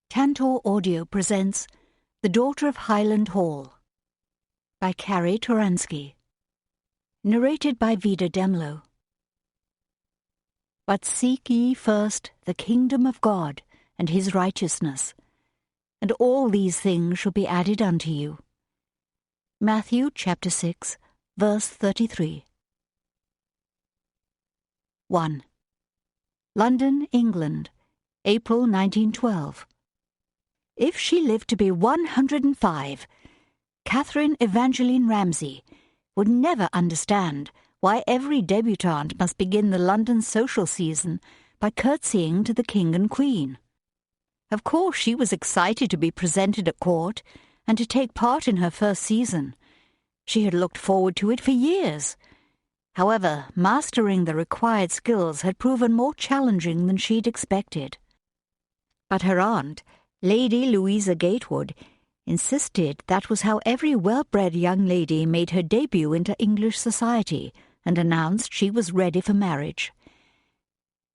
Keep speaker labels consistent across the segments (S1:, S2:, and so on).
S1: Tantor Audio presents The Daughter of Highland Hall by Carrie Turansky. Narrated by Vida Demlo. But seek ye first the kingdom of God and his righteousness, and all these things shall be added unto you. Matthew chapter 6, verse 33. 1. London, England, April 1912. If she lived to be 105, Catherine Evangeline Ramsay would never understand why every debutante must begin the London social season by curtsying to the King and Queen. Of course she was excited to be presented at court and to take part in her first season. She had looked forward to it for years. However, mastering the required skills had proven more challenging than she'd expected. But her aunt, Lady Louisa Gatewood, insisted that was how every well-bred young lady made her debut into English society, and announced she was ready for marriage.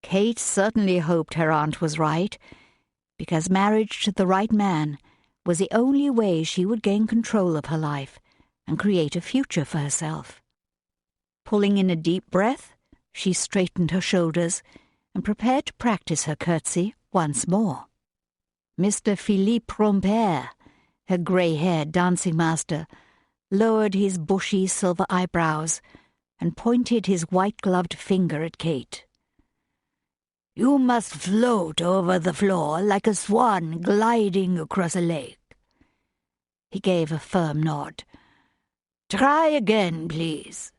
S1: Kate certainly hoped her aunt was right, because marriage to the right man was the only way she would gain control of her life and create a future for herself. Pulling in a deep breath, she straightened her shoulders and prepared to practice her curtsy once more. Mr. Philippe Rompert, her grey-haired dancing master, lowered his bushy silver eyebrows and pointed his white-gloved finger at Kate. "You must float over the floor like a swan gliding across a lake." He gave a firm nod. "Try again, please."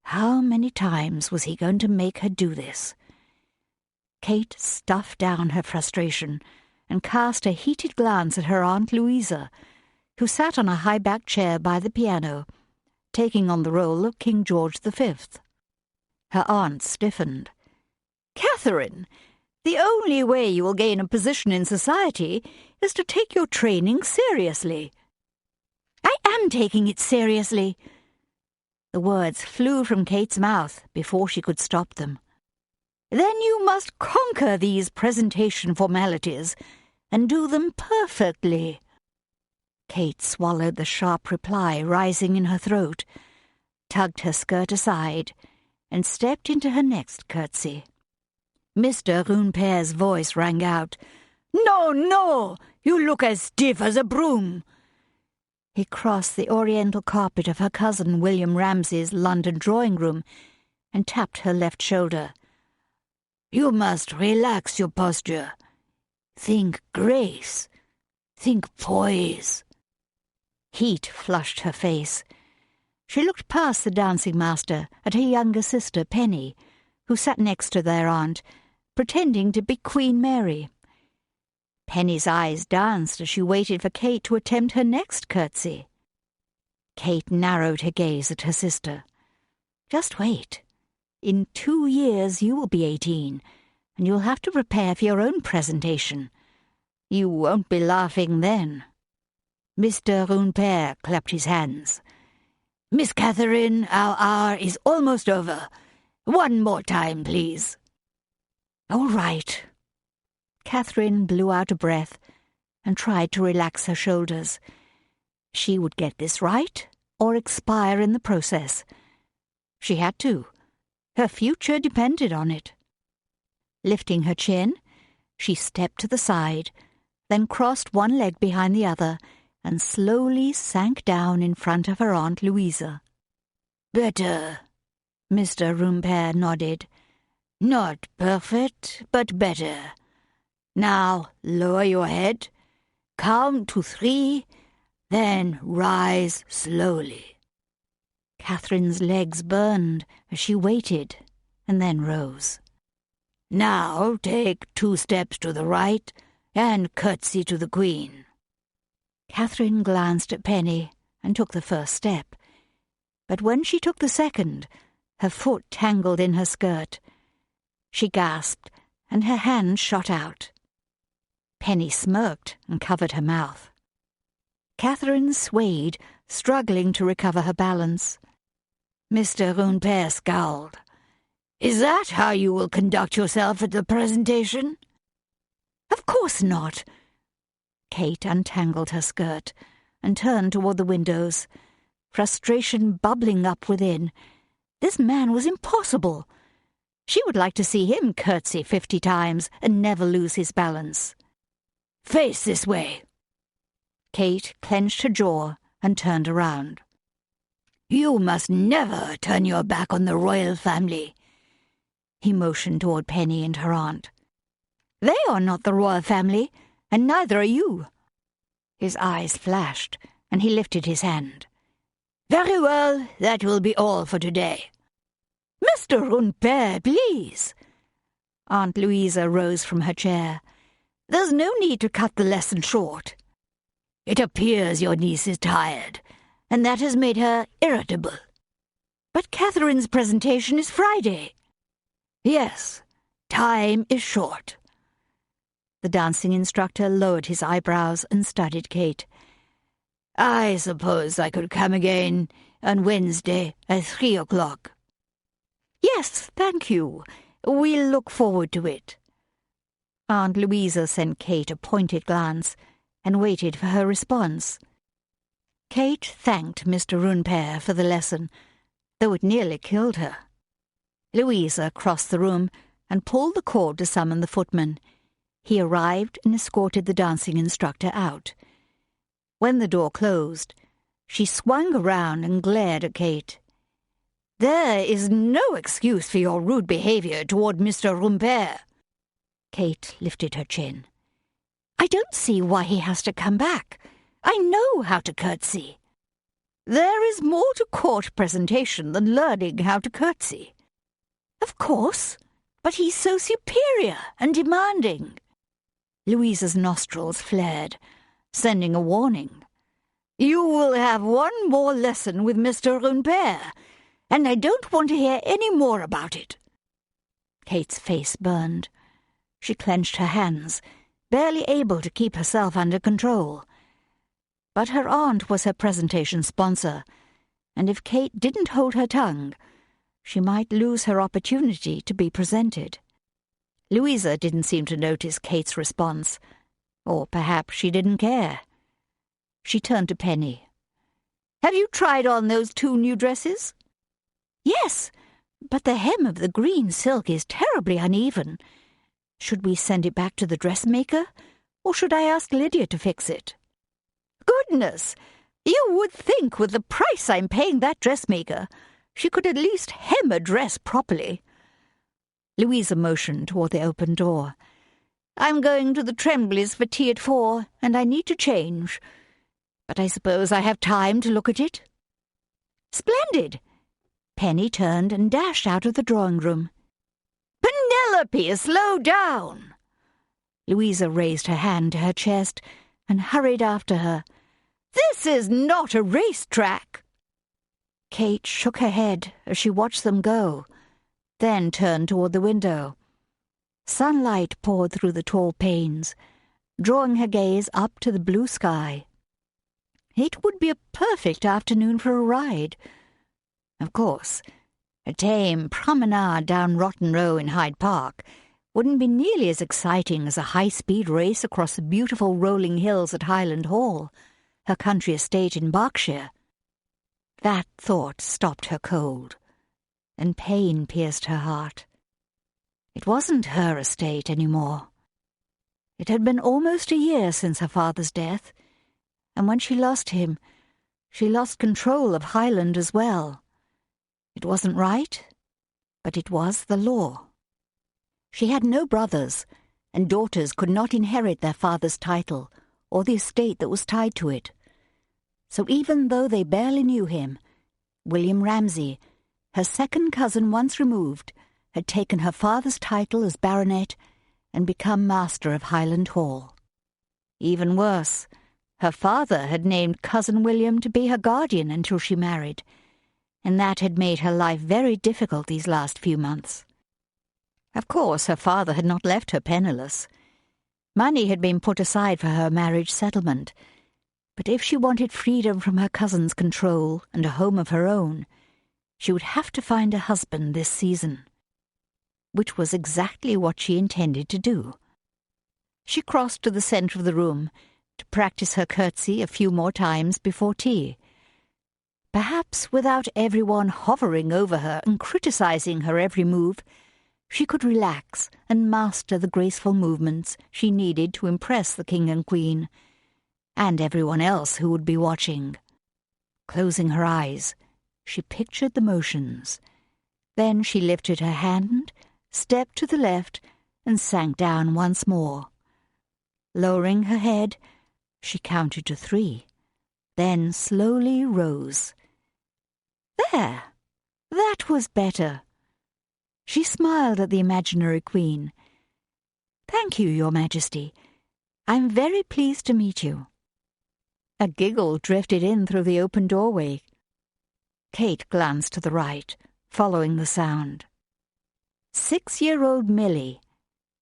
S1: How many times was he going to make her do this? Kate stuffed down her frustration and cast a heated glance at her Aunt Louisa, who sat on a high-backed chair by the piano, taking on the role of King George V. Her aunt stiffened. "Catherine, the only way you will gain a position in society is to take your training seriously." "I am taking it seriously." The words flew from Kate's mouth before she could stop them. "Then you must conquer these presentation formalities and do them perfectly." Kate swallowed the sharp reply rising in her throat, tugged her skirt aside, and stepped into her next curtsy. Mr. Rompert's voice rang out, "No, no! You look as stiff as a broom!" He crossed the oriental carpet of her cousin William Ramsay's London drawing-room and tapped her left shoulder. "You must relax your posture. Think grace. Think poise." Heat flushed her face. She looked past the dancing master at her younger sister, Penny, who sat next to their aunt, pretending to be Queen Mary. Penny's eyes danced as she waited for Kate to attempt her next curtsy. Kate narrowed her gaze at her sister. "Just wait. In 2 years you will be 18, and you'll have to prepare for your own presentation. You won't be laughing then." Mr. Rompert clapped his hands. "Miss Catherine, our hour is almost over. One more time, please." "All right." Catherine blew out a breath and tried to relax her shoulders. She would get this right or expire in the process. She had to. Her future depended on it. Lifting her chin, she stepped to the side, then crossed one leg behind the other and slowly sank down in front of her Aunt Louisa. "Better," Mr. Rompert nodded. "Not perfect, but better. Now lower your head, count to 3, then rise slowly." Catherine's legs burned as she waited and then rose. "Now take 2 steps to the right and curtsy to the Queen." Catherine glanced at Penny and took the first step, but when she took the second, her foot tangled in her skirt. She gasped and her hand shot out. Penny smirked and covered her mouth. Catherine swayed, struggling to recover her balance. Mr. Rompert scowled. "Is that how you will conduct yourself at the presentation?" "Of course not. Kate untangled her skirt and turned toward the windows, frustration bubbling up within. This man was impossible. She would like to see him curtsy 50 times and never lose his balance. "Face this way." Kate clenched her jaw and turned around. "You must never turn your back on the royal family." He motioned toward Penny and her aunt. "They are not the royal family, and neither are you." His eyes flashed, and he lifted his hand. "Very well, that will be all for today." "Mr. Runpère, please." Aunt Louisa rose from her chair. "There's no need to cut the lesson short." "It appears your niece is tired, and that has made her irritable." "But Catherine's presentation is Friday." "Yes, time is short." The dancing instructor lowered his eyebrows and studied Kate. "I suppose I could come again on Wednesday at 3 o'clock. "Yes, thank you. We'll look forward to it." Aunt Louisa sent Kate a pointed glance and waited for her response. Kate thanked Mr. Runpère for the lesson, though it nearly killed her. Louisa crossed the room and pulled the cord to summon the footman. He arrived and escorted the dancing instructor out. When the door closed, she swung around and glared at Kate. "There is no excuse for your rude behavior toward Mr. Runpère." Kate lifted her chin. "I don't see why he has to come back. I know how to curtsy." "There is more to court presentation than learning how to curtsy." "Of course, but he's so superior and demanding." Louisa's nostrils flared, sending a warning. "You will have one more lesson with Mr. Runpère, and I don't want to hear any more about it." Kate's face burned. She clenched her hands, barely able to keep herself under control. But her aunt was her presentation sponsor, and if Kate didn't hold her tongue, she might lose her opportunity to be presented. Louisa didn't seem to notice Kate's response, or perhaps she didn't care. She turned to Penny. "Have you tried on those 2 new dresses?" "Yes, but the hem of the green silk is terribly uneven. Should we send it back to the dressmaker, or should I ask Lydia to fix it?" "Goodness! You would think with the price I'm paying that dressmaker, she could at least hem a dress properly." Louisa motioned toward the open door. "I'm going to the Trembleys for tea at 4, and I need to change. But I suppose I have time to look at it?" "Splendid!" Penny turned and dashed out of the drawing-room. "Penelope, slow down!" Louisa raised her hand to her chest and hurried after her. "This is not a racetrack." Kate shook her head as she watched them go, then turned toward the window. Sunlight poured through the tall panes, drawing her gaze up to the blue sky. It would be a perfect afternoon for a ride. Of course, a tame promenade down Rotten Row in Hyde Park wouldn't be nearly as exciting as a high-speed race across the beautiful rolling hills at Highland Hall, her country estate in Berkshire. That thought stopped her cold, and pain pierced her heart. It wasn't her estate anymore. It had been almost a year since her father's death, and when she lost him, she lost control of Highland as well. It wasn't right, but it was the law. She had no brothers, and daughters could not inherit their father's title or the estate that was tied to it. So even though they barely knew him, William Ramsay, her second cousin once removed, had taken her father's title as baronet and become master of Highland Hall. Even worse, her father had named Cousin William to be her guardian until she married, and that had made her life very difficult these last few months. Of course, her father had not left her penniless. Money had been put aside for her marriage settlement, but if she wanted freedom from her cousin's control and a home of her own, she would have to find a husband this season, which was exactly what she intended to do. She crossed to the center of the room, to practice her curtsy a few more times before tea. Perhaps without everyone hovering over her and criticizing her every move, she could relax and master the graceful movements she needed to impress the King and Queen, and everyone else who would be watching. Closing her eyes, she pictured the motions. Then she lifted her hand, stepped to the left, and sank down once more. Lowering her head, she counted to 3, then slowly rose. There! That was better. She smiled at the imaginary Queen. "Thank you, Your Majesty. I'm very pleased to meet you." A giggle drifted in through the open doorway. Kate glanced to the right, following the sound. 6-year-old Millie,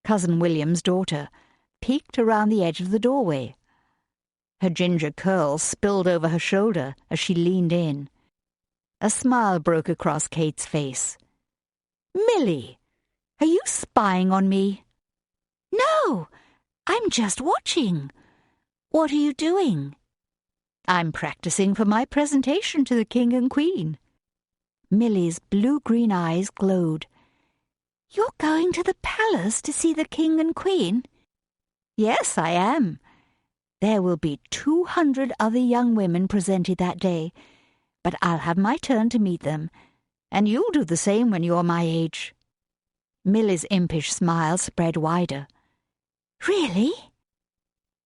S1: Cousin William's daughter, peeked around the edge of the doorway. Her ginger curls spilled over her shoulder as she leaned in. A smile broke across Kate's face. "Millie, are you spying on me?" "No, I'm just watching. What are you doing?" "I'm practicing for my presentation to the King and Queen." Millie's blue-green eyes glowed. "You're going to the palace to see the King and Queen?" "Yes, I am. There will be 200 other young women presented that day, but I'll have my turn to meet them, and you'll do the same when you're my age." Millie's impish smile spread wider. "Really?"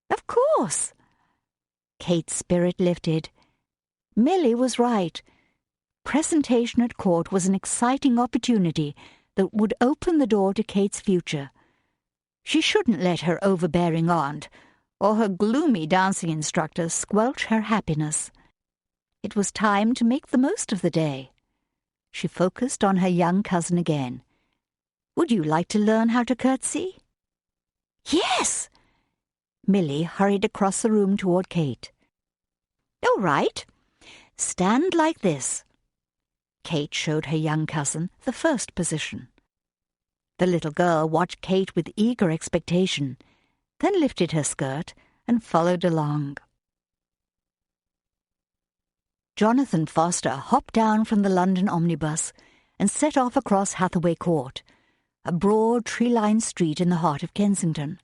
S1: "Of course." Kate's spirit lifted. Millie was right. Presentation at court was an exciting opportunity that would open the door to Kate's future. She shouldn't let her overbearing aunt or her gloomy dancing instructor squelch her happiness. It was time to make the most of the day. She focused on her young cousin again. "Would you like to learn how to curtsy?" "Yes!" Millie hurried across the room toward Kate. "All right. Stand like this." Kate showed her young cousin the first position. The little girl watched Kate with eager expectation, then lifted her skirt and followed along. Jonathan Foster hopped down from the London omnibus and set off across Hathaway Court, a broad tree-lined street in the heart of Kensington.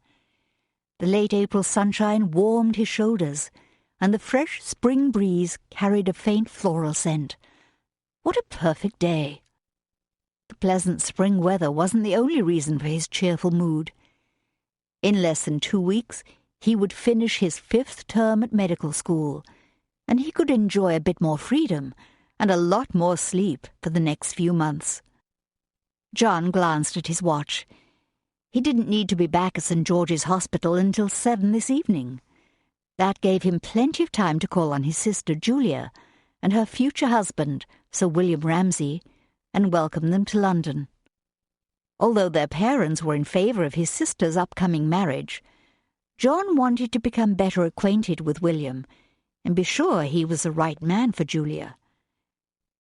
S1: The late April sunshine warmed his shoulders, and the fresh spring breeze carried a faint floral scent. What a perfect day! The pleasant spring weather wasn't the only reason for his cheerful mood. In less than 2 weeks, he would finish his 5th term at medical school, and he could enjoy a bit more freedom and a lot more sleep for the next few months. John glanced at his watch. He didn't need to be back at St. George's Hospital until 7 this evening. That gave him plenty of time to call on his sister Julia and her future husband, Sir William Ramsay, and welcome them to London. Although their parents were in favour of his sister's upcoming marriage, John wanted to become better acquainted with William and be sure he was the right man for Julia.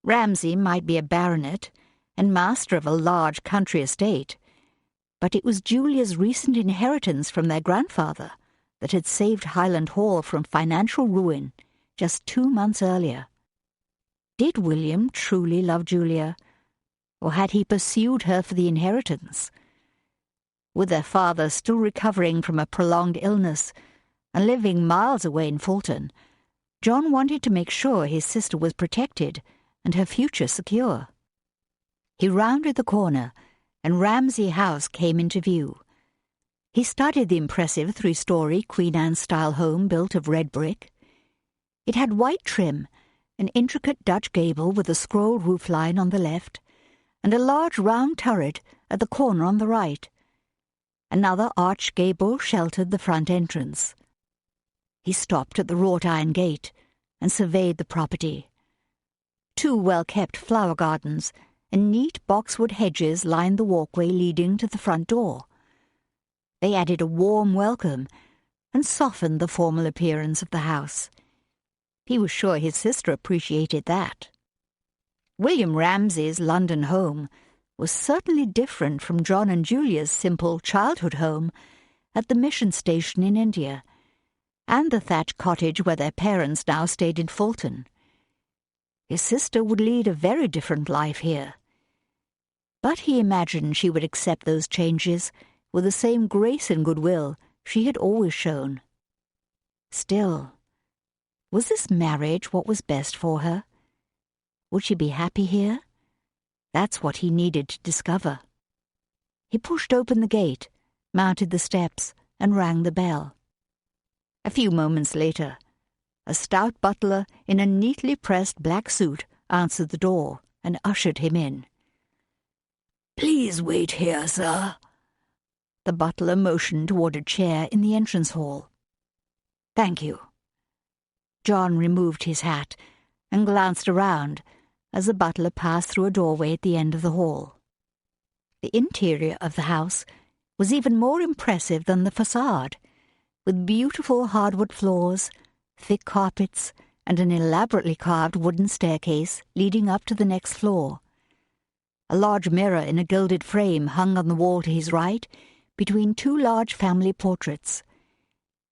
S1: Ramsay might be a baronet and master of a large country estate, but it was Julia's recent inheritance from their grandfather that had saved Highland Hall from financial ruin just 2 months earlier. Did William truly love Julia, or had he pursued her for the inheritance? With their father still recovering from a prolonged illness and living miles away in Fulton, John wanted to make sure his sister was protected and her future secure. He rounded the corner, and Ramsay House came into view. He studied the impressive 3-story Queen Anne-style home built of red brick. It had white trim, an intricate Dutch gable with a scroll roofline on the left, and a large round turret at the corner on the right. Another arched gable sheltered the front entrance. He stopped at the wrought iron gate and surveyed the property. 2 well-kept flower gardens and neat boxwood hedges lined the walkway leading to the front door. They added a warm welcome and softened the formal appearance of the house. He was sure his sister appreciated that. William Ramsay's London home was certainly different from John and Julia's simple childhood home at the mission station in India. and the thatched cottage where their parents now stayed in Fulton. His sister would lead a very different life here. But he imagined she would accept those changes with the same grace and goodwill she had always shown. Still, was this marriage what was best for her? Would she be happy here? That's what he needed to discover. He pushed open the gate, mounted the steps, and rang the bell. A few moments later, a stout butler in a neatly pressed black suit answered the door and ushered him in. "Please wait here, sir." The butler motioned toward a chair in the entrance hall. "Thank you." John removed his hat and glanced around as the butler passed through a doorway at the end of the hall. The interior of the house was even more impressive than the facade, with beautiful hardwood floors, thick carpets, and an elaborately carved wooden staircase leading up to the next floor. A large mirror in a gilded frame hung on the wall to his right, between two large family portraits.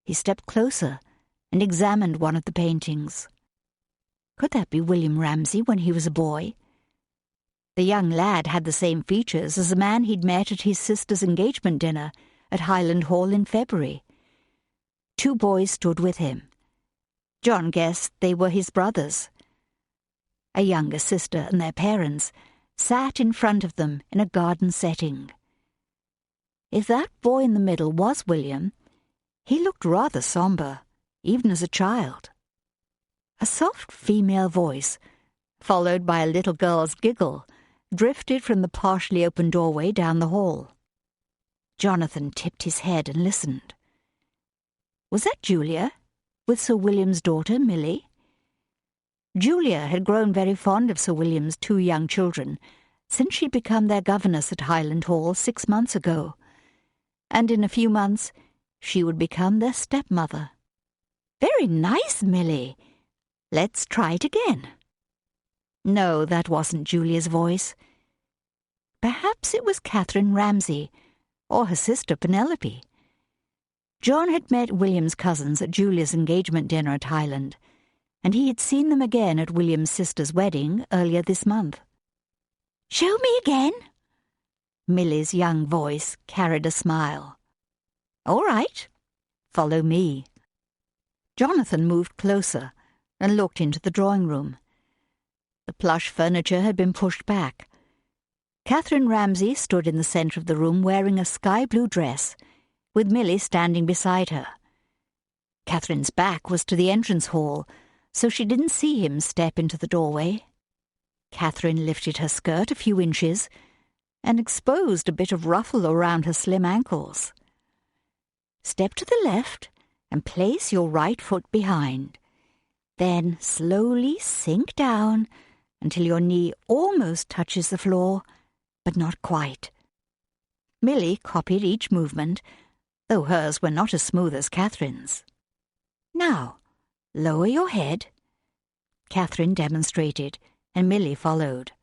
S1: He stepped closer and examined one of the paintings. Could that be William Ramsay when he was a boy? The young lad had the same features as the man he'd met at his sister's engagement dinner at Highland Hall in February. Two boys stood with him. John guessed they were his brothers. A younger sister and their parents sat in front of them in a garden setting. If that boy in the middle was William, he looked rather sombre, even as a child. A soft female voice, followed by a little girl's giggle, drifted from the partially open doorway down the hall. Jonathan tipped his head and listened. Was that Julia, with Sir William's daughter, Milly? Julia had grown very fond of Sir William's two young children since she'd become their governess at Highland Hall 6 months ago, and in a few months she would become their stepmother. "Very nice, Milly. Let's try it again." No, that wasn't Julia's voice. Perhaps it was Catherine Ramsay, or her sister Penelope. John had met William's cousins at Julia's engagement dinner at Highland, and he had seen them again at William's sister's wedding earlier this month. "Show me again." Milly's young voice carried a smile. "All right, follow me." Jonathan moved closer and looked into the drawing room. The plush furniture had been pushed back. Catherine Ramsay stood in the centre of the room wearing a sky-blue dress, with Milly standing beside her. Catherine's back was to the entrance hall, so she didn't see him step into the doorway. Catherine lifted her skirt a few inches and exposed a bit of ruffle around her slim ankles. "Step to the left and place your right foot behind. Then slowly sink down until your knee almost touches the floor, but not quite." Milly copied each movement, though hers were not as smooth as Catherine's. "Now, lower your head." Catherine demonstrated, and Milly followed.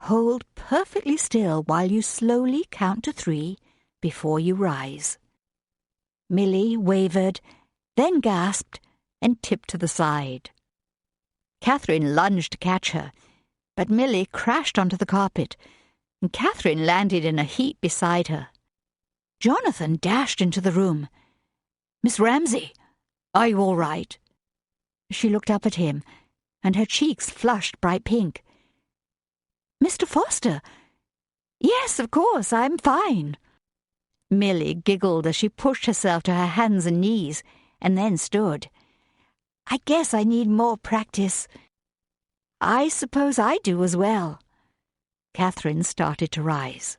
S1: "Hold perfectly still while you slowly count to 3 before you rise." Milly wavered, then gasped, and tipped to the side. Catherine lunged to catch her, but Milly crashed onto the carpet, and Catherine landed in a heap beside her. Jonathan dashed into the room. "Miss Ramsay, are you all right?" She looked up at him, and her cheeks flushed bright pink. "Mr. Foster? Yes, of course, I'm fine." Milly giggled as she pushed herself to her hands and knees, and then stood. "I guess I need more practice." "I suppose I do as well." Catherine started to rise.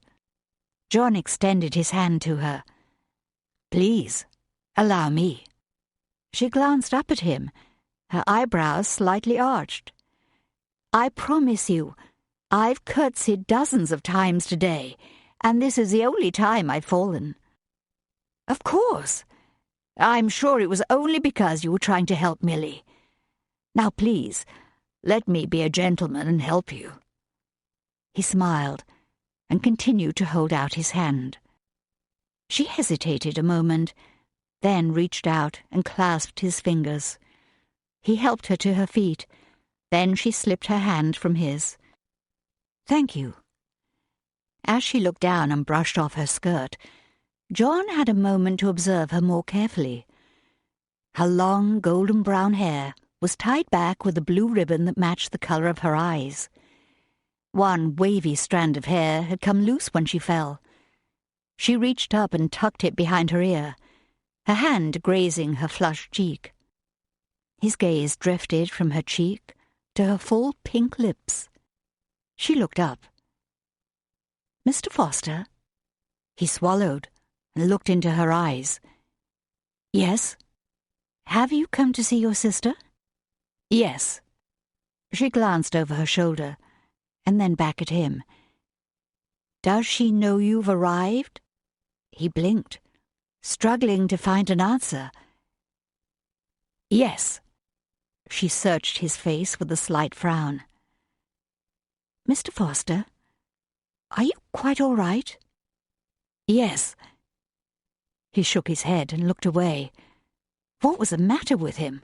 S1: John extended his hand to her. "Please, allow me." She glanced up at him, her eyebrows slightly arched. "I promise you, I've curtsied dozens of times today, and this is the only time I've fallen." "Of course. I'm sure it was only because you were trying to help Milly. Now please, let me be a gentleman and help you." He smiled and continued to hold out his hand. She hesitated a moment, then reached out and clasped his fingers. He helped her to her feet. Then she slipped her hand from his. "Thank you." As she looked down and brushed off her skirt, John had a moment to observe her more carefully. Her long golden-brown hair was tied back with a blue ribbon that matched the color of her eyes. One wavy strand of hair had come loose when she fell. She reached up and tucked it behind her ear, her hand grazing her flushed cheek. His gaze drifted from her cheek to her full pink lips. She looked up. "Mr. Foster?" He swallowed and looked into her eyes. "Yes." "Have you come to see your sister?" "Yes." She glanced over her shoulder and then back at him. "Does she know you've arrived?" He blinked, struggling to find an answer. "Yes." She searched his face with a slight frown. "Mr. Foster, are you quite all right?" "Yes." He shook his head and looked away. What was the matter with him?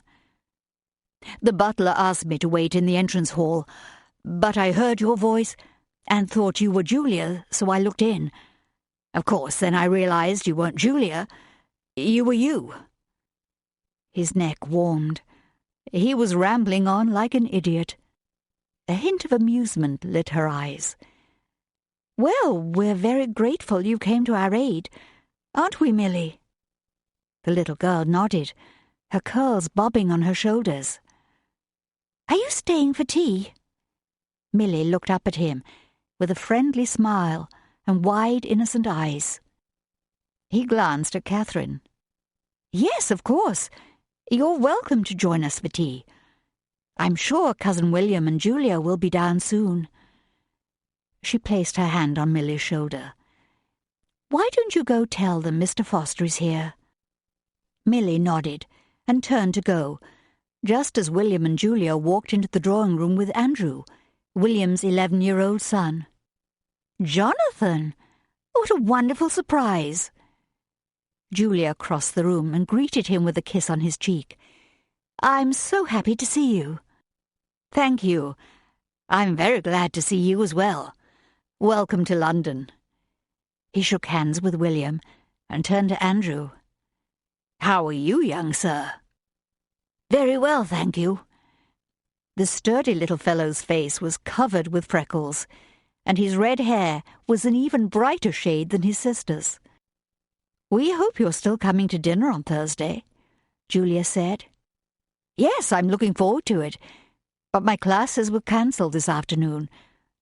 S1: "The butler asked me to wait in the entrance hall, but I heard your voice and thought you were Julia, so I looked in. Of course, then I realized you weren't Julia. You were you." His neck warmed. He was rambling on like an idiot. A hint of amusement lit her eyes. "Well, we're very grateful you came to our aid, aren't we, Millie?" The little girl nodded, her curls bobbing on her shoulders. "Are you staying for tea?" Millie looked up at him with a friendly smile and wide, innocent eyes. He glanced at Catherine. "Yes, of course. You're welcome to join us for tea. I'm sure Cousin William and Julia will be down soon." She placed her hand on Millie's shoulder. "Why don't you go tell them Mr. Foster is here?" Millie nodded and turned to go, just as William and Julia walked into the drawing room with Andrew, William's 11-year-old son. "Jonathan! What a wonderful surprise!" Julia crossed the room and greeted him with a kiss on his cheek. "I'm so happy to see you." "Thank you. I'm very glad to see you as well. Welcome to London." He shook hands with William and turned to Andrew. "How are you, young sir?" "Very well, thank you." The sturdy little fellow's face was covered with freckles, and his red hair was an even brighter shade than his sister's. "We hope you're still coming to dinner on Thursday," Julia said. "Yes, I'm looking forward to it, but my classes were cancelled this afternoon,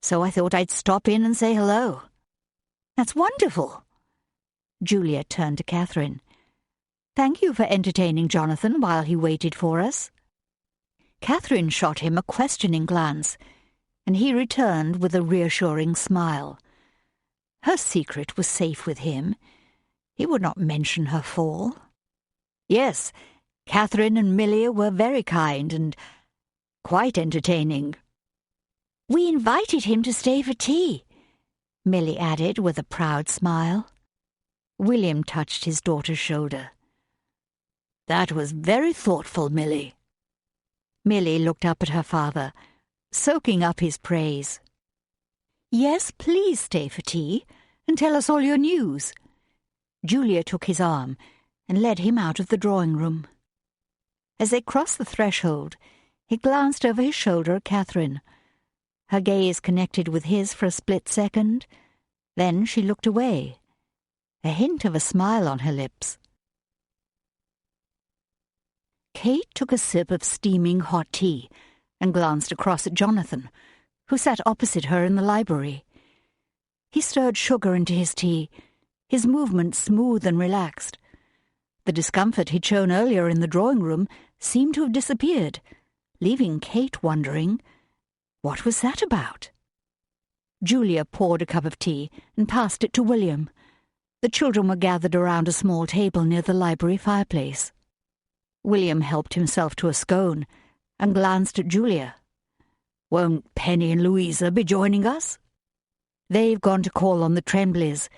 S1: so I thought I'd stop in and say hello." "That's wonderful." Julia turned to Catherine. "Thank you for entertaining Jonathan while he waited for us." Catherine shot him a questioning glance, and he returned with a reassuring smile. Her secret was safe with him. He would not mention her fall. Yes, Catherine and Millie were very kind and quite entertaining. "We invited him to stay for tea," Millie added with a proud smile. William touched his daughter's shoulder. "That was very thoughtful, Millie." Millie looked up at her father, soaking up his praise. "Yes, please stay for tea and tell us all your news." Julia took his arm and led him out of the drawing room. As they crossed the threshold, he glanced over his shoulder at Catherine. Her gaze connected with his for a split second. Then she looked away, a hint of a smile on her lips. Kate took a sip of steaming hot tea and glanced across at Jonathan, who sat opposite her in the library. He stirred sugar into his tea, his movements smooth and relaxed. The discomfort he'd shown earlier in the drawing room seemed to have disappeared, leaving Kate wondering, what was that about? Julia poured a cup of tea and passed it to William. The children were gathered around a small table near the library fireplace. William helped himself to a scone and glanced at Julia. "Won't Penny and Louisa be joining us?" "They've gone to call on the Tremblays,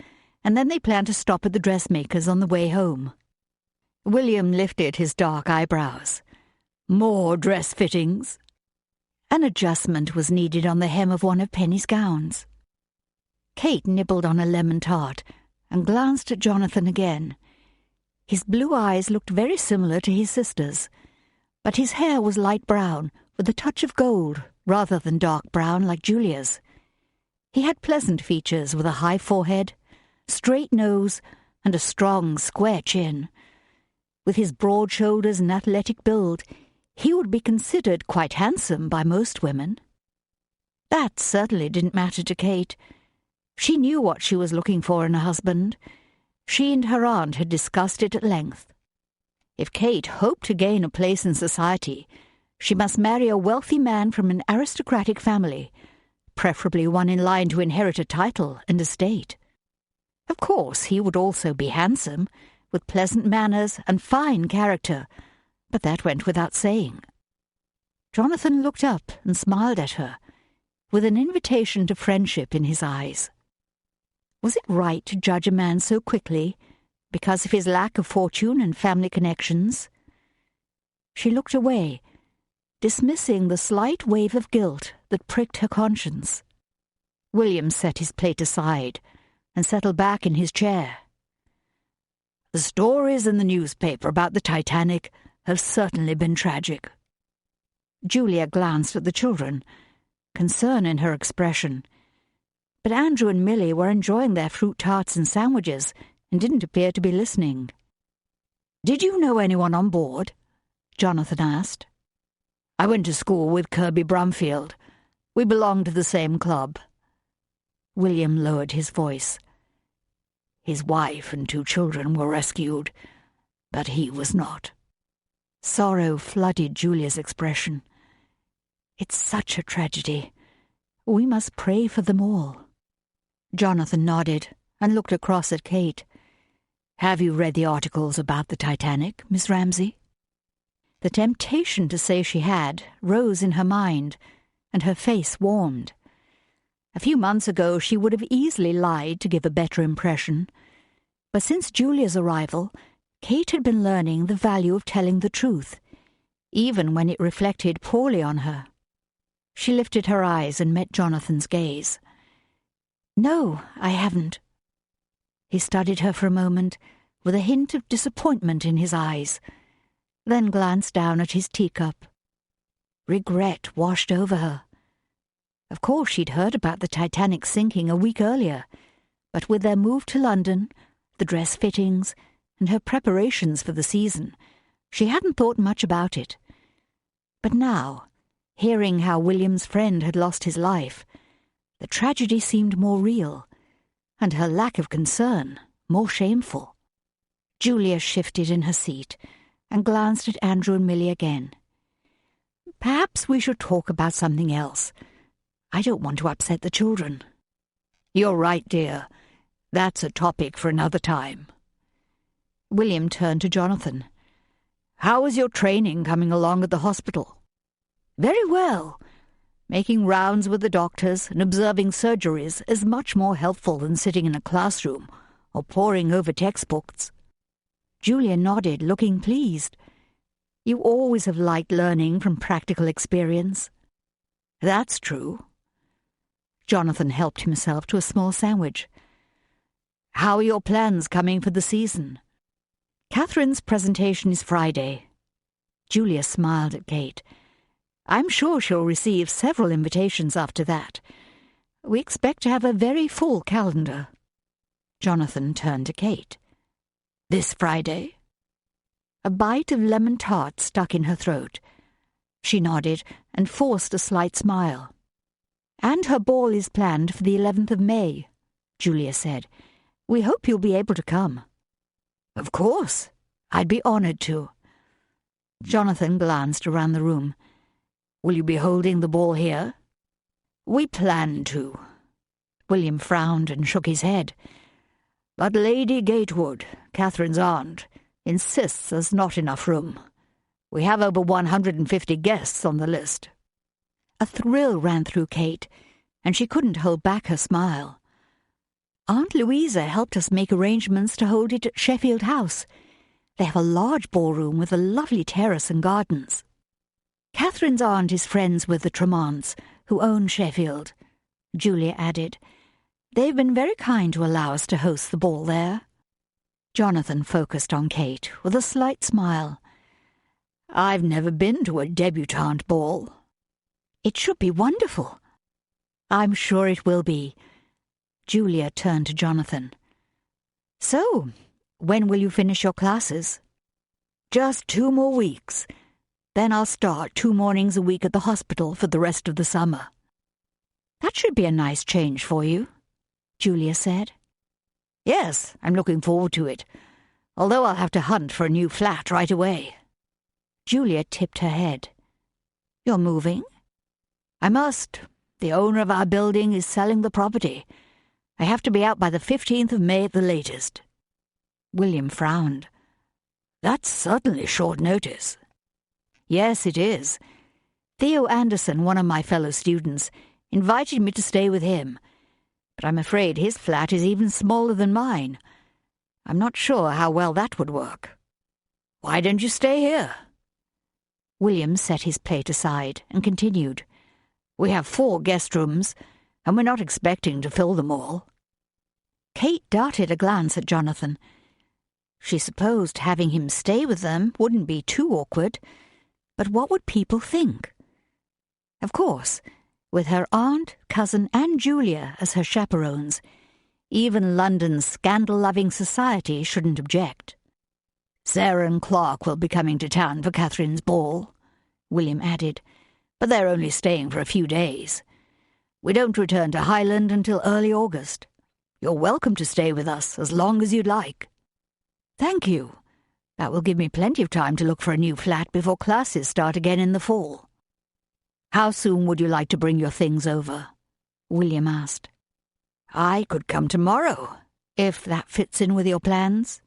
S1: and then they plan to stop at the dressmaker's on the way home." William lifted his dark eyebrows. More dress fittings? An adjustment was needed on the hem of one of Penny's gowns. Kate nibbled on a lemon tart and glanced at Jonathan again. His blue eyes looked very similar to his sister's, but his hair was light brown with a touch of gold rather than dark brown like Julia's. He had pleasant features with a high forehead, straight nose, and a strong, square chin. With his broad shoulders and athletic build, he would be considered quite handsome by most women. That certainly didn't matter to Kate. She knew what she was looking for in a husband. She and her aunt had discussed it at length. If Kate hoped to gain a place in society, she must marry a wealthy man from an aristocratic family, preferably one in line to inherit a title and estate. Of course, he would also be handsome, with pleasant manners and fine character, but that went without saying. Jonathan looked up and smiled at her, with an invitation to friendship in his eyes. Was it right to judge a man so quickly, because of his lack of fortune and family connections? She looked away, dismissing the slight wave of guilt that pricked her conscience. William set his plate aside and settled back in his chair. The stories in the newspaper about the Titanic have certainly been tragic. Julia glanced at the children, concern in her expression. But Andrew and Millie were enjoying their fruit tarts and sandwiches and didn't appear to be listening. "Did you know anyone on board?" Jonathan asked. "I went to school with Kirby Brumfield. We belonged to the same club." William lowered his voice. "His wife and 2 children were rescued, but he was not." Sorrow flooded Julia's expression. "It's such a tragedy. We must pray for them all." Jonathan nodded and looked across at Kate. "Have you read the articles about the Titanic, Miss Ramsay?" The temptation to say she had rose in her mind, and her face warmed. A few months ago she would have easily lied to give a better impression, but since Julia's arrival, Kate had been learning the value of telling the truth, even when it reflected poorly on her. She lifted her eyes and met Jonathan's gaze. "No, I haven't." He studied her for a moment, with a hint of disappointment in his eyes, then glanced down at his teacup. Regret washed over her. Of course she'd heard about the Titanic sinking a week earlier, but with their move to London, the dress fittings, and her preparations for the season, she hadn't thought much about it. But now, hearing how William's friend had lost his life, the tragedy seemed more real, and her lack of concern more shameful. Julia shifted in her seat and glanced at Andrew and Millie again. "Perhaps we should talk about something else. I don't want to upset the children." "You're right, dear. That's a topic for another time." William turned to Jonathan. "How is your training coming along at the hospital?" "Very well. Making rounds with the doctors and observing surgeries is much more helpful than sitting in a classroom or poring over textbooks." Julia nodded, looking pleased. "You always have liked learning from practical experience." "That's true." Jonathan helped himself to a small sandwich. "How are your plans coming for the season?" "Catherine's presentation is Friday." Julia smiled at Kate. "I'm sure she'll receive several invitations after that. We expect to have a very full calendar." Jonathan turned to Kate. "This Friday?" A bite of lemon tart stuck in her throat. She nodded and forced a slight smile. "And her ball is planned for the 11th of May," Julia said. "We hope you'll be able to come." "Of course. I'd be honored to." Jonathan glanced around the room. "Will you be holding the ball here?" "We plan to." William frowned and shook his head. "But Lady Gatewood, Catherine's aunt, insists there's not enough room. We have over 150 guests on the list." A thrill ran through Kate, and she couldn't hold back her smile. "Aunt Louisa helped us make arrangements to hold it at Sheffield House. They have a large ballroom with a lovely terrace and gardens. Catherine's aunt is friends with the Tremonts, who own Sheffield," Julia added. "They've been very kind to allow us to host the ball there." Jonathan focused on Kate with a slight smile. "I've never been to a debutante ball." "It should be wonderful." "I'm sure it will be." Julia turned to Jonathan. "So, when will you finish your classes?" "Just 2 more weeks. Then I'll start 2 mornings a week at the hospital for the rest of the summer." "That should be a nice change for you," Julia said. "Yes, I'm looking forward to it, although I'll have to hunt for a new flat right away." Julia tipped her head. "You're moving?" "I must. The owner of our building is selling the property. I have to be out by the 15th of May at the latest." William frowned. "That's certainly short notice." "Yes, it is. Theo Anderson, one of my fellow students, invited me to stay with him, but I'm afraid his flat is even smaller than mine. I'm not sure how well that would work." "Why don't you stay here?" William set his plate aside and continued. "We have 4 guest rooms, and we're not expecting to fill them all." Kate darted a glance at Jonathan. She supposed having him stay with them wouldn't be too awkward, but what would people think? Of course, with her aunt, cousin, and Julia as her chaperones, even London's scandal-loving society shouldn't object. "Sarah and Clark will be coming to town for Catherine's ball," William added, "but they're only staying for a few days. We don't return to Highland until early August. You're welcome to stay with us as long as you'd like." "Thank you. That will give me plenty of time to look for a new flat before classes start again in the fall." "How soon would you like to bring your things over?" William asked. "I could come tomorrow, if that fits in with your plans."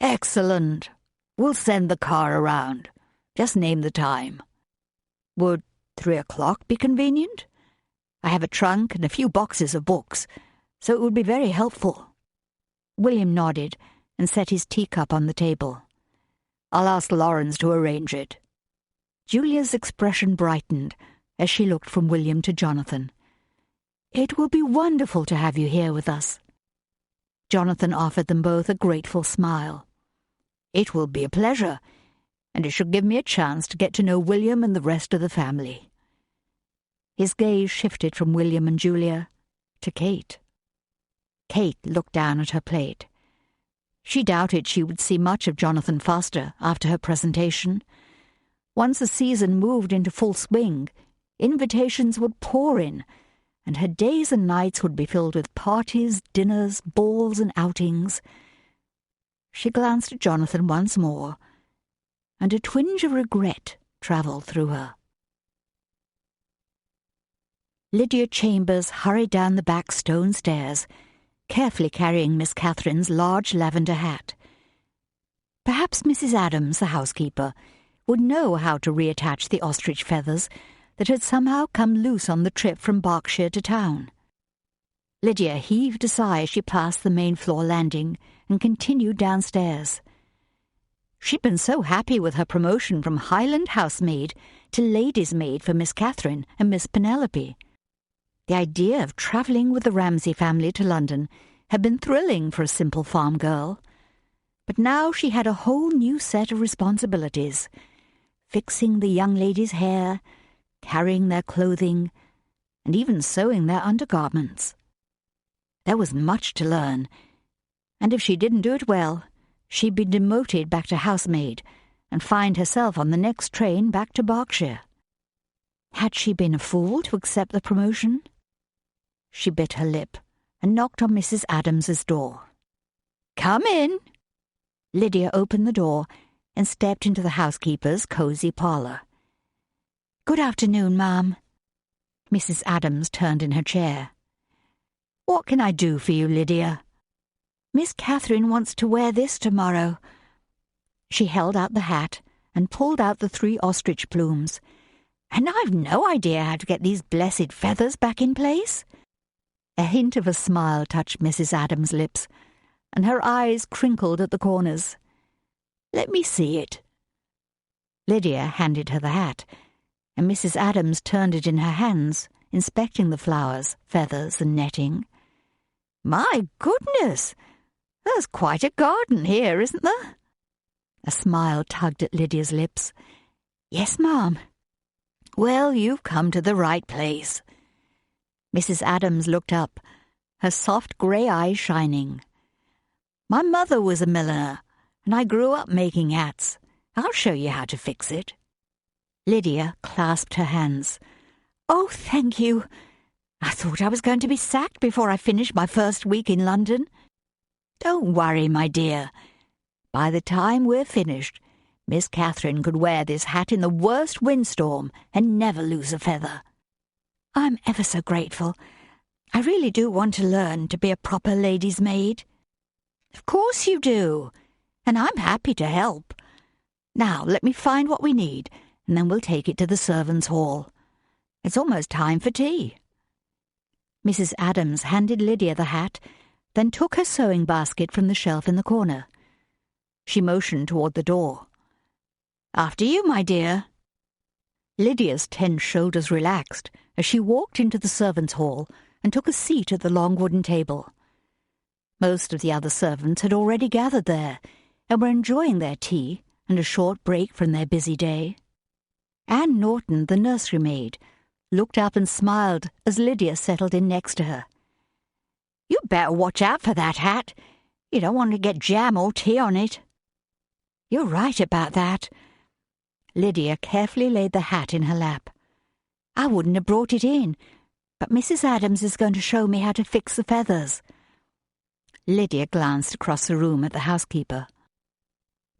S1: "Excellent. We'll send the car around. Just name the time." "Would 3 o'clock be convenient? I have a trunk and a few boxes of books, so it would be very helpful." William nodded and set his teacup on the table. "I'll ask Lawrence to arrange it." Julia's expression brightened as she looked from William to Jonathan. "It will be wonderful to have you here with us." Jonathan offered them both a grateful smile. "It will be a pleasure, and it should give me a chance to get to know William and the rest of the family." His gaze shifted from William and Julia to Kate. Kate looked down at her plate. She doubted she would see much of Jonathan Foster after her presentation. Once the season moved into full swing, invitations would pour in, and her days and nights would be filled with parties, dinners, balls, and outings. She glanced at Jonathan once more, and a twinge of regret travelled through her. Lydia Chambers hurried down the back stone stairs, carefully carrying Miss Catherine's large lavender hat. Perhaps Mrs. Adams, the housekeeper, would know how to reattach the ostrich feathers that had somehow come loose on the trip from Berkshire to town. Lydia heaved a sigh as she passed the main floor landing and continued downstairs. She'd been so happy with her promotion from Highland housemaid to lady's maid for Miss Catherine and Miss Penelope. The idea of travelling with the Ramsay family to London had been thrilling for a simple farm girl. But now she had a whole new set of responsibilities, fixing the young ladies' hair, carrying their clothing, and even sewing their undergarments. There was much to learn, and if she didn't do it well, she'd be demoted back to housemaid and find herself on the next train back to Berkshire. Had she been a fool to accept the promotion? She bit her lip and knocked on Mrs. Adams's door. "Come in." Lydia opened the door and stepped into the housekeeper's cosy parlour. "Good afternoon, ma'am." Mrs. Adams turned in her chair. "What can I do for you, Lydia?" "Miss Catherine wants to wear this tomorrow." She held out the hat and pulled out the 3 ostrich plumes. "And I've no idea how to get these blessed feathers back in place." A hint of a smile touched Mrs. Adams' lips, and her eyes crinkled at the corners. Let me see it." Lydia handed her the hat, and Mrs. Adams turned it in her hands, inspecting the flowers, feathers, and netting. "My goodness! There's quite a garden here, isn't there?" A smile tugged at Lydia's lips. "Yes, ma'am." "Well, you've come to the right place." Mrs. Adams looked up, her soft grey eyes shining. "My mother was a milliner, and I grew up making hats. I'll show you how to fix it." Lydia clasped her hands. "Oh, thank you. I thought I was going to be sacked before I finished my first week in London." "Don't worry, my dear. By the time we're finished, Miss Catherine could wear this hat in the worst windstorm and never lose a feather." "I'm ever so grateful. I really do want to learn to be a proper lady's maid." "Of course you do, and I'm happy to help. Now let me find what we need, and then we'll take it to the servants' hall. It's almost time for tea." Mrs. Adams handed Lydia the hat, then took her sewing basket from the shelf in the corner. She motioned toward the door. "After you, my dear." Lydia's tense shoulders relaxed as she walked into the servants' hall and took a seat at the long wooden table. Most of the other servants had already gathered there and were enjoying their tea and a short break from their busy day. Anne Norton, the nursery maid, looked up and smiled as Lydia settled in next to her. "You'd better watch out for that hat. You don't want to get jam or tea on it." "You're right about that." Lydia carefully laid the hat in her lap. "I wouldn't have brought it in, but Mrs. Adams is going to show me how to fix the feathers." Lydia glanced across the room at the housekeeper.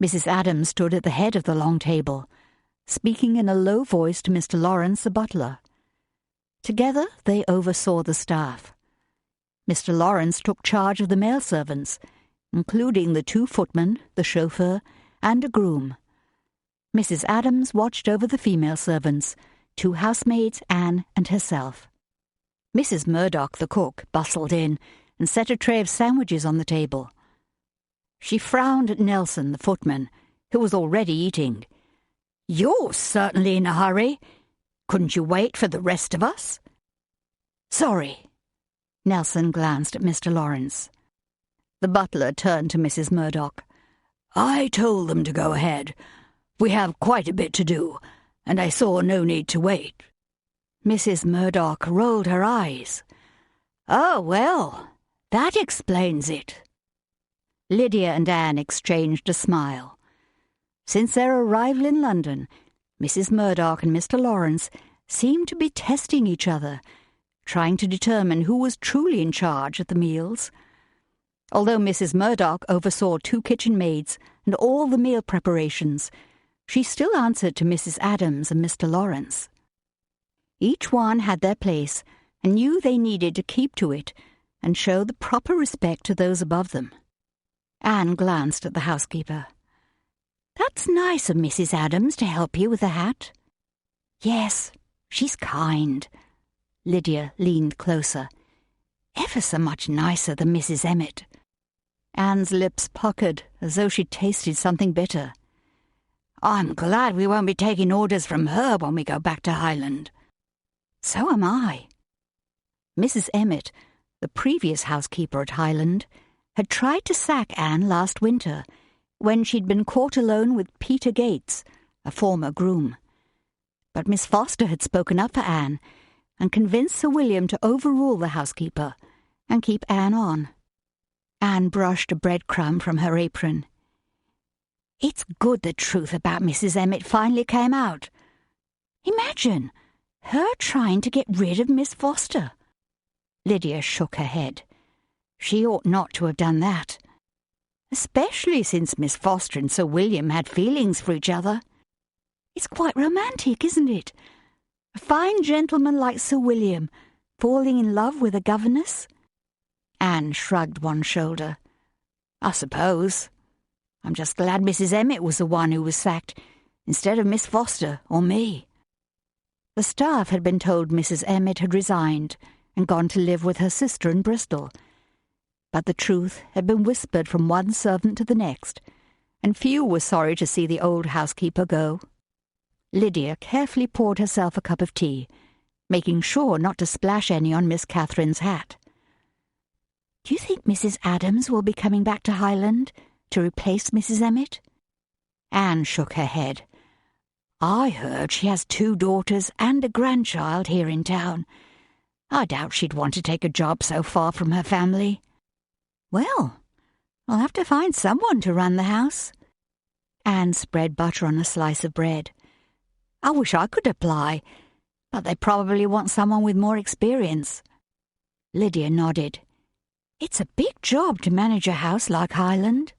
S1: Mrs. Adams stood at the head of the long table, speaking in a low voice to Mr. Lawrence, the butler. Together they oversaw the staff. Mr. Lawrence took charge of the male servants, including the 2 footmen, the chauffeur, and a groom. Mrs. Adams watched over the female servants, 2 housemaids, Anne and herself. Mrs. Murdoch, the cook, bustled in and set a tray of sandwiches on the table. She frowned at Nelson, the footman, who was already eating. "You're certainly in a hurry. Couldn't you wait for the rest of us?" "Sorry." Nelson glanced at Mr. Lawrence. The butler turned to Mrs. Murdoch. "I told them to go ahead. We have quite a bit to do, and I saw no need to wait." Mrs. Murdoch rolled her eyes. "Oh, well, that explains it." Lydia and Anne exchanged a smile. Since their arrival in London, Mrs. Murdoch and Mr. Lawrence seemed to be testing each other, trying to determine who was truly in charge at the meals. Although Mrs. Murdoch oversaw 2 kitchen maids and all the meal preparations, she still answered to Mrs. Adams and Mr. Lawrence. Each one had their place and knew they needed to keep to it and show the proper respect to those above them. Anne glanced at the housekeeper. "That's nice of Mrs. Adams to help you with the hat." "Yes, she's kind." Lydia leaned closer. "Ever so much nicer than Mrs. Emmett." Anne's lips puckered as though she tasted something bitter. "I'm glad we won't be taking orders from her when we go back to Highland." "So am I." Mrs. Emmett, the previous housekeeper at Highland, had tried to sack Anne last winter, when she'd been caught alone with Peter Gates, a former groom. But Miss Foster had spoken up for Anne and convinced Sir William to overrule the housekeeper and keep Anne on. Anne brushed a breadcrumb from her apron. "It's good the truth about Mrs. Emmett finally came out. Imagine her trying to get rid of Miss Foster." Lydia shook her head. She ought not to have done that, especially since Miss Foster and Sir William had feelings for each other. It's quite romantic, isn't it? A fine gentleman like Sir William falling in love with a governess. Anne shrugged one shoulder. "I suppose. I'm just glad Mrs. Emmett was the one who was sacked, instead of Miss Foster or me." The staff had been told Mrs. Emmett had resigned and gone to live with her sister in Bristol, but the truth had been whispered from one servant to the next, and few were sorry to see the old housekeeper go. Lydia carefully poured herself a cup of tea, making sure not to splash any on Miss Catherine's hat. "Do you think Mrs. Adams will be coming back to Highland to replace Mrs. Emmett?" Anne shook her head. "I heard she has 2 daughters and a grandchild here in town. I doubt she'd want to take a job so far from her family." "Well, I'll have to find someone to run the house." Anne spread butter on a slice of bread. "I wish I could apply, but they probably want someone with more experience." Lydia nodded. "It's a big job to manage a house like Highland."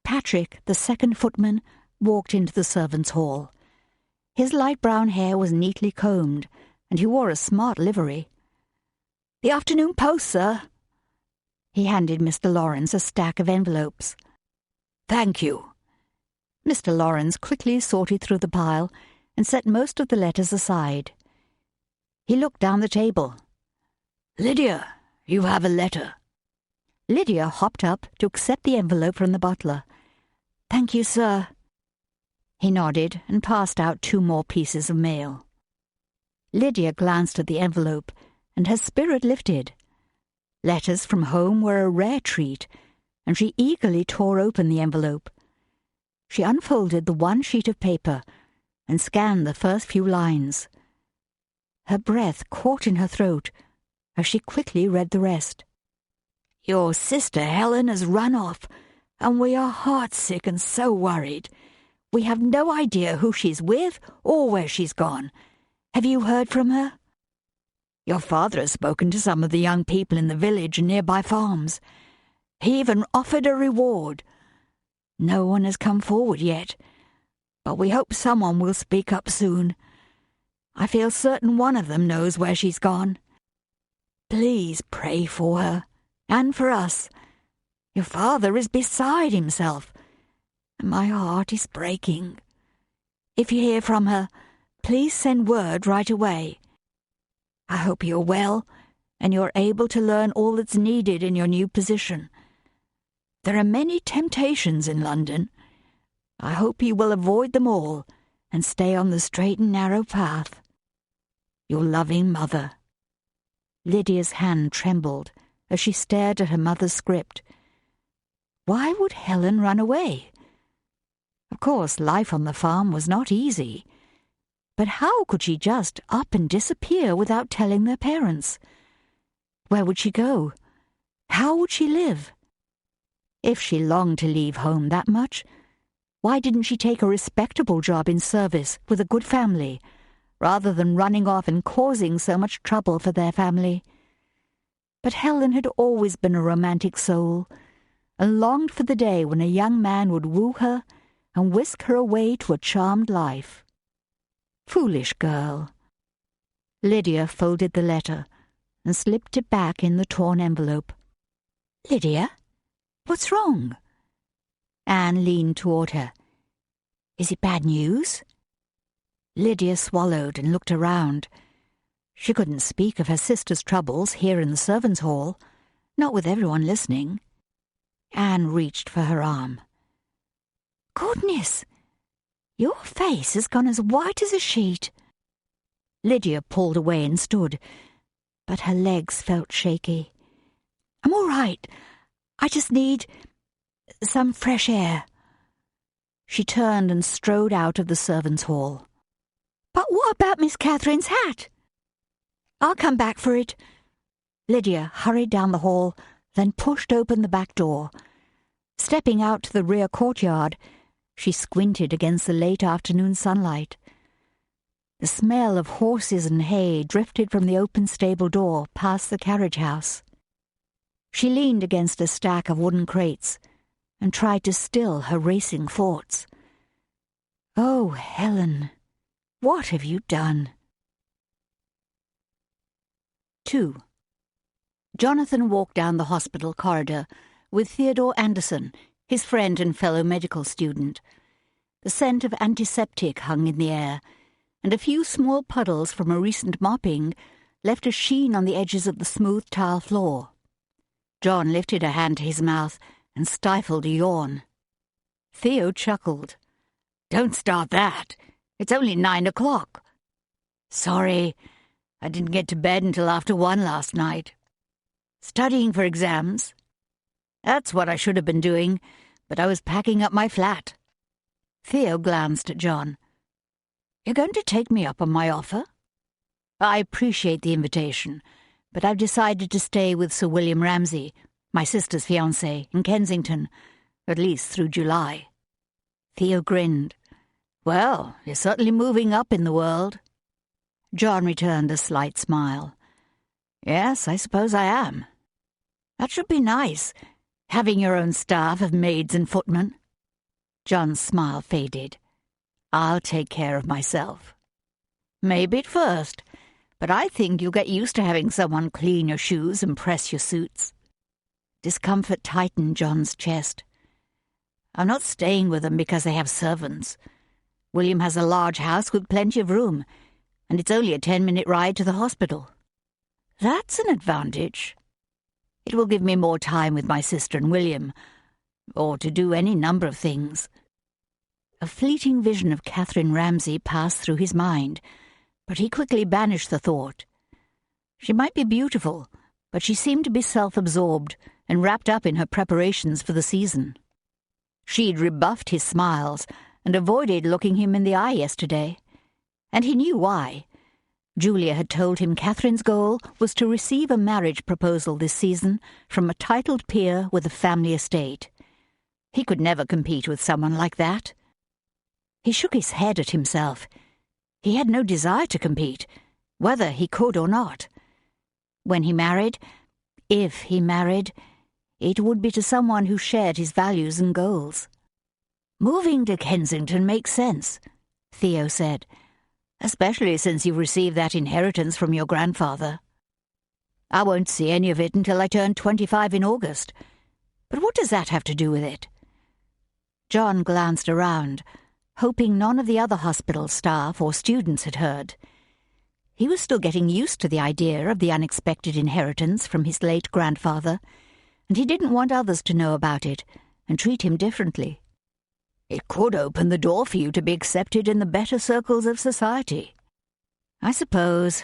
S1: Patrick, the second footman, walked into the servants' hall. His light brown hair was neatly combed, and he wore a smart livery. "The afternoon post, sir." He handed Mr. Lawrence a stack of envelopes. "Thank you." Mr. Lawrence quickly sorted through the pile and set most of the letters aside. He looked down the table. "Lydia, you have a letter." Lydia hopped up to accept the envelope from the butler. "Thank you, sir." He nodded and passed out 2 more pieces of mail. Lydia glanced at the envelope, and her spirit lifted. Letters from home were a rare treat, and she eagerly tore open the envelope. She unfolded the 1 sheet of paper and scanned the first few lines. Her breath caught in her throat as she quickly read the rest. "Your sister Helen has run off, and we are heartsick and so worried. We have no idea who she's with or where she's gone. Have you heard from her? Your father has spoken to some of the young people in the village and nearby farms. He even offered a reward. No one has come forward yet, but we hope someone will speak up soon. I feel certain one of them knows where she's gone. Please pray for her, and for us. Your father is beside himself, and my heart is breaking. If you hear from her, please send word right away. I hope you're well, and you're able to learn all that's needed in your new position. There are many temptations in London. I hope you will avoid them all and stay on the straight and narrow path. Your loving mother." Lydia's hand trembled as she stared at her mother's script. Why would Helen run away? Of course, life on the farm was not easy. But how could she just up and disappear without telling their parents? Where would she go? How would she live? If she longed to leave home that much, why didn't she take a respectable job in service with a good family, rather than running off and causing so much trouble for their family? But Helen had always been a romantic soul, and longed for the day when a young man would woo her and whisk her away to a charmed life. Foolish girl. Lydia folded the letter and slipped it back in the torn envelope. "Lydia, what's wrong?" Anne leaned toward her. "Is it bad news?" Lydia swallowed and looked around. She couldn't speak of her sister's troubles here in the servants' hall, not with everyone listening. Anne reached for her arm. "Goodness! Your face has gone as white as a sheet." Lydia pulled away and stood, but her legs felt shaky. "I'm all right. I just need some fresh air." She turned and strode out of the servants' hall. "But what about Miss Catherine's hat?" "I'll come back for it." Lydia hurried down the hall, then pushed open the back door. Stepping out to the rear courtyard, she squinted against the late afternoon sunlight. The smell of horses and hay drifted from the open stable door past the carriage house. She leaned against a stack of wooden crates and tried to still her racing thoughts. Oh, Helen, what have you done? 2. Jonathan walked down the hospital corridor with Theodore Anderson, his friend and fellow medical student. The scent of antiseptic hung in the air, and a few small puddles from a recent mopping left a sheen on the edges of the smooth tile floor. John lifted a hand to his mouth and stifled a yawn. Theo chuckled. "Don't start that. It's only 9 o'clock. Sorry, I didn't get to bed until after 1 last night. Studying for exams? That's what I should have been doing, but I was packing up my flat." Theo glanced at John. "You're going to take me up on my offer?" "I appreciate the invitation, but I've decided to stay with Sir William Ramsay, my sister's fiancé, in Kensington, at least through July." Theo grinned. "Well, you're certainly moving up in the world." John returned a slight smile. "Yes, I suppose I am. That should be nice, having your own staff of maids and footmen." John's smile faded. "I'll take care of myself." "Maybe at first, but I think you'll get used to having someone clean your shoes and press your suits." Discomfort tightened John's chest. "I'm not staying with them because they have servants. William has a large house with plenty of room, and it's only a 10-minute ride to the hospital." "That's an advantage." "It will give me more time with my sister and William, or to do any number of things." A fleeting vision of Catherine Ramsay passed through his mind, but he quickly banished the thought. She might be beautiful, but she seemed to be self-absorbed and wrapped up in her preparations for the season. She'd rebuffed his smiles and avoided looking him in the eye yesterday, and he knew why. Julia had told him Catherine's goal was to receive a marriage proposal this season from a titled peer with a family estate. He could never compete with someone like that. He shook his head at himself. He had no desire to compete, whether he could or not. When he married, if he married, it would be to someone who shared his values and goals. "Moving to Kensington makes sense," Theo said, "especially since you've received that inheritance from your grandfather." "I won't see any of it until I turn 25 in August. But what does that have to do with it?" John glanced around, hoping none of the other hospital staff or students had heard. He was still getting used to the idea of the unexpected inheritance from his late grandfather, and he didn't want others to know about it and treat him differently. "It could open the door for you to be accepted in the better circles of society." "I suppose,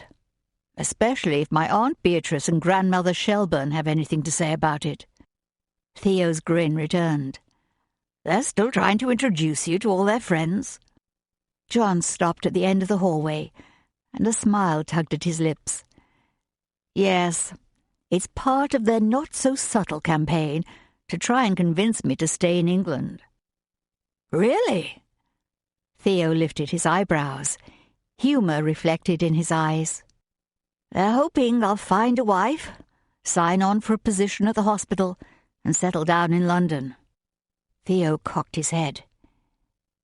S1: especially if my Aunt Beatrice and Grandmother Shelburne have anything to say about it." Theo's grin returned. "They're still trying to introduce you to all their friends." John stopped at the end of the hallway, and a smile tugged at his lips. "Yes, it's part of their not-so-subtle campaign to try and convince me to stay in England." "Really?" Theo lifted his eyebrows. Humour reflected in his eyes. "They're hoping I'll find a wife, sign on for a position at the hospital, and settle down in London." Theo cocked his head.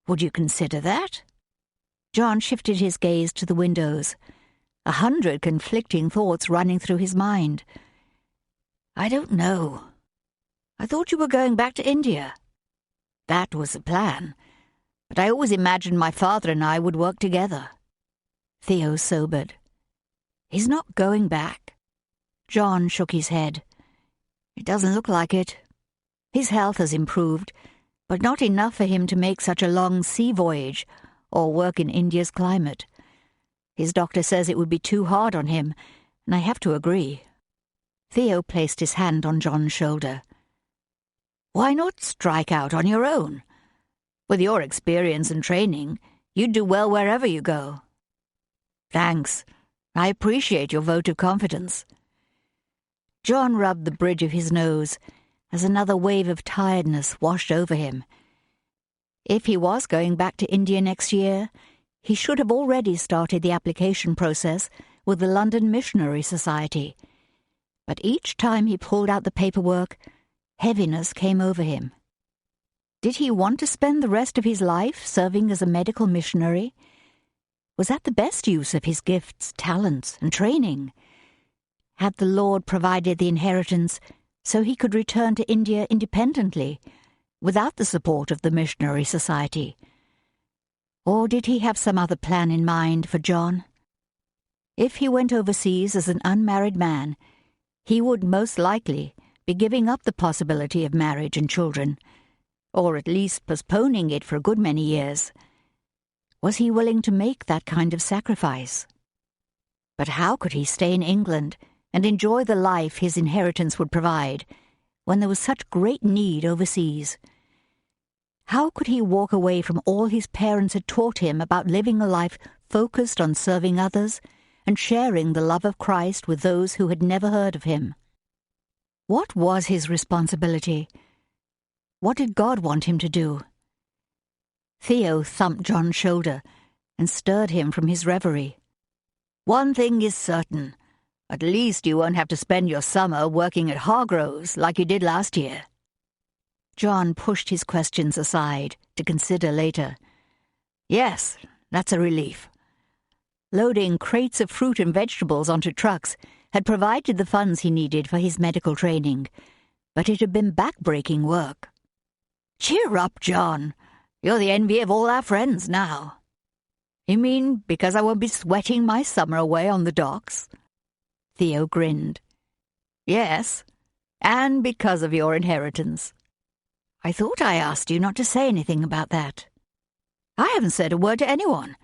S1: "Would you consider that?" John shifted his gaze to the windows, 100 conflicting thoughts running through his mind. "I don't know. I thought you were going back to India." "That was the plan, but I always imagined my father and I would work together." Theo sobered. "He's not going back." John shook his head. "It doesn't look like it. His health has improved, but not enough for him to make such a long sea voyage or work in India's climate. His doctor says it would be too hard on him, and I have to agree." Theo placed his hand on John's shoulder. "Why not strike out on your own? With your experience and training, you'd do well wherever you go." "Thanks. I appreciate your vote of confidence." John rubbed the bridge of his nose as another wave of tiredness washed over him. If he was going back to India next year, he should have already started the application process with the London Missionary Society. But each time he pulled out the paperwork, heaviness came over him. Did he want to spend the rest of his life serving as a medical missionary? Was that the best use of his gifts, talents, and training? Had the Lord provided the inheritance so he could return to India independently, without the support of the Missionary Society? Or did he have some other plan in mind for John? If he went overseas as an unmarried man, he would most likely be giving up the possibility of marriage and children, or at least postponing it for a good many years. Was he willing to make that kind of sacrifice? But how could he stay in England and enjoy the life his inheritance would provide when there was such great need overseas? How could he walk away from all his parents had taught him about living a life focused on serving others and sharing the love of Christ with those who had never heard of him? What was his responsibility? What did God want him to do? Theo thumped John's shoulder and stirred him from his reverie. "One thing is certain. At least you won't have to spend your summer working at Hargrove's like you did last year." John pushed his questions aside to consider later. "Yes, that's a relief." Loading crates of fruit and vegetables onto trucks had provided the funds he needed for his medical training, but it had been back-breaking work. "Cheer up, John. You're the envy of all our friends now." "You mean because I won't be sweating my summer away on the docks?" Theo grinned. "Yes, and because of your inheritance." "I thought I asked you not to say anything about that." "I haven't said a word to anyone,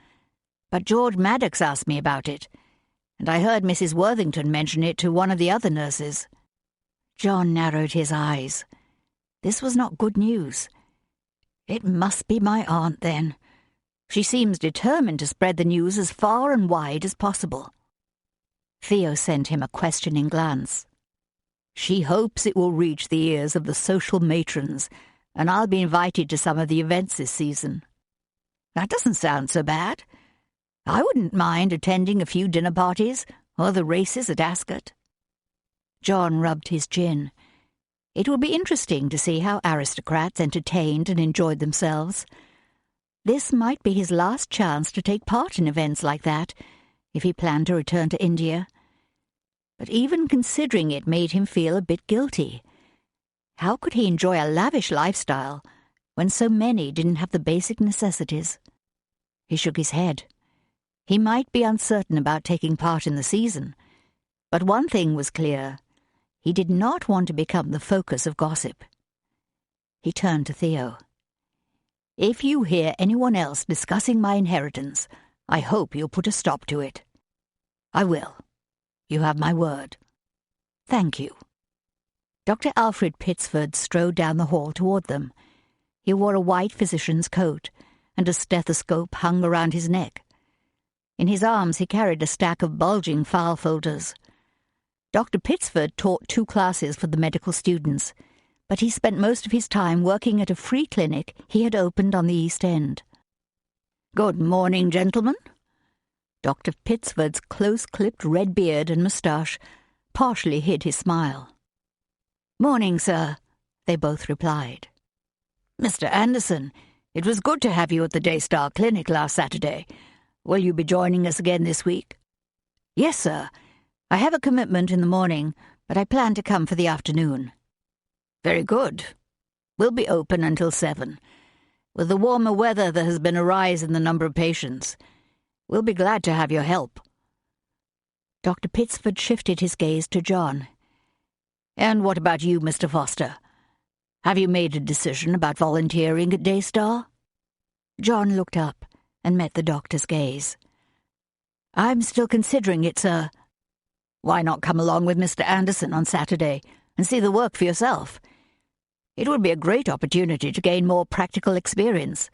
S1: but George Maddox asked me about it, and I heard Mrs. Worthington mention it to one of the other nurses." John narrowed his eyes. This was not good news. "It must be my aunt, then. She seems determined to spread the news as far and wide as possible." Theo sent him a questioning glance. "She hopes it will reach the ears of the social matrons, and I'll be invited to some of the events this season." "That doesn't sound so bad. I wouldn't mind attending a few dinner parties or the races at Ascot." John rubbed his chin. It would be interesting to see how aristocrats entertained and enjoyed themselves. This might be his last chance to take part in events like that, if he planned to return to India. But even considering it made him feel a bit guilty. How could he enjoy a lavish lifestyle when so many didn't have the basic necessities? He shook his head. He might be uncertain about taking part in the season, but one thing was clear. He did not want to become the focus of gossip. He turned to Theo. "If you hear anyone else discussing my inheritance, I hope you'll put a stop to it." "I will. You have my word." "Thank you." Dr. Alfred Pittsford strode down the hall toward them. He wore a white physician's coat, and a stethoscope hung around his neck. In his arms he carried a stack of bulging file folders. Dr. Pittsford taught 2 classes for the medical students, but he spent most of his time working at a free clinic he had opened on the East End. "Good morning, gentlemen." Dr. Pittsford's close-clipped red beard and moustache partially hid his smile. "Morning, sir," they both replied. "Mr. Anderson, it was good to have you at the Daystar Clinic last Saturday. Will you be joining us again this week?" "Yes, sir. I have a commitment in the morning, but I plan to come for the afternoon." "Very good. We'll be open until 7. With the warmer weather, there has been a rise in the number of patients. We'll be glad to have your help." Dr. Pittsford shifted his gaze to John. "And what about you, Mr. Foster? Have you made a decision about volunteering at Daystar?" John looked up and met the doctor's gaze. "I'm still considering it, sir." "Why not come along with Mr. Anderson on Saturday and see the work for yourself? It would be a great opportunity to gain more practical experience,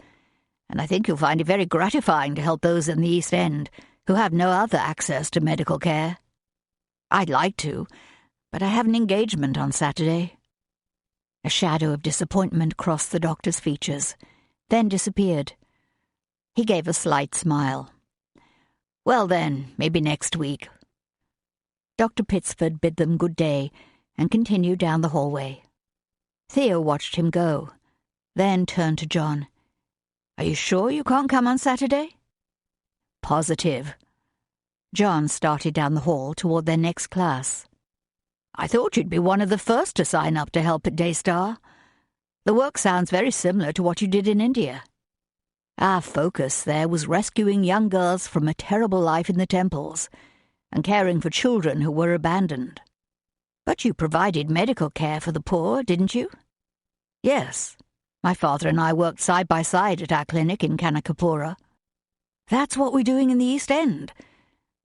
S1: and I think you'll find it very gratifying to help those in the East End who have no other access to medical care." "I'd like to, but I have an engagement on Saturday." A shadow of disappointment crossed the doctor's features, then disappeared. He gave a slight smile. "Well then, maybe next week." Dr. Pittsford bid them good day and continued down the hallway. Theo watched him go, then turned to John. "Are you sure you can't come on Saturday?" "Positive." John started down the hall toward their next class. "I thought you'd be one of the first to sign up to help at Daystar. The work sounds very similar to what you did in India. Our focus there was rescuing young girls from a terrible life in the temples and caring for children who were abandoned. But you provided medical care for the poor, didn't you?" "Yes, My father and I worked side by side at our clinic in Kanakapura. That's what we're doing in the East End,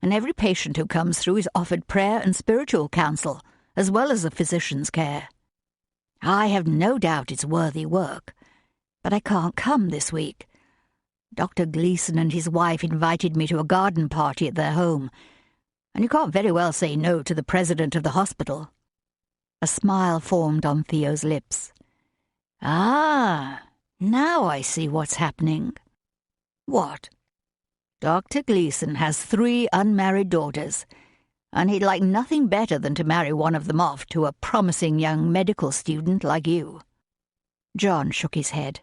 S1: and every patient who comes through is offered prayer and spiritual counsel, as well as a physician's care. I have no doubt it's worthy work, but I can't come this week. Dr. Gleason and his wife invited me to a garden party at their home, and you can't very well say no to the president of the hospital. A smile formed on Theo's lips. Ah, now I see what's happening. What? Dr. Gleason has 3 unmarried daughters, and he'd like nothing better than to marry one of them off to a promising young medical student like you. John shook his head.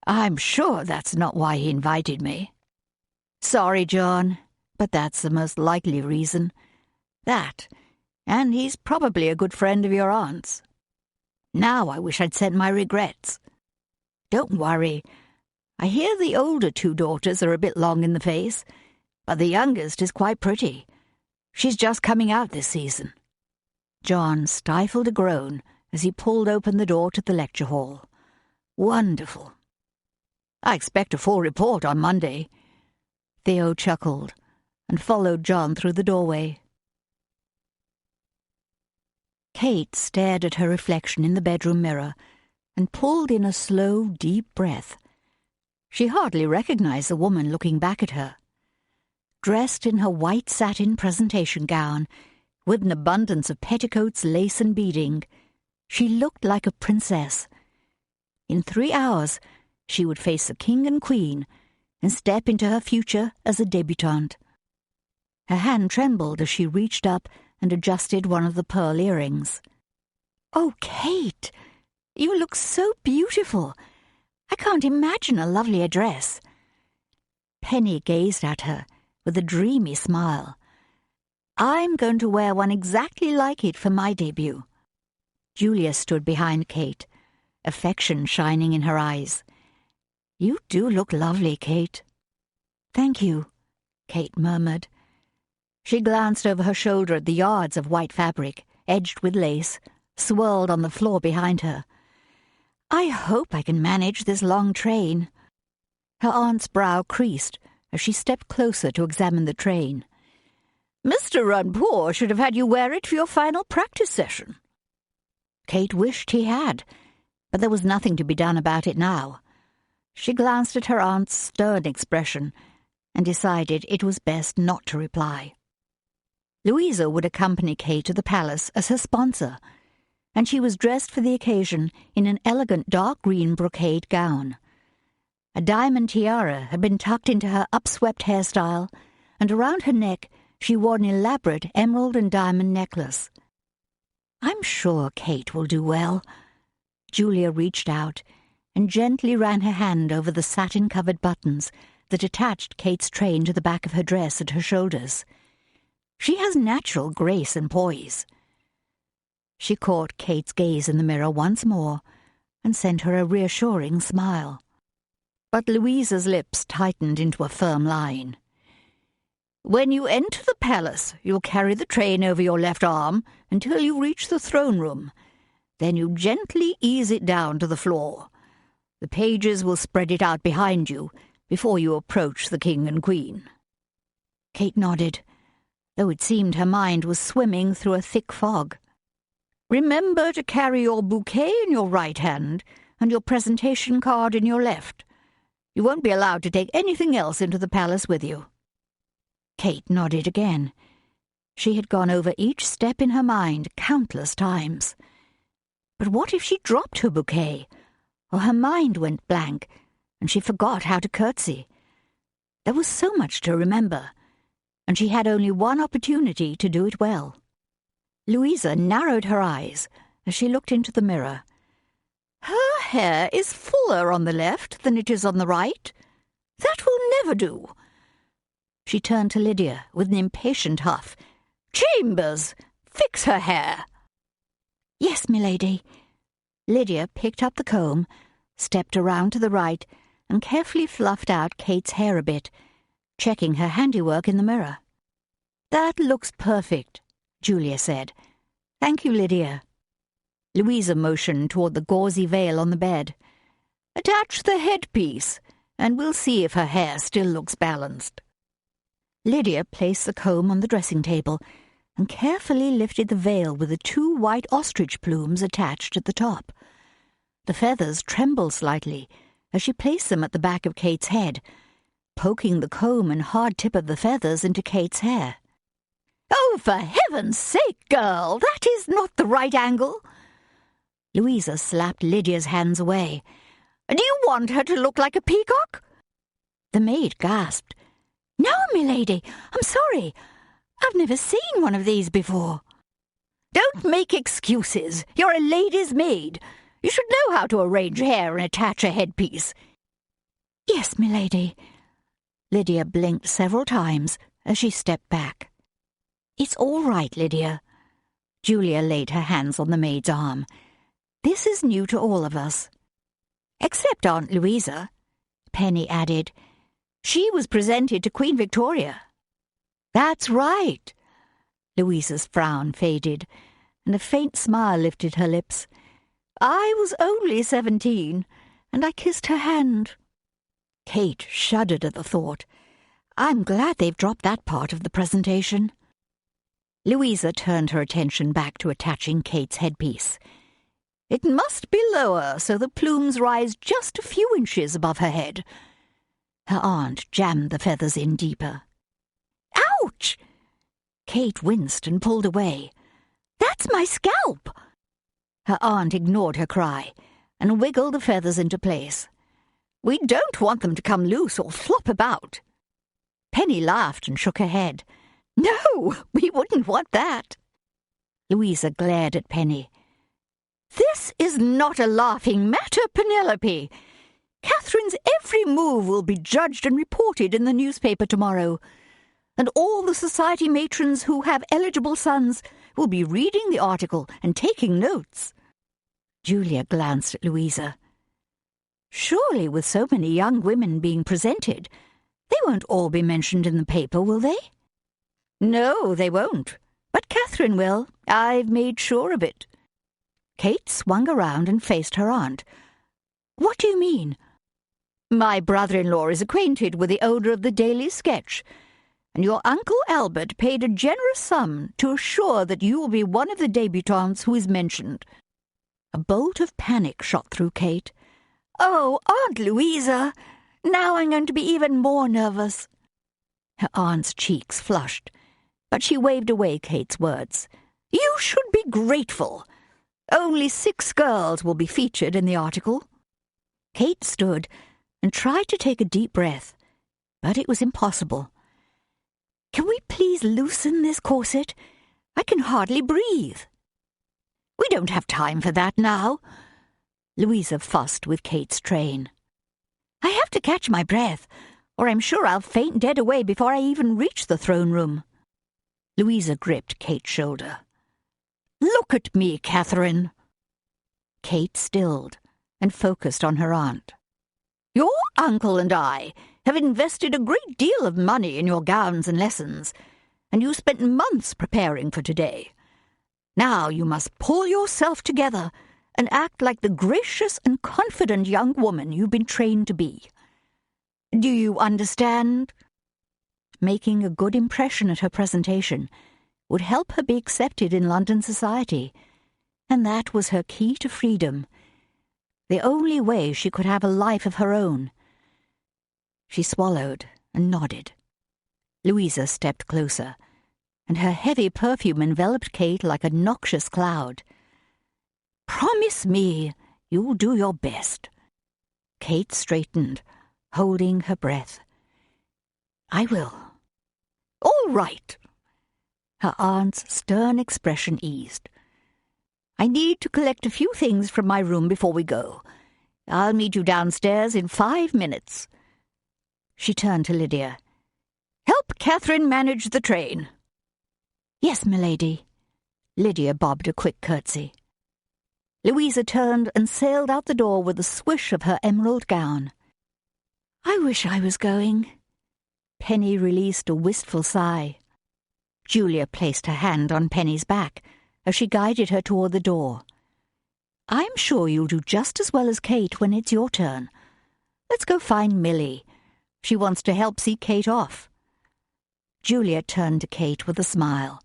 S1: I'm sure that's not why he invited me. Sorry, John, but that's the most likely reason. That, and he's probably a good friend of your aunt's. Now I wish I'd sent my regrets. Don't worry. I hear the older 2 daughters are a bit long in the face, but the youngest is quite pretty. She's just coming out this season. John stifled a groan as he pulled open the door to the lecture hall. Wonderful. I expect a full report on Monday. Theo chuckled and followed John through the doorway. Kate stared at her reflection in the bedroom mirror and pulled in a slow, deep breath. She hardly recognized the woman looking back at her. Dressed in her white satin presentation gown, with an abundance of petticoats, lace and beading, she looked like a princess. In 3 hours, she would face the king and queen and step into her future as a debutante. Her hand trembled as she reached up and adjusted one of the pearl earrings. Oh, Kate, you look so beautiful. I can't imagine a lovelier dress. Penny gazed at her with a dreamy smile. I'm going to wear one exactly like it for my debut. Julia stood behind Kate, affection shining in her eyes. You do look lovely, Kate. Thank you, Kate murmured. She glanced over her shoulder at the yards of white fabric, edged with lace, swirled on the floor behind her. I hope I can manage this long train. Her aunt's brow creased as she stepped closer to examine the train. Mr. Runpour should have had you wear it for your final practice session. Kate wished he had, but there was nothing to be done about it now. She glanced at her aunt's stern expression and decided it was best not to reply. Louisa would accompany Kate to the palace as her sponsor, and she was dressed for the occasion in an elegant dark green brocade gown. A diamond tiara had been tucked into her upswept hairstyle, and around her neck she wore an elaborate emerald and diamond necklace. I'm sure Kate will do well. Julia reached out and gently ran her hand over the satin-covered buttons that attached Kate's train to the back of her dress at her shoulders. She has natural grace and poise. She caught Kate's gaze in the mirror once more and sent her a reassuring smile. But Louisa's lips tightened into a firm line. When you enter the palace, you'll carry the train over your left arm until you reach the throne room. Then you gently ease it down to the floor. The pages will spread it out behind you before you approach the king and queen. Kate nodded, though it seemed her mind was swimming through a thick fog. Remember to carry your bouquet in your right hand and your presentation card in your left. You won't be allowed to take anything else into the palace with you. Kate nodded again. She had gone over each step in her mind countless times. But what if she dropped her bouquet, or her mind went blank, and she forgot how to curtsy? There was so much to remember, and she had only one opportunity to do it well. Louisa narrowed her eyes as she looked into the mirror. Her hair is fuller on the left than it is on the right. That will never do. She turned to Lydia with an impatient huff. Chambers, fix her hair. Yes, milady. Lydia picked up the comb, stepped around to the right, and carefully fluffed out Kate's hair a bit, checking her handiwork in the mirror. That looks perfect, Julia said. Thank you, Lydia. Louisa motioned toward the gauzy veil on the bed. Attach the headpiece, and we'll see if her hair still looks balanced. Lydia placed the comb on the dressing table and carefully lifted the veil with the 2 white ostrich plumes attached at the top. The feathers trembled slightly as she placed them at the back of Kate's head, poking the comb and hard tip of the feathers into Kate's hair. "Oh, for heaven's sake, girl, that is not the right angle." Louisa slapped Lydia's hands away. "Do you want her to look like a peacock?" The maid gasped. "No, milady, I'm sorry. I've never seen one of these before." "Don't make excuses. You're a lady's maid. You should know how to arrange hair and attach a headpiece." "Yes, milady." Lydia blinked several times as she stepped back. "It's all right, Lydia." Julia laid her hands on the maid's arm. "This is new to all of us." "Except Aunt Louisa," Penny added. "She was presented to Queen Victoria." "That's right." Louisa's frown faded, and a faint smile lifted her lips. "I was only 17, and I kissed her hand." Kate shuddered at the thought. "I'm glad they've dropped that part of the presentation." Louisa turned her attention back to attaching Kate's headpiece. "It must be lower so the plumes rise just a few inches above her head." Her aunt jammed the feathers in deeper. "Ouch!" Kate winced and pulled away. "That's my scalp!" Her aunt ignored her cry and wiggled the feathers into place. "We don't want them to come loose or flop about." Penny laughed and shook her head. "No, we wouldn't want that." Louisa glared at Penny. "This is not a laughing matter, Penelope. Catherine's every move will be judged and reported in the newspaper tomorrow, and all the society matrons who have eligible sons will be reading the article and taking notes." Julia glanced at Louisa. "Surely with so many young women being presented, they won't all be mentioned in the paper, will they?" "No, they won't. But Catherine will. I've made sure of it." Kate swung around and faced her aunt. "What do you mean?" "My brother-in-law is acquainted with the owner of the Daily Sketch, and your Uncle Albert paid a generous sum to assure that you will be one of the debutantes who is mentioned." A bolt of panic shot through Kate. "Oh, Aunt Louisa! Now I'm going to be even more nervous." Her aunt's cheeks flushed, but she waved away Kate's words. "You should be grateful. Only 6 girls will be featured in the article." Kate stood and tried to take a deep breath, but it was impossible. "Can we please loosen this corset? I can hardly breathe." "We don't have time for that now." Louisa fussed with Kate's train. "I have to catch my breath, or I'm sure I'll faint dead away before I even reach the throne room." Louisa gripped Kate's shoulder. "Look at me, Catherine." Kate stilled and focused on her aunt. "Your uncle and I have invested a great deal of money in your gowns and lessons, and you spent months preparing for today. Now you must pull yourself together and act like the gracious and confident young woman you've been trained to be. Do you understand?" Making a good impression at her presentation would help her be accepted in London society, and that was her key to freedom, the only way she could have a life of her own. She swallowed and nodded. Louisa stepped closer, and her heavy perfume enveloped Kate like a noxious cloud. "Promise me you'll do your best." Kate straightened, holding her breath. "I will." "All right." Her aunt's stern expression eased. "I need to collect a few things from my room before we go. I'll meet you downstairs in 5 minutes." She turned to Lydia. "Help Catherine manage the train." "Yes, milady." Lydia bobbed a quick curtsy. Louisa turned and sailed out the door with a swish of her emerald gown. "I wish I was going." Penny released a wistful sigh. Julia placed her hand on Penny's back as she guided her toward the door. I'm sure you'll do just as well as Kate when it's your turn. Let's go find Millie. She wants to help see Kate off." Julia turned to Kate with a smile.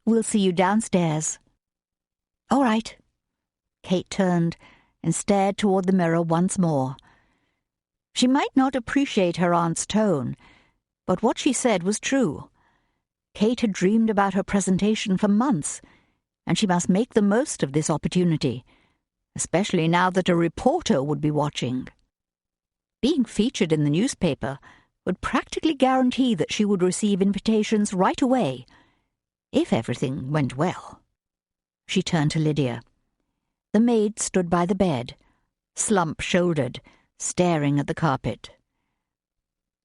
S1: "We'll see you downstairs." "All right." Kate turned and stared toward the mirror once more. She might not appreciate her aunt's tone, but what she said was true. Kate had dreamed about her presentation for months, and she must make the most of this opportunity, especially now that a reporter would be watching. Being featured in the newspaper would practically guarantee that she would receive invitations right away, if everything went well. She turned to Lydia. The maid stood by the bed, slump-shouldered, staring at the carpet.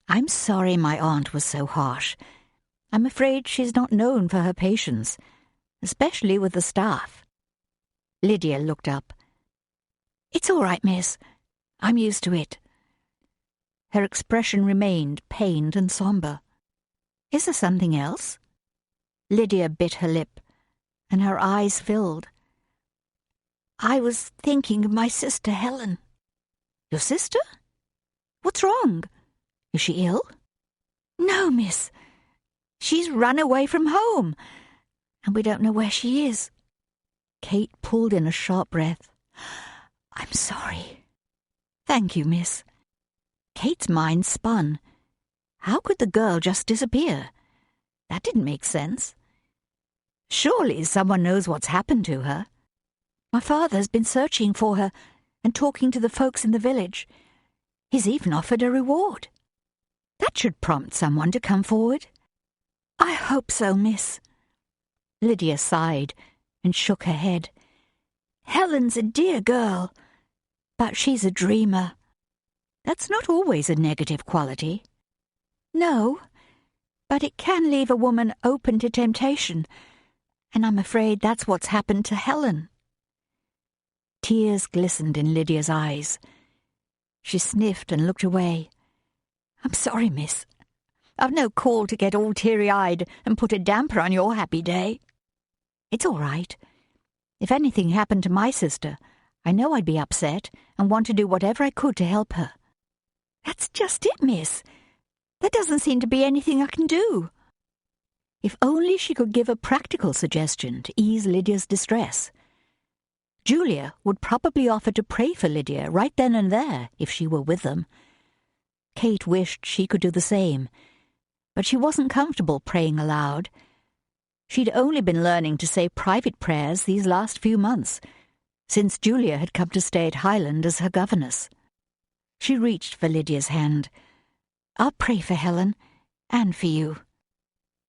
S1: "I'm sorry my aunt was so harsh. I'm afraid she's not known for her patience, especially with the staff." Lydia looked up. "It's all right, miss. I'm used to it." Her expression remained pained and sombre. "Is there something else?" Lydia bit her lip, and her eyes filled. "I was thinking of my sister Helen." "Your sister? What's wrong? Is she ill?" "No, miss. She's run away from home, and we don't know where she is." Kate pulled in a sharp breath. "I'm sorry." "Thank you, miss." Kate's mind spun. How could the girl just disappear? That didn't make sense. Surely someone knows what's happened to her. My father's been searching for her and talking to the folks in the village. He's even offered a reward. That should prompt someone to come forward. "I hope so, miss." Lydia sighed and shook her head. "Helen's a dear girl, but she's a dreamer. That's not always a negative quality." "No, but it can leave a woman open to temptation, and I'm afraid that's what's happened to Helen." Tears glistened in Lydia's eyes. She sniffed and looked away. "I'm sorry, miss. I've no call to get all teary-eyed and put a damper on your happy day." "It's all right. If anything happened to my sister, I know I'd be upset and want to do whatever I could to help her." "That's just it, miss. There doesn't seem to be anything I can do." If only she could give a practical suggestion to ease Lydia's distress. Julia would probably offer to pray for Lydia right then and there if she were with them. Kate wished she could do the same, but she wasn't comfortable praying aloud. She'd only been learning to say private prayers these last few months, since Julia had come to stay at Highland as her governess. She reached for Lydia's hand. "I'll pray for Helen, and for you."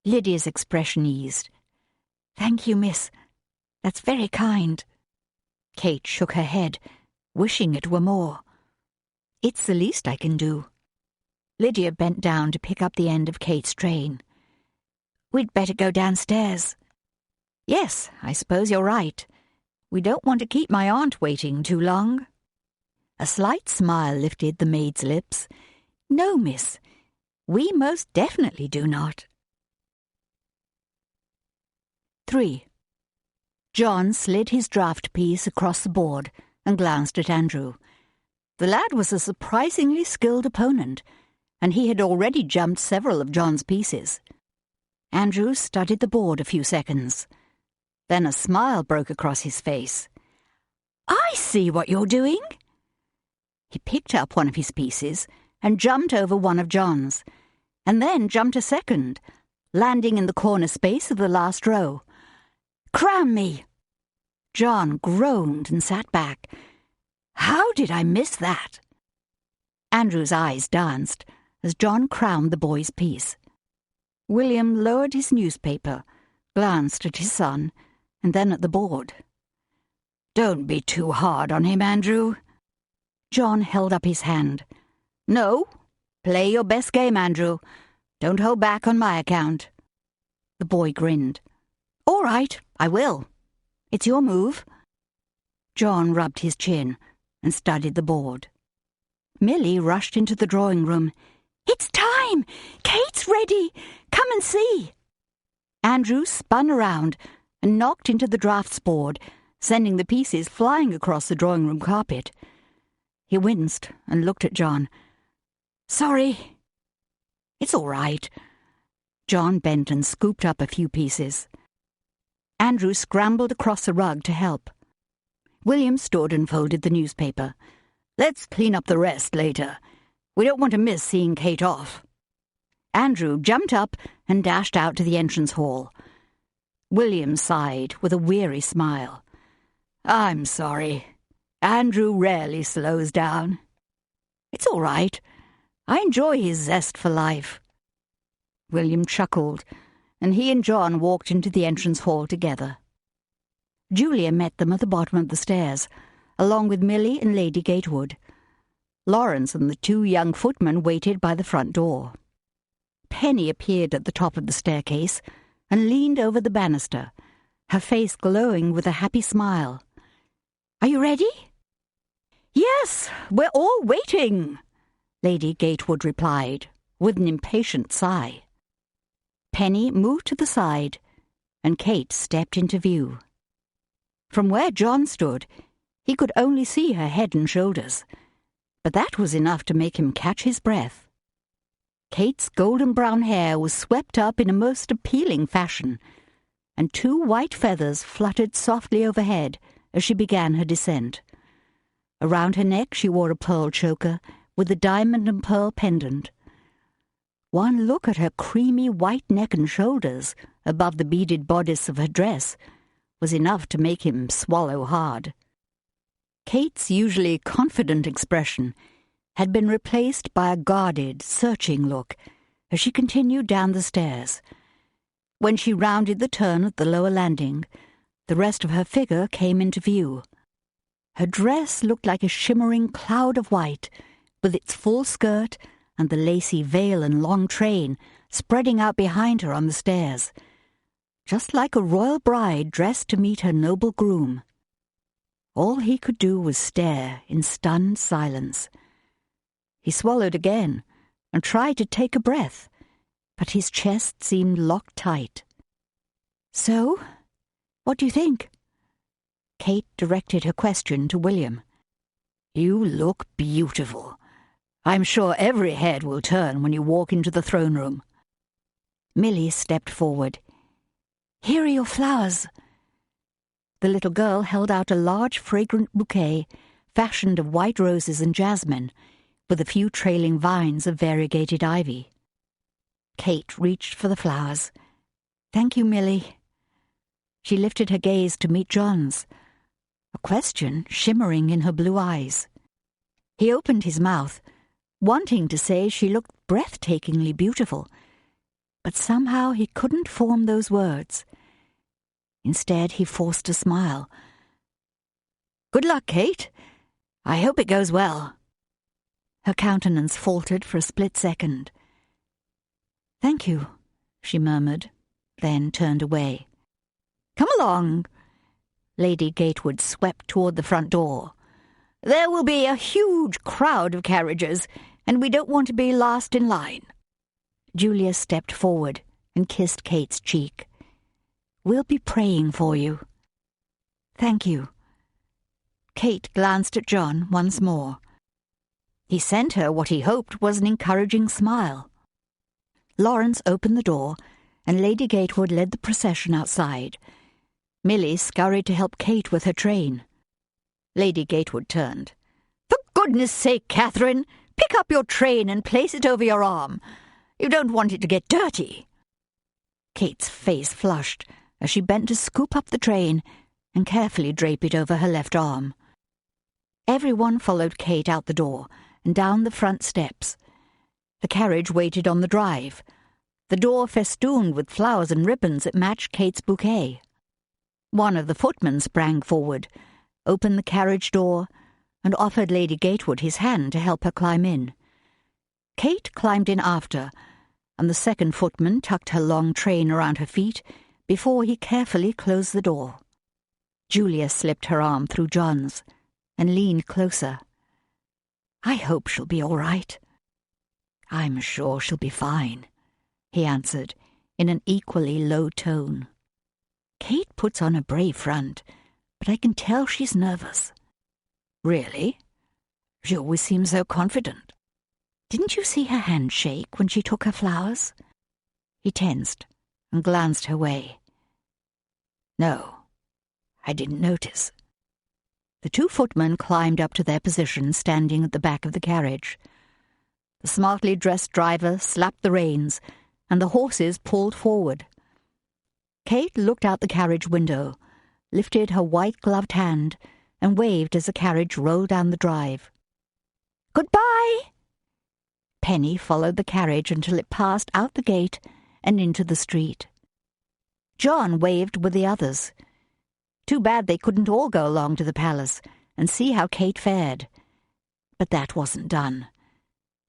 S1: Lydia's expression eased. "Thank you, miss. That's very kind." Kate shook her head, wishing it were more. "It's the least I can do." Lydia bent down to pick up the end of Kate's train. "We'd better go downstairs." "Yes, I suppose you're right. We don't want to keep my aunt waiting too long." A slight smile lifted the maid's lips. "No, miss, we most definitely do not." 3. John slid his draft piece across the board and glanced at Andrew. The lad was a surprisingly skilled opponent, and he had already jumped several of John's pieces. Andrew studied the board a few seconds. Then a smile broke across his face. "I see what you're doing." He picked up one of his pieces and jumped over one of John's, and then jumped a second, landing in the corner space of the last row. "Cram me!" John groaned and sat back. "How did I miss that?" Andrew's eyes danced as John crowned the boy's piece. William lowered his newspaper, glanced at his son, and then at the board. "Don't be too hard on him, Andrew." John held up his hand. "No, play your best game, Andrew. Don't hold back on my account." The boy grinned. "All right, I will. It's your move." John rubbed his chin and studied the board. Millie rushed into the drawing room. "It's time! Kate's ready! Come and see!" Andrew spun around and knocked into the drafts board, sending the pieces flying across the drawing-room carpet. He winced and looked at John. "Sorry." "It's all right." John bent and scooped up a few pieces. Andrew scrambled across the rug to help. William stood and folded the newspaper. "Let's clean up the rest later. We don't want to miss seeing Kate off." Andrew jumped up and dashed out to the entrance hall. William sighed with a weary smile. "I'm sorry. Andrew rarely slows down." "It's all right. I enjoy his zest for life." William chuckled, and he and John walked into the entrance hall together. Julia met them at the bottom of the stairs, along with Milly and Lady Gatewood. Lawrence and the 2 young footmen waited by the front door. Penny appeared at the top of the staircase and leaned over the banister, her face glowing with a happy smile. "Are you ready?" "Yes, we're all waiting," Lady Gatewood replied, with an impatient sigh. Penny moved to the side, and Kate stepped into view. From where John stood, he could only see her head and shoulders, but that was enough to make him catch his breath. Kate's golden brown hair was swept up in a most appealing fashion, and 2 white feathers fluttered softly overhead as she began her descent. Around her neck she wore a pearl choker with a diamond and pearl pendant. One look at her creamy white neck and shoulders above the beaded bodice of her dress was enough to make him swallow hard. Kate's usually confident expression had been replaced by a guarded, searching look as she continued down the stairs. When she rounded the turn at the lower landing, the rest of her figure came into view. Her dress looked like a shimmering cloud of white, with its full skirt and the lacy veil and long train spreading out behind her on the stairs, just like a royal bride dressed to meet her noble groom. All he could do was stare in stunned silence. He swallowed again and tried to take a breath, but his chest seemed locked tight. "So, what do you think?" Kate directed her question to William. "You look beautiful. I'm sure every head will turn when you walk into the throne room." Milly stepped forward. "Here are your flowers." The little girl held out a large, fragrant bouquet fashioned of white roses and jasmine, with a few trailing vines of variegated ivy. Kate reached for the flowers. "Thank you, Milly." She lifted her gaze to meet John's, a question shimmering in her blue eyes. He opened his mouth, wanting to say she looked breathtakingly beautiful, but somehow he couldn't form those words. Instead, he forced a smile. "Good luck, Kate. I hope it goes well." Her countenance faltered for a split second. "Thank you," she murmured, then turned away. "Come along." Lady Gatewood swept toward the front door. "There will be a huge crowd of carriages, and we don't want to be last in line." Julia stepped forward and kissed Kate's cheek. "We'll be praying for you." "Thank you." Kate glanced at John once more. He sent her what he hoped was an encouraging smile. Lawrence opened the door, and Lady Gatewood led the procession outside. Milly scurried to help Kate with her train. Lady Gatewood turned. "For goodness sake, Catherine, pick up your train and place it over your arm. You don't want it to get dirty." Kate's face flushed as she bent to scoop up the train and carefully drape it over her left arm. Everyone followed Kate out the door and down the front steps. The carriage waited on the drive, the door festooned with flowers and ribbons that matched Kate's bouquet. One of the footmen sprang forward, opened the carriage door, and offered Lady Gatewood his hand to help her climb in. Kate climbed in after, and the second footman tucked her long train around her feet before he carefully closed the door. Julia slipped her arm through John's and leaned closer. "I hope she'll be all right." "I'm sure she'll be fine," he answered in an equally low tone. "Kate puts on a brave front, but I can tell she's nervous." "Really? She always seems so confident." "Didn't you see her hand shake when she took her flowers?" He tensed and glanced her way. "No, I didn't notice." The 2 footmen climbed up to their position, standing at the back of the carriage. The smartly dressed driver slapped the reins, and the horses pulled forward. Kate looked out the carriage window, lifted her white-gloved hand, and waved as the carriage rolled down the drive. "Goodbye!" Penny followed the carriage until it passed out the gate and into the street. John waved with the others. Too bad they couldn't all go along to the palace and see how Kate fared. But that wasn't done.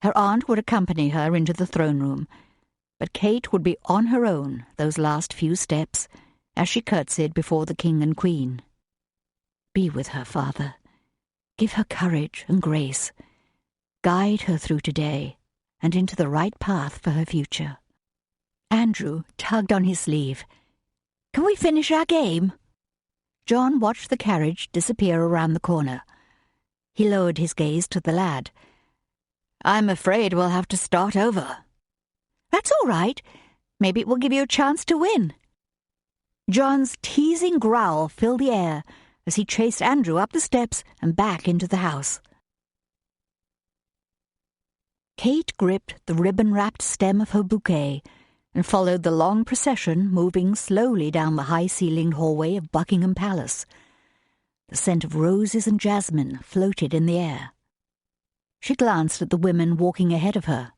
S1: Her aunt would accompany her into the throne room, but Kate would be on her own those last few steps as she curtsied before the king and queen. Be with her, Father. Give her courage and grace. Guide her through today and into the right path for her future. Andrew tugged on his sleeve. "Can we finish our game?" John watched the carriage disappear around the corner. He lowered his gaze to the lad. "I'm afraid we'll have to start over." "That's all right. Maybe it will give you a chance to win." John's teasing growl filled the air as he chased Andrew up the steps and back into the house. Kate gripped the ribbon-wrapped stem of her bouquet and followed the long procession moving slowly down the high-ceilinged hallway of Buckingham Palace. The scent of roses and jasmine floated in the air. She glanced at the women walking ahead of her.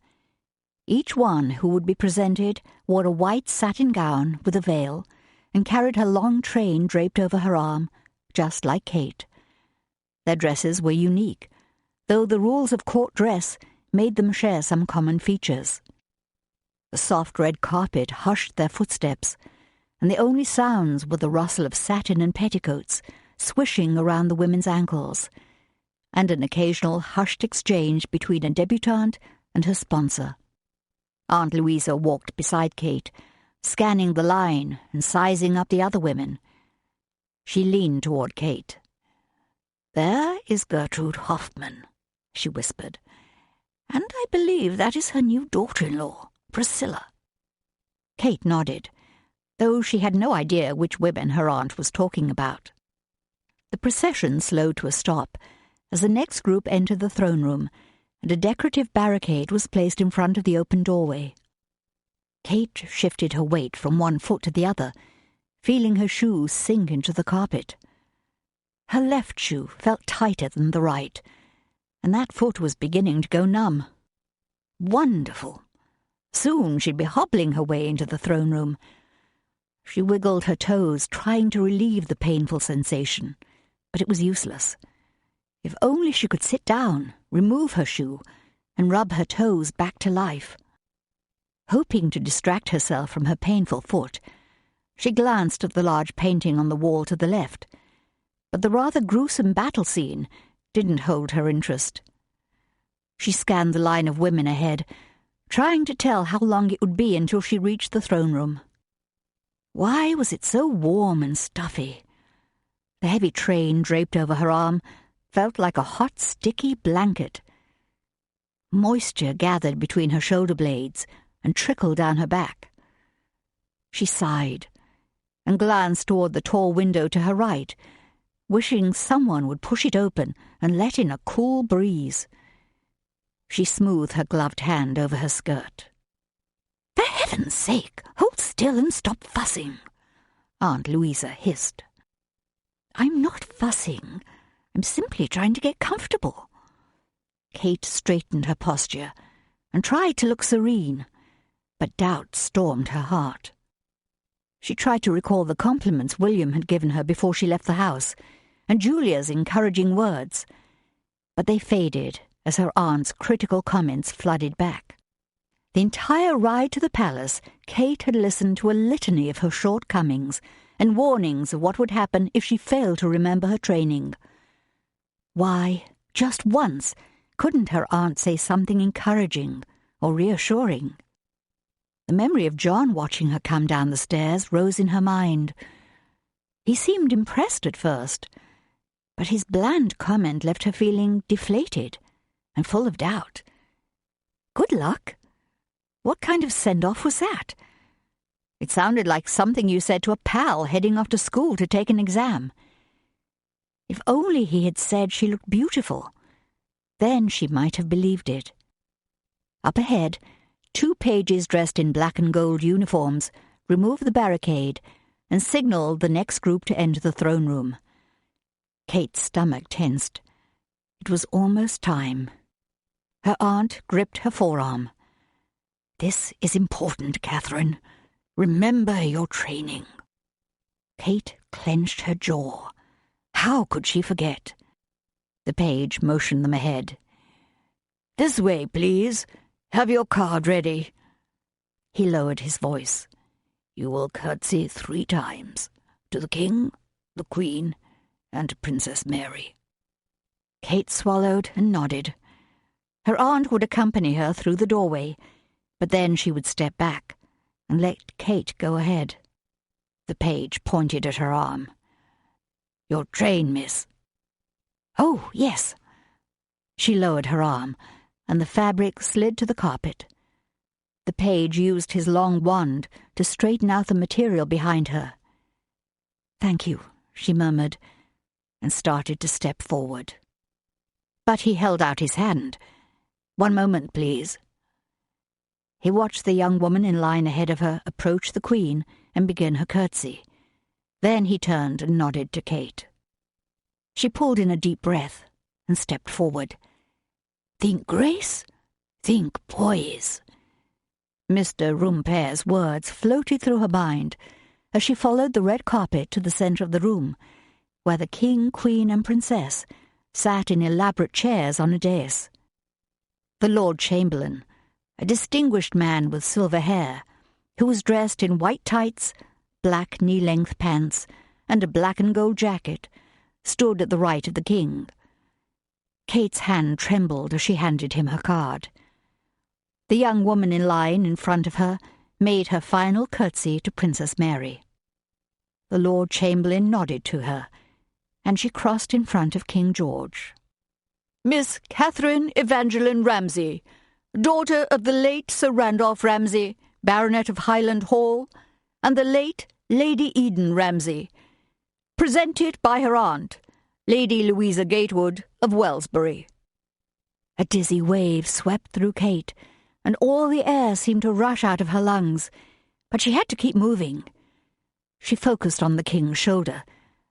S1: Each one who would be presented wore a white satin gown with a veil and carried her long train draped over her arm, just like Kate. Their dresses were unique, though the rules of court dress made them share some common features. The soft red carpet hushed their footsteps, and the only sounds were the rustle of satin and petticoats swishing around the women's ankles, and an occasional hushed exchange between a debutante and her sponsor. Aunt Louisa walked beside Kate, scanning the line and sizing up the other women. She leaned toward Kate. "There is Gertrude Hoffmann," she whispered, "and I believe that is her new daughter-in-law, Priscilla." Kate nodded, though she had no idea which women her aunt was talking about. The procession slowed to a stop as the next group entered the throne room, and a decorative barricade was placed in front of the open doorway. Kate shifted her weight from one foot to the other, feeling her shoes sink into the carpet. Her left shoe felt tighter than the right, and that foot was beginning to go numb. Wonderful! Soon she'd be hobbling her way into the throne room. She wiggled her toes, trying to relieve the painful sensation, but it was useless. If only she could sit down, remove her shoe, and rub her toes back to life. Hoping to distract herself from her painful foot, she glanced at the large painting on the wall to the left, but the rather gruesome battle scene didn't hold her interest. She scanned the line of women ahead, trying to tell how long it would be until she reached the throne room. Why was it so warm and stuffy? The heavy train draped over her arm felt like a hot, sticky blanket. Moisture gathered between her shoulder blades and trickled down her back. She sighed and glanced toward the tall window to her right, wishing someone would push it open and let in a cool breeze. She smoothed her gloved hand over her skirt. "For heaven's sake, hold still and stop fussing," Aunt Louisa hissed. "I'm not fussing. I'm simply trying to get comfortable." Kate straightened her posture and tried to look serene, but doubt stormed her heart. She tried to recall the compliments William had given her before she left the house, and Julia's encouraging words, but they faded as her aunt's critical comments flooded back. The entire ride to the palace, Kate had listened to a litany of her shortcomings and warnings of what would happen if she failed to remember her training. Why, just once, couldn't her aunt say something encouraging or reassuring? The memory of John watching her come down the stairs rose in her mind. He seemed impressed at first, but his bland comment left her feeling deflated and full of doubt. Good luck? What kind of send-off was that? It sounded like something you said to a pal heading off to school to take an exam. If only he had said she looked beautiful. Then she might have believed it. Up ahead, 2 pages dressed in black and gold uniforms removed the barricade and signaled the next group to enter the throne room. Kate's stomach tensed. It was almost time. Her aunt gripped her forearm. This is important, Catherine. Remember your training. Kate clenched her jaw. How could she forget? The page motioned them ahead. This way, please. Have your card ready. He lowered his voice. You will curtsy 3 times. To the King, the Queen, and to Princess Mary. Kate swallowed and nodded. Her aunt would accompany her through the doorway, but then she would step back and let Kate go ahead. The page pointed at her arm. Your train, miss. Oh, yes. She lowered her arm, and the fabric slid to the carpet. The page used his long wand to straighten out the material behind her. Thank you, she murmured, and started to step forward. But he held out his hand. 1 moment, please. He watched the young woman in line ahead of her approach the Queen and begin her curtsy. Then he turned and nodded to Kate. She pulled in a deep breath and stepped forward. Think grace, think poise. Mr. Rumpere's words floated through her mind as she followed the red carpet to the centre of the room, where the King, Queen, and Princess sat in elaborate chairs on a dais. The Lord Chamberlain, a distinguished man with silver hair, who was dressed in white tights, black knee-length pants, and a black and gold jacket, stood at the right of the King. Kate's hand trembled as she handed him her card. The young woman in line in front of her made her final curtsy to Princess Mary. The Lord Chamberlain nodded to her, and she crossed in front of King George. Miss Catherine Evangeline Ramsay, daughter of the late Sir Randolph Ramsay, Baronet of Highland Hall, and the late Lady Eden Ramsay, presented by her aunt, Lady Louisa Gatewood of Wellsbury. A dizzy wave swept through Kate, and all the air seemed to rush out of her lungs, but she had to keep moving. She focused on the King's shoulder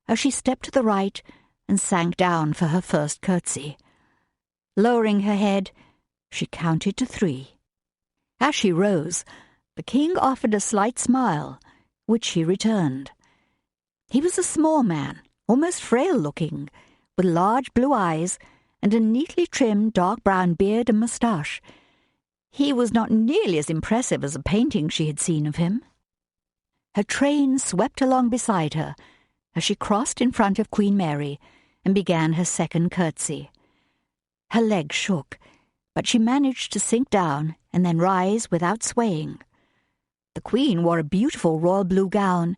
S1: as she stepped to the right and sank down for her first curtsy. Lowering her head, she counted to 3. As she rose, the King offered a slight smile, which she returned. He was a small man, almost frail-looking, with large blue eyes and a neatly trimmed dark brown beard and moustache. He was not nearly as impressive as a painting she had seen of him. Her train swept along beside her as she crossed in front of Queen Mary and began her second curtsy. Her legs shook, but she managed to sink down and then rise without swaying. The Queen wore a beautiful royal blue gown,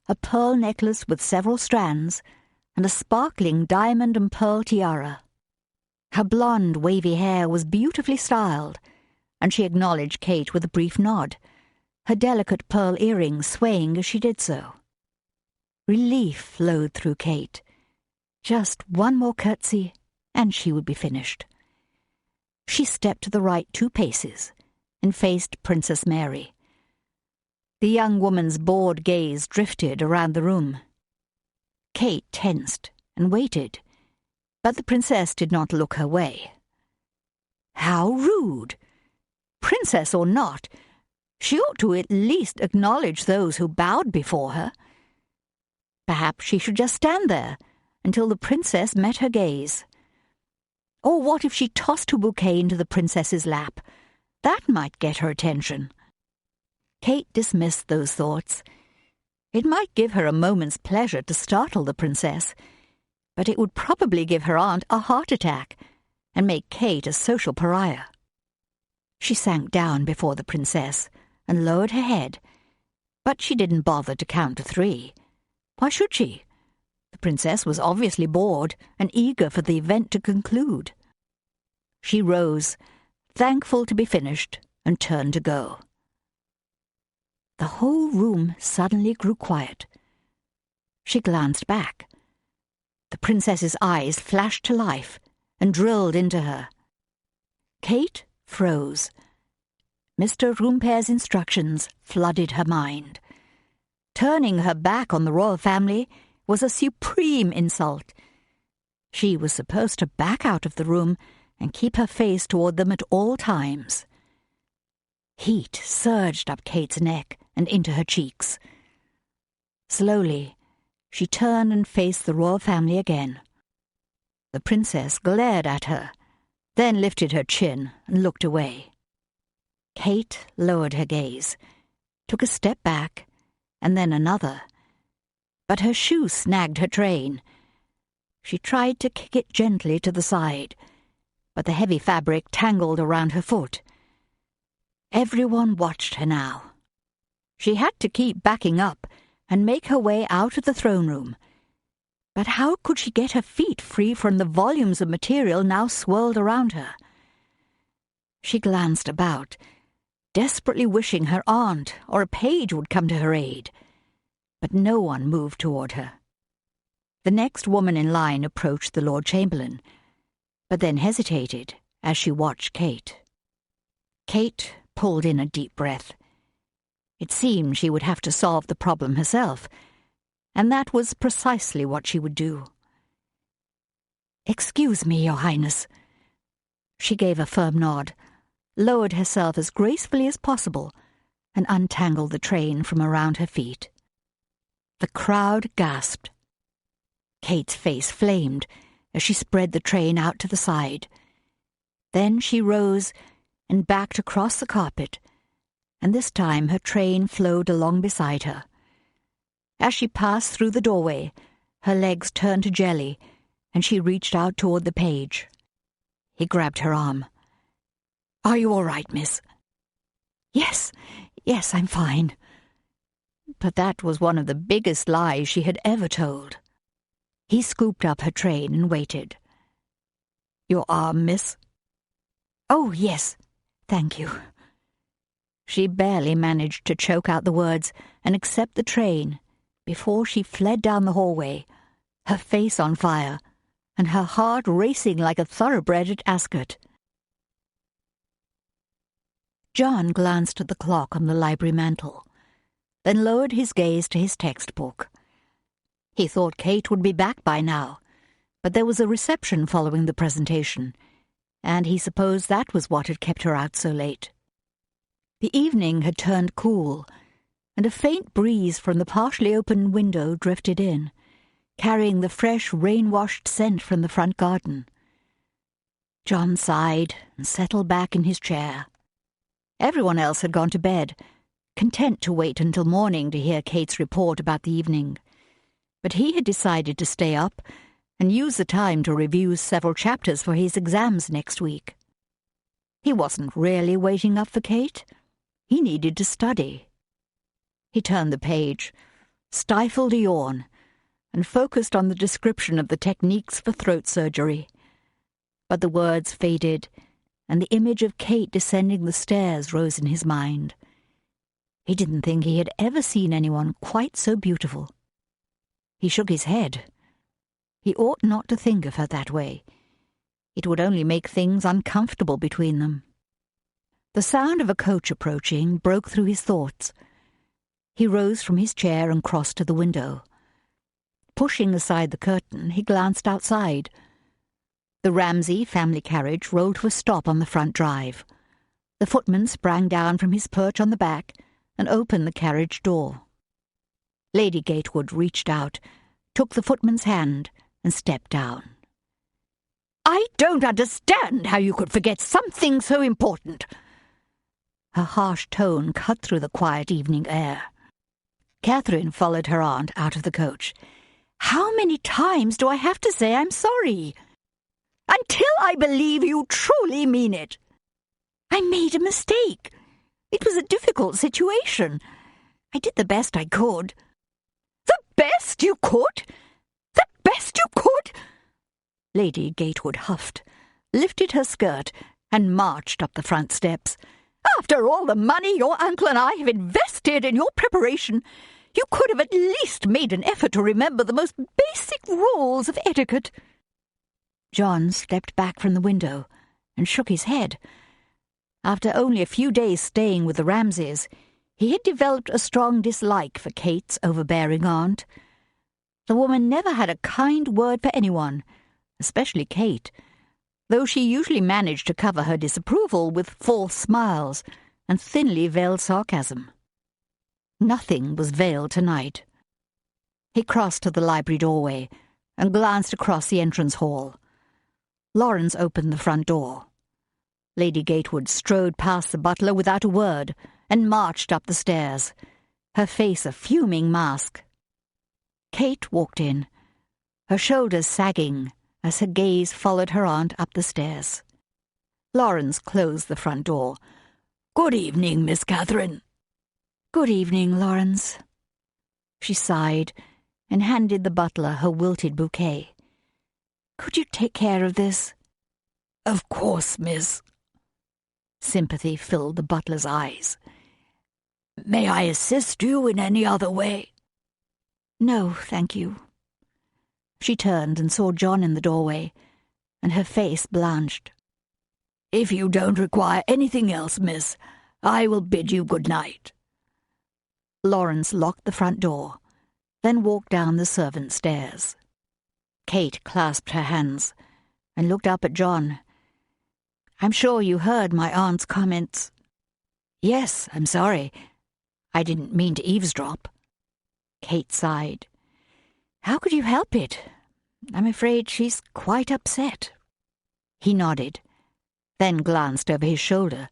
S1: a pearl necklace with several strands, and a sparkling diamond and pearl tiara. Her blonde, wavy hair was beautifully styled, and she acknowledged Kate with a brief nod, her delicate pearl earrings swaying as she did so. Relief flowed through Kate. Just one more curtsy, and she would be finished. She stepped to the right 2 paces and faced Princess Mary. The young woman's bored gaze drifted around the room. Kate tensed and waited, but the princess did not look her way. How rude! Princess or not, she ought to at least acknowledge those who bowed before her. Perhaps she should just stand there until the princess met her gaze. Or what if she tossed her bouquet into the princess's lap? That might get her attention. Kate dismissed those thoughts. It might give her a moment's pleasure to startle the princess, but it would probably give her aunt a heart attack and make Kate a social pariah. She sank down before the princess and lowered her head, but she didn't bother to count to 3. Why should she? The princess was obviously bored and eager for the event to conclude. She rose, thankful to be finished, and turned to go. The whole room suddenly grew quiet. She glanced back. The princess's eyes flashed to life and drilled into her. Kate froze. Mr. Rumper's instructions flooded her mind. Turning her back on the royal family was a supreme insult. She was supposed to back out of the room and keep her face toward them at all times. Heat surged up Kate's neck and into her cheeks. Slowly, she turned and faced the royal family again. The princess glared at her, then lifted her chin and looked away. Kate lowered her gaze, took a step back, and then another. But her shoe snagged her train. She tried to kick it gently to the side, but the heavy fabric tangled around her foot. Everyone watched her now. She had to keep backing up and make her way out of the throne room. But how could she get her feet free from the volumes of material now swirled around her? She glanced about, desperately wishing her aunt or a page would come to her aid. But no one moved toward her. The next woman in line approached the Lord Chamberlain, but then hesitated as she watched Kate. Kate pulled in a deep breath. It seemed she would have to solve the problem herself, and that was precisely what she would do. "Excuse me, Your Highness." She gave a firm nod, lowered herself as gracefully as possible, and untangled the train from around her feet. The crowd gasped. Kate's face flamed as she spread the train out to the side. Then she rose and backed across the carpet, and this time her train flowed along beside her. As she passed through the doorway, her legs turned to jelly, and she reached out toward the page. He grabbed her arm. "Are you all right, miss?" Yes, I'm fine." But that was one of the biggest lies she had ever told. He scooped up her train and waited. "Your arm, miss?" "Oh, yes, thank you." She barely managed to choke out the words and accept the train before she fled down the hallway, her face on fire and her heart racing like a thoroughbred at Ascot. John glanced at the clock on the library mantel, then lowered his gaze to his textbook. He thought Kate would be back by now, but there was a reception following the presentation, and he supposed that was what had kept her out so late. The evening had turned cool, and a faint breeze from the partially open window drifted in, carrying the fresh, rain-washed scent from the front garden. John sighed and settled back in his chair. Everyone else had gone to bed, content to wait until morning to hear Kate's report about the evening. But he had decided to stay up and use the time to review several chapters for his exams next week. He wasn't really waiting up for Kate. He needed to study. He turned the page, stifled a yawn, and focused on the description of the techniques for throat surgery. But the words faded, and the image of Kate descending the stairs rose in his mind. He didn't think he had ever seen anyone quite so beautiful. He shook his head. He ought not to think of her that way. It would only make things uncomfortable between them. The sound of a coach approaching broke through his thoughts. He rose from his chair and crossed to the window. Pushing aside the curtain, he glanced outside. The Ramsay family carriage rolled to a stop on the front drive. The footman sprang down from his perch on the back and opened the carriage door. Lady Gatewood reached out, took the footman's hand, and stepped down. "I don't understand how you could forget something so important." Her harsh tone cut through the quiet evening air. Catherine followed her aunt out of the coach. "How many times do I have to say I'm sorry?" "Until I believe you truly mean it." "I made a mistake. It was a difficult situation. I did the best I could." "The best you could? The best you could? Lady Gatewood huffed, lifted her skirt, and marched up the front steps. After all the money your uncle and I have invested in your preparation, you could have at least made an effort to remember the most basic rules of etiquette. John stepped back from the window and shook his head. After only a few days staying with the Ramsays, he had developed a strong dislike for Kate's overbearing aunt. The woman never had a kind word for anyone, especially Kate, though she usually managed to cover her disapproval with false smiles and thinly veiled sarcasm. Nothing was veiled tonight. He crossed to the library doorway and glanced across the entrance hall. Lawrence opened the front door. Lady Gatewood strode past the butler without a word and marched up the stairs, her face a fuming mask. Kate walked in, her shoulders sagging as her gaze followed her aunt up the stairs. Lawrence closed the front door. "Good evening, Miss Catherine." "Good evening, Lawrence." She sighed and handed the butler her wilted bouquet. "Could you take care of this?" "Of course, miss." Sympathy filled the butler's eyes. "May I assist you in any other way?" "No, thank you." She turned and saw John in the doorway, and her face blanched. "If you don't require anything else, miss, I will bid you good night." Lawrence locked the front door, then walked down the servants' stairs. Kate clasped her hands and looked up at John. "I'm sure you heard my aunt's comments." "Yes, I'm sorry. I didn't mean to eavesdrop." Kate sighed. "How could you help it? I'm afraid she's quite upset." He nodded, then glanced over his shoulder,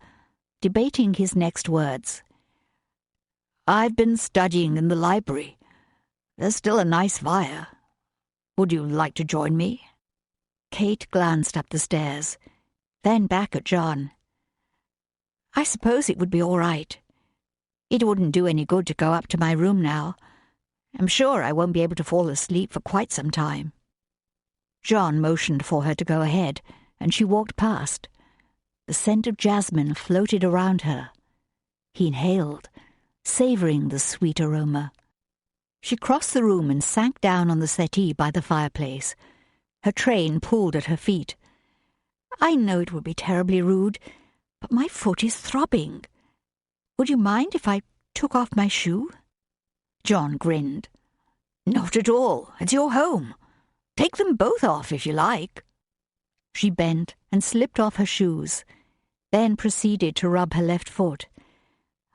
S1: debating his next words. "I've been studying in the library. There's still a nice fire. Would you like to join me?" Kate glanced up the stairs, then back at John. "I suppose it would be all right. It wouldn't do any good to go up to my room now. I'm sure I won't be able to fall asleep for quite some time." John motioned for her to go ahead, and she walked past. The scent of jasmine floated around her. He inhaled, savouring the sweet aroma. She crossed the room and sank down on the settee by the fireplace. Her train pulled at her feet. "I know it would be terribly rude, but my foot is throbbing. Would you mind if I took off my shoe?" John grinned. "Not at all. It's your home. Take them both off if you like." She bent and slipped off her shoes, then proceeded to rub her left foot.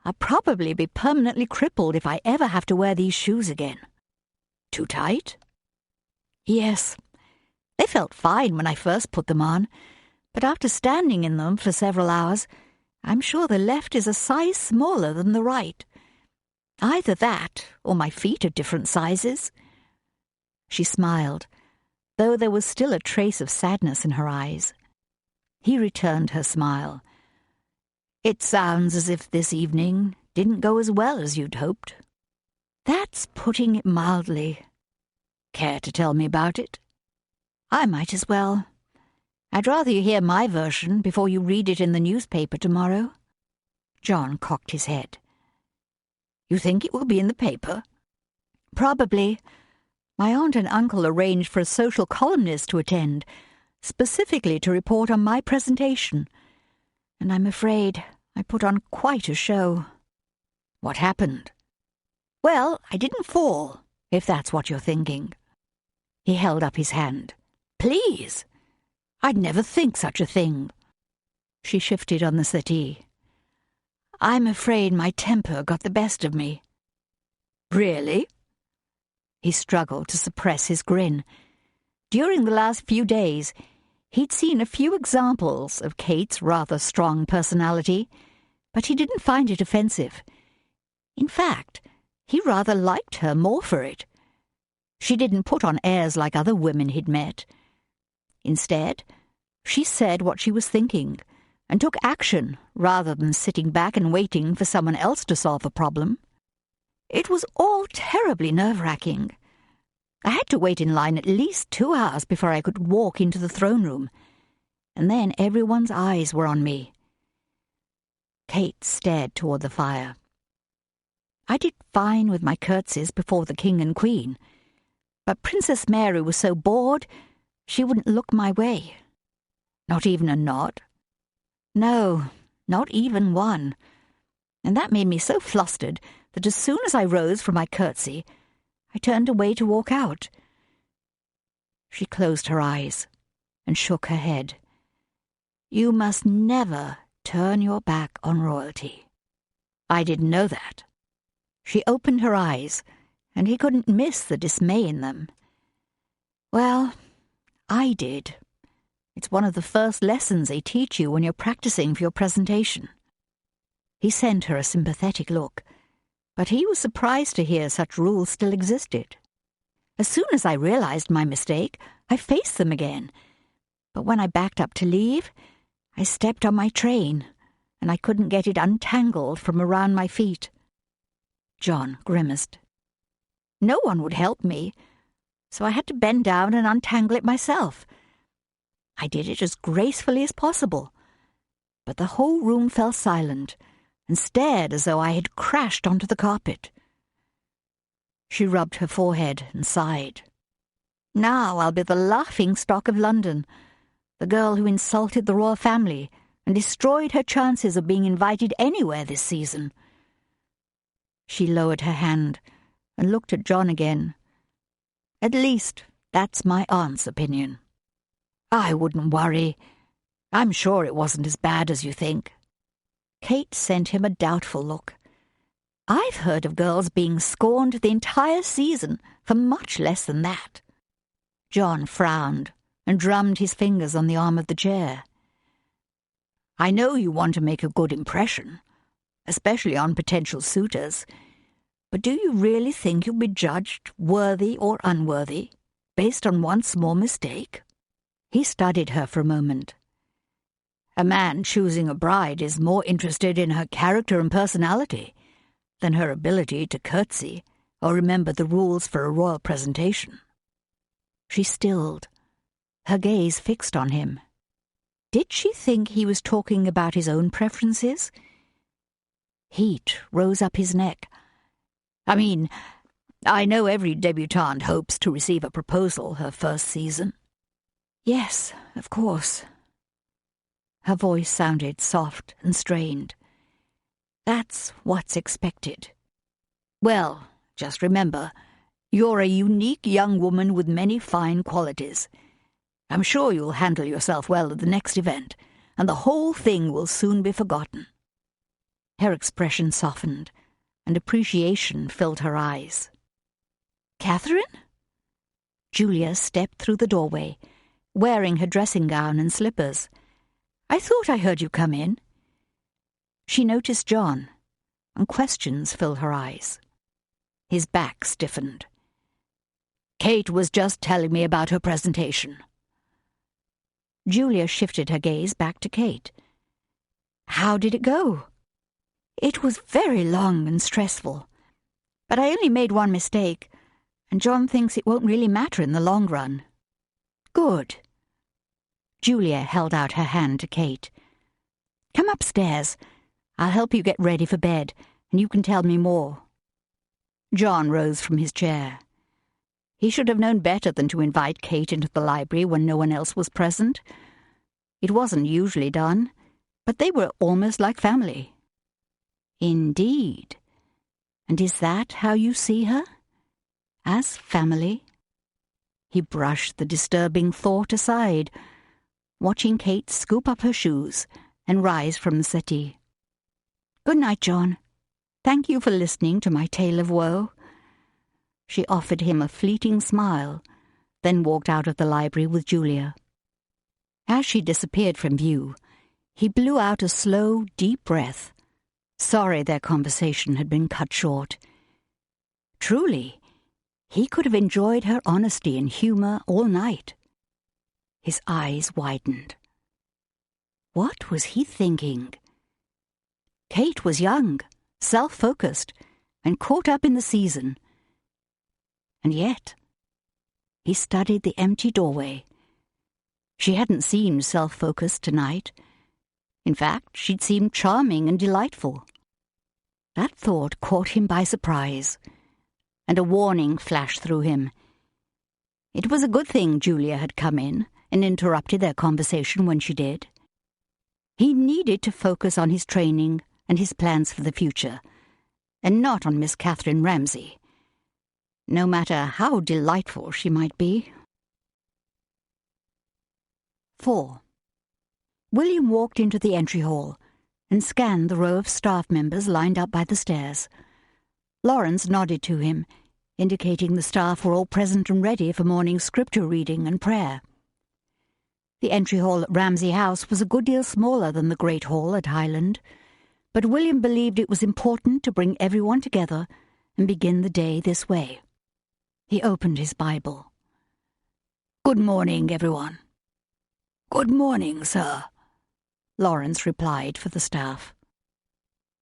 S1: "I'll probably be permanently crippled if I ever have to wear these shoes again." "Too tight?" "Yes. They felt fine when I first put them on, but after standing in them for several hours, I'm sure the left is a size smaller than the right. Either that, or my feet are different sizes." She smiled, though there was still a trace of sadness in her eyes. He returned her smile. "It sounds as if this evening didn't go as well as you'd hoped." "That's putting it mildly." "Care to tell me about it?" "I might as well. I'd rather you hear my version before you read it in the newspaper tomorrow." John cocked his head. "You think it will be in the paper?" "Probably. My aunt and uncle arranged for a social columnist to attend, specifically to report on my presentation, and I'm afraid I put on quite a show." "What happened?" "Well, I didn't fall, if that's what you're thinking." He held up his hand. "Please! I'd never think such a thing." She shifted on the settee. "I'm afraid my temper got the best of me." "Really?" He struggled to suppress his grin. During the last few days, he'd seen a few examples of Kate's rather strong personality, but he didn't find it offensive. In fact, he rather liked her more for it. She didn't put on airs like other women he'd met. Instead, she said what she was thinking and took action rather than sitting back and waiting for someone else to solve a problem. It was all terribly nerve-wracking. I had to wait in line at least 2 hours before I could walk into the throne room, and then everyone's eyes were on me. Kate stared toward the fire. I did fine with my curtsies before the King and Queen, but Princess Mary was so bored she wouldn't look my way. Not even a nod. No, not even one. And that made me so flustered that as soon as I rose from my curtsy, I turned away to walk out. She closed her eyes and shook her head. You must never turn your back on royalty. I didn't know that. She opened her eyes, and he couldn't miss the dismay in them. Well, I did. It's one of the first lessons they teach you when you're practicing for your presentation. He sent her a sympathetic look, but he was surprised to hear such rules still existed. As soon as I realized my mistake, I faced them again. But when I backed up to leave, I stepped on my train, and I couldn't get it untangled from around my feet. John grimaced. No one would help me, so I had to bend down and untangle it myself. I did it as gracefully as possible, but the whole room fell silent and stared as though I had crashed onto the carpet. She rubbed her forehead and sighed. Now I'll be the laughingstock of London, the girl who insulted the royal family and destroyed her chances of being invited anywhere this season. She lowered her hand and looked at John again. At least that's my aunt's opinion. I wouldn't worry. I'm sure it wasn't as bad as you think. Kate sent him a doubtful look. I've heard of girls being scorned the entire season for much less than that. John frowned and drummed his fingers on the arm of the chair. I know you want to make a good impression, especially on potential suitors, but do you really think you'll be judged worthy or unworthy based on one small mistake? He studied her for a moment. A man choosing a bride is more interested in her character and personality than her ability to curtsy or remember the rules for a royal presentation. She stilled, her gaze fixed on him. Did she think he was talking about his own preferences? Heat rose up his neck. I know every debutante hopes to receive a proposal her first season. Yes, of course. Her voice sounded soft and strained. That's what's expected. Well, just remember, you're a unique young woman with many fine qualities. I'm sure you'll handle yourself well at the next event, and the whole thing will soon be forgotten. Her expression softened, and appreciation filled her eyes. Catherine? Julia stepped through the doorway, wearing her dressing gown and slippers. I thought I heard you come in. She noticed John, and questions filled her eyes. His back stiffened. Kate was just telling me about her presentation. Julia shifted her gaze back to Kate. How did it go? It was very long and stressful, but I only made one mistake, and John thinks it won't really matter in the long run. Good. Julia held out her hand to Kate. Come upstairs. I'll help you get ready for bed, and you can tell me more. John rose from his chair. He should have known better than to invite Kate into the library when no one else was present. It wasn't usually done, but they were almost like family. Indeed. And is that how you see her? As family? He brushed the disturbing thought aside, watching Kate scoop up her shoes and rise from the settee. Good night, John. Thank you for listening to my tale of woe. She offered him a fleeting smile, then walked out of the library with Julia. As she disappeared from view, he blew out a slow, deep breath, sorry their conversation had been cut short. Truly, he could have enjoyed her honesty and humor all night. His eyes widened. What was he thinking? Kate was young, self-focused, and caught up in the season. And yet, he studied the empty doorway. She hadn't seemed self-focused tonight. In fact, she'd seemed charming and delightful. That thought caught him by surprise, and a warning flashed through him. It was a good thing Julia had come in and interrupted their conversation when she did. He needed to focus on his training and his plans for the future, and not on Miss Catherine Ramsay, no matter how delightful she might be. 4. William walked into the entry hall and scanned the row of staff members lined up by the stairs. Lawrence nodded to him, indicating the staff were all present and ready for morning scripture reading and prayer. The entry hall at Ramsay House was a good deal smaller than the Great Hall at Highland, but William believed it was important to bring everyone together and begin the day this way. He opened his Bible. "Good morning, everyone." "Good morning, sir," Lawrence replied for the staff.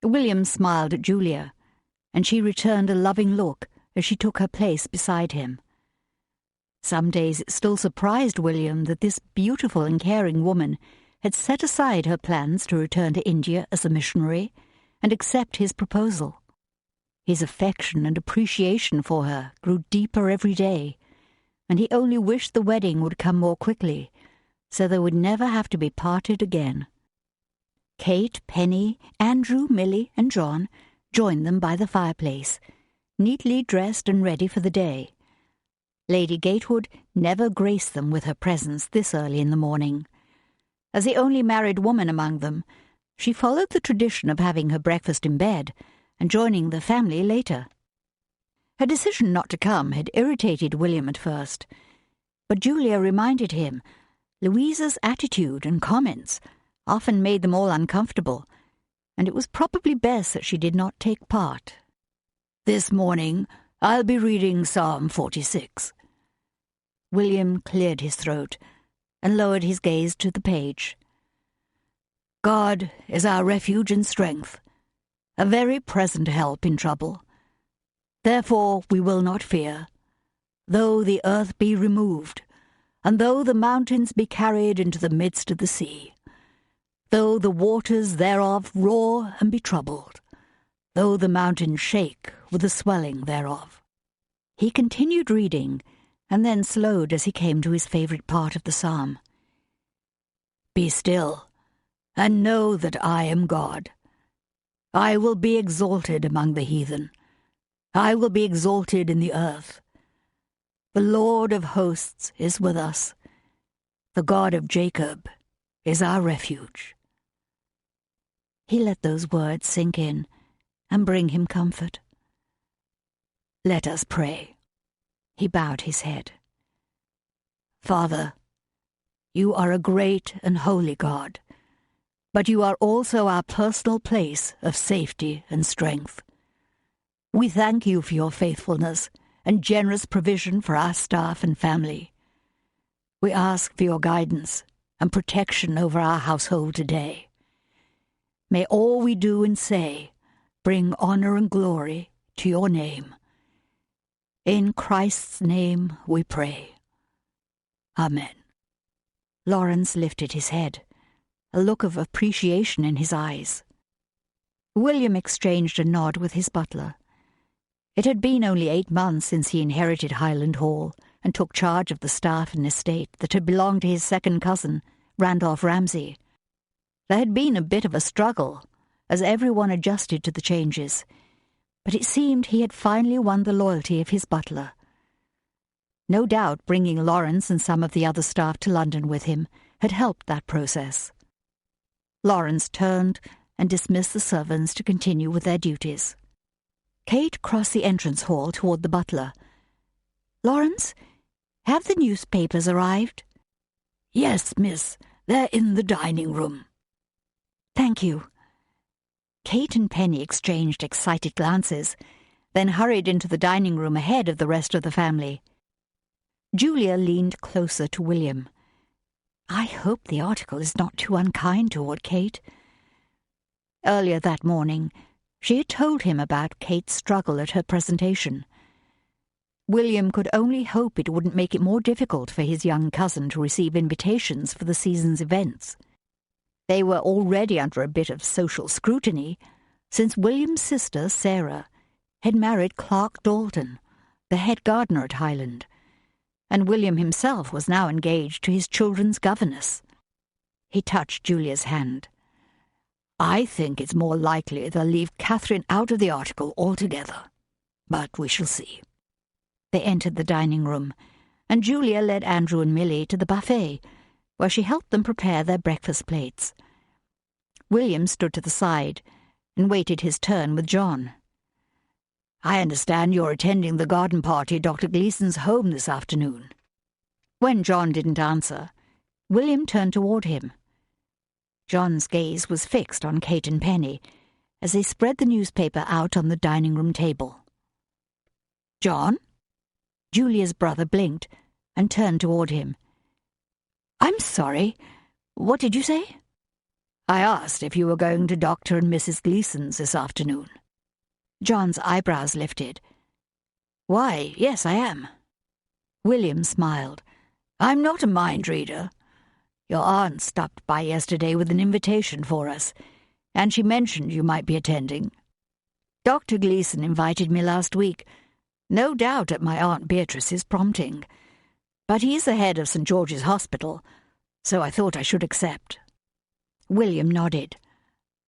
S1: William smiled at Julia, and she returned a loving look as she took her place beside him. Some days it still surprised William that this beautiful and caring woman had set aside her plans to return to India as a missionary and accept his proposal. His affection and appreciation for her grew deeper every day, and he only wished the wedding would come more quickly, so they would never have to be parted again. Kate, Penny, Andrew, Milly, and John joined them by the fireplace, neatly dressed and ready for the day. Lady Gatewood never graced them with her presence this early in the morning. As the only married woman among them, she followed the tradition of having her breakfast in bed and joining the family later. Her decision not to come had irritated William at first, but Julia reminded him Louisa's attitude and comments often made them all uncomfortable, and it was probably best that she did not take part. "This morning I'll be reading Psalm 46. William cleared his throat and lowered his gaze to the page. "God is our refuge and strength, a very present help in trouble. Therefore we will not fear, though the earth be removed, and though the mountains be carried into the midst of the sea, though the waters thereof roar and be troubled, though the mountains shake with the swelling thereof." He continued reading, and then slowed as he came to his favourite part of the psalm. "Be still, and know that I am God. I will be exalted among the heathen. I will be exalted in the earth. The Lord of hosts is with us. The God of Jacob is our refuge." He let those words sink in and bring him comfort. "Let us pray." He bowed his head. "Father, you are a great and holy God, but you are also our personal place of safety and strength. We thank you for your faithfulness and generous provision for our staff and family. We ask for your guidance and protection over our household today. May all we do and say bring honor and glory to your name. In Christ's name we pray. Amen." Lawrence lifted his head, a look of appreciation in his eyes. William exchanged a nod with his butler. It had been only 8 months since he inherited Highland Hall and took charge of the staff and estate that had belonged to his second cousin, Randolph Ramsay. There had been a bit of a struggle, as everyone adjusted to the changes, but it seemed he had finally won the loyalty of his butler. No doubt bringing Lawrence and some of the other staff to London with him had helped that process. Lawrence turned and dismissed the servants to continue with their duties. Kate crossed the entrance hall toward the butler. "Lawrence, have the newspapers arrived?" "Yes, miss. They're in the dining room." "Thank you." Kate and Penny exchanged excited glances, then hurried into the dining room ahead of the rest of the family. Julia leaned closer to William. "I hope the article is not too unkind toward Kate." Earlier that morning, she had told him about Kate's struggle at her presentation. William could only hope it wouldn't make it more difficult for his young cousin to receive invitations for the season's events. They were already under a bit of social scrutiny, since William's sister, Sarah, had married Clark Dalton, the head gardener at Highland, and William himself was now engaged to his children's governess. He touched Julia's hand. "I think it's more likely they'll leave Catherine out of the article altogether, but we shall see." They entered the dining room, and Julia led Andrew and Milly to the buffet, where she helped them prepare their breakfast plates. William stood to the side and waited his turn with John. "I understand you're attending the garden party at Dr. Gleason's home this afternoon." When John didn't answer, William turned toward him. John's gaze was fixed on Kate and Penny as they spread the newspaper out on the dining room table. "John?" Julia's brother blinked and turned toward him. "I'm sorry. What did you say?" "I asked if you were going to Dr. and Mrs. Gleason's this afternoon." John's eyebrows lifted. "Why, yes, I am." William smiled. "I'm not a mind reader. Your aunt stopped by yesterday with an invitation for us, and she mentioned you might be attending. Dr. Gleason invited me last week, no doubt at my Aunt Beatrice's prompting. But he's the head of St. George's Hospital, so I thought I should accept." William nodded.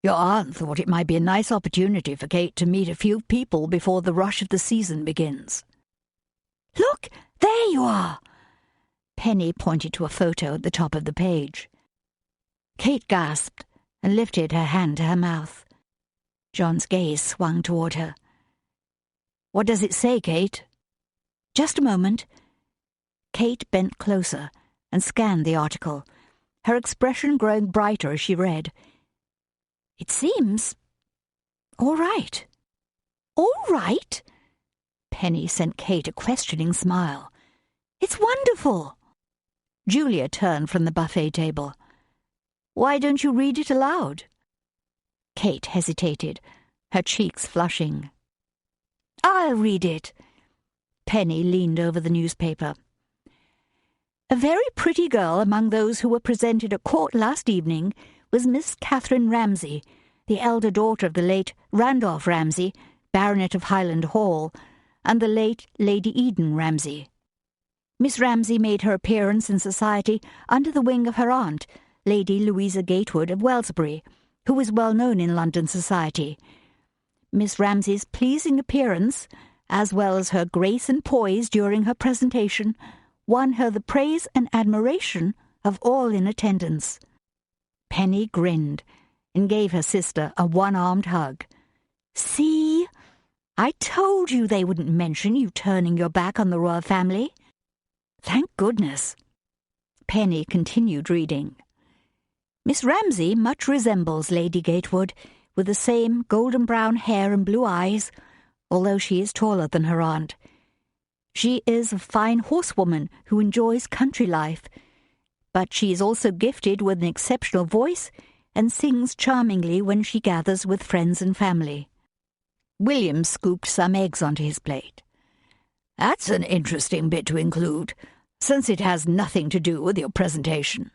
S1: "Your aunt thought it might be a nice opportunity for Kate to meet a few people before the rush of the season begins." "Look, there you are!" Penny pointed to a photo at the top of the page. Kate gasped and lifted her hand to her mouth. John's gaze swung toward her. "What does it say, Kate?" "Just a moment." Kate bent closer and scanned the article, her expression growing brighter as she read. "It seems all right." "All right?" Penny sent Kate a questioning smile. "It's wonderful." Julia turned from the buffet table. "Why don't you read it aloud?" Kate hesitated, her cheeks flushing. "I'll read it." Penny leaned over the newspaper. "A very pretty girl among those who were presented at court last evening was Miss Catherine Ramsay, the elder daughter of the late Randolph Ramsay, Baronet of Highland Hall, and the late Lady Eden Ramsay. Miss Ramsay made her appearance in society under the wing of her aunt, Lady Louisa Gatewood of Wellsbury, who was well known in London society. Miss Ramsay's pleasing appearance, as well as her grace and poise during her presentation, won her the praise and admiration of all in attendance." Penny grinned and gave her sister a one-armed hug. "See? I told you they wouldn't mention you turning your back on the royal family." "Thank goodness." Penny continued reading. "Miss Ramsay much resembles Lady Gatewood, with the same golden-brown hair and blue eyes, although she is taller than her aunt. She is a fine horsewoman who enjoys country life, but she is also gifted with an exceptional voice and sings charmingly when she gathers with friends and family." William scooped some eggs onto his plate. "That's an interesting bit to include, since it has nothing to do with your presentation."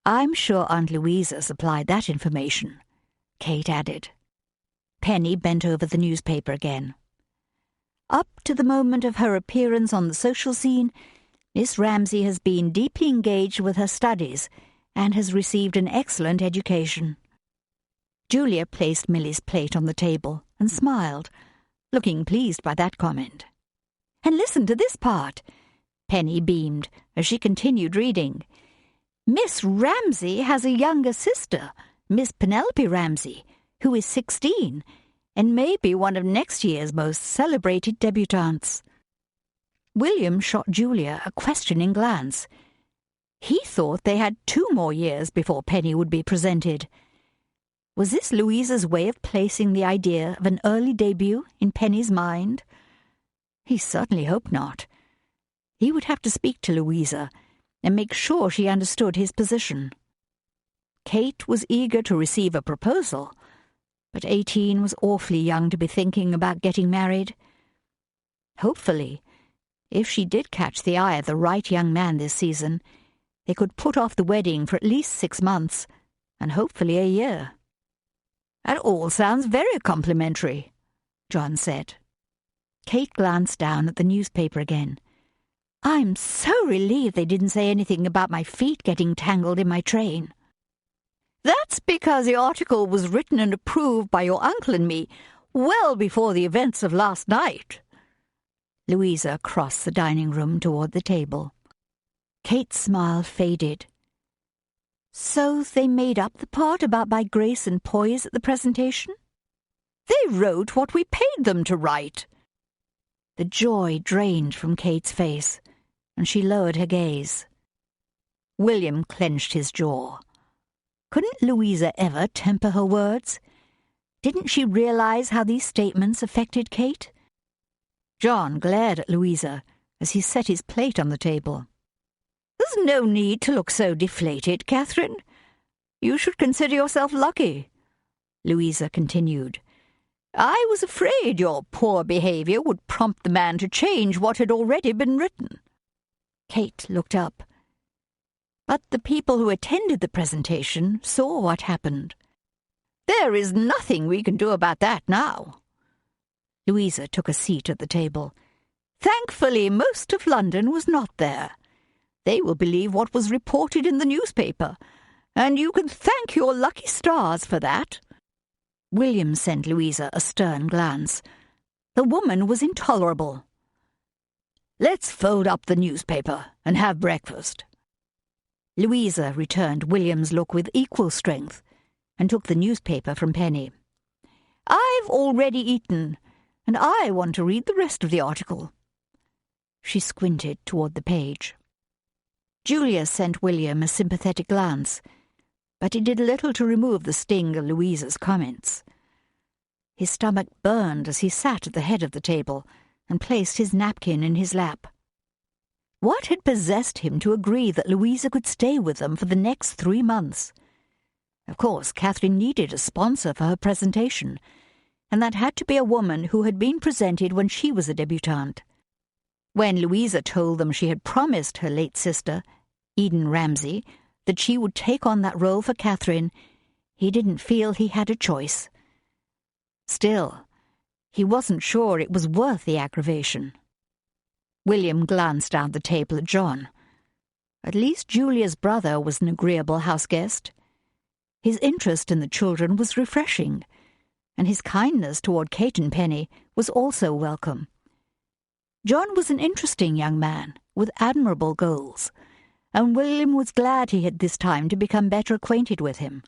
S1: "I'm sure Aunt Louisa supplied that information," Kate added. Penny bent over the newspaper again. "Up to the moment of her appearance on the social scene, Miss Ramsay has been deeply engaged with her studies and has received an excellent education." Julia placed Milly's plate on the table and smiled, looking pleased by that comment. "And listen to this part." Penny beamed as she continued reading. "Miss Ramsay has a younger sister, Miss Penelope Ramsay, who is 16 and may be one of next year's most celebrated debutantes." William shot Julia a questioning glance. He thought they had 2 more years before Penny would be presented. Was this Louisa's way of placing the idea of an early debut in Penny's mind? He certainly hoped not. He would have to speak to Louisa and make sure she understood his position. Kate was eager to receive a proposal, but 18 was awfully young to be thinking about getting married. Hopefully, If she did catch the eye of the right young man this season, they could put off the wedding for at least 6 months, and hopefully a year. "That all sounds very complimentary," John said. Kate glanced down at the newspaper again. "I'm so relieved they didn't say anything about my feet getting tangled in my train." "That's because the article was written and approved by your uncle and me well before the events of last night." Louisa crossed the dining room toward the table. Kate's smile faded. "So they made up the part about my grace and poise at the presentation?" "They wrote what we paid them to write." The joy drained from Kate's face, and she lowered her gaze. William clenched his jaw. Couldn't Louisa ever temper her words? Didn't she realize how these statements affected Kate? John glared at Louisa as he set his plate on the table. "There's no need to look so deflated, Catherine. You should consider yourself lucky," Louisa continued. "I was afraid your poor behaviour would prompt the man to change what had already been written." Kate looked up. "But the people who attended the presentation saw what happened." "There is nothing we can do about that now." Louisa took a seat at the table. "Thankfully, most of London was not there. They will believe what was reported in the newspaper, and you can thank your lucky stars for that." William sent Louisa a stern glance. The woman was intolerable. "Let's fold up the newspaper and have breakfast." Louisa returned William's look with equal strength and took the newspaper from Penny. "I've already eaten, and I want to read the rest of the article." She squinted toward the page. Julia sent William a sympathetic glance, but it did little to remove the sting of Louisa's comments. His stomach burned as he sat at the head of the table and placed his napkin in his lap. What had possessed him to agree that Louisa could stay with them for the next 3 months? Of course, Catherine needed a sponsor for her presentation, and that had to be a woman who had been presented when she was a debutante. When Louisa told them she had promised her late sister, Eden Ramsay, that she would take on that role for Catherine, he didn't feel he had a choice. Still, he wasn't sure it was worth the aggravation. William glanced down the table at John. At least Julia's brother was an agreeable house-guest. His interest in the children was refreshing, and his kindness toward Kate and Penny was also welcome. John was an interesting young man with admirable goals, and William was glad he had this time to become better acquainted with him.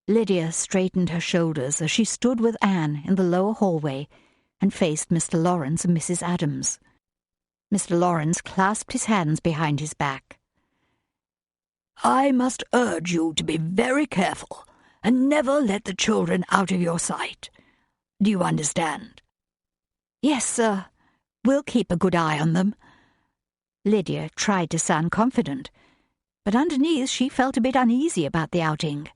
S1: Lydia straightened her shoulders as she stood with Anne in the lower hallway and faced Mr. Lawrence and Mrs. Adams. Mr. Lawrence clasped his hands behind his back. "I must urge you to be very careful and never let the children out of your sight. Do you understand?" "Yes, sir. We'll keep a good eye on them." Lydia tried to sound confident, but underneath she felt a bit uneasy about the outing.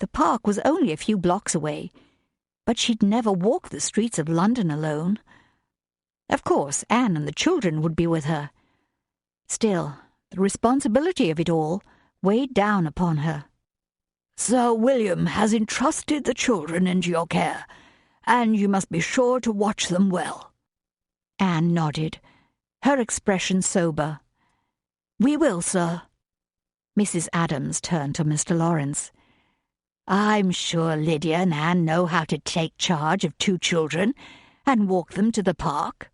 S1: The park was only a few blocks away, but she'd never walk the streets of London alone. Of course, Anne and the children would be with her. Still, the responsibility of it all weighed down upon her. "Sir William has entrusted the children into your care, and you must be sure to watch them well." Anne nodded, her expression sober. "We will, sir." Mrs. Adams turned to Mr. Lawrence. "I'm sure Lydia and Anne know how to take charge of 2 children and walk them to the park.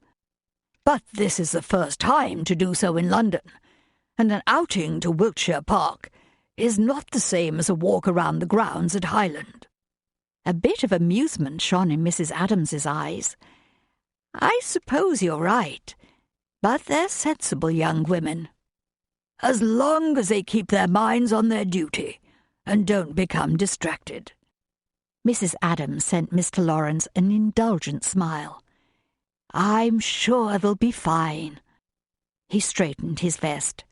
S1: But this is the first time to do so in London, and an outing to Wiltshire Park is not the same as a walk around the grounds at Highland." A bit of amusement shone in Mrs. Adams's eyes. "I suppose you're right, but they're sensible young women." "As long as they keep their minds on their duty and don't become distracted." Mrs. Adams sent Mr. Lawrence an indulgent smile. "I'm sure they'll be fine." He straightened his vest.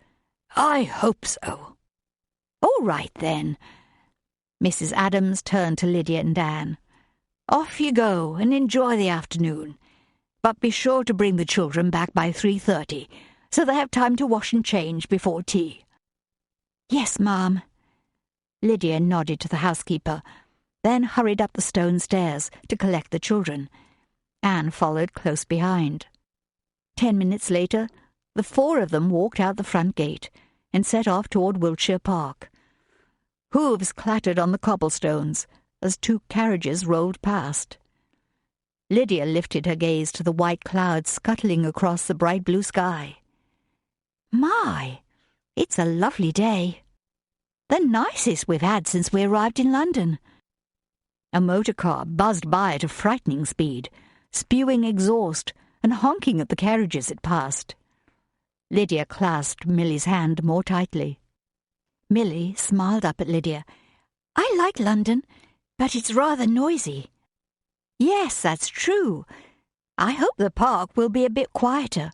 S1: "I hope so." "All right, then." Mrs. Adams turned to Lydia and Anne. "Off you go and enjoy the afternoon. But be sure to bring the children back by 3:30, so they have time to wash and change before tea." "Yes, ma'am." Lydia nodded to the housekeeper, then hurried up the stone stairs to collect the children. Anne followed close behind. 10 minutes later, the 4 of them walked out the front gate and set off toward Wiltshire Park. Hooves clattered on the cobblestones as 2 carriages rolled past. Lydia lifted her gaze to the white clouds scuttling across the bright blue sky. "My, it's a lovely day. The nicest we've had since we arrived in London." A motor car buzzed by at a frightening speed, spewing exhaust and honking at the carriages it passed. Lydia clasped Millie's hand more tightly. Millie smiled up at Lydia. "I like London, but it's rather noisy." "Yes, that's true. I hope the park will be a bit quieter."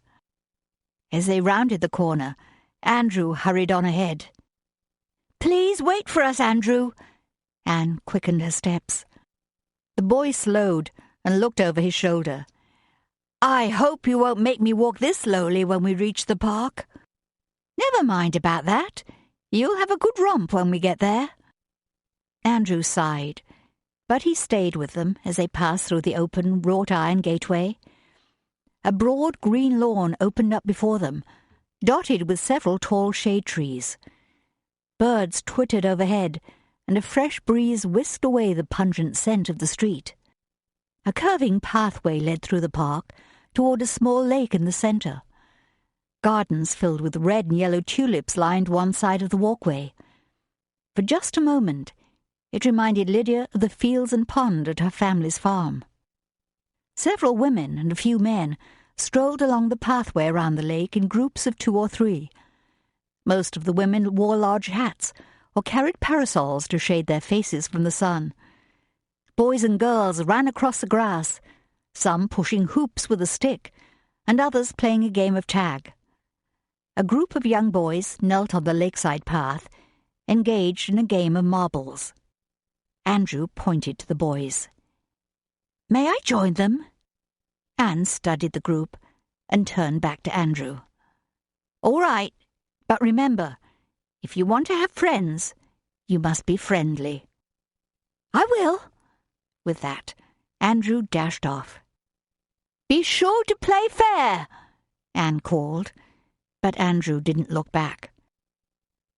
S1: As they rounded the corner, Andrew hurried on ahead. "Please wait for us, Andrew." Anne quickened her steps. The boy slowed and looked over his shoulder. "I hope you won't make me walk this slowly when we reach the park." "Never mind about that. You'll have a good romp when we get there." Andrew sighed, but he stayed with them as they passed through the open wrought-iron gateway. A broad green lawn opened up before them, dotted with several tall shade trees. Birds twittered overhead, and a fresh breeze whisked away the pungent scent of the street. A curving pathway led through the park toward a small lake in the centre. Gardens filled with red and yellow tulips lined one side of the walkway. For just a moment, it reminded Lydia of the fields and pond at her family's farm. Several women and a few men strolled along the pathway around the lake in groups of 2 or 3. Most of the women wore large hats or carried parasols to shade their faces from the sun. Boys and girls ran across the grass, some pushing hoops with a stick, and others playing a game of tag. A group of young boys knelt on the lakeside path, engaged in a game of marbles. Andrew pointed to the boys. "May I join them?" Anne studied the group and turned back to Andrew. "All right, but remember, if you want to have friends, you must be friendly." "I will." With that, Andrew dashed off. "Be sure to play fair," Anne called, but Andrew didn't look back.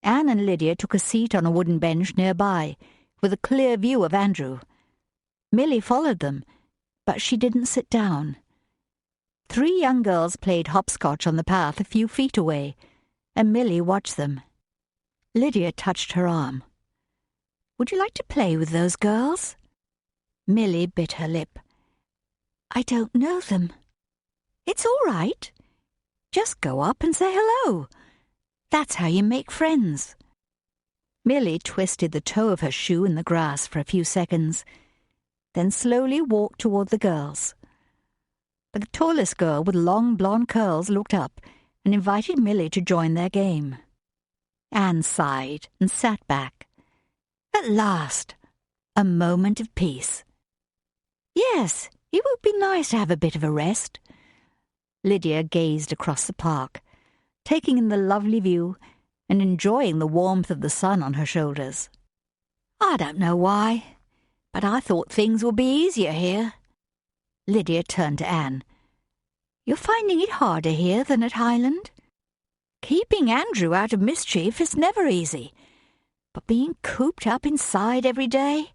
S1: Anne and Lydia took a seat on a wooden bench nearby, with a clear view of Andrew. Millie followed them, but she didn't sit down. 3 young girls played hopscotch on the path a few feet away, and Millie watched them. Lydia touched her arm. "Would you like to play with those girls?" Millie bit her lip. "I don't know them." "It's all right. Just go up and say hello. That's how you make friends." Millie twisted the toe of her shoe in the grass for a few seconds, then slowly walked toward the girls. The tallest girl with long blonde curls looked up and invited Millie to join their game. Anne sighed and sat back. At last, a moment of peace. Yes, it would be nice to have a bit of a rest. Lydia gazed across the park, taking in the lovely view and enjoying the warmth of the sun on her shoulders. "I don't know why, but I thought things would be easier here." Lydia turned to Anne. "You're finding it harder here than at Highland? Keeping Andrew out of mischief is never easy, but being cooped up inside every day—"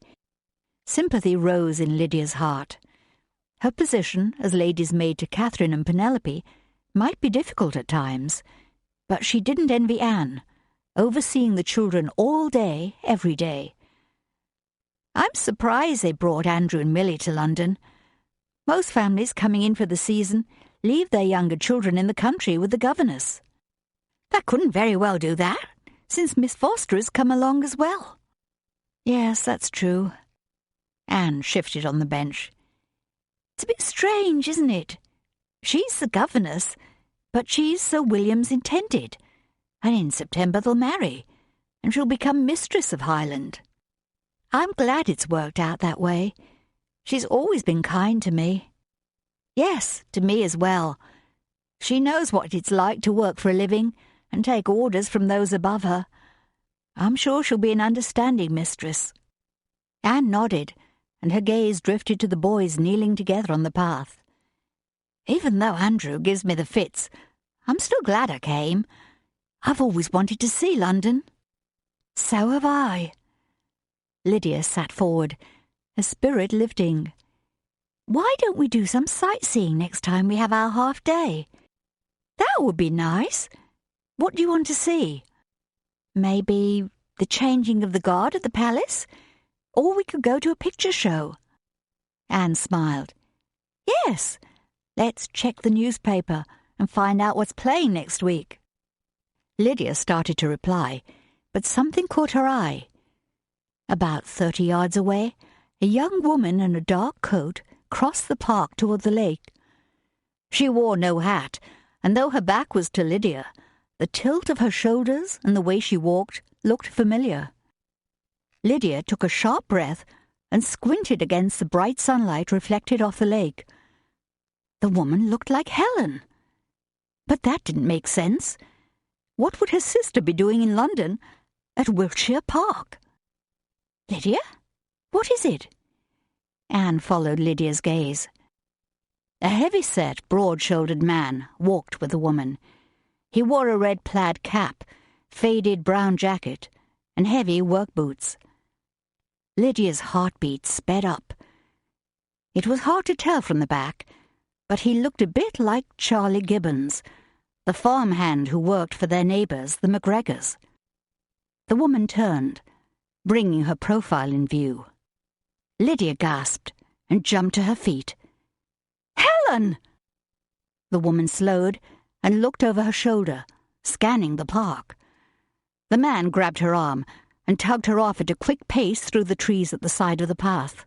S1: Sympathy rose in Lydia's heart. Her position as lady's maid to Catherine and Penelope might be difficult at times, but she didn't envy Anne, overseeing the children all day, every day. "I'm surprised they brought Andrew and Millie to London. Most families coming in for the season leave their younger children in the country with the governess. That couldn't very well do that, since Miss Foster has come along as well." "Yes, that's true." Anne shifted on the bench. "It's a bit strange, isn't it? She's the governess, but she's Sir William's intended, and in September they'll marry, and she'll become mistress of Highland. I'm glad it's worked out that way. She's always been kind to me." Yes, to me as well. She knows what it's like to work for a living and take orders from those above her. I'm sure she'll be an understanding mistress." Anne nodded, and her gaze drifted to the boys kneeling together on the path. "Even though Andrew gives me the fits, I'm still glad I came. I've always wanted to see London." "So have I." Lydia sat forward, her spirit lifting. "Why don't we do some sightseeing next time we have our half-day? That would be nice. What do you want to see? Maybe the changing of the guard at the palace? Or we could go to a picture show." Anne smiled. "Yes, let's check the newspaper and find out what's playing next week." Lydia started to reply, but something caught her eye. About 30 yards away, a young woman in a dark coat crossed the park toward the lake. She wore no hat, and though her back was to Lydia, the tilt of her shoulders and the way she walked looked familiar. Lydia took a sharp breath and squinted against the bright sunlight reflected off the lake. The woman looked like Helen. But that didn't make sense. What would her sister be doing in London at Wiltshire Park? "Lydia? What is it?" Anne followed Lydia's gaze. A heavy-set, broad-shouldered man walked with the woman. He wore a red plaid cap, faded brown jacket, and heavy work boots. Lydia's heartbeat sped up. It was hard to tell from the back, but he looked a bit like Charlie Gibbons, the farmhand who worked for their neighbours, the McGregors. The woman turned, bringing her profile in view. Lydia gasped and jumped to her feet. "Helen!" The woman slowed and looked over her shoulder, scanning the park. The man grabbed her arm and tugged her off at a quick pace through the trees at the side of the path.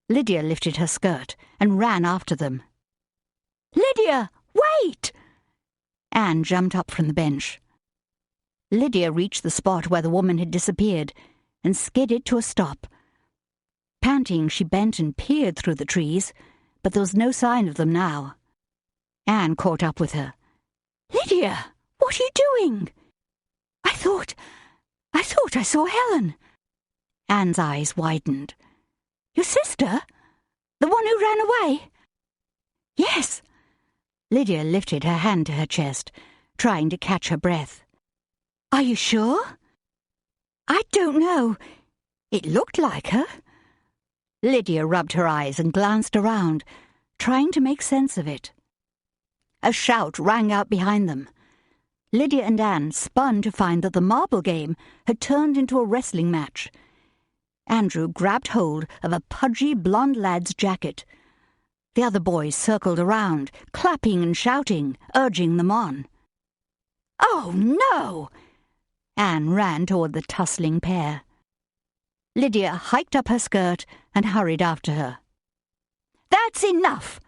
S1: Lydia lifted her skirt and ran after them. "Lydia, wait!" Anne jumped up from the bench. Lydia reached the spot where the woman had disappeared and skidded to a stop. Panting, she bent and peered through the trees, but there was no sign of them now. Anne caught up with her. "Lydia, what are you doing?" I thought I saw Helen." Anne's eyes widened. "Your sister? The one who ran away?" "Yes." Lydia lifted her hand to her chest, trying to catch her breath. "Are you sure?" "I don't know. It looked like her." Lydia rubbed her eyes and glanced around, trying to make sense of it. A shout rang out behind them. Lydia and Anne spun to find that the marble game had turned into a wrestling match. Andrew grabbed hold of a pudgy blonde lad's jacket. The other boys circled around, clapping and shouting, urging them on. "Oh, no!" Anne ran toward the tussling pair. Lydia hiked up her skirt and hurried after her. "That's enough!"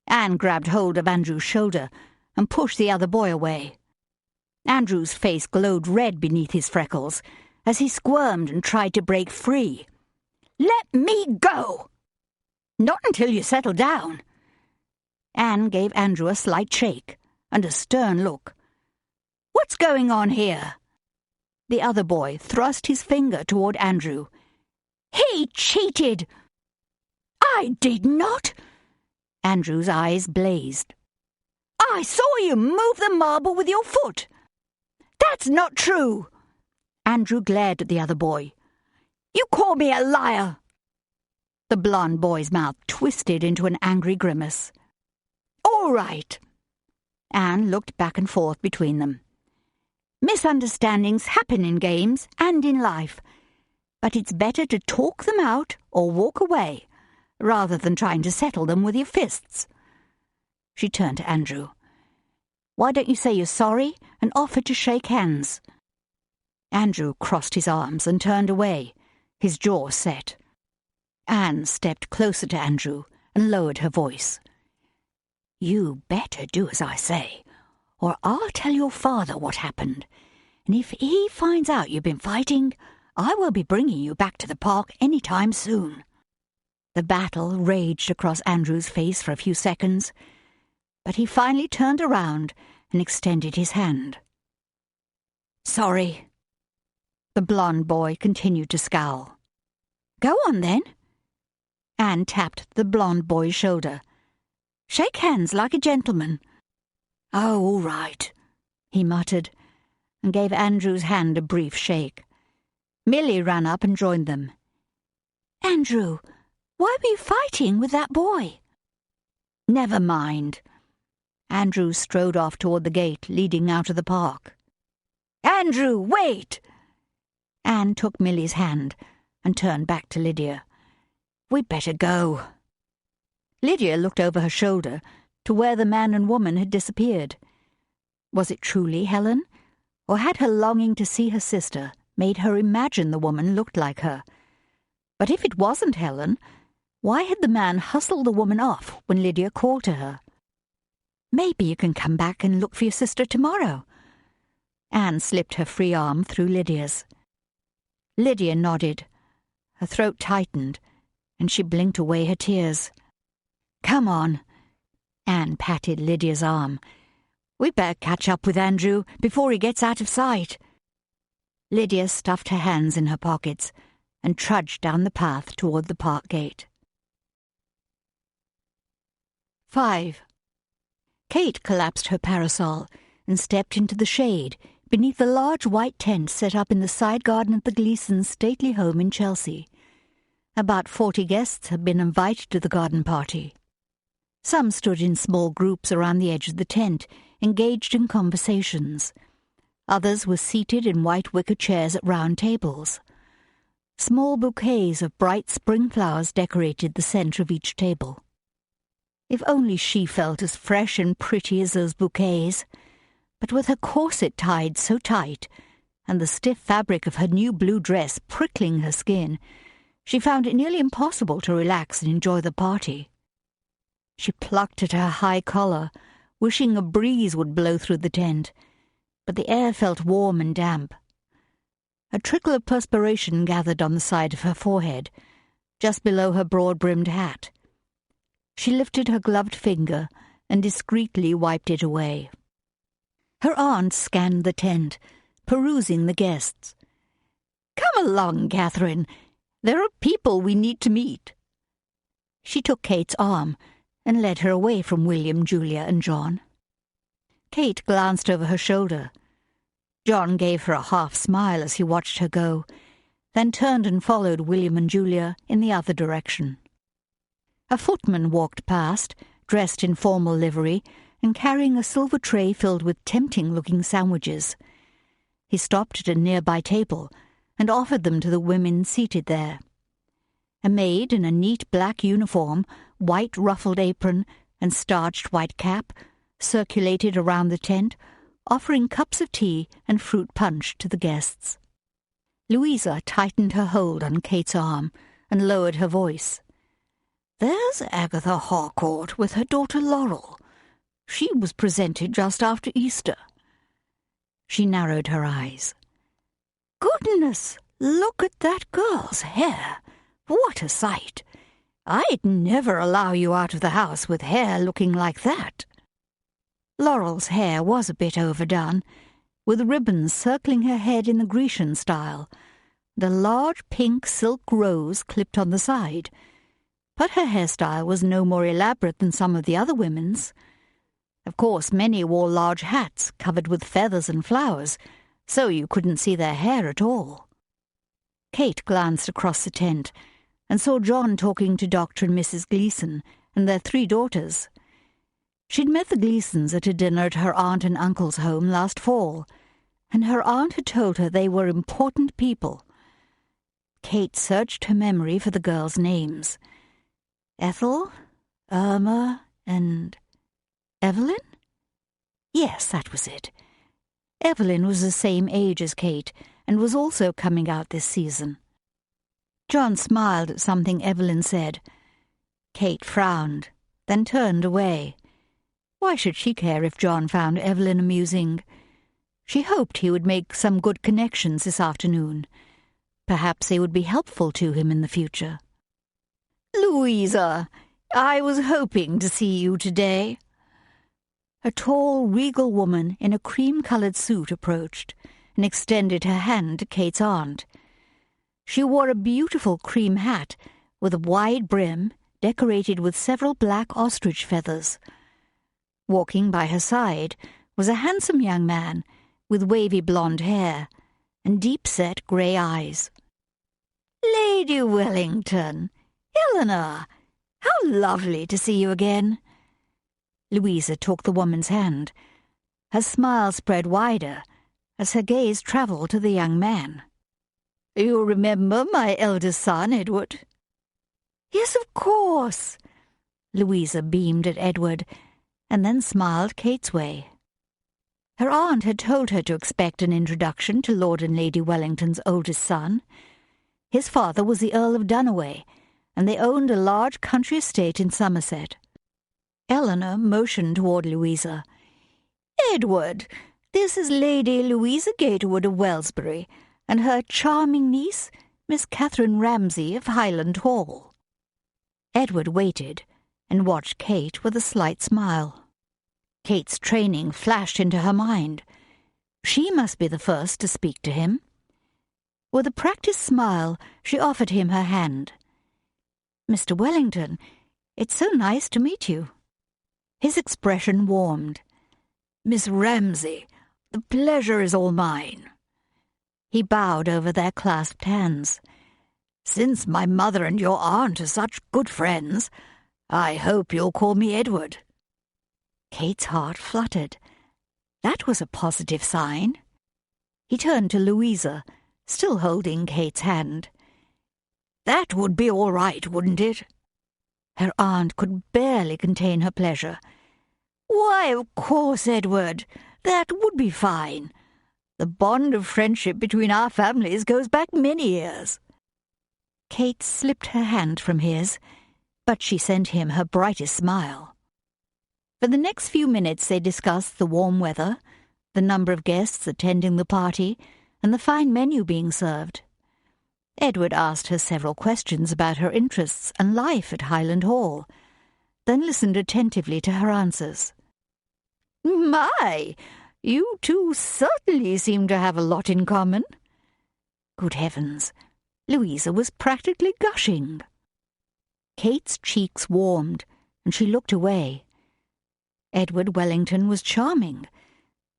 S1: Anne grabbed hold of Andrew's shoulder and pushed the other boy away. Andrew's face glowed red beneath his freckles as he squirmed and tried to break free. "Let me go!" "Not until you settle down." Anne gave Andrew a slight shake and a stern look. "What's going on here?" The other boy thrust his finger toward Andrew. "He cheated!" "I did not!" Andrew's eyes blazed. "I saw you move the marble with your foot." "That's not true!" Andrew glared at the other boy. "You call me a liar!" The blond boy's mouth twisted into an angry grimace. "All right." Anne looked back and forth between them. "Misunderstandings happen in games and in life, but it's better to talk them out or walk away, rather than trying to settle them with your fists." She turned to Andrew. "Why don't you say you're sorry and offer to shake hands?" Andrew crossed his arms and turned away, his jaw set. Anne stepped closer to Andrew and lowered her voice. "You better do as I say, or I'll tell your father what happened, and if he finds out you've been fighting, I will be bringing you back to the park any time soon." The battle raged across Andrew's face for a few seconds, but he finally turned around and extended his hand. "Sorry." The blond boy continued to scowl. "Go on, then." Anne tapped the blond boy's shoulder. "Shake hands like a gentleman." "Oh, all right," he muttered, and gave Andrew's hand a brief shake. Millie ran up and joined them. "Andrew, why were you fighting with that boy?" "Never mind." Andrew strode off toward the gate leading out of the park. "Andrew, wait!" Anne took Millie's hand and turned back to Lydia. "We'd better go." Lydia looked over her shoulder to where the man and woman had disappeared. Was it truly Helen, or had her longing to see her sister made her imagine the woman looked like her? But if it wasn't Helen, why had the man hustled the woman off when Lydia called to her? "Maybe you can come back and look for your sister tomorrow." Anne slipped her free arm through Lydia's. Lydia nodded. Her throat tightened, and she blinked away her tears. "Come on." Anne patted Lydia's arm. "We'd better catch up with Andrew before he gets out of sight." Lydia stuffed her hands in her pockets and trudged down the path toward the park gate. 5. Kate collapsed her parasol and stepped into the shade beneath the large white tent set up in the side garden of the Gleasons' stately home in Chelsea. About 40 guests had been invited to the garden party. Some stood in small groups around the edge of the tent, engaged in conversations. Others were seated in white wicker chairs at round tables. Small bouquets of bright spring flowers decorated the centre of each table. If only she felt as fresh and pretty as those bouquets. But with her corset tied so tight, and the stiff fabric of her new blue dress prickling her skin, she found it nearly impossible to relax and enjoy the party. She plucked at her high collar, wishing a breeze would blow through the tent, but the air felt warm and damp. A trickle of perspiration gathered on the side of her forehead, just below her broad-brimmed hat. She lifted her gloved finger and discreetly wiped it away. Her aunt scanned the tent, perusing the guests. "Come along, Catherine. There are people we need to meet." She took Kate's arm and led her away from William, Julia, and John. Kate glanced over her shoulder. John gave her a half-smile as he watched her go, then turned and followed William and Julia in the other direction. A footman walked past, dressed in formal livery, and carrying a silver tray filled with tempting-looking sandwiches. He stopped at a nearby table and offered them to the women seated there. A maid in a neat black uniform, white ruffled apron, and starched white cap circulated around the tent, offering cups of tea and fruit punch to the guests. Louisa tightened her hold on Kate's arm and lowered her voice. "There's Agatha Harcourt with her daughter Laurel. She was presented just after Easter." She narrowed her eyes. "Goodness, look at that girl's hair. What a sight! I'd never allow you out of the house with hair looking like that." Laurel's hair was a bit overdone, with ribbons circling her head in the Grecian style, the large pink silk rose clipped on the side. But her hairstyle was no more elaborate than some of the other women's. Of course, many wore large hats covered with feathers and flowers, so you couldn't see their hair at all. Kate glanced across the tent and saw John talking to Dr. and Mrs. Gleason and their 3 daughters. She'd met the Gleasons at a dinner at her aunt and uncle's home last fall, and her aunt had told her they were important people. Kate searched her memory for the girls' names. Ethel, Irma, and Evelyn? Yes, that was it. Evelyn was the same age as Kate and was also coming out this season. John smiled at something Evelyn said. Kate frowned, then turned away. Why should she care if John found Evelyn amusing? She hoped he would make some good connections this afternoon. Perhaps they would be helpful to him in the future. Louisa, I was hoping to see you today." A tall, regal woman in a cream-coloured suit approached and extended her hand to Kate's aunt. She wore a beautiful cream hat with a wide brim decorated with several black ostrich feathers. Walking by her side was a handsome young man with wavy blonde hair and deep-set grey eyes. "Lady Wellington, Eleanor, how lovely to see you again." Louisa took the woman's hand. Her smile spread wider as her gaze travelled to the young man. "You remember my eldest son, Edward?" "Yes, of course." Louisa beamed at Edward and then smiled Kate's way. Her aunt had told her to expect an introduction to Lord and Lady Wellington's oldest son. His father was the Earl of Dunaway, and they owned a large country estate in Somerset. Eleanor motioned toward Louisa. "Edward, this is Lady Louisa Gatewood of Wellsbury, and her charming niece, Miss Catherine Ramsay of Highland Hall." Edward waited and watched Kate with a slight smile. Kate's training flashed into her mind. She must be the first to speak to him. With a practised smile, she offered him her hand. "Mr. Wellington, it's so nice to meet you." His expression warmed. "Miss Ramsay, the pleasure is all mine." He bowed over their clasped hands. "Since my mother and your aunt are such good friends, I hope you'll call me Edward." Kate's heart fluttered. That was a positive sign. He turned to Louisa, still holding Kate's hand. "That would be all right, wouldn't it?" Her aunt could barely contain her pleasure. "Why, of course, Edward. That would be fine. The bond of friendship between our families goes back many years." Kate slipped her hand from his, but she sent him her brightest smile. For the next few minutes they discussed the warm weather, the number of guests attending the party, and the fine menu being served. Edward asked her several questions about her interests and life at Highland Hall, then listened attentively to her answers. "My, you two certainly seem to have a lot in common." Good heavens, Louisa was practically gushing. Kate's cheeks warmed, and she looked away. Edward Wellington was charming,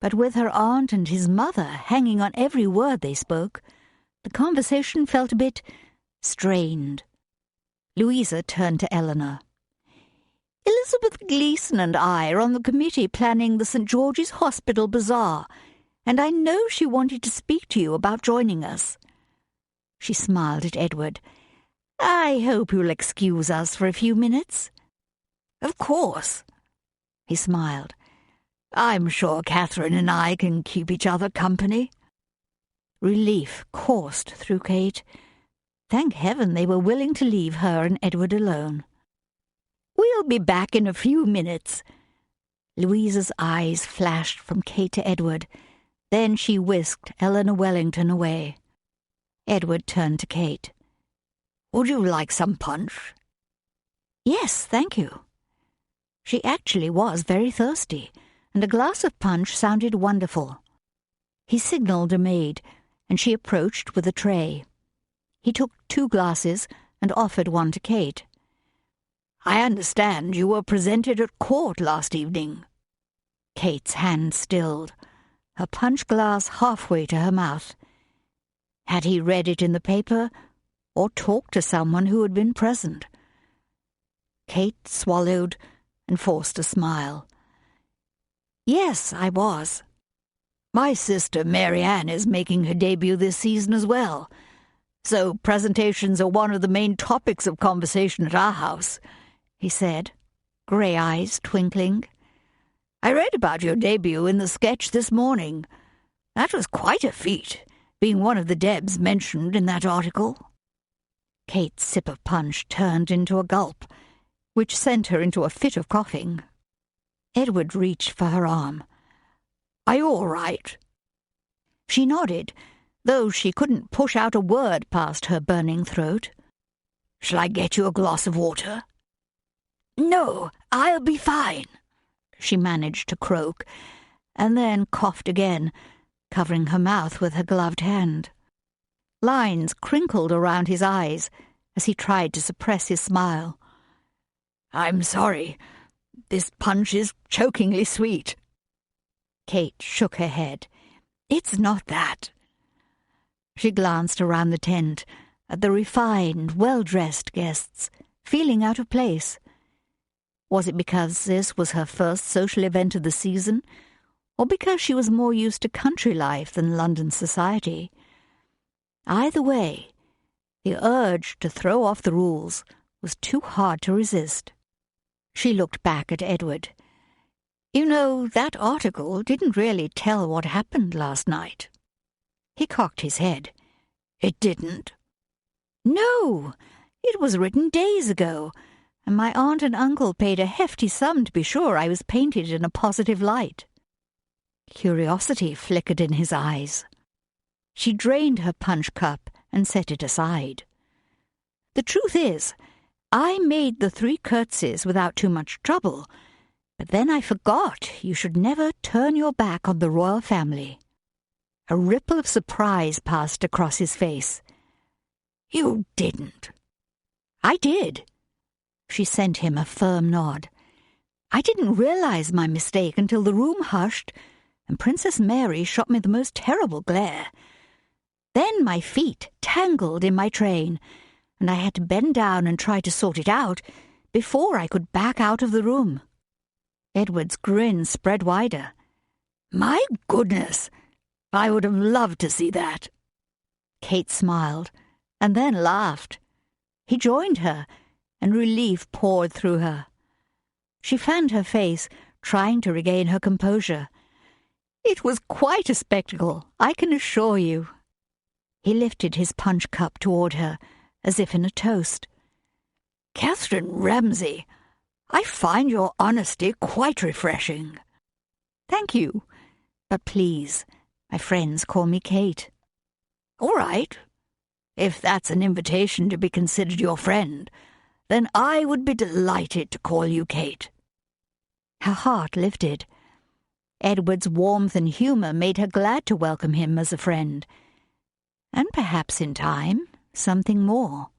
S1: but with her aunt and his mother hanging on every word they spoke, the conversation felt a bit strained. Louisa turned to Eleanor. "Elizabeth Gleeson and I are on the committee planning the St. George's Hospital Bazaar, and I know she wanted to speak to you about joining us." She smiled at Edward. "I hope you'll excuse us for a few minutes." "Of course." He smiled. "I'm sure Catherine and I can keep each other company." Relief coursed through Kate. Thank heaven they were willing to leave her and Edward alone. "We'll be back in a few minutes." Louisa's eyes flashed from Kate to Edward. Then she whisked Eleanor Wellington away. Edward turned to Kate. "Would you like some punch?" "Yes, thank you." She actually was very thirsty, and a glass of punch sounded wonderful. He signalled a maid, and she approached with a tray. He took 2 glasses and offered one to Kate. "I understand you were presented at court last evening." Kate's hand stilled, her punch glass halfway to her mouth. Had he read it in the paper, or talked to someone who had been present? Kate swallowed and forced a smile. "Yes, I was. My sister Mary Ann is making her debut this season as well, so presentations are one of the main topics of conversation at our house," he said, grey eyes twinkling. "I read about your debut in the sketch this morning. That was quite a feat, being one of the Debs mentioned in that article." Kate's sip of punch turned into a gulp, which sent her into a fit of coughing. Edward reached for her arm. "Are you all right?" She nodded, though she couldn't push out a word past her burning throat. Shall I get you a glass of water?" "No, I'll be fine," she managed to croak, and then coughed again, covering her mouth with her gloved hand. Lines crinkled around his eyes as he tried to suppress his smile. "I'm sorry. This punch is chokingly sweet." Kate shook her head. "It's not that." She glanced around the tent at the refined, well-dressed guests, feeling out of place. Was it because this was her first social event of the season, or because she was more used to country life than London society? Either way, the urge to throw off the rules was too hard to resist. She looked back at Edward. "You know, that article didn't really tell what happened last night." He cocked his head. "It didn't?" "No, it was written days ago, and my aunt and uncle paid a hefty sum to be sure I was painted in a positive light." Curiosity flickered in his eyes. She drained her punch cup and set it aside. "The truth is, I made the 3 curtsies without too much trouble, but then I forgot you should never turn your back on the royal family." A ripple of surprise passed across his face. "You didn't." "I did." She sent him a firm nod. "I didn't realize my mistake until the room hushed and Princess Mary shot me the most terrible glare. Then my feet tangled in my train, and I had to bend down and try to sort it out before I could back out of the room." Edward's grin spread wider. "My goodness! I would have loved to see that." Kate smiled, and then laughed. He joined her, and relief poured through her. She fanned her face, trying to regain her composure. "It was quite a spectacle, I can assure you." He lifted his punch cup toward her, as if in a toast. "Catherine Ramsay, I find your honesty quite refreshing." "Thank you, but please, my friends call me Kate." "All right. If that's an invitation to be considered your friend, then I would be delighted to call you Kate." Her heart lifted. Edward's warmth and humour made her glad to welcome him as a friend. And perhaps in time, something more.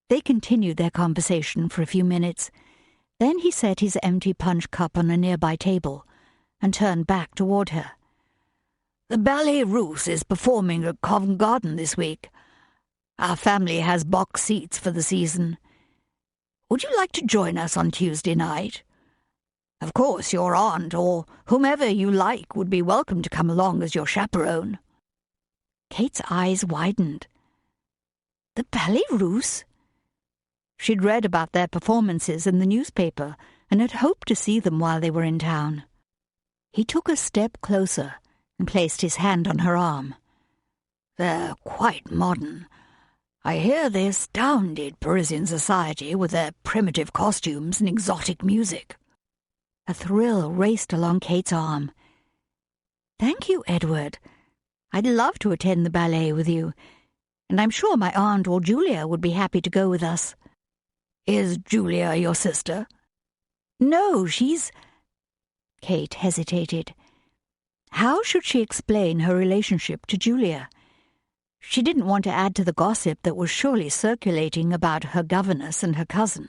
S1: They continued their conversation for a few minutes. Then he set his empty punch cup on a nearby table and turned back toward her. "The Ballet Russe is performing at Covent Garden this week. Our family has box seats for the season. Would you like to join us on Tuesday night? Of course, your aunt or whomever you like would be welcome to come along as your chaperone." Kate's eyes widened. "The Ballet Russe?" She'd read about their performances in the newspaper and had hoped to see them while they were in town. He took a step closer and placed his hand on her arm. "They're quite modern. I hear they astounded Parisian society with their primitive costumes and exotic music." A thrill raced along Kate's arm. "Thank you, Edward. I'd love to attend the ballet with you, and I'm sure my aunt or Julia would be happy to go with us." "Is Julia your sister?" "No, she's—" Kate hesitated. How should she explain her relationship to Julia? She didn't want to add to the gossip that was surely circulating about her governess and her cousin.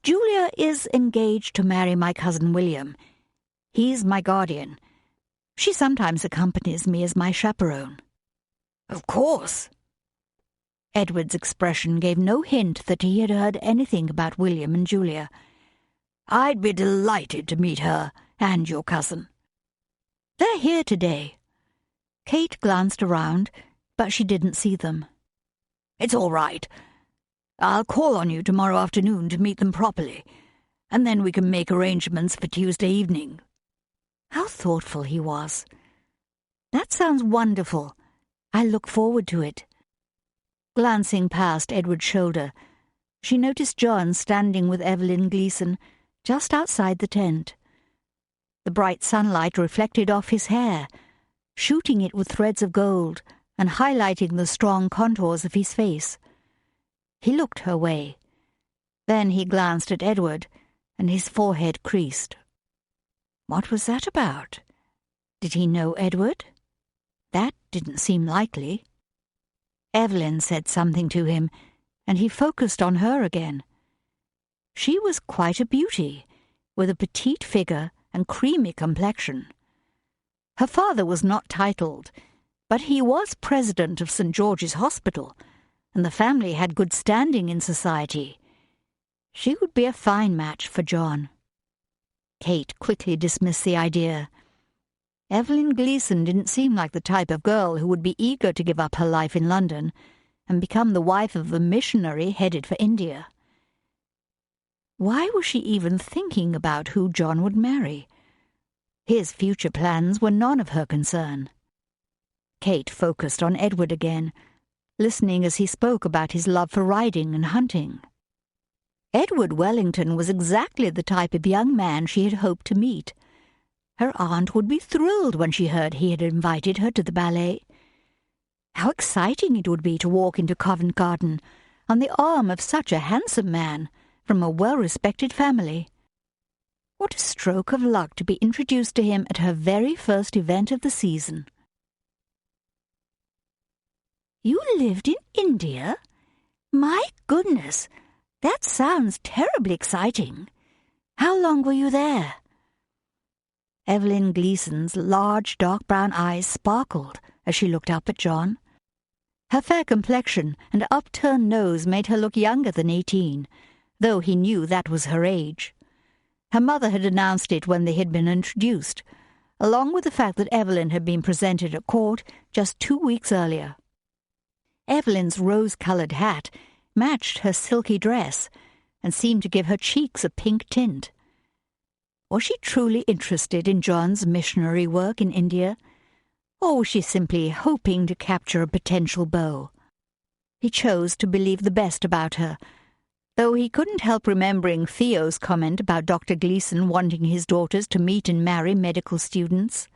S1: "Julia is engaged to marry my cousin William. He's my guardian. She sometimes accompanies me as my chaperone." "Of course." Edward's expression gave no hint that he had heard anything about William and Julia. "I'd be delighted to meet her and your cousin." "They're here today." Kate glanced around, but she didn't see them. "It's all right. I'll call on you tomorrow afternoon to meet them properly, and then we can make arrangements for Tuesday evening." How thoughtful he was. "That sounds wonderful. I look forward to it." Glancing past Edward's shoulder, she noticed John standing with Evelyn Gleeson just outside the tent. The bright sunlight reflected off his hair, shooting it with threads of gold and highlighting the strong contours of his face. He looked her way. Then he glanced at Edward, and his forehead creased. What was that about? Did he know Edward? That didn't seem likely. Evelyn said something to him, and he focused on her again. She was quite a beauty, with a petite figure and creamy complexion. Her father was not titled, but he was president of St. George's Hospital, and the family had good standing in society. She would be a fine match for John. Kate quickly dismissed the idea. Evelyn Gleeson didn't seem like the type of girl who would be eager to give up her life in London and become the wife of a missionary headed for India. Why was she even thinking about who John would marry? His future plans were none of her concern. Kate focused on Edward again, listening as he spoke about his love for riding and hunting. Edward Wellington was exactly the type of young man she had hoped to meet. Her aunt would be thrilled when she heard he had invited her to the ballet. How exciting it would be to walk into Covent Garden on the arm of such a handsome man from a well-respected family. What a stroke of luck to be introduced to him at her very first event of the season. You lived in India? My goodness, that sounds terribly exciting. How long were you there? Evelyn Gleeson's large dark brown eyes sparkled as she looked up at John. Her fair complexion and upturned nose made her look younger than 18, though he knew that was her age. Her mother had announced it when they had been introduced, along with the fact that Evelyn had been presented at court just 2 weeks earlier. Evelyn's rose-coloured hat matched her silky dress and seemed to give her cheeks a pink tint. Was she truly interested in John's missionary work in India, or was she simply hoping to capture a potential beau? He chose to believe the best about her, though he couldn't help remembering Theo's comment about Dr. Gleeson wanting his daughters to meet and marry medical students.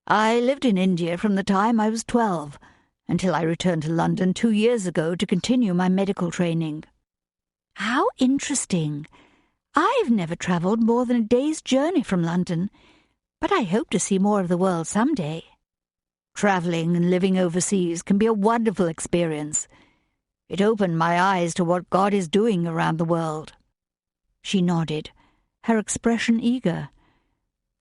S1: I lived in India from the time I was 12, until I returned to London 2 years ago to continue my medical training. How interesting! I've never travelled more than a day's journey from London, but I hope to see more of the world someday. Travelling and living overseas can be a wonderful experience. It opened my eyes to what God is doing around the world. She nodded, her expression eager.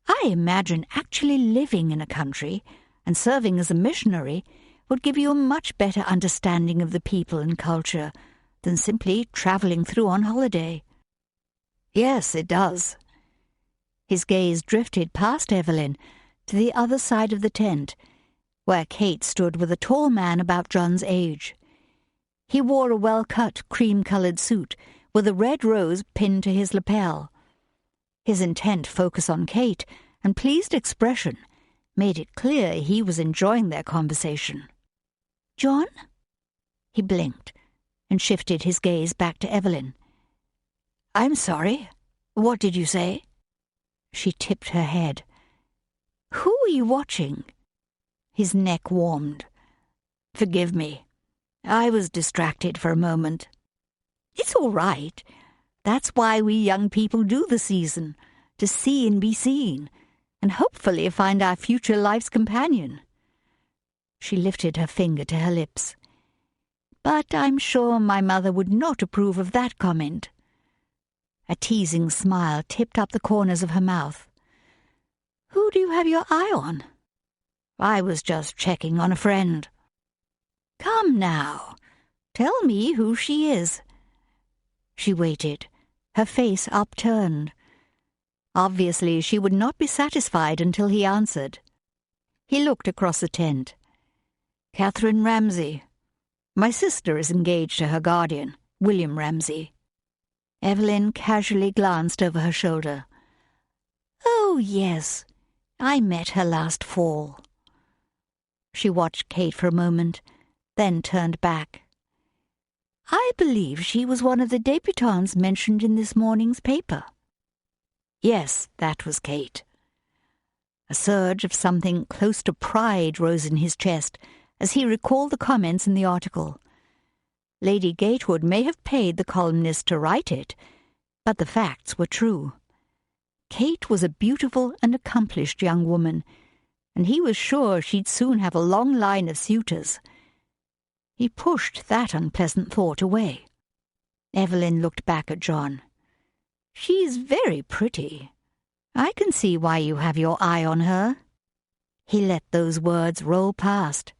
S1: I imagine actually living in a country and serving as a missionary would give you a much better understanding of the people and culture than simply travelling through on holiday. Yes, it does. His gaze drifted past Evelyn to the other side of the tent, where Kate stood with a tall man about John's age. He wore a well-cut, cream-coloured suit with a red rose pinned to his lapel. His intent focus on Kate and pleased expression made it clear he was enjoying their conversation. John? He blinked and shifted his gaze back to Evelyn. I'm sorry. What did you say? She tipped her head. Who were you watching? His neck warmed. Forgive me. I was distracted for a moment. It's all right. That's why we young people do the season, to see and be seen, and hopefully find our future life's companion. She lifted her finger to her lips. But I'm sure my mother would not approve of that comment. A teasing smile tipped up the corners of her mouth. Who do you have your eye on? I was just checking on a friend. Come now, tell me who she is. She waited, her face upturned. Obviously, she would not be satisfied until he answered. He looked across the tent. Catherine Ramsay. My sister is engaged to her guardian, William Ramsay. Evelyn casually glanced over her shoulder. Oh, yes, I met her last fall. She watched Kate for a moment, then turned back. I believe she was one of the débutantes mentioned in this morning's paper. Yes, that was Kate. A surge of something close to pride rose in his chest as he recalled the comments in the article. Lady Gatewood may have paid the columnist to write it, but the facts were true. Kate was a beautiful and accomplished young woman, and he was sure she'd soon have a long line of suitors. He pushed that unpleasant thought away. Evelyn looked back at John. "She's very pretty. I can see why you have your eye on her." He let those words roll past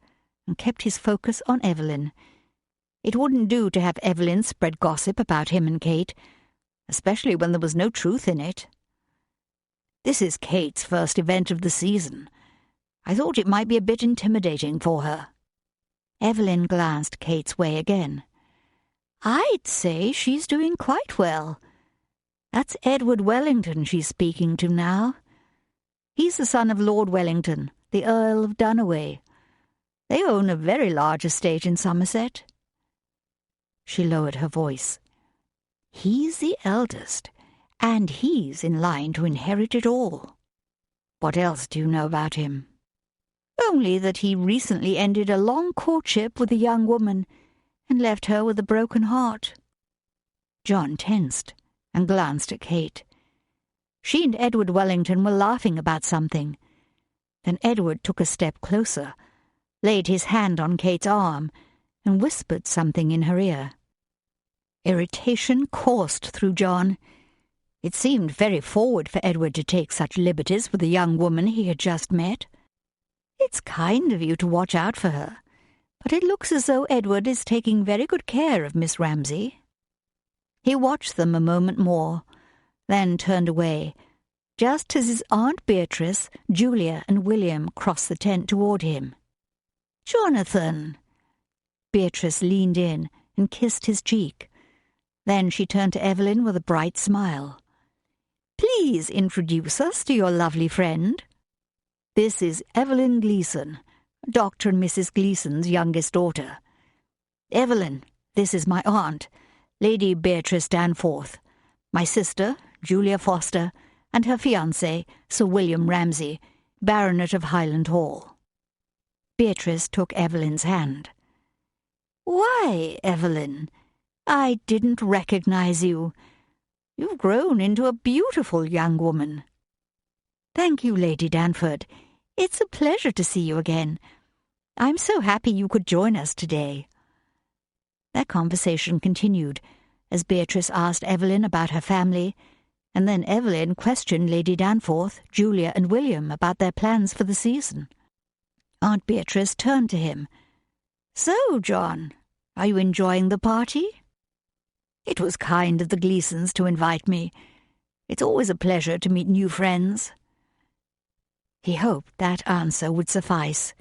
S1: and kept his focus on Evelyn. It wouldn't do to have Evelyn spread gossip about him and Kate, especially when there was no truth in it. "This is Kate's first event of the season. I thought it might be a bit intimidating for her." Evelyn glanced Kate's way again. "I'd say she's doing quite well. That's Edward Wellington she's speaking to now. He's the son of Lord Wellington, the Earl of Dunaway. They own a very large estate in Somerset." She lowered her voice. "He's the eldest, and he's in line to inherit it all. What else do you know about him?" "Only that he recently ended a long courtship with a young woman and left her with a broken heart." John tensed and glanced at Kate. She and Edward Wellington were laughing about something. Then Edward took a step closer, laid his hand on Kate's arm, and whispered something in her ear. Irritation coursed through John. It seemed very forward for Edward to take such liberties with a young woman he had just met. "It's kind of you to watch out for her, but it looks as though Edward is taking very good care of Miss Ramsay." He watched them a moment more, then turned away, just as his Aunt Beatrice, Julia, and William crossed the tent toward him. "Jonathan!" Beatrice leaned in and kissed his cheek. Then she turned to Evelyn with a bright smile. "Please introduce us to your lovely friend. This is Evelyn Gleeson, Dr. and Mrs. Gleeson's youngest daughter. Evelyn, this is my aunt, Lady Beatrice Danforth, my sister, Julia Foster, and her fiancé, Sir William Ramsay, Baronet of Highland Hall." Beatrice took Evelyn's hand. "Why, Evelyn, I didn't recognize you. You've grown into a beautiful young woman." "Thank you, Lady Danforth. It's a pleasure to see you again. I'm so happy you could join us today." Their conversation continued as Beatrice asked Evelyn about her family, and then Evelyn questioned Lady Danforth, Julia, and William about their plans for the season. Aunt Beatrice turned to him. "So, John, are you enjoying the party?" "It was kind of the Gleesons to invite me. It's always a pleasure to meet new friends." He hoped that answer would suffice.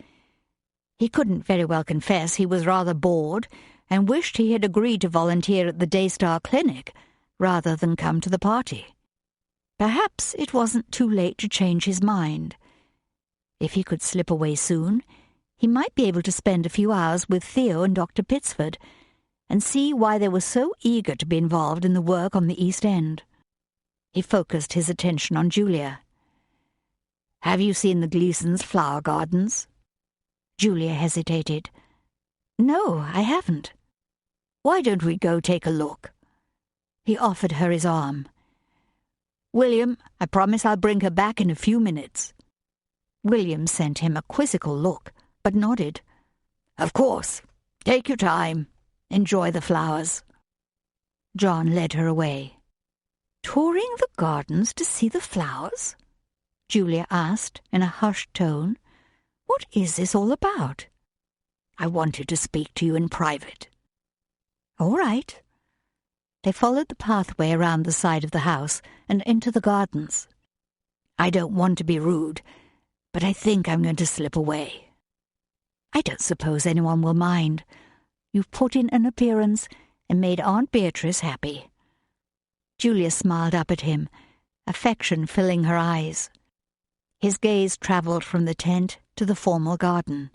S1: He couldn't very well confess he was rather bored, and wished he had agreed to volunteer at the Daystar Clinic rather than come to the party. Perhaps it wasn't too late to change his mind. If he could slip away soon, he might be able to spend a few hours with Theo and Dr. Pitsford, and see why they were so eager to be involved in the work on the East End. He focused his attention on Julia. "Have you seen the Gleesons' flower gardens?" Julia hesitated. "No, I haven't." "Why don't we go take a look?" He offered her his arm. "William, I promise I'll bring her back in a few minutes." William sent him a quizzical look, but nodded. "Of course. Take your time. Enjoy the flowers." John led her away. "Touring the gardens to see the flowers?" Julia asked in a hushed tone. "What is this all about?" "I wanted to speak to you in private." "All right." They followed the pathway around the side of the house and into the gardens. "I don't want to be rude, but I think I'm going to slip away." "I don't suppose anyone will mind. You've put in an appearance and made Aunt Beatrice happy." Julia smiled up at him, affection filling her eyes. His gaze travelled from the tent to the formal garden.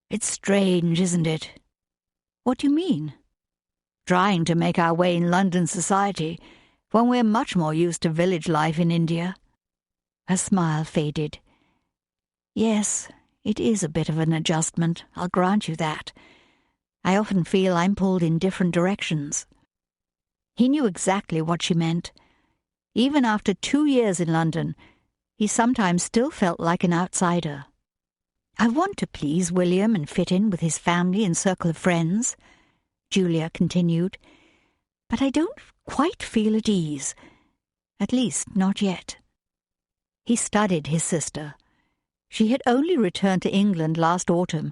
S1: "It's strange, isn't it?" "What do you mean?" "Trying to make our way in London society when we're much more used to village life in India." Her smile faded. "Yes, it is a bit of an adjustment, I'll grant you that. I often feel I'm pulled in different directions." He knew exactly what she meant. Even after 2 years in London, he sometimes still felt like an outsider. "I want to please William and fit in with his family and circle of friends," Julia continued, "but I don't quite feel at ease. At least, not yet." He studied his sister. She had only returned to England last autumn,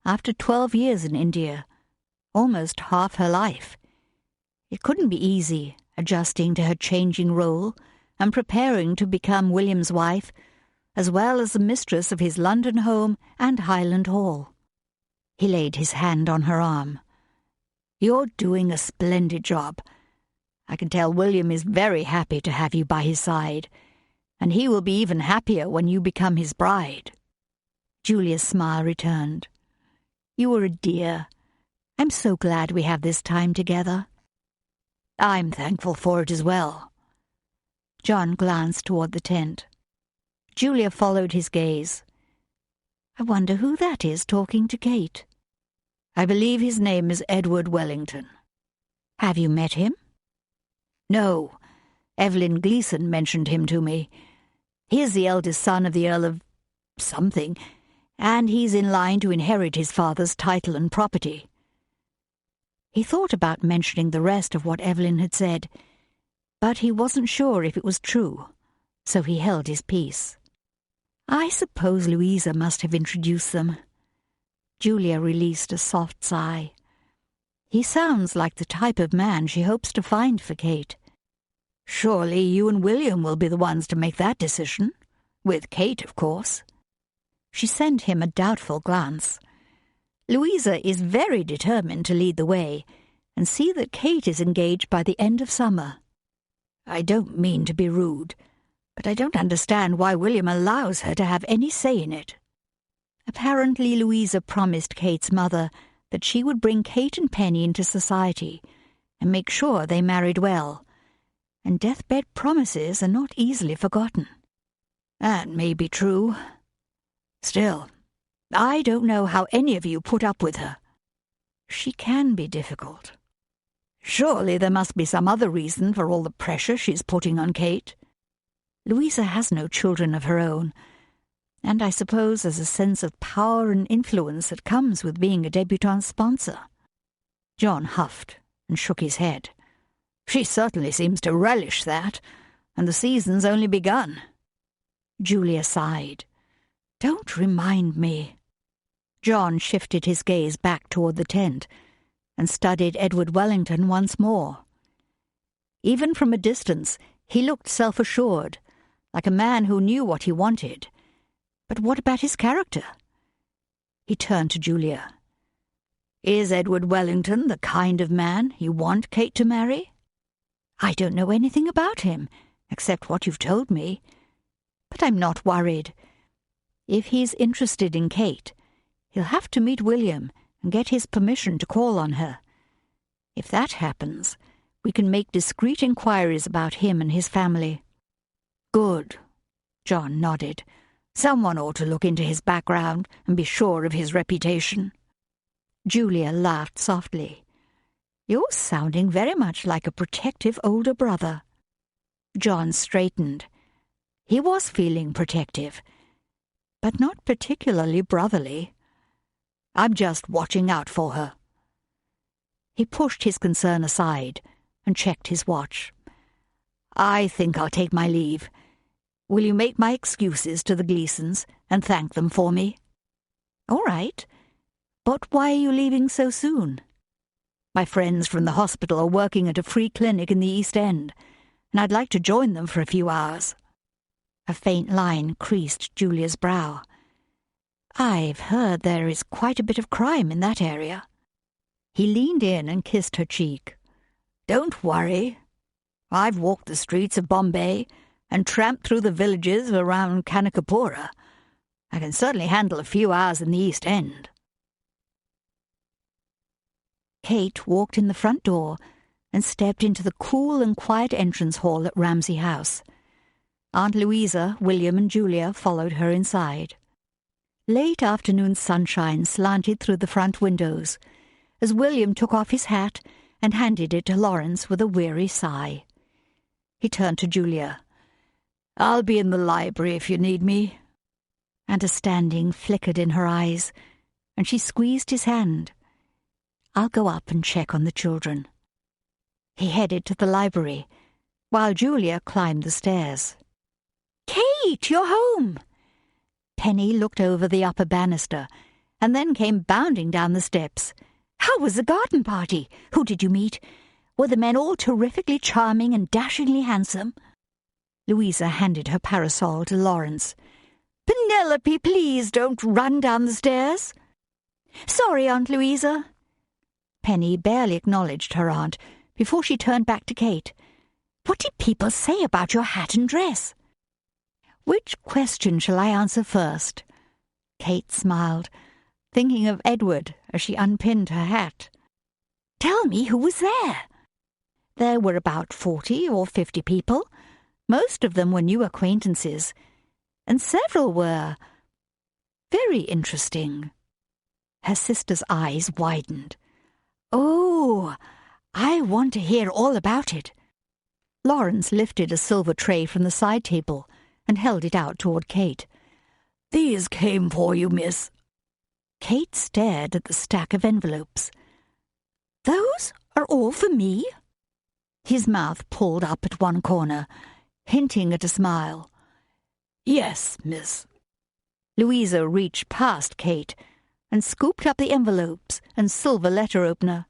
S1: after 12 years in India, almost half her life. It couldn't be easy, adjusting to her changing role and preparing to become William's wife, as well as the mistress of his London home and Highland Hall. He laid his hand on her arm. "You're doing a splendid job. I can tell William is very happy to have you by his side, and he will be even happier when you become his bride." Julia's smile returned. "You are a dear. I'm so glad we have this time together." "I'm thankful for it as well." John glanced toward the tent. Julia followed his gaze. "I wonder who that is talking to Kate." "I believe his name is Edward Wellington." "Have you met him?" "No. Evelyn Gleeson mentioned him to me. He is the eldest son of the Earl of something, and he's in line to inherit his father's title and property." He thought about mentioning the rest of what Evelyn had said, but he wasn't sure if it was true, so he held his peace. "I suppose Louisa must have introduced them." Julia released a soft sigh. "He sounds like the type of man she hopes to find for Kate." "Surely you and William will be the ones to make that decision. With Kate, of course." She sent him a doubtful glance. "Louisa is very determined to lead the way and see that Kate is engaged by the end of summer. I don't mean to be rude, but I don't understand why William allows her to have any say in it." Apparently Louisa promised Kate's mother that she would bring Kate and Penny into society and make sure they married well, and deathbed promises are not easily forgotten. That may be true. Still, I don't know how any of you put up with her. She can be difficult. Surely there must be some other reason for all the pressure she's putting on Kate. Louisa has no children of her own, and I suppose there's a sense of power and influence that comes with being a debutante sponsor." John huffed and shook his head. "She certainly seems to relish that, and the season's only begun." Julia sighed. "Don't remind me." John shifted his gaze back toward the tent and studied Edward Wellington once more. Even from a distance, he looked self-assured, like a man who knew what he wanted. But what about his character? He turned to Julia. "Is Edward Wellington the kind of man you want Kate to marry?" "I don't know anything about him, except what you've told me. But I'm not worried. If he's interested in Kate, he'll have to meet William and get his permission to call on her. If that happens, we can make discreet inquiries about him and his family." "Good," John nodded. "Someone ought to look into his background and be sure of his reputation." Julia laughed softly. "You're sounding very much like a protective older brother." John straightened. He was feeling protective, but not particularly brotherly. "I'm just watching out for her." He pushed his concern aside and checked his watch. "I think I'll take my leave. Will you make my excuses to the Gleesons and thank them for me?" "All right. But why are you leaving so soon?" "My friends from the hospital are working at a free clinic in the East End, and I'd like to join them for a few hours." A faint line creased Julia's brow. "I've heard there is quite a bit of crime in that area." He leaned in and kissed her cheek. "Don't worry. I've walked the streets of Bombay and tramped through the villages around Kanikapura. I can certainly handle a few hours in the East End." Kate walked in the front door and stepped into the cool and quiet entrance hall at Ramsay House. Aunt Louisa, William and Julia followed her inside. Late afternoon sunshine slanted through the front windows, as William took off his hat and handed it to Lawrence with a weary sigh. He turned to Julia. "I'll be in the library if you need me." Understanding flickered in her eyes, and she squeezed his hand. "I'll go up and check on the children." He headed to the library, while Julia climbed the stairs. "Kate, you're home!" Penny looked over the upper banister, and then came bounding down the steps. "How was the garden party? Who did you meet? Were the men all terrifically charming and dashingly handsome?" Louisa handed her parasol to Lawrence. "Penelope, please don't run down the stairs." "Sorry, Aunt Louisa." Penny barely acknowledged her aunt before she turned back to Kate. "What did people say about your hat and dress?" "Which question shall I answer first?" Kate smiled, thinking of Edward as she unpinned her hat. "Tell me who was there." "There were about 40 or 50 people. Most of them were new acquaintances, and several were very interesting." Her sister's eyes widened. "Oh, I want to hear all about it." Lawrence lifted a silver tray from the side table and held it out toward Kate. "These came for you, miss." Kate stared at the stack of envelopes. "Those are all for me?" His mouth pulled up at one corner, hinting at a smile. "Yes, miss." Louisa reached past Kate and scooped up the envelopes and silver letter opener.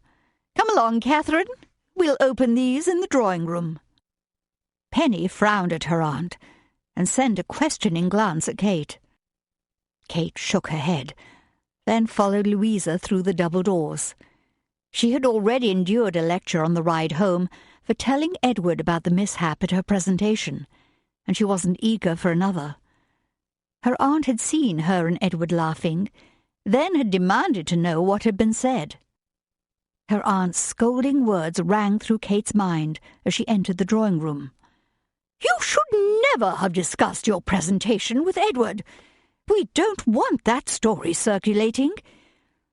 S1: "Come along, Catherine. We'll open these in the drawing-room." Penny frowned at her aunt and sent a questioning glance at Kate. Kate shook her head, then followed Louisa through the double doors. She had already endured a lecture on the ride home for telling Edward about the mishap at her presentation, and she wasn't eager for another. Her aunt had seen her and Edward laughing, then had demanded to know what had been said. Her aunt's scolding words rang through Kate's mind as she entered the drawing-room. "You should never have discussed your presentation with Edward. We don't want that story circulating.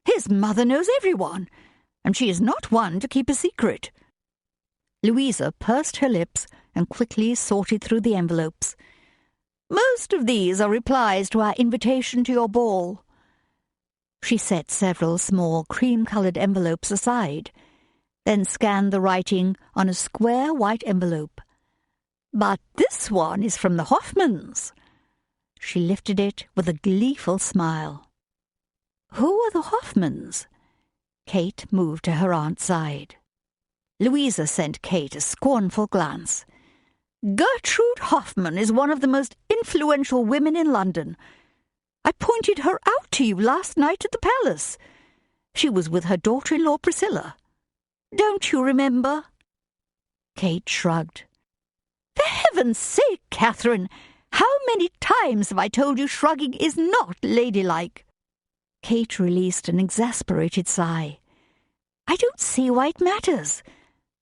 S1: His mother knows everyone, and she is not one to keep a secret." Louisa pursed her lips and quickly sorted through the envelopes. "Most of these are replies to our invitation to your ball." She set several small cream-coloured envelopes aside, then scanned the writing on a square white envelope. "But this one is from the Hoffmans." She lifted it with a gleeful smile. "Who are the Hoffmans?" Kate moved to her aunt's side. Louisa sent Kate a scornful glance. "Gertrude Hoffman is one of the most influential women in London. I pointed her out to you last night at the palace. She was with her daughter-in-law Priscilla. Don't you remember?" Kate shrugged. "For heaven's sake, Catherine, how many times have I told you shrugging is not ladylike?" Kate released an exasperated sigh. "I don't see why it matters.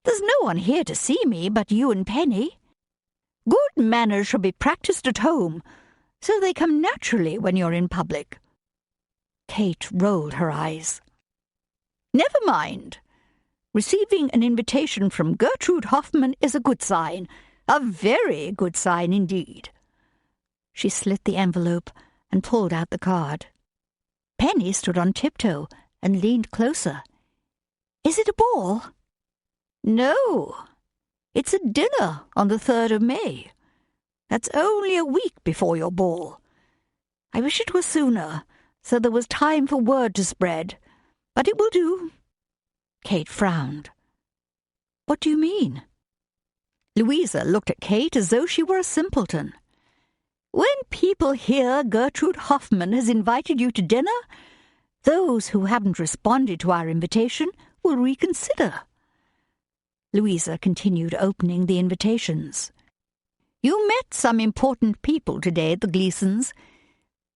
S1: There's no one here to see me but you and Penny. Good manners should be practiced at home, so they come naturally when you're in public." Kate rolled her eyes. "Never mind. Receiving an invitation from Gertrude Hoffman is a good sign, a very good sign indeed." She slit the envelope and pulled out the card. Penny stood on tiptoe and leaned closer. "Is it a ball?" "No. It's a dinner on the 3rd of May. That's only a week before your ball. I wish it were sooner, so there was time for word to spread. But it will do." Kate frowned. "What do you mean?" Louisa looked at Kate as though she were a simpleton. "When people hear Gertrude Hoffman has invited you to dinner, those who haven't responded to our invitation will reconsider." Louisa continued opening the invitations. "You met some important people today at the Gleasons,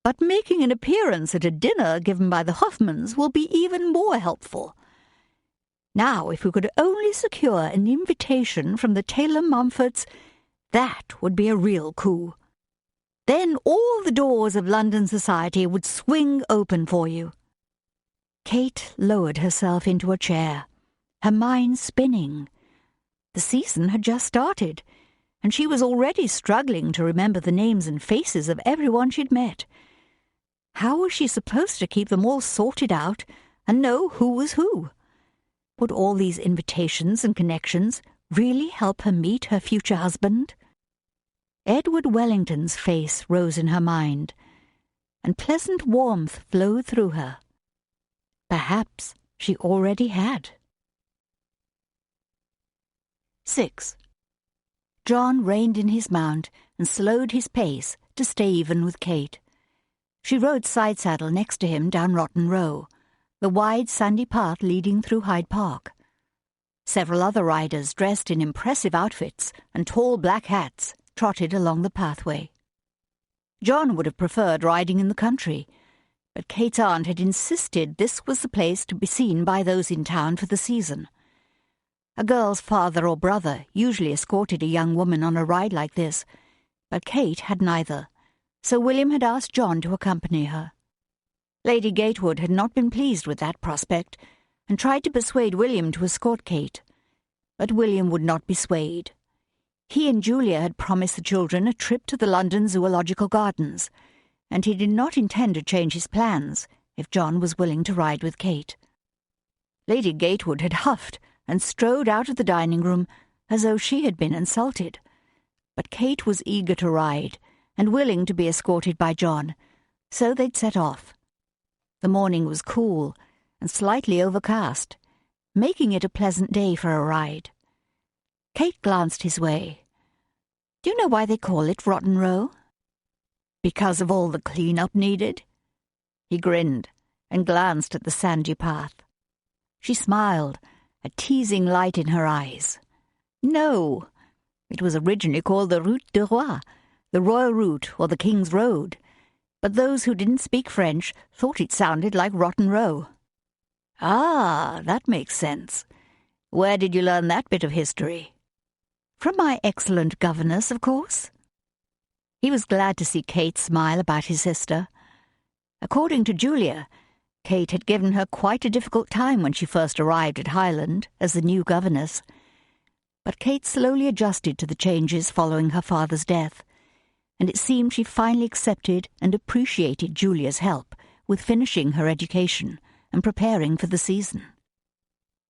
S1: but making an appearance at a dinner given by the Hoffmans will be even more helpful. Now, if we could only secure an invitation from the Taylor Mumfords, that would be a real coup. Then all the doors of London society would swing open for you." Kate lowered herself into a chair, her mind spinning. The season had just started, and she was already struggling to remember the names and faces of everyone she'd met. How was she supposed to keep them all sorted out and know who was who? Would all these invitations and connections really help her meet her future husband? Edward Wellington's face rose in her mind, and pleasant warmth flowed through her. Perhaps she already had. 6. John reined in his mount and slowed his pace to stay even with Kate. She rode side-saddle next to him down Rotten Row, the wide sandy path leading through Hyde Park. Several other riders dressed in impressive outfits and tall black hats trotted along the pathway. John would have preferred riding in the country, but Kate's aunt had insisted this was the place to be seen by those in town for the season. A girl's father or brother usually escorted a young woman on a ride like this, but Kate had neither, so William had asked John to accompany her. Lady Gatewood had not been pleased with that prospect, and tried to persuade William to escort Kate. But William would not be swayed. He and Julia had promised the children a trip to the London Zoological Gardens, and he did not intend to change his plans if John was willing to ride with Kate. Lady Gatewood had huffed and strode out of the dining room as though she had been insulted. But Kate was eager to ride, and willing to be escorted by John, so they'd set off. The morning was cool and slightly overcast, making it a pleasant day for a ride. Kate glanced his way. "Do you know why they call it Rotten Row?" "Because of all the clean-up needed?" He grinned and glanced at the sandy path. She smiled, a teasing light in her eyes. "No, it was originally called the Route du Roi, the Royal Route or the King's Road, but those who didn't speak French thought it sounded like Rotten Row." "Ah, that makes sense. Where did you learn that bit of history?" "From my excellent governess, of course." He was glad to see Kate smile about his sister. According to Julia, Kate had given her quite a difficult time when she first arrived at Highland as the new governess. But Kate slowly adjusted to the changes following her father's death, and it seemed she finally accepted and appreciated Julia's help with finishing her education and preparing for the season.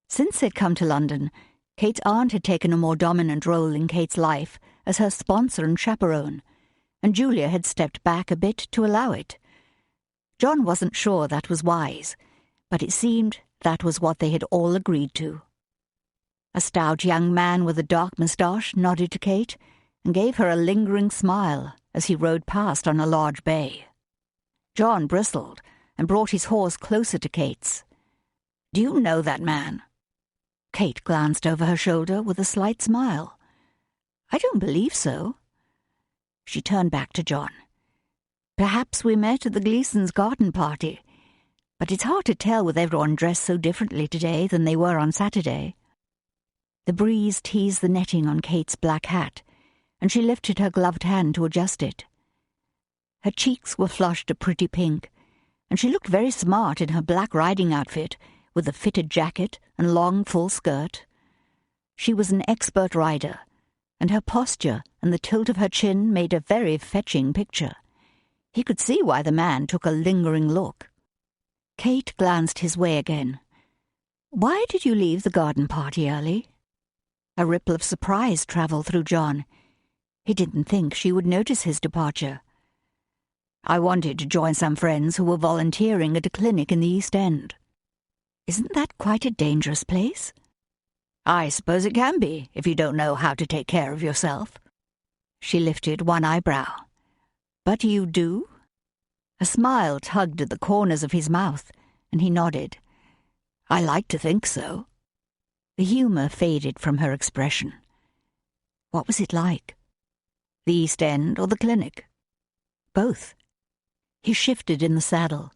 S1: Since they'd come to London, Kate's aunt had taken a more dominant role in Kate's life as her sponsor and chaperone, and Julia had stepped back a bit to allow it. John wasn't sure that was wise, but it seemed that was what they had all agreed to. A stout young man with a dark moustache nodded to Kate and gave her a lingering smile as he rode past on a large bay. John bristled and brought his horse closer to Kate's. "Do you know that man?" Kate glanced over her shoulder with a slight smile. "I don't believe so." She turned back to John. "Perhaps we met at the Gleasons' garden party, but it's hard to tell with everyone dressed so differently today than they were on Saturday." The breeze teased the netting on Kate's black hat, and she lifted her gloved hand to adjust it. Her cheeks were flushed a pretty pink, and she looked very smart in her black riding outfit with a fitted jacket and long full skirt. She was an expert rider, and her posture and the tilt of her chin made a very fetching picture. He could see why the man took a lingering look. Kate glanced his way again. "Why did you leave the garden party early?" A ripple of surprise travelled through John. He didn't think she would notice his departure. "I wanted to join some friends who were volunteering at a clinic in the East End." "Isn't that quite a dangerous place?" "I suppose it can be, if you don't know how to take care of yourself." She lifted one eyebrow. "But you do?" A smile tugged at the corners of his mouth, and he nodded. "I like to think so." The humour faded from her expression. What was it like? The East End or the clinic? Both. He shifted in the saddle,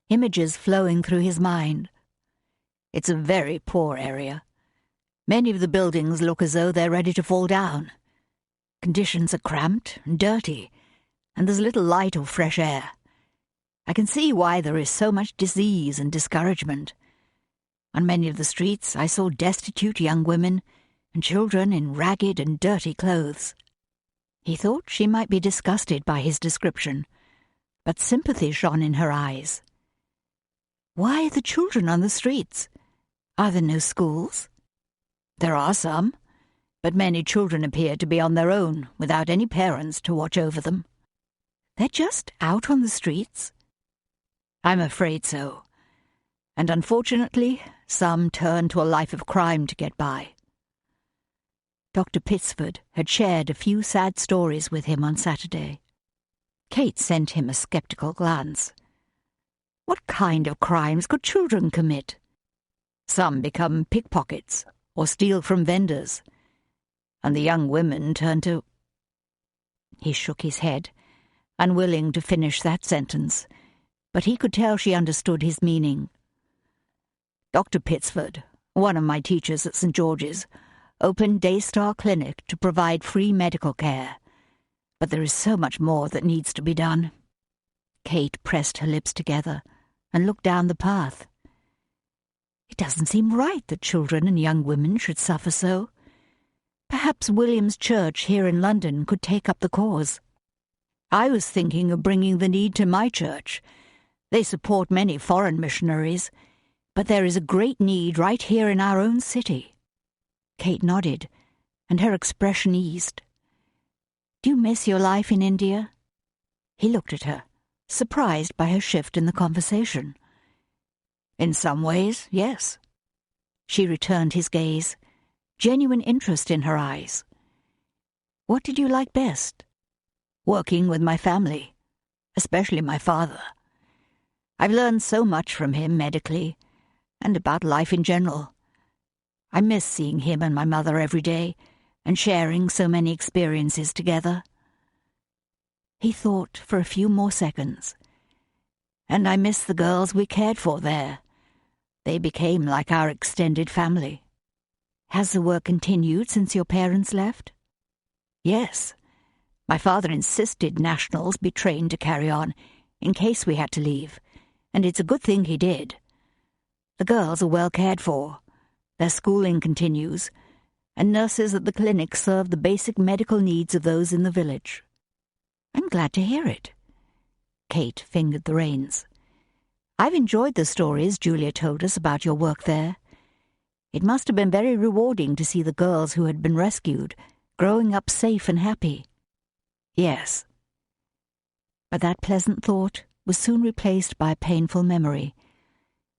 S1: images flowing through his mind. "It's a very poor area. Many of the buildings look as though they're ready to fall down. Conditions are cramped and dirty, and there's little light or fresh air. I can see why there is so much disease and discouragement. On many of the streets I saw destitute young women and children in ragged and dirty clothes. He thought she might be disgusted by his description, but sympathy shone in her eyes. Why the children on the streets? Are there no schools? There are some, but many children appear to be on their own without any parents to watch over them. They're just out on the streets? I'm afraid so. And unfortunately, some turn to a life of crime to get by. Dr. Pittsford had shared a few sad stories with him on Saturday. Kate sent him a sceptical glance. What kind of crimes could children commit? Some become pickpockets or steal from vendors, and the young women turn to... He shook his head, unwilling to finish that sentence, but he could tell she understood his meaning. Dr. Pittsford, one of my teachers at St. George's, opened Daystar Clinic to provide free medical care, but there is so much more that needs to be done. Kate pressed her lips together and looked down the path. It doesn't seem right that children and young women should suffer so. Perhaps William's church here in London could take up the cause. I was thinking of bringing the need to my church. They support many foreign missionaries, but there is a great need right here in our own city. Kate nodded, and her expression eased. Do you miss your life in India? He looked at her, surprised by her shift in the conversation. In some ways, yes. She returned his gaze, genuine interest in her eyes. What did you like best? Working with my family, especially my father. I've learned so much from him medically, and about life in general. I miss seeing him and my mother every day, and sharing so many experiences together. He thought for a few more seconds. And I miss the girls we cared for there. They became like our extended family. Has the work continued since your parents left? Yes. My father insisted nationals be trained to carry on, in case we had to leave, and it's a good thing he did. The girls are well cared for. Their schooling continues, and nurses at the clinic serve the basic medical needs of those in the village. I'm glad to hear it. Kate fingered the reins. I've enjoyed the stories Julia told us about your work there. It must have been very rewarding to see the girls who had been rescued growing up safe and happy. Yes. But that pleasant thought was soon replaced by a painful memory.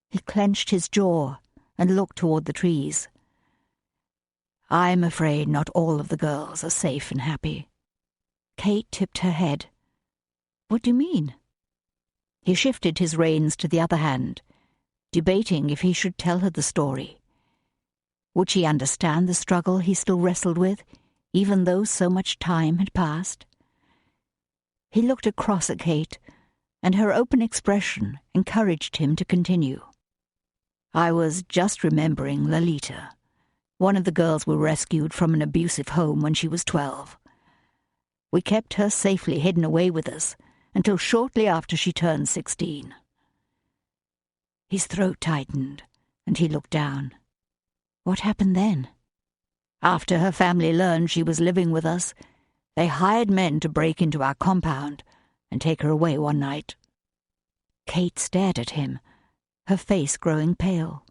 S1: He clenched his jaw and looked toward the trees. I'm afraid not all of the girls are safe and happy. Kate tipped her head. What do you mean? He shifted his reins to the other hand, debating if he should tell her the story. Would she understand the struggle he still wrestled with, even though so much time had passed? He looked across at Kate, and her open expression encouraged him to continue. I was just remembering Lolita, one of the girls we rescued from an abusive home when she was 12. We kept her safely hidden away with us until shortly after she turned 16. His throat tightened, and he looked down. What happened then? After her family learned she was living with us, they hired men to break into our compound and take her away one night. Kate stared at him, her face growing pale.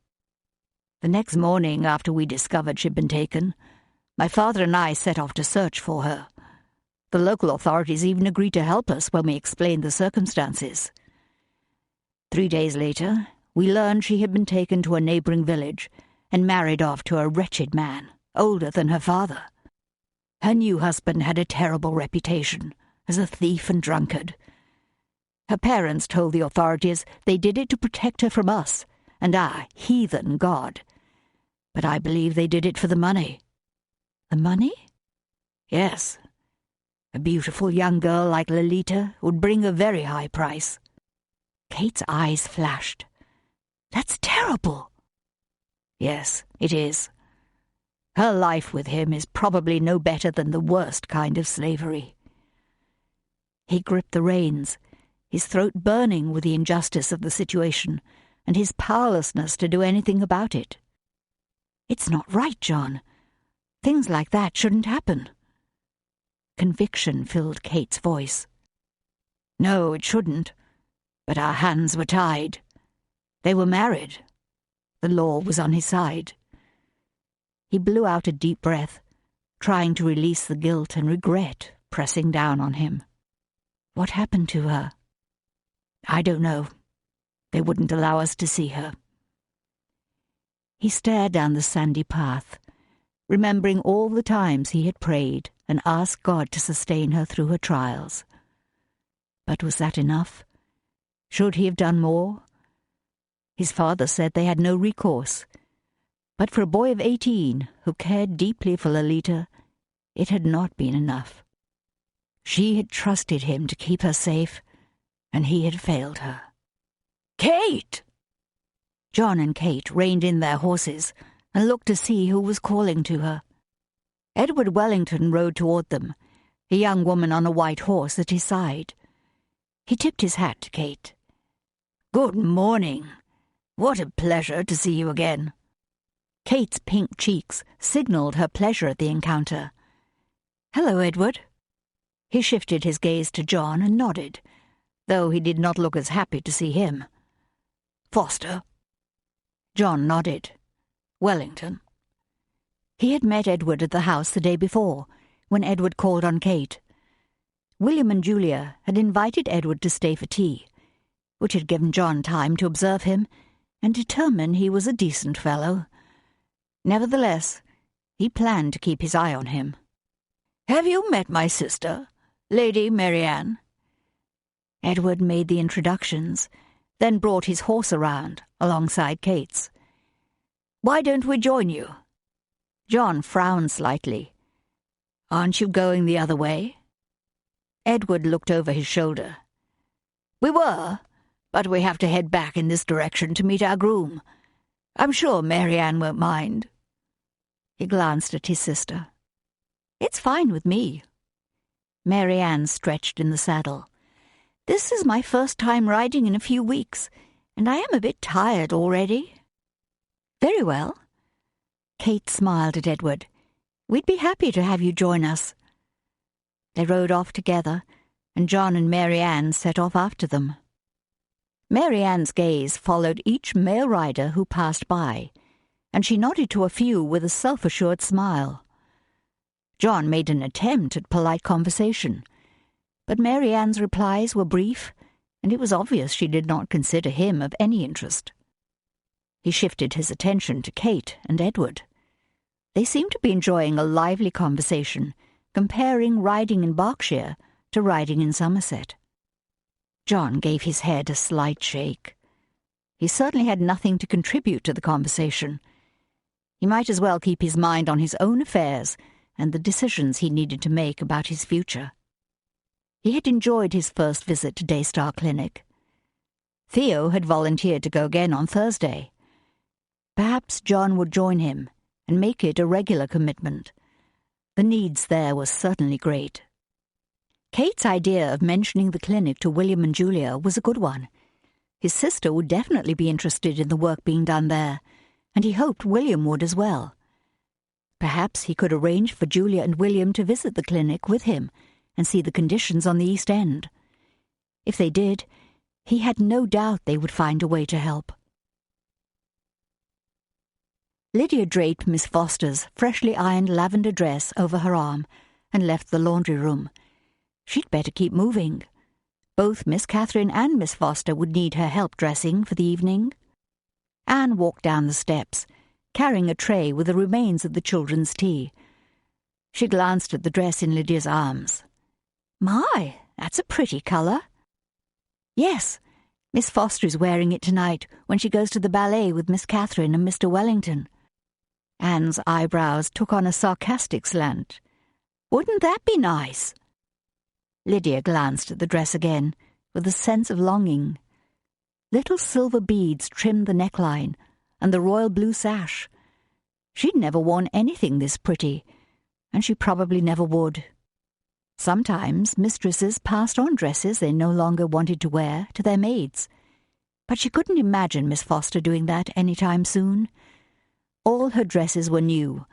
S1: The next morning, after we discovered she'd been taken, my father and I set off to search for her. The local authorities even agreed to help us when we explained the circumstances. 3 days later, we learned she had been taken to a neighboring village and married off to a wretched man, older than her father. Her new husband had a terrible reputation as a thief and drunkard. Her parents told the authorities they did it to protect her from us and our heathen God. But I believe they did it for the money. The money? Yes. A beautiful young girl like Lolita would bring a very high price. Kate's eyes flashed. That's terrible. Yes, it is. Her life with him is probably no better than the worst kind of slavery. He gripped the reins, his throat burning with the injustice of the situation and his powerlessness to do anything about it. "It's not right, John. Things like that shouldn't happen." Conviction filled Kate's voice. "No, it shouldn't. But our hands were tied. They were married. The law was on his side." He blew out a deep breath, trying to release the guilt and regret pressing down on him. "What happened to her?" "I don't know. They wouldn't allow us to see her." He stared down the sandy path, remembering all the times he had prayed and asked God to sustain her through her trials. But was that enough? Should he have done more? His father said they had no recourse. But for a boy of 18 who cared deeply for Lolita, it had not been enough. She had trusted him to keep her safe, and he had failed her. "Kate!" John and Kate reined in their horses and looked to see who was calling to her. Edward Wellington rode toward them, a young woman on a white horse at his side. He tipped his hat to Kate. "Good morning. What a pleasure to see you again." Kate's pink cheeks signaled her pleasure at the encounter. "Hello, Edward." He shifted his gaze to John and nodded, though he did not look as happy to see him. "Foster?" John nodded. "Wellington." He had met Edward at the house the day before, when Edward called on Kate. William and Julia had invited Edward to stay for tea, which had given John time to observe him and determine he was a decent fellow. Nevertheless, he planned to keep his eye on him. "Have you met my sister, Lady Marianne?" Edward made the introductions, then brought his horse around alongside Kate's. "Why don't we join you?" John frowned slightly. "Aren't you going the other way?" Edward looked over his shoulder. "We were, but we have to head back in this direction to meet our groom. I'm sure Marianne won't mind." He glanced at his sister. "It's fine with me." Marianne stretched in the saddle. "This is my first time riding in a few weeks, and I am a bit tired already." "Very well." Kate smiled at Edward. "We'd be happy to have you join us." They rode off together, and John and Marianne set off after them. Marianne's gaze followed each male rider who passed by, and she nodded to a few with a self-assured smile. John made an attempt at polite conversation, but Marianne's replies were brief, and it was obvious she did not consider him of any interest. He shifted his attention to Kate and Edward. They seemed to be enjoying a lively conversation, comparing riding in Berkshire to riding in Somerset. John gave his head a slight shake. He certainly had nothing to contribute to the conversation. He might as well keep his mind on his own affairs and the decisions he needed to make about his future. He had enjoyed his first visit to Daystar Clinic. Theo had volunteered to go again on Thursday. Perhaps John would join him and make it a regular commitment. The needs there were certainly great. Kate's idea of mentioning the clinic to William and Julia was a good one. His sister would definitely be interested in the work being done there, and he hoped William would as well. Perhaps he could arrange for Julia and William to visit the clinic with him and see the conditions on the East End. If they did, he had no doubt they would find a way to help. Lydia draped Miss Foster's freshly ironed lavender dress over her arm and left the laundry room. She'd better keep moving. Both Miss Catherine and Miss Foster would need her help dressing for the evening. Anne walked down the steps, carrying a tray with the remains of the children's tea. She glanced at the dress in Lydia's arms. "My, that's a pretty colour." "Yes, Miss Foster is wearing it tonight when she goes to the ballet with Miss Catherine and Mr. Wellington." Anne's eyebrows took on a sarcastic slant. "Wouldn't that be nice?" Lydia glanced at the dress again, with a sense of longing. Little silver beads trimmed the neckline, and the royal blue sash. She'd never worn anything this pretty, and she probably never would. Sometimes mistresses passed on dresses they no longer wanted to wear to their maids, but she couldn't imagine Miss Foster doing that any time soon. All her dresses were new,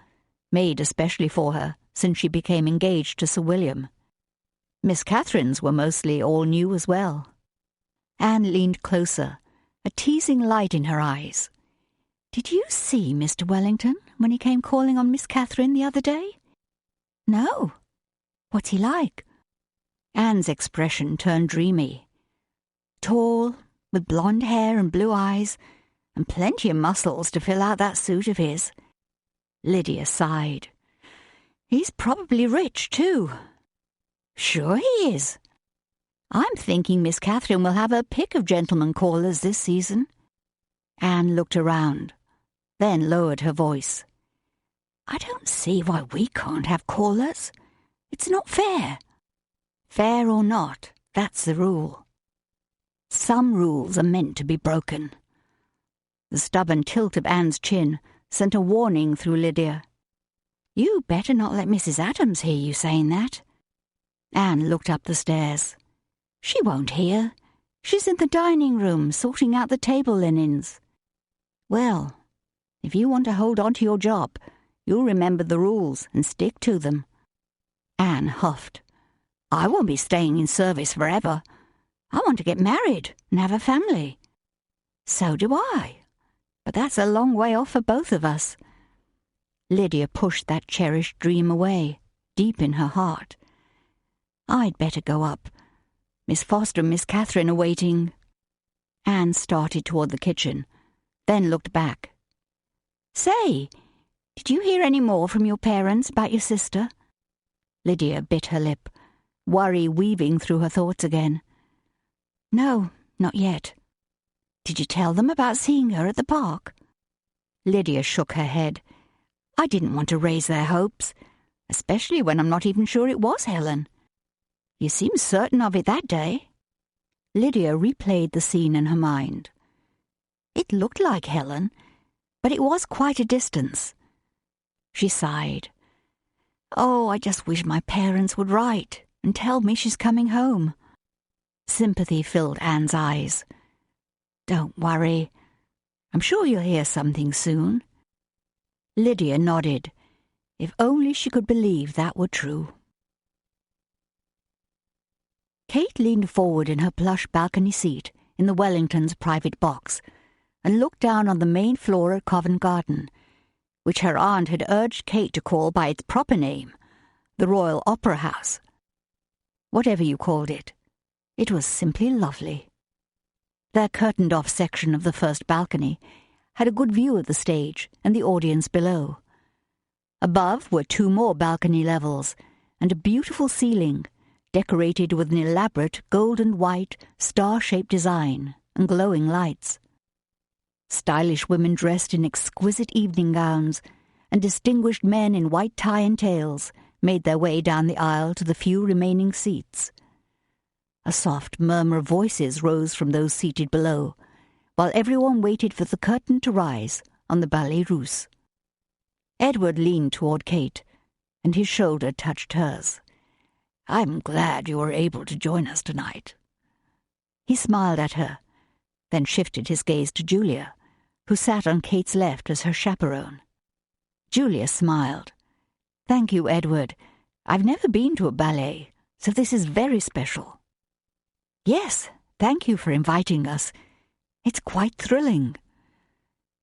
S1: made especially for her since she became engaged to Sir William. Miss Catherine's were mostly all new as well. Anne leaned closer, a teasing light in her eyes. "Did you see Mr. Wellington when he came calling on Miss Catherine the other day?" "No. What's he like?" Anne's expression turned dreamy. "Tall, with blonde hair and blue eyes, and plenty of muscles to fill out that suit of his." Lydia sighed. "He's probably rich, too." "Sure he is. I'm thinking Miss Catherine will have her pick of gentlemen callers this season." Anne looked around, then lowered her voice. "I don't see why we can't have callers. It's not fair." "Fair or not, that's the rule. Some rules are meant to be broken." The stubborn tilt of Anne's chin sent a warning through Lydia. "You better not let Mrs. Adams hear you saying that." Anne looked up the stairs. "She won't hear. She's in the dining room sorting out the table linens." "Well, if you want to hold on to your job, you'll remember the rules and stick to them." Anne huffed. "I won't be staying in service forever. I want to get married and have a family." "So do I. But that's a long way off for both of us." Lydia pushed that cherished dream away, deep in her heart. "I'd better go up. Miss Foster and Miss Catherine are waiting." Anne started toward the kitchen, then looked back. "Say, did you hear any more from your parents about your sister?" Lydia bit her lip, worry weaving through her thoughts again. "No, not yet." "Did you tell them about seeing her at the park?" Lydia shook her head. "I didn't want to raise their hopes, especially when I'm not even sure it was Helen." "You seemed certain of it that day." Lydia replayed the scene in her mind. It looked like Helen, but it was quite a distance. She sighed. "Oh, I just wish my parents would write and tell me she's coming home." Sympathy filled Anne's eyes. "Don't worry. I'm sure you'll hear something soon." Lydia nodded. If only she could believe that were true. Kate leaned forward in her plush balcony seat in the Wellingtons' private box and looked down on the main floor at Covent Garden, which her aunt had urged Kate to call by its proper name, the Royal Opera House. Whatever you called it, it was simply lovely. Their curtained-off section of the first balcony had a good view of the stage and the audience below. Above were 2 more balcony levels and a beautiful ceiling, decorated with an elaborate gold and white, star-shaped design and glowing lights. Stylish women dressed in exquisite evening gowns and distinguished men in white tie and tails made their way down the aisle to the few remaining seats. A soft murmur of voices rose from those seated below, while everyone waited for the curtain to rise on the Ballet Russe. Edward leaned toward Kate, and his shoulder touched hers. "I'm glad you were able to join us tonight." He smiled at her, then shifted his gaze to Julia, who sat on Kate's left as her chaperone. Julia smiled. "Thank you, Edward. I've never been to a ballet, so this is very special." "Yes, thank you for inviting us. It's quite thrilling."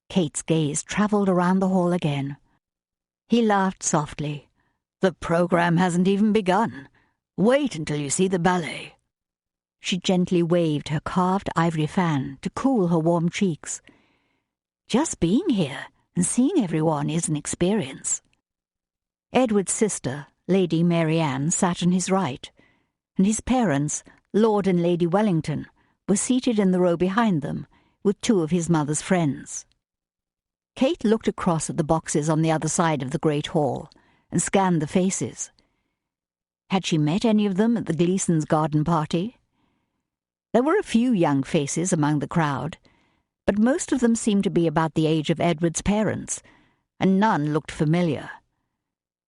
S1: Kate's gaze travelled around the hall again. He laughed softly. "The program hasn't even begun. Wait until you see the ballet." She gently waved her carved ivory fan to cool her warm cheeks. "Just being here and seeing everyone is an experience." Edward's sister, Lady Mary Ann, sat on his right, and his parents, Lord and Lady Wellington, were seated in the row behind them, with 2 of his mother's friends. Kate looked across at the boxes on the other side of the great hall and scanned the faces. Had she met any of them at the Gleasons' garden party? There were a few young faces among the crowd, but most of them seemed to be about the age of Edward's parents, and none looked familiar.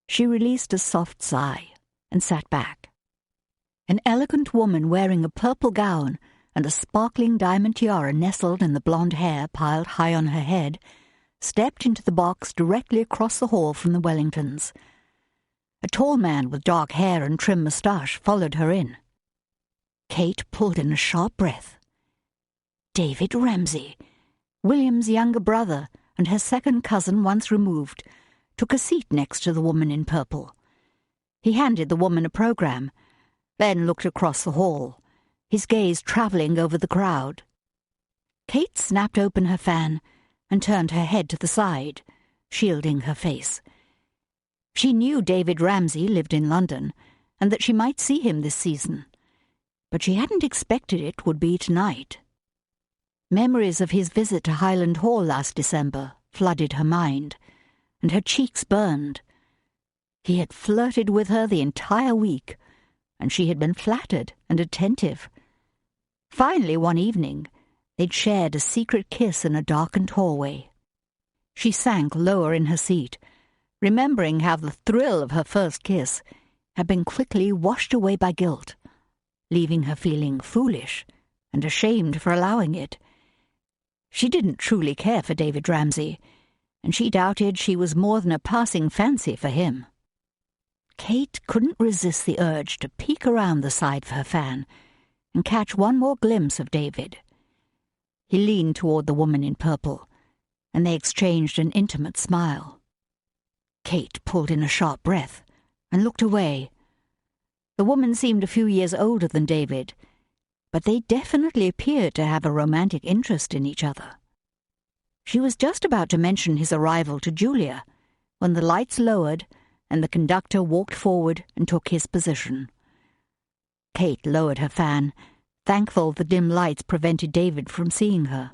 S1: She released a soft sigh and sat back. An elegant woman wearing a purple gown and a sparkling diamond tiara nestled in the blonde hair piled high on her head, stepped into the box directly across the hall from the Wellingtons. A tall man with dark hair and trim moustache followed her in. Kate pulled in a sharp breath. David Ramsay, William's younger brother and her second cousin once removed, took a seat next to the woman in purple. He handed the woman a program, then looked across the hall, his gaze travelling over the crowd. Kate snapped open her fan and turned her head to the side, shielding her face. She knew David Ramsay lived in London and that she might see him this season, but she hadn't expected it would be tonight. Memories of his visit to Highland Hall last December flooded her mind, and her cheeks burned. He had flirted with her the entire week, and she had been flattered and attentive. Finally, one evening, they'd shared a secret kiss in a darkened hallway. She sank lower in her seat, remembering how the thrill of her first kiss had been quickly washed away by guilt, leaving her feeling foolish and ashamed for allowing it. She didn't truly care for David Ramsay, and she doubted she was more than a passing fancy for him. Kate couldn't resist the urge to peek around the side of her fan and catch one more glimpse of David. He leaned toward the woman in purple, and they exchanged an intimate smile. Kate pulled in a sharp breath and looked away. The woman seemed a few years older than David, but they definitely appeared to have a romantic interest in each other. She was just about to mention his arrival to Julia when the lights lowered and the conductor walked forward and took his position. Kate lowered her fan, thankful the dim lights prevented David from seeing her.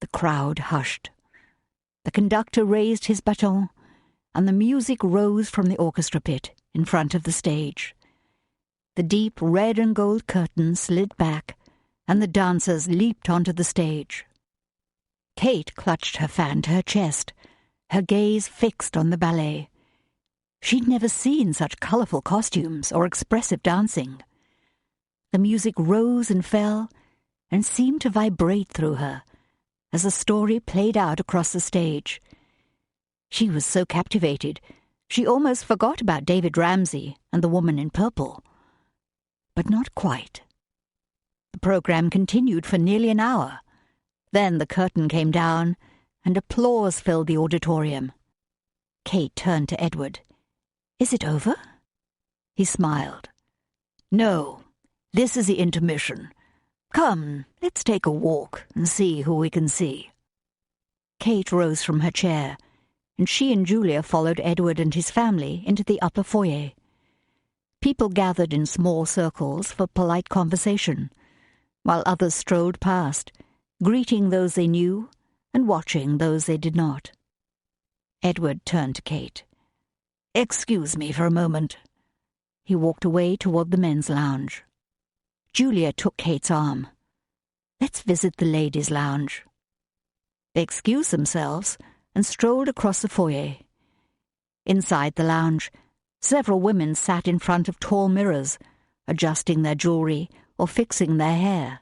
S1: The crowd hushed. The conductor raised his baton, and the music rose from the orchestra pit in front of the stage. The deep red and gold curtain slid back, and the dancers leaped onto the stage. Kate clutched her fan to her chest, her gaze fixed on the ballet. She'd never seen such colourful costumes or expressive dancing. The music rose and fell and seemed to vibrate through her as the story played out across the stage. She was so captivated, she almost forgot about David Ramsay and the woman in purple. But not quite. The program continued for nearly an hour. Then the curtain came down, and applause filled the auditorium. Kate turned to Edward. "Is it over?" He smiled. "No, this is the intermission. Come, let's take a walk and see who we can see." Kate rose from her chair, and she and Julia followed Edward and his family into the upper foyer. People gathered in small circles for polite conversation, while others strolled past, greeting those they knew and watching those they did not. Edward turned to Kate. "Excuse me for a moment." He walked away toward the men's lounge. Julia took Kate's arm. "Let's visit the ladies' lounge." They excused themselves and strolled across the foyer. Inside the lounge, several women sat in front of tall mirrors, adjusting their jewelry or fixing their hair.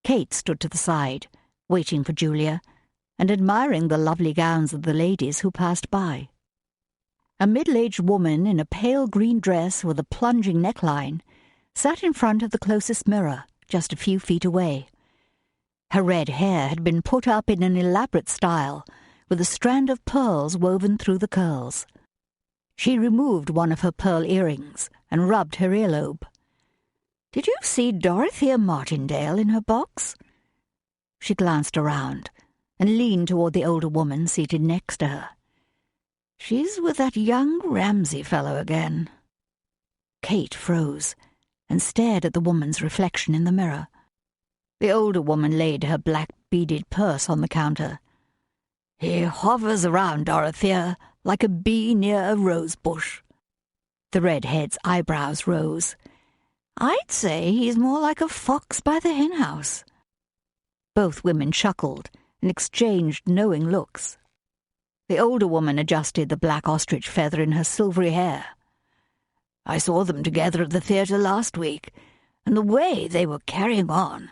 S1: Kate stood to the side, waiting for Julia, and admiring the lovely gowns of the ladies who passed by. A middle-aged woman in a pale green dress with a plunging neckline sat in front of the closest mirror, just a few feet away. Her red hair had been put up in an elaborate style, with a strand of pearls woven through the curls. She removed one of her pearl earrings and rubbed her earlobe. "Did you see Dorothea Martindale in her box?" She glanced around and leaned toward the older woman seated next to her. "She's with that young Ramsay fellow again." Kate froze and stared at the woman's reflection in the mirror. The older woman laid her black beaded purse on the counter. "He hovers around Dorothea like a bee near a rose bush." The redhead's eyebrows rose. "I'd say he's more like a fox by the henhouse." Both women chuckled and exchanged knowing looks. The older woman adjusted the black ostrich feather in her silvery hair. I saw them together at the theatre last week, and the way they were carrying on,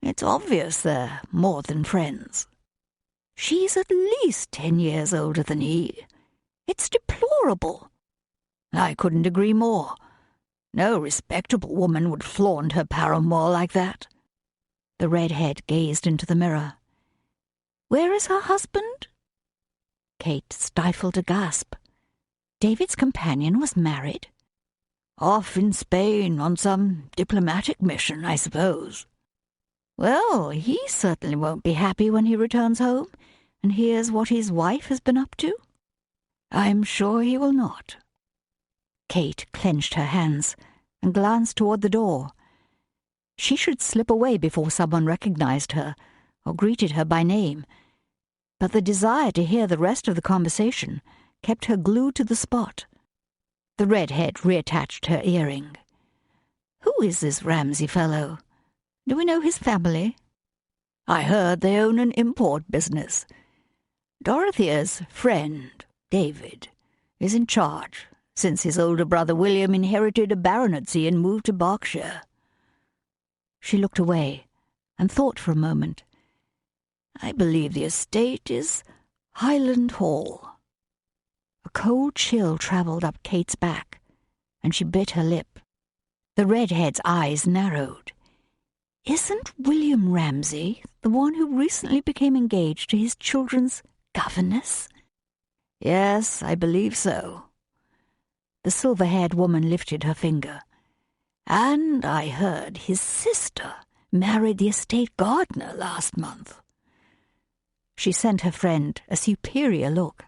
S1: it's obvious they're more than friends. She's at least 10 years older than he. It's deplorable. I couldn't agree more. No respectable woman would flaunt her paramour like that. The redhead gazed into the mirror. Where is her husband? Kate stifled a gasp. David's companion was married? Off in Spain on some diplomatic mission, I suppose. Well, he certainly won't be happy when he returns home and hears what his wife has been up to. I'm sure he will not. Kate clenched her hands and glanced toward the door. She should slip away before someone recognized her or greeted her by name, but the desire to hear the rest of the conversation kept her glued to the spot. The redhead reattached her earring. Who is this Ramsay fellow? Do we know his family? I heard they own an import business. Dorothea's friend, David, is in charge, since his older brother William inherited a baronetcy and moved to Berkshire. She looked away and thought for a moment. I believe the estate is Highland Hall. A cold chill travelled up Kate's back, and she bit her lip. The redhead's eyes narrowed. Isn't William Ramsay the one who recently became engaged to his children's governess? Yes, I believe so. The silver-haired woman lifted her finger. And I heard his sister married the estate gardener last month. She sent her friend a superior look.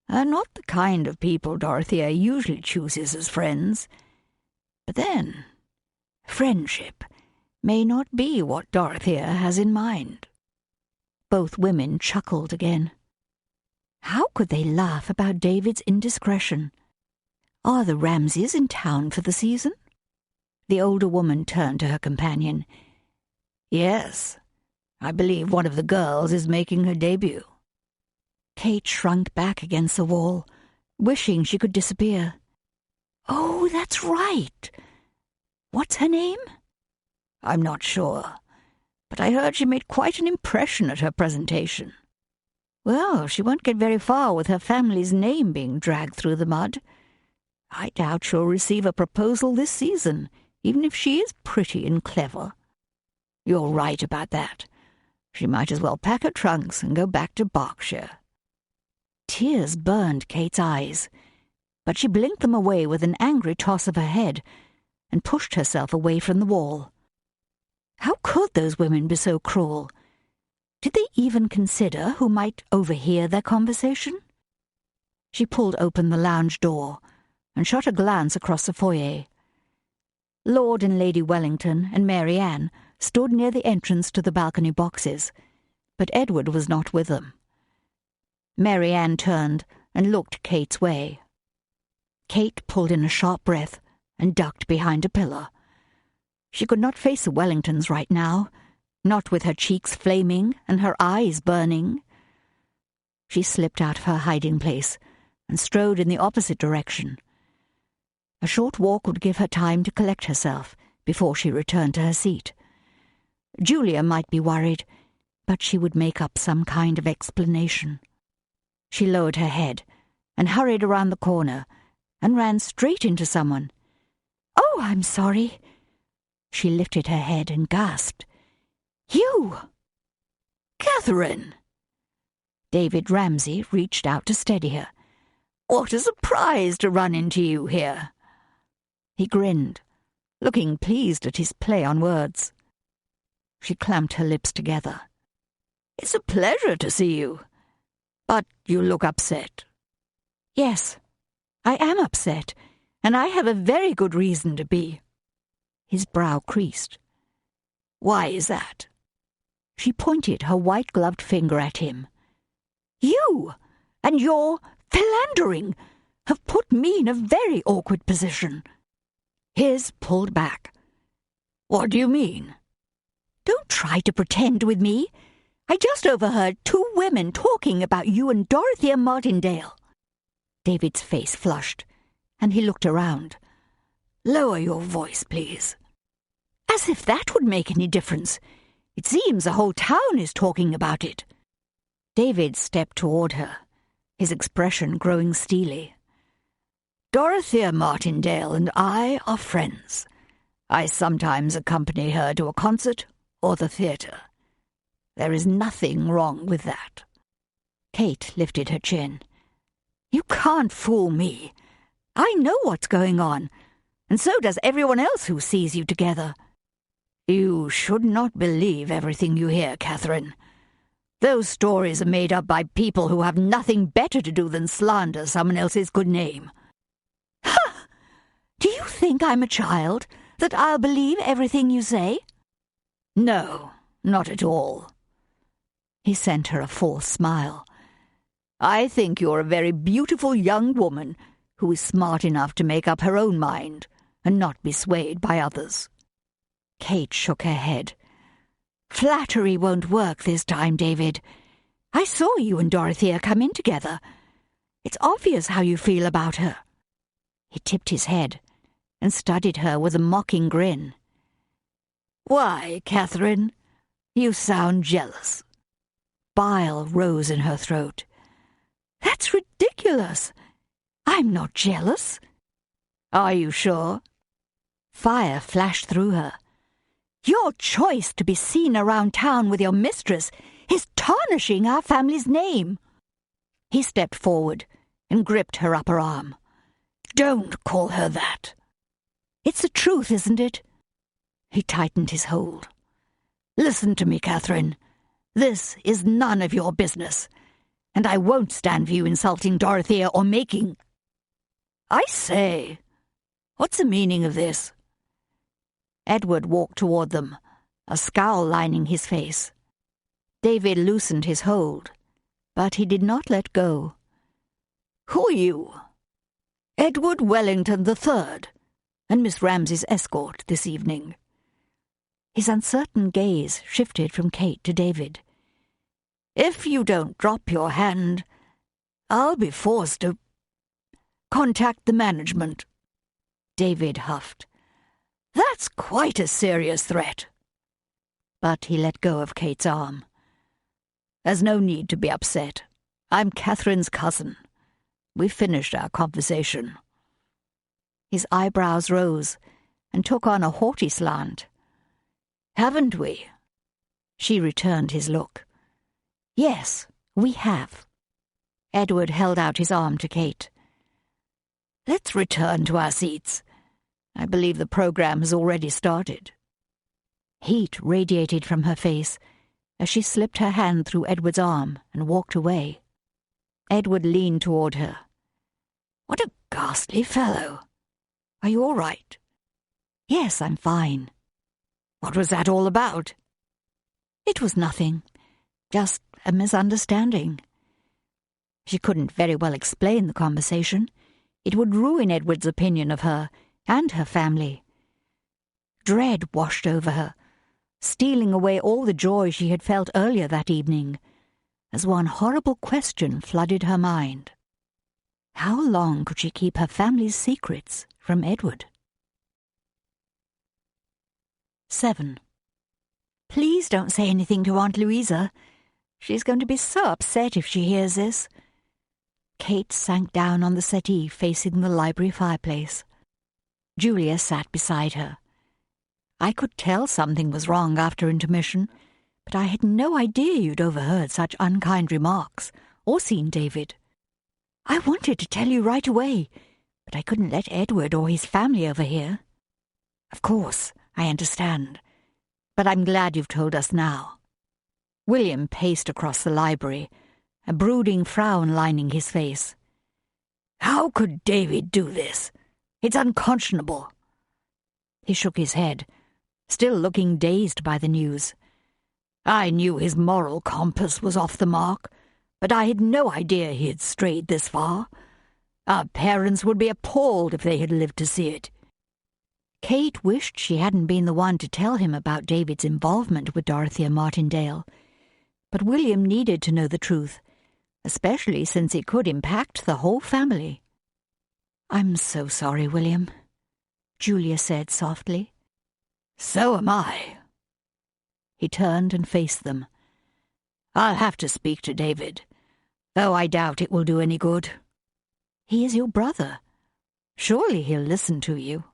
S1: Not the kind of people Dorothea usually chooses as friends. But then, friendship may not be what Dorothea has in mind. Both women chuckled again. How could they laugh about David's indiscretion? Are the Ramsays in town for the season? The older woman turned to her companion. Yes, I believe one of the girls is making her debut. Kate shrunk back against the wall, wishing she could disappear. Oh, that's right. What's her name? I'm not sure, but I heard she made quite an impression at her presentation. Well, she won't get very far with her family's name being dragged through the mud. I doubt she'll receive a proposal this season, even if she is pretty and clever. You're right about that. She might as well pack her trunks and go back to Berkshire. Tears burned Kate's eyes, but she blinked them away with an angry toss of her head and pushed herself away from the wall. How could those women be so cruel? Did they even consider who might overhear their conversation? She pulled open the lounge door and shot a glance across the foyer. Lord and Lady Wellington and Mary Ann stood near the entrance to the balcony boxes, but Edward was not with them. Mary Ann turned and looked Kate's way. Kate pulled in a sharp breath and ducked behind a pillar. She could not face the Wellingtons right now, not with her cheeks flaming and her eyes burning. She slipped out of her hiding place and strode in the opposite direction. A short walk would give her time to collect herself before she returned to her seat. Julia might be worried, but she would make up some kind of explanation. She lowered her head and hurried around the corner and ran straight into someone. "Oh, I'm sorry." She lifted her head and gasped. "You!" "Catherine!" David Ramsay reached out to steady her. "What a surprise to run into you here." He grinned, looking pleased at his play on words. She clamped her lips together. "It's a pleasure to see you. But you look upset." "Yes, I am upset, and I have a very good reason to be." His brow creased. "Why is that?" She pointed her white-gloved finger at him. "You and your philandering have put me in a very awkward position." His pulled back. "What do you mean?" "Don't try to pretend with me. I just overheard two women talking about you and Dorothea Martindale." David's face flushed, and he looked around. "Lower your voice, please." "As if that would make any difference. It seems the whole town is talking about it." David stepped toward her, his expression growing steely. "Dorothea Martindale and I are friends. I sometimes accompany her to a concert or the theatre. There is nothing wrong with that." Kate lifted her chin. "You can't fool me. I know what's going on, and so does everyone else who sees you together." "You should not believe everything you hear, Catherine. Those stories are made up by people who have nothing better to do than slander someone else's good name." "Ha! Do you think I'm a child, that I'll believe everything you say?" "No, not at all." He sent her a false smile. "I think you're a very beautiful young woman who is smart enough to make up her own mind and not be swayed by others." Kate shook her head. "Flattery won't work this time, David. I saw you and Dorothea come in together. It's obvious how you feel about her." He tipped his head and studied her with a mocking grin. "Why, Catherine? You sound jealous." Bile rose in her throat. "That's ridiculous. I'm not jealous." "Are you sure?" Fire flashed through her. "Your choice to be seen around town with your mistress is tarnishing our family's name." He stepped forward and gripped her upper arm. "Don't call her that." "It's the truth, isn't it?" He tightened his hold. "Listen to me, Catherine. This is none of your business, and I won't stand for you insulting Dorothea or making—" "I say, what's the meaning of this?" Edward walked toward them, a scowl lining his face. David loosened his hold, but he did not let go. "Who are you?" "Edward Wellington III, and Miss Ramsay's escort this evening." His uncertain gaze shifted from Kate to David. "If you don't drop your hand, I'll be forced to contact the management." David huffed. "That's quite a serious threat." But he let go of Kate's arm. "There's no need to be upset. I'm Catherine's cousin. We've finished our conversation." His eyebrows rose and took on a haughty slant. "Haven't we?" She returned his look. "Yes, we have." Edward held out his arm to Kate. "Let's return to our seats. I believe the program has already started." Heat radiated from her face as she slipped her hand through Edward's arm and walked away. Edward leaned toward her. "What a ghastly fellow. Are you all right?" "Yes, I'm fine." "What was that all about?" "It was nothing. Just a misunderstanding." She couldn't very well explain the conversation. It would ruin Edward's opinion of her and her family. Dread washed over her, stealing away all the joy she had felt earlier that evening, as one horrible question flooded her mind. How long could she keep her family's secrets from Edward? 7. "Please don't say anything to Aunt Louisa. She's going to be so upset if she hears this." Kate sank down on the settee facing the library fireplace. Julia sat beside her. "I could tell something was wrong after intermission, but I had no idea you'd overheard such unkind remarks, or seen David. I wanted to tell you right away, but I couldn't let Edward or his family overhear." "Of course, I understand, but I'm glad you've told us now." William paced across the library, a brooding frown lining his face. "How could David do this? It's unconscionable." He shook his head, still looking dazed by the news. "I knew his moral compass was off the mark, but I had no idea he had strayed this far. Our parents would be appalled if they had lived to see it." Kate wished she hadn't been the one to tell him about David's involvement with Dorothea Martindale, but William needed to know the truth, especially since it could impact the whole family. "I'm so sorry, William," Julia said softly.
S2: "So am I."
S1: He turned and faced them.
S2: "I'll have to speak to David, though I doubt it will do any good."
S1: "He is your brother. Surely he'll listen to you."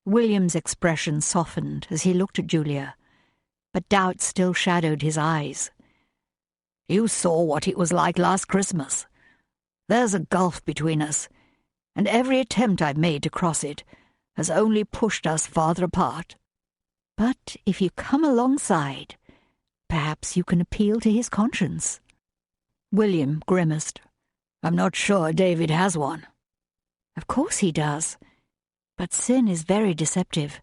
S1: William's expression softened as he looked at Julia, but doubt still shadowed his eyes.
S2: "You saw what it was like last Christmas. There's a gulf between us, and every attempt I've made to cross it has only pushed us farther apart."
S1: "But if you come alongside, perhaps you can appeal to his conscience."
S2: William grimaced. "I'm not sure David has one."
S1: "Of course he does. But sin is very deceptive,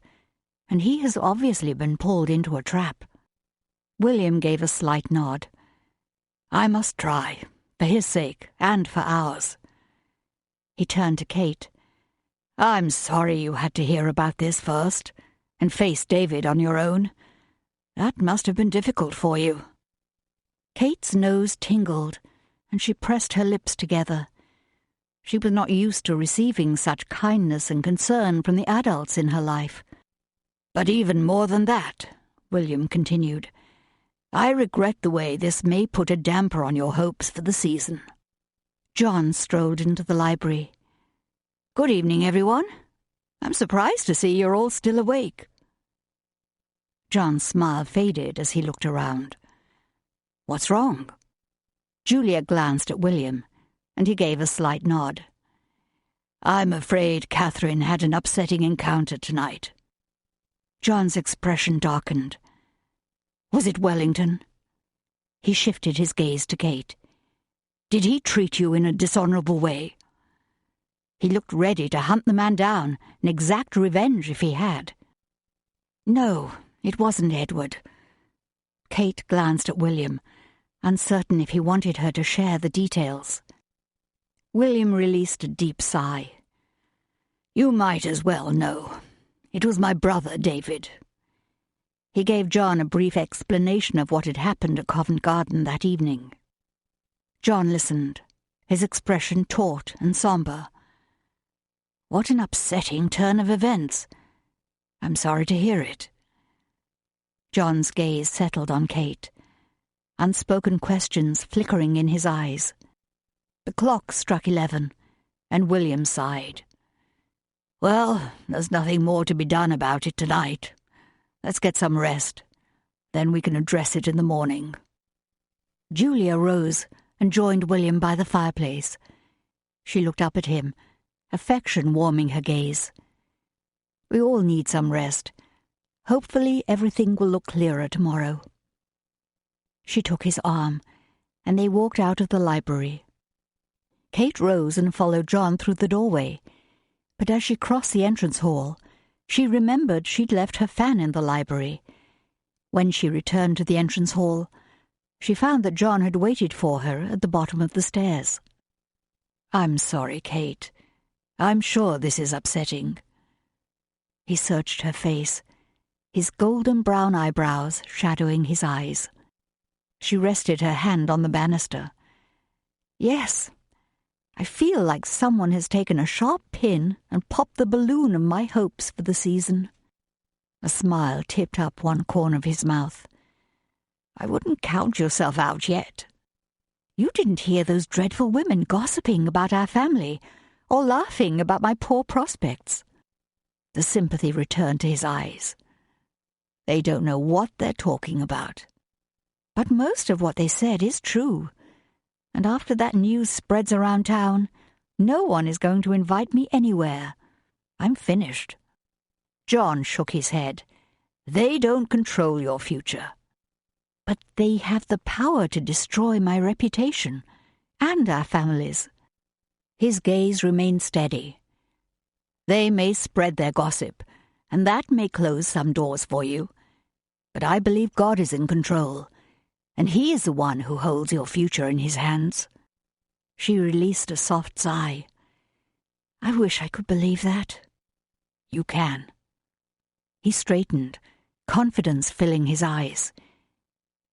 S1: and he has obviously been pulled into a trap." William gave a slight nod.
S2: "I must try, for his sake and for ours."
S1: He turned to Kate.
S2: "I'm sorry you had to hear about this first, and face David on your own. That must have been difficult for you."
S1: Kate's nose tingled, and she pressed her lips together. She was not used to receiving such kindness and concern from the adults in her life.
S2: "But even more than that," William continued, "I regret the way this may put a damper on your hopes for the season."
S1: John strolled into the library.
S2: "Good evening, everyone. I'm surprised to see you're all still awake."
S1: John's smile faded as he looked around.
S2: "What's wrong?"
S1: Julia glanced at William, and he gave a slight nod.
S2: "I'm afraid Catherine had an upsetting encounter tonight."
S1: John's expression darkened.
S2: "Was it Wellington?"
S1: He shifted his gaze to Kate.
S2: "Did he treat you in a dishonourable way?"
S1: He looked ready to hunt the man down and exact revenge if he had.
S2: "No, it wasn't Edward."
S1: Kate glanced at William, uncertain if he wanted her to share the details.
S2: William released a deep sigh. "You might as well know. It was my brother, David."
S1: He gave John a brief explanation of what had happened at Covent Garden that evening. John listened, his expression taut and sombre.
S2: "What an upsetting turn of events. I'm sorry to hear it."
S1: John's gaze settled on Kate, unspoken questions flickering in his eyes. The clock struck 11, and William sighed.
S2: "Well, there's nothing more to be done about it tonight. Let's get some rest. Then we can address it in the morning."
S1: Julia rose and joined William by the fireplace. She looked up at him, affection warming her gaze. "We all need some rest. Hopefully everything will look clearer tomorrow." She took his arm, and they walked out of the library. Kate rose and followed John through the doorway, but as she crossed the entrance hall, she remembered she'd left her fan in the library. When she returned to the entrance hall, she found that John had waited for her at the bottom of the stairs.
S2: "I'm sorry, Kate. I'm sure this is upsetting."
S1: He searched her face, his golden brown eyebrows shadowing his eyes. She rested her hand on the banister. "Yes, I feel like someone has taken a sharp pin and popped the balloon of my hopes for the season." A smile tipped up one corner of his mouth.
S2: "I wouldn't count yourself out yet."
S1: "You didn't hear those dreadful women gossiping about our family, or laughing about my poor prospects."
S2: The sympathy returned to his eyes. "They don't know what they're talking about."
S1: "But most of what they said is true. And after that news spreads around town, no one is going to invite me anywhere. I'm finished."
S2: John shook his head. "They don't control your future."
S1: "But they have the power to destroy my reputation, and our families." His gaze remained steady.
S2: "They may spread their gossip, and that may close some doors for you. But I believe God is in control, and He is the one who holds your future in His hands."
S1: She released a soft sigh. "I wish I could believe that."
S2: "You can."
S1: He straightened, confidence filling his eyes.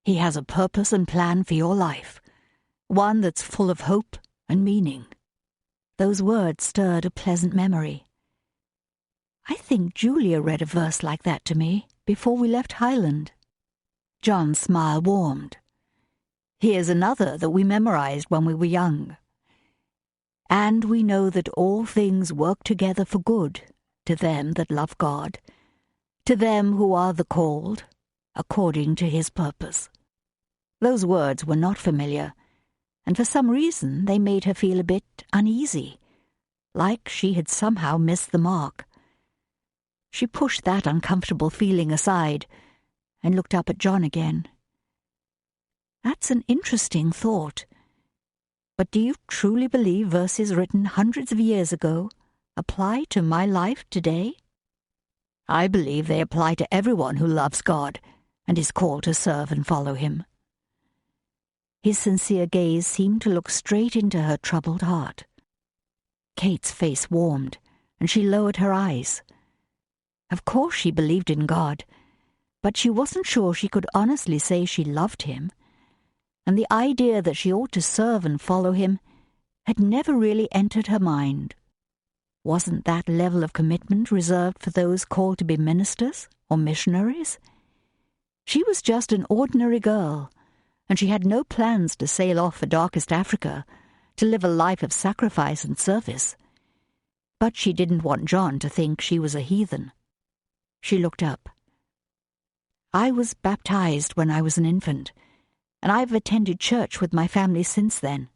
S2: He has a purpose and plan for your life, one that's full of hope and meaning. Those words stirred a pleasant memory. I think Julia read a verse like that to me before we left Highland. John's smile warmed. Here's another that we memorized when we were young. And we know that all things work together for good to them that love God, to them who are the called, according to his purpose. Those words were not familiar, and for some reason they made her feel a bit uneasy, like she had somehow missed the mark. She pushed that uncomfortable feeling aside and looked up at John again. That's an interesting thought. But do you truly believe verses written hundreds of years ago apply to my life today? I believe they apply to everyone who loves God and is called to serve and follow him. His sincere gaze seemed to look straight into her troubled heart. Kate's face warmed, and she lowered her eyes. Of course she believed in God, but she wasn't sure she could honestly say she loved him, and the idea that she ought to serve and follow him had never really entered her mind. Wasn't that level of commitment reserved for those called to be ministers or missionaries? She was just an ordinary girl, and she had no plans to sail off for darkest Africa to live a life of sacrifice and service. But she didn't want John to think she was a heathen. She looked up. I was baptized when I was an infant, and I've attended church with my family since then.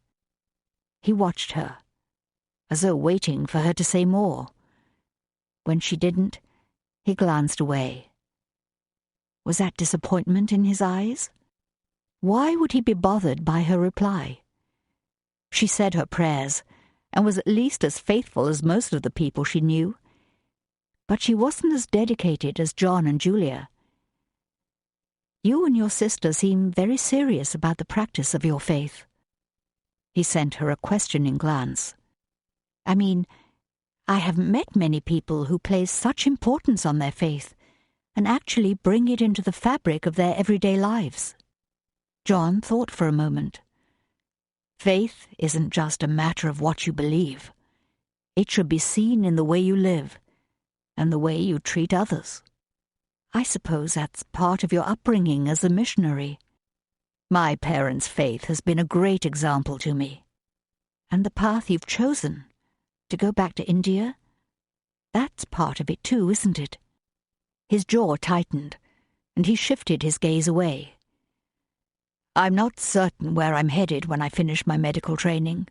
S2: He watched her, as though waiting for her to say more. When she didn't, he glanced away. Was that disappointment in his eyes? Why would he be bothered by her reply? She said her prayers, and was at least as faithful as most of the people she knew. But she wasn't as dedicated as John and Julia. You and your sister seem very serious about the practice of your faith. He sent her a questioning glance. I mean, I haven't met many people who place such importance on their faith and actually bring it into the fabric of their everyday lives. John thought for a moment. Faith isn't just a matter of what you believe. It should be seen in the way you live and the way you treat others. I suppose that's part of your upbringing as a missionary. My parents' faith has been a great example to me. And the path you've chosen, to go back to India, that's part of it too, isn't it? His jaw tightened, and he shifted his gaze away. I'm not certain where I'm headed when I finish my medical training,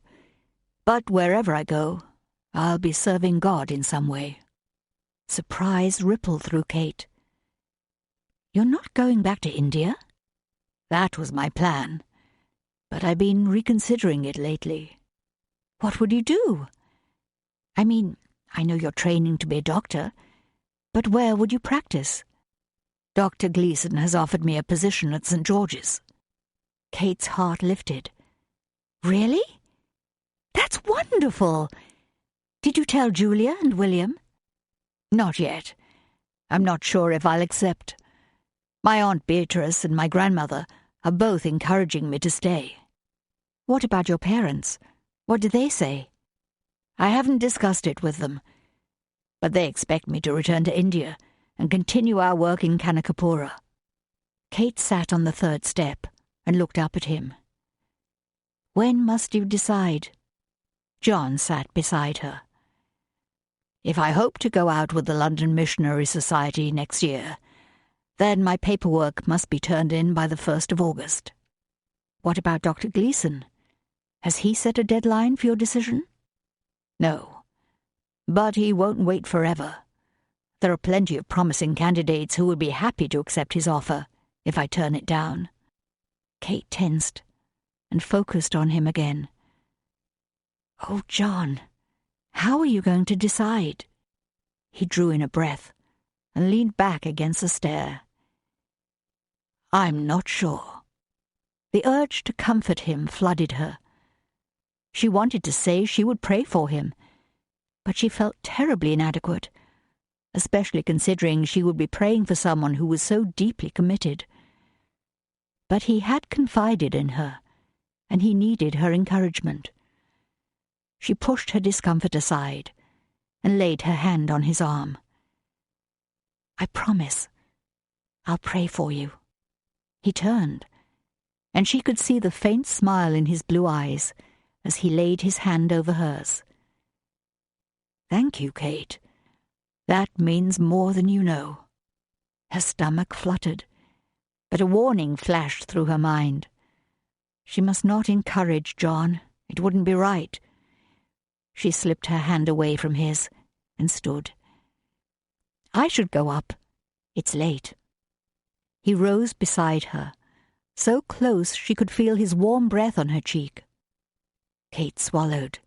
S2: but wherever I go, I'll be serving God in some way. Surprise rippled through Kate. You're not going back to India? That was my plan, but I've been reconsidering it lately. What would you do? I mean, I know you're training to be a doctor, but where would you practice? Dr. Gleason has offered me a position at St. George's. Kate's heart lifted. Really? That's wonderful! Did you tell Julia and William? Not yet. I'm not sure if I'll accept. My Aunt Beatrice and my grandmother are both encouraging me to stay. What about your parents? What do they say? I haven't discussed it with them, but they expect me to return to India and continue our work in Kanakapura. Kate sat on the third step and looked up at him. When must you decide? John sat beside her. If I hope to go out with the London Missionary Society next year, then my paperwork must be turned in by the 1st of August. What about Dr. Gleason? Has he set a deadline for your decision? No, but he won't wait forever. There are plenty of promising candidates who would be happy to accept his offer if I turn it down. Kate tensed and focused on him again. Oh, John, how are you going to decide? He drew in a breath and leaned back against the stair. I'm not sure. The urge to comfort him flooded her. She wanted to say she would pray for him, but she felt terribly inadequate, especially considering she would be praying for someone who was so deeply committed. But he had confided in her, and he needed her encouragement. She pushed her discomfort aside and laid her hand on his arm. "I promise. I'll pray for you." He turned, and she could see the faint smile in his blue eyes as he laid his hand over hers. "Thank you, Kate. That means more than you know." Her stomach fluttered, but a warning flashed through her mind. She must not encourage John. It wouldn't be right. She slipped her hand away from his and stood. "I should go up. It's late." He rose beside her, so close she could feel his warm breath on her cheek. Kate swallowed,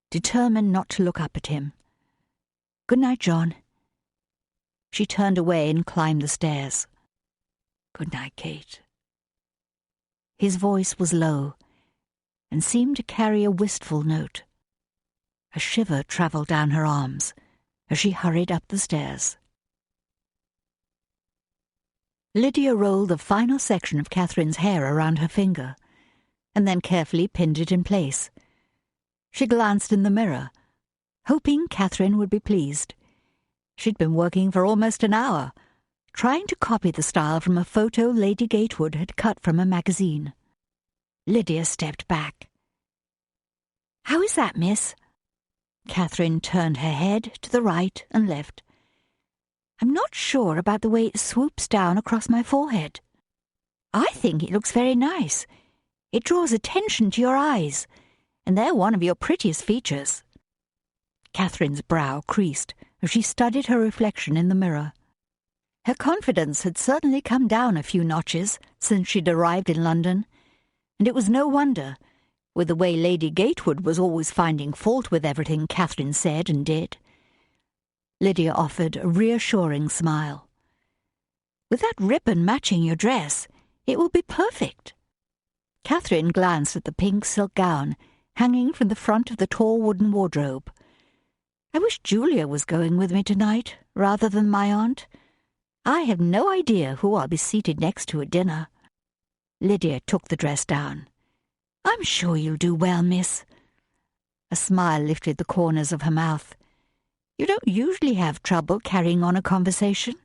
S2: determined not to look up at him. "Good night, John." She turned away and climbed the stairs. "Good night, Kate." His voice was low and seemed to carry a wistful note. A shiver travelled down her arms as she hurried up the stairs. Lydia rolled the final section of Catherine's hair around her finger and then carefully pinned it in place. She glanced in the mirror, hoping Catherine would be pleased. She'd been working for almost an hour, trying to copy the style from a photo Lady Gatewood had cut from a magazine. Lydia stepped back. "How is that, miss?" Catherine turned her head to the right and left. "I'm not sure about the way it swoops down across my forehead. I think it looks very nice. It draws attention to your eyes, and they're one of your prettiest features." Catherine's brow creased as she studied her reflection in the mirror. Her confidence had certainly come down a few notches since she'd arrived in London, and it was no wonder, with the way Lady Gatewood was always finding fault with everything Catherine said and did. Lydia offered a reassuring smile. "With that ribbon matching your dress, it will be perfect." Catherine glanced at the pink silk gown hanging from the front of the tall wooden wardrobe. "I wish Julia was going with me tonight, rather than my aunt. I have no idea who I'll be seated next to at dinner." Lydia took the dress down. "I'm sure you'll do well, miss." A smile lifted the corners of her mouth. "You don't usually have trouble carrying on a conversation?"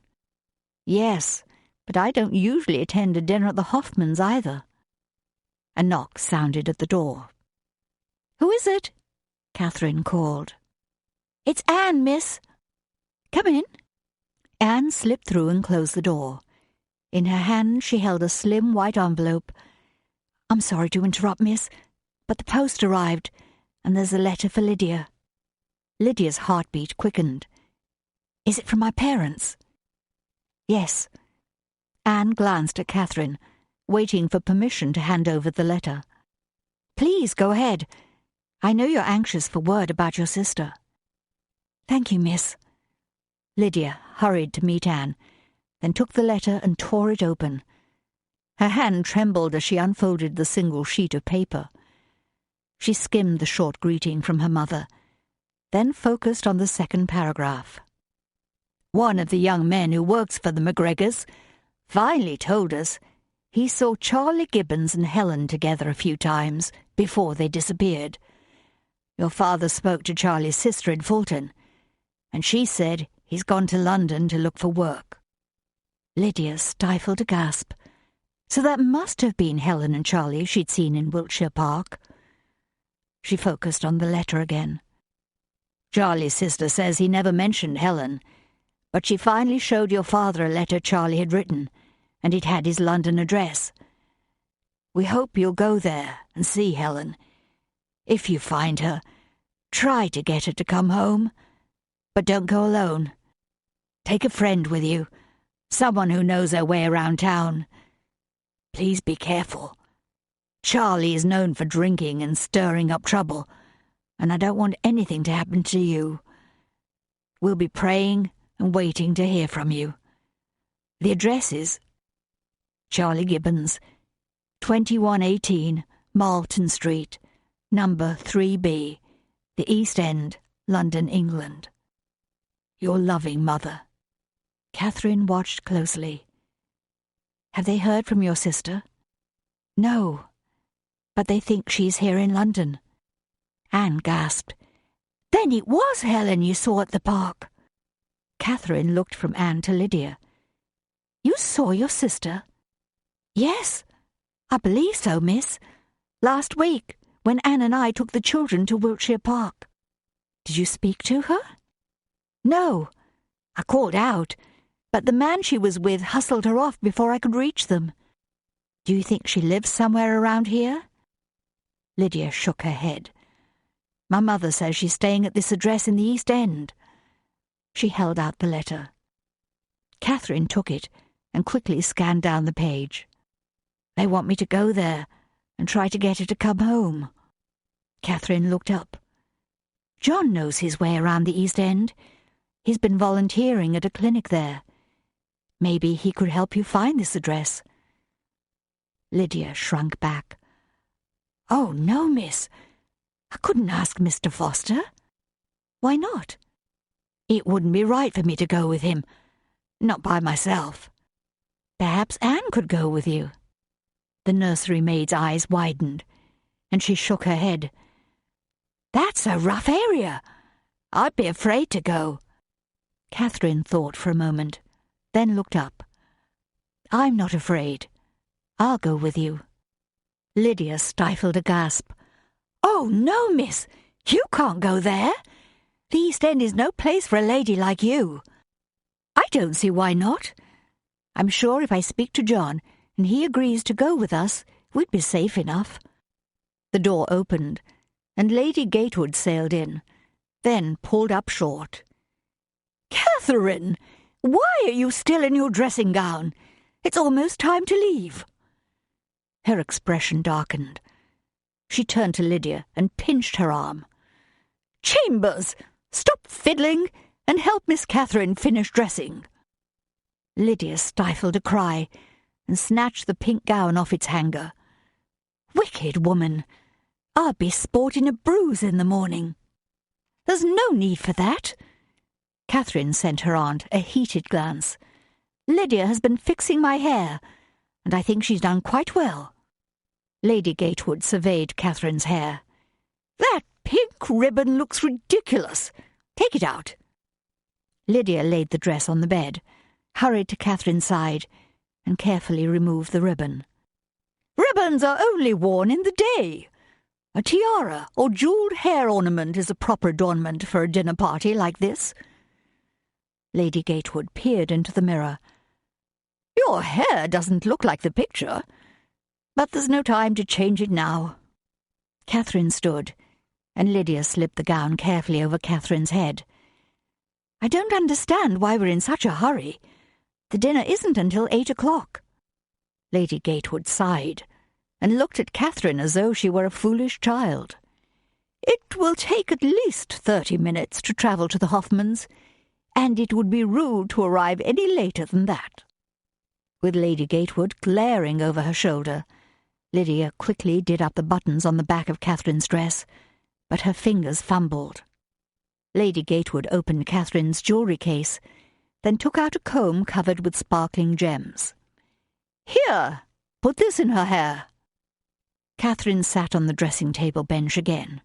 S2: "Yes, but I don't usually attend a dinner at the Hoffmans either." A knock sounded at the door. "Who is it?" Catherine called. "It's Anne, miss." "Come in." Anne slipped through and closed the door. In her hand she held a slim white envelope. "I'm sorry to interrupt, miss, but the post arrived, and there's a letter for Lydia." Lydia's heartbeat quickened. "Is it from my parents?" "Yes." Anne glanced at Catherine, waiting for permission to hand over the letter. "Please go ahead. I know you're anxious for word about your sister." "Thank you, miss." Lydia hurried to meet Anne, then took the letter and tore it open. Her hand trembled as she unfolded the single sheet of paper. She skimmed the short greeting from her mother, then focused on the second paragraph. "One of the young men who works for the McGregors finally told us he saw Charlie Gibbons and Helen together a few times before they disappeared. Your father spoke to Charlie's sister in Fulton, and she said he's gone to London to look for work." Lydia stifled a gasp. So that must have been Helen and Charlie she'd seen in Wiltshire Park. She focused on the letter again. "Charlie's sister says he never mentioned Helen, but she finally showed your father a letter Charlie had written, and it had his London address. We hope you'll go there and see Helen. If you find her, try to get her to come home, but don't go alone. Take a friend with you, someone who knows their way around town. Please be careful. Charlie is known for drinking and stirring up trouble, and I don't want anything to happen to you. We'll be praying and waiting to hear from you. The address is Charlie Gibbons, 2118 Marlton Street, number 3B, the East End, London, England. Your loving mother." Catherine watched closely. "Have they heard from your sister?" "No, but they think she's here in London."
S1: Anne gasped. Then it was Helen you saw at the park. Catherine looked from Anne to Lydia. You saw your sister? Yes, I believe so, miss. Last week, when Anne and I took the children to Wiltshire Park. Did you speak to her? No. I called out, but the man she was with hustled her off before I could reach them. Do you think she lives somewhere around here? Lydia shook her head. My mother says she's staying at this address in the East End. She held out the letter. Catherine took it and quickly scanned down the page. They want me to go there and try to get her to come home. Catherine looked up. John knows his way around the East End. He's been volunteering at a clinic there. Maybe he could help you find this address. Lydia shrunk back. Oh, no, miss. I couldn't ask Mr. Foster. Why not? It wouldn't be right for me to go with him. Not by myself. Perhaps Anne could go with you. The nursery maid's eyes widened, and she shook her head. That's a rough area. I'd be afraid to go. Catherine thought for a moment, then looked up. I'm not afraid. I'll go with you. Lydia stifled a gasp. Oh, no, miss. You can't go there. The East End is no place for a lady like you. I don't see why not. I'm sure if I speak to John and he agrees to go with us, we'd be safe enough. The door opened, and Lady Gatewood sailed in, then pulled up short. Catherine, why are you still in your dressing gown? It's almost time to leave. Her expression darkened. She turned to Lydia and pinched her arm. Chambers, stop fiddling and help Miss Catherine finish dressing. Lydia stifled a cry and snatched the pink gown off its hanger. Wicked woman! I'll be sporting a bruise in the morning. There's no need for that. Catherine sent her aunt a heated glance. Lydia has been fixing my hair, and I think she's done quite well. Lady Gatewood surveyed Catherine's hair. That pink ribbon looks ridiculous. Take it out. Lydia laid the dress on the bed, hurried to Catherine's side, and carefully removed the ribbon. Ribbons are only worn in the day. A tiara or jewelled hair ornament is a proper adornment for a dinner party like this. Lady Gatewood peered into the mirror. Your hair doesn't look like the picture, but there's no time to change it now. Catherine stood, and Lydia slipped the gown carefully over Catherine's head. I don't understand why we're in such a hurry. The dinner isn't until 8 o'clock. Lady Gatewood sighed, and looked at Catherine as though she were a foolish child. It will take at least 30 minutes to travel to the Hoffmans, and it would be rude to arrive any later than that. With Lady Gatewood glaring over her shoulder, Lydia quickly did up the buttons on the back of Catherine's dress, but her fingers fumbled. Lady Gatewood opened Catherine's jewellery case, then took out a comb covered with sparkling gems. Here, put this in her hair. Catherine sat on the dressing-table bench again.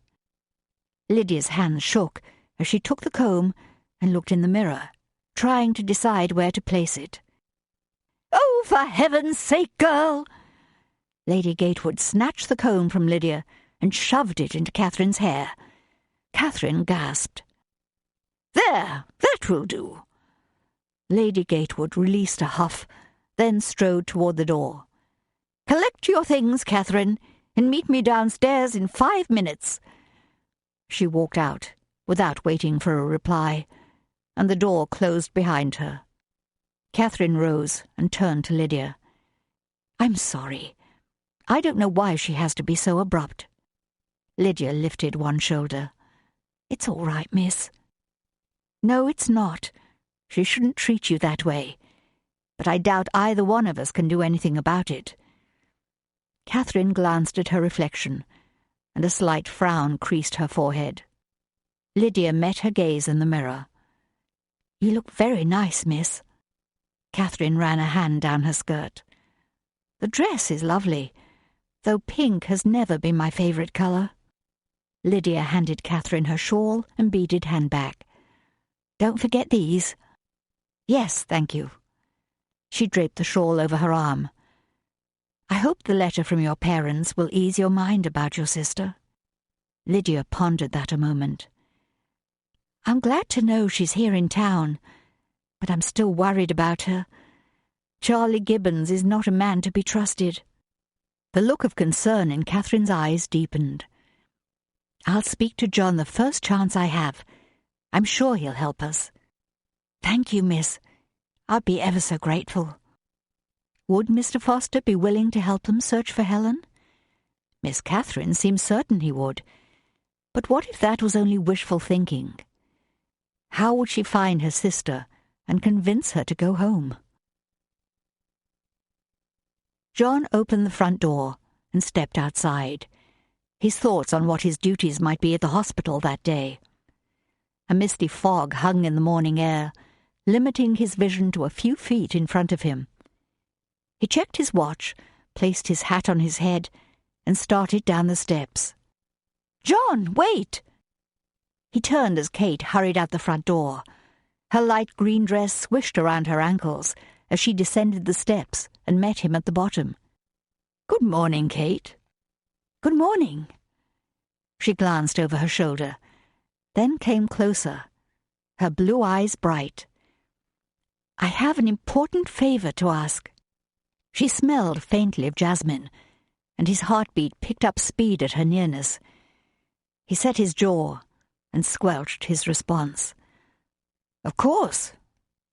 S1: Lydia's hands shook as she took the comb and looked in the mirror, trying to decide where to place it. Oh, for heaven's sake, girl! Lady Gatewood snatched the comb from Lydia and shoved it into Catherine's hair. Catherine gasped. There, that will do. Lady Gatewood released a huff, then strode toward the door. Collect your things, Catherine, and meet me downstairs in 5 minutes. She walked out, without waiting for a reply, and the door closed behind her. Catherine rose and turned to Lydia. I'm sorry. I don't know why she has to be so abrupt. Lydia lifted one shoulder. It's all right, miss. No, it's not. She shouldn't treat you that way. But I doubt either one of us can do anything about it. Catherine glanced at her reflection, and a slight frown creased her forehead. Lydia met her gaze in the mirror. You look very nice, miss. Catherine ran a hand down her skirt. The dress is lovely, though pink has never been my favourite colour.
S2: Lydia handed Catherine her shawl and beaded handbag. "Don't forget these." "Yes, thank you." She draped the shawl over her arm. "I hope the letter from your parents will ease your mind about your sister." Lydia pondered that a moment. "I'm glad to know she's here in town, but I'm still worried about her. Charlie Gibbons is not a man to be trusted." The look of concern in Catherine's eyes deepened. "I'll speak to John the first chance I have. I'm sure he'll help us." "Thank you, miss. I'd be ever so grateful." Would Mr. Foster be willing to help them search for Helen? Miss Catherine seemed certain he would. But what if that was only wishful thinking? How would she find her sister and convince her to go home? John opened the front door and stepped outside, his thoughts on what his duties might be at the hospital that day. A misty fog hung in the morning air, limiting his vision to a few feet in front of him. He checked his watch, placed his hat on his head, and started down the steps. "John, wait!" He turned as Kate hurried out the front door. Her light green dress swished around her ankles as she descended the steps and met him at the bottom. "Good morning, Kate." "Good morning." She glanced over her shoulder, then came closer, her blue eyes bright. "I have an important favor to ask." She smelled faintly of jasmine, and his heartbeat picked up speed at her nearness. He set his jaw and squelched his response. "Of course.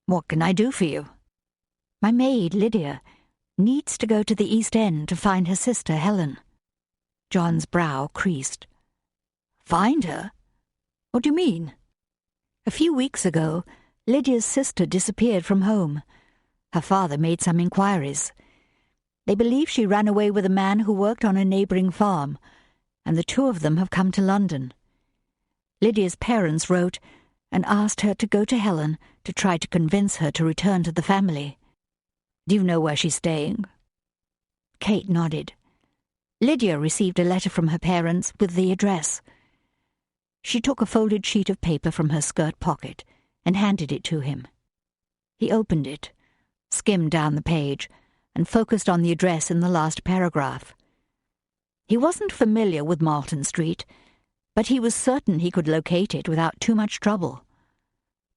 S2: What can I do for you?" "My maid, Lydia, needs to go to the East End to find her sister, Helen." John's brow creased. "Find her? What do you mean?" "A few weeks ago, Lydia's sister disappeared from home. Her father made some inquiries. They believe she ran away with a man who worked on a neighbouring farm, and the two of them have come to London. Lydia's parents wrote and asked her to go to Helen to try to convince her to return to the family. Do you know where she's staying?" Kate nodded. Lydia received a letter from her parents with the address. She took a folded sheet of paper from her skirt pocket and handed it to him. He opened it, skimmed down the page, and focused on the address in the last paragraph. He wasn't familiar with Malton Street, but he was certain he could locate it without too much trouble.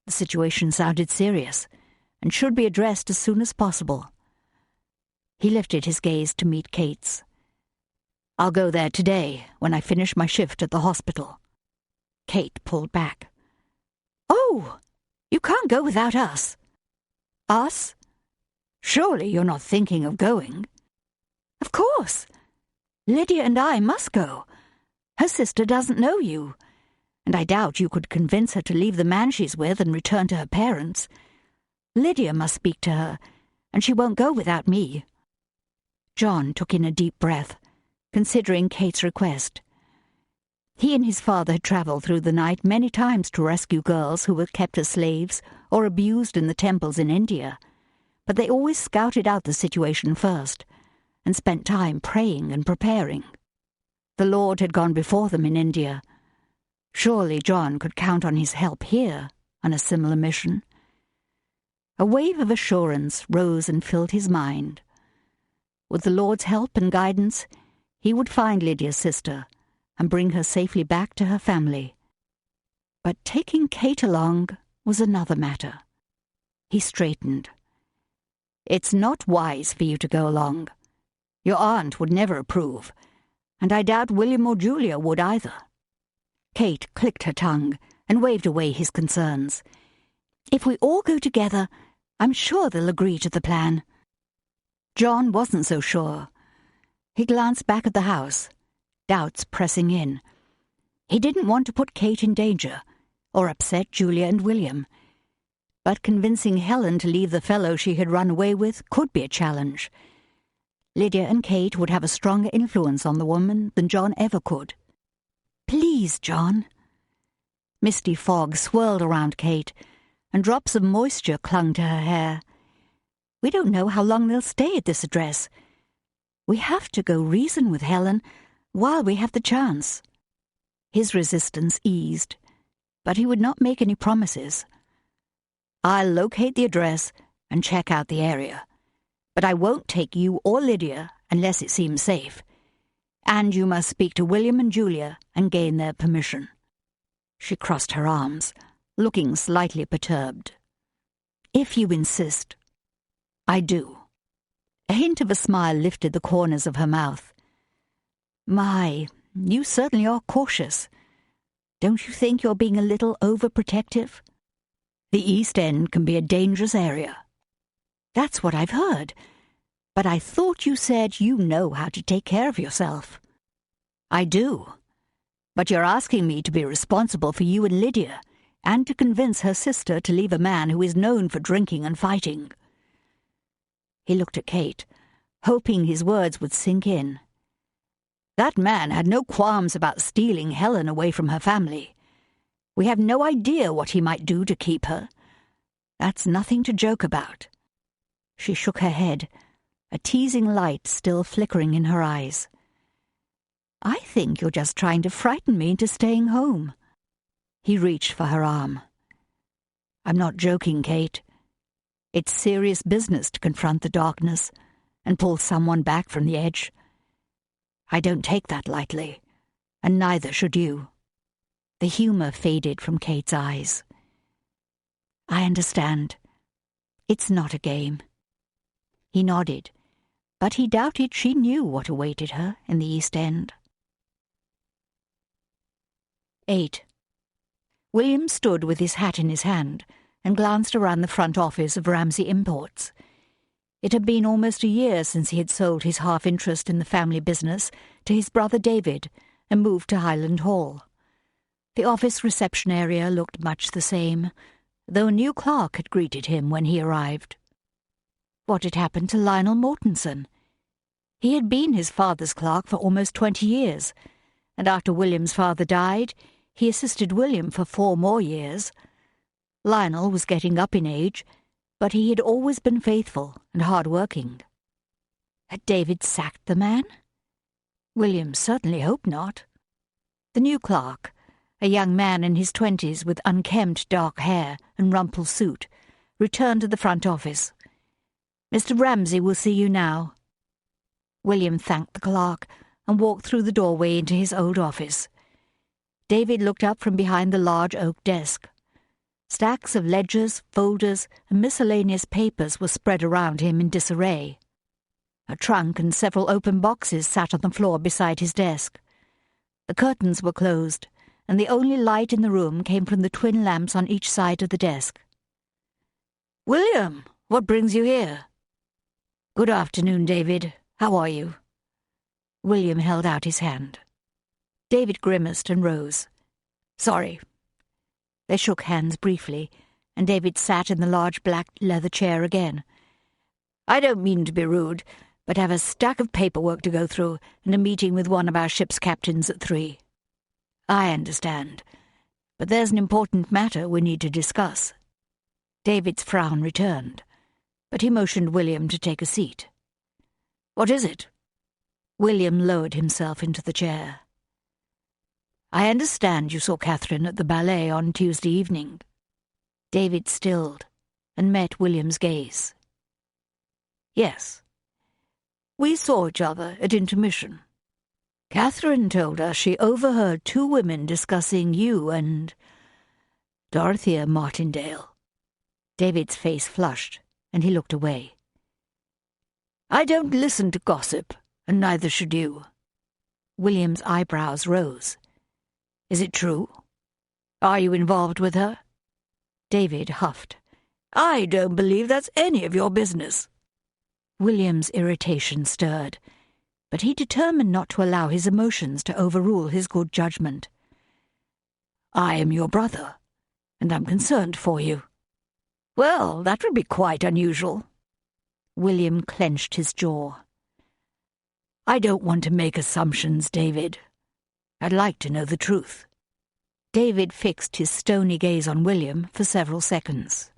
S2: The situation sounded serious, and should be addressed as soon as possible. He lifted his gaze to meet Kate's. "I'll go there today, when I finish my shift at the hospital." Kate pulled back. "Oh, you can't go without us." "Us? Surely you're not thinking of going?" "Of course. Lydia and I must go. Her sister doesn't know you, and I doubt you could convince her to leave the man she's with and return to her parents. Lydia must speak to her, and she won't go without me." John took in a deep breath, considering Kate's request. He and his father had travelled through the night many times to rescue girls who were kept as slaves or abused in the temples in India, but they always scouted out the situation first and spent time praying and preparing. The Lord had gone before them in India. Surely John could count on his help here on a similar mission. A wave of assurance rose and filled his mind. With the Lord's help and guidance, he would find Lydia's sister and bring her safely back to her family. But taking Kate along was another matter. He straightened. "It's not wise for you to go along. Your aunt would never approve, and I doubt William or Julia would either." Kate clicked her tongue and waved away his concerns. "If we all go together, I'm sure they'll agree to the plan." John wasn't so sure. He glanced back at the house, doubts pressing in. He didn't want to put Kate in danger, or upset Julia and William. But convincing Helen to leave the fellow she had run away with could be a challenge. Lydia and Kate would have a stronger influence on the woman than John ever could. "Please, John." Misty fog swirled around Kate, and drops of moisture clung to her hair. "We don't know how long they'll stay at this address. We have to go reason with Helen while we have the chance." His resistance eased, but he would not make any promises. "I'll locate the address and check out the area, but I won't take you or Lydia unless it seems safe. And you must speak to William and Julia and gain their permission." She crossed her arms, looking slightly perturbed. "If you insist." "I do." A hint of a smile lifted the corners of her mouth. "My, you certainly are cautious. Don't you think you're being a little overprotective? The East End can be a dangerous area." "That's what I've heard. But I thought you said you know how to take care of yourself." "I do. But you're asking me to be responsible for you and Lydia, and to convince her sister to leave a man who is known for drinking and fighting." He looked at Kate, hoping his words would sink in. "That man had no qualms about stealing Helen away from her family. We have no idea what he might do to keep her. That's nothing to joke about." She shook her head, a teasing light still flickering in her eyes. "I think you're just trying to frighten me into staying home." He reached for her arm. "I'm not joking, Kate. It's serious business to confront the darkness and pull someone back from the edge. I don't take that lightly, and neither should you." The humor faded from Kate's eyes. "I understand. It's not a game." He nodded, but he doubted she knew what awaited her in the East End. 8. William stood with his hat in his hand and glanced around the front office of Ramsay Imports. It had been almost a year since he had sold his half-interest in the family business to his brother David and moved to Highland Hall. The office reception area looked much the same, though a new clerk had greeted him when he arrived. What had happened to Lionel Mortenson? He had been his father's clerk for almost 20 years, and after William's father died, he assisted William for 4 more years. Lionel was getting up in age, but he had always been faithful and hard-working. Had David sacked the man? William certainly hoped not. The new clerk, a young man in his 20s with unkempt dark hair and rumpled suit, returned to the front office. "Mr. Ramsay will see you now." William thanked the clerk and walked through the doorway into his old office. David looked up from behind the large oak desk. Stacks of ledgers, folders, and miscellaneous papers were spread around him in disarray. A trunk and several open boxes sat on the floor beside his desk. The curtains were closed, and the only light in the room came from the twin lamps on each side of the desk. "William, what brings you here?" "Good afternoon, David. How are you?" William held out his hand. David grimaced and rose. "Sorry." They shook hands briefly, and David sat in the large black leather chair again. "I don't mean to be rude, but have a stack of paperwork to go through and a meeting with one of our ship's captains at 3. "I understand, but there's an important matter we need to discuss." David's frown returned, but he motioned William to take a seat. "What is it?" William lowered himself into the chair. "I understand you saw Catherine at the ballet on Tuesday evening." David stilled and met William's gaze. "Yes. We saw each other at intermission. Catherine told us she overheard 2 women discussing you and Dorothea Martindale." David's face flushed, and he looked away. "I don't listen to gossip, and neither should you." William's eyebrows rose. "Is it true? Are you involved with her?" David huffed. "I don't believe that's any of your business." William's irritation stirred, but he determined not to allow his emotions to overrule his good judgment. "I am your brother, and I'm concerned for you." "Well, that would be quite unusual." William clenched his jaw. "I don't want to make assumptions, David. I'd like to know the truth." David fixed his stony gaze on William for several seconds.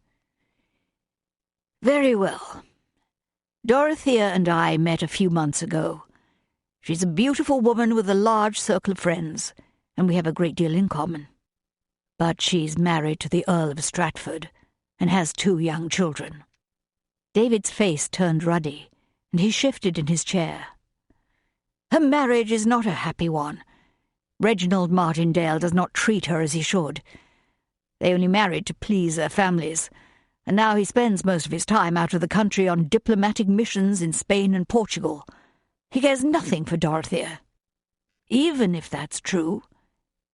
S2: "Very well. Dorothea and I met a few months ago. She's a beautiful woman with a large circle of friends, and we have a great deal in common. But she's married to the Earl of Stratford and has 2 young children." David's face turned ruddy, and he shifted in his chair. "Her marriage is not a happy one. Reginald Martindale does not treat her as he should. They only married to please their families, and now he spends most of his time out of the country on diplomatic missions in Spain and Portugal. He cares nothing for Dorothea. Even if that's true,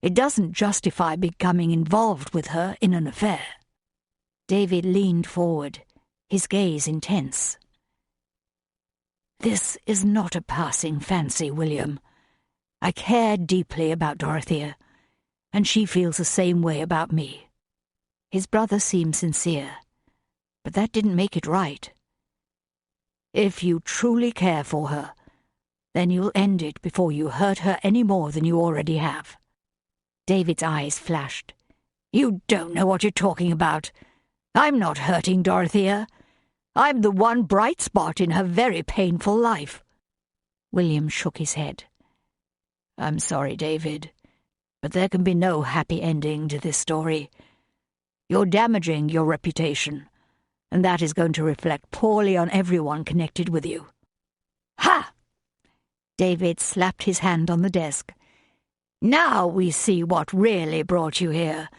S2: it doesn't justify becoming involved with her in an affair." David leaned forward, his gaze intense. "This is not a passing fancy, William. I care deeply about Dorothea, and she feels the same way about me." His brother seemed sincere, but that didn't make it right. "If you truly care for her, then you'll end it before you hurt her any more than you already have." David's eyes flashed. "You don't know what you're talking about. I'm not hurting Dorothea. I'm the one bright spot in her very painful life." William shook his head. "I'm sorry, David, but there can be no happy ending to this story. You're damaging your reputation, and that is going to reflect poorly on everyone connected with you." "Ha!" David slapped his hand on the desk. "Now we see what really brought you here.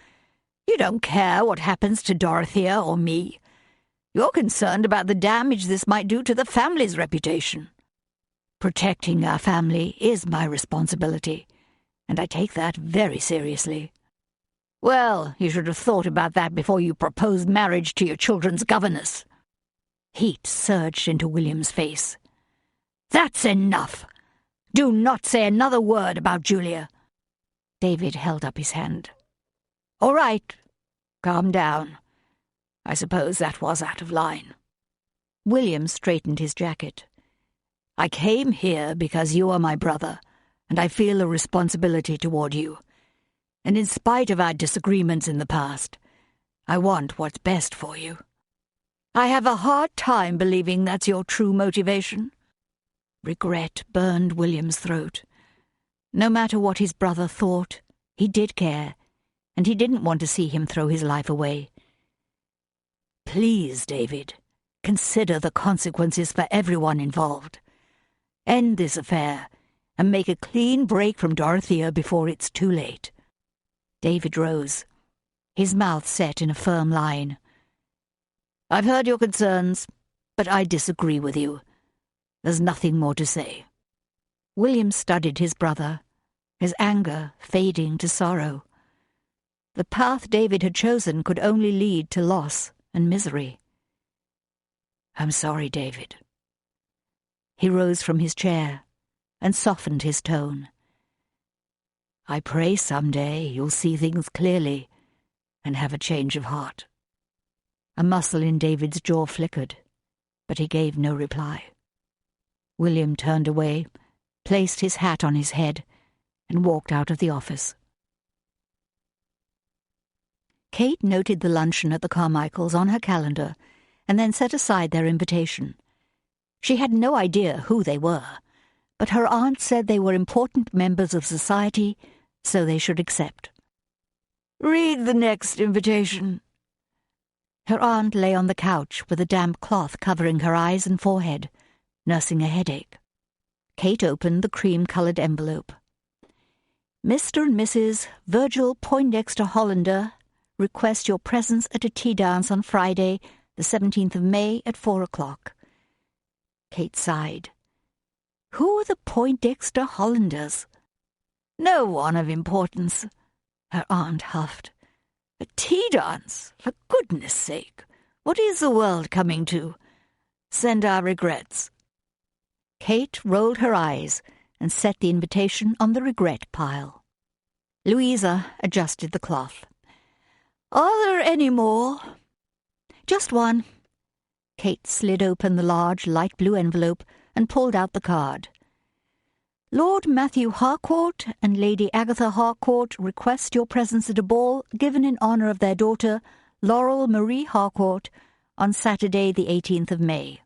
S2: You don't care what happens to Dorothea or me. You're concerned about the damage this might do to the family's reputation. Protecting our family is my responsibility, and I take that very seriously." "Well, you should have thought about that before you proposed marriage to your children's governess." Heat surged into William's face. "That's enough! Do not say another word about Julia." David held up his hand. "All right, calm down. I suppose that was out of line." William straightened his jacket. "I came here because you are my brother, and I feel a responsibility toward you. And in spite of our disagreements in the past, I want what's best for you. I have a hard time believing that's your true motivation." Regret burned William's throat. No matter what his brother thought, he did care, and he didn't want to see him throw his life away. "Please, David, consider the consequences for everyone involved. End this affair, and make a clean break from Dorothea before it's too late." David rose, his mouth set in a firm line. "I've heard your concerns, but I disagree with you. There's nothing more to say." William studied his brother, his anger fading to sorrow. The path David had chosen could only lead to loss and misery. "I'm sorry, David." He rose from his chair and softened his tone. "I pray someday you'll see things clearly and have a change of heart." A muscle in David's jaw flickered, but he gave no reply. William turned away, placed his hat on his head, and walked out of the office. Kate noted the luncheon at the Carmichaels on her calendar and then set aside their invitation. She had no idea who they were, but her aunt said they were important members of society, so they should accept. "Read the next invitation." Her aunt lay on the couch with a damp cloth covering her eyes and forehead, nursing a headache. Kate opened the cream-coloured envelope. "Mr. and Mrs. Virgil Poindexter Hollander request your presence at a tea dance on Friday, the 17th of May at 4 o'clock. Kate sighed. Who are the Poindexter Hollanders? "No one of importance," her aunt huffed. "A tea dance, for goodness sake. What is the world coming to? Send our regrets." Kate rolled her eyes and set the invitation on the regret pile. Louisa adjusted the cloth. "Are there any more?" "Just one." Kate slid open the large light blue envelope and pulled out the card. "Lord Matthew Harcourt and Lady Agatha Harcourt request your presence at a ball given in honour of their daughter, Laurel Marie Harcourt, on Saturday the 18th of May.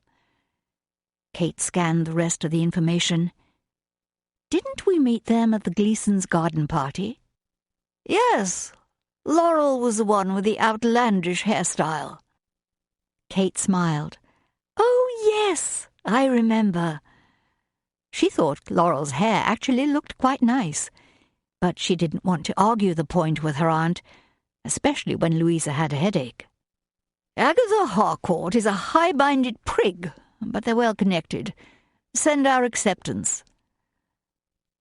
S2: Kate scanned the rest of the information. "Didn't we meet them at the Gleasons' garden party?"
S1: Yes, Laurel was the one with the outlandish hairstyle.
S2: Kate smiled. Oh, yes, I remember. She thought Laurel's hair actually looked quite nice, but she didn't want to argue the point with her aunt, especially when Louisa had a headache.
S1: Agatha Harcourt is a high-minded prig, but they're well connected. Send our acceptance.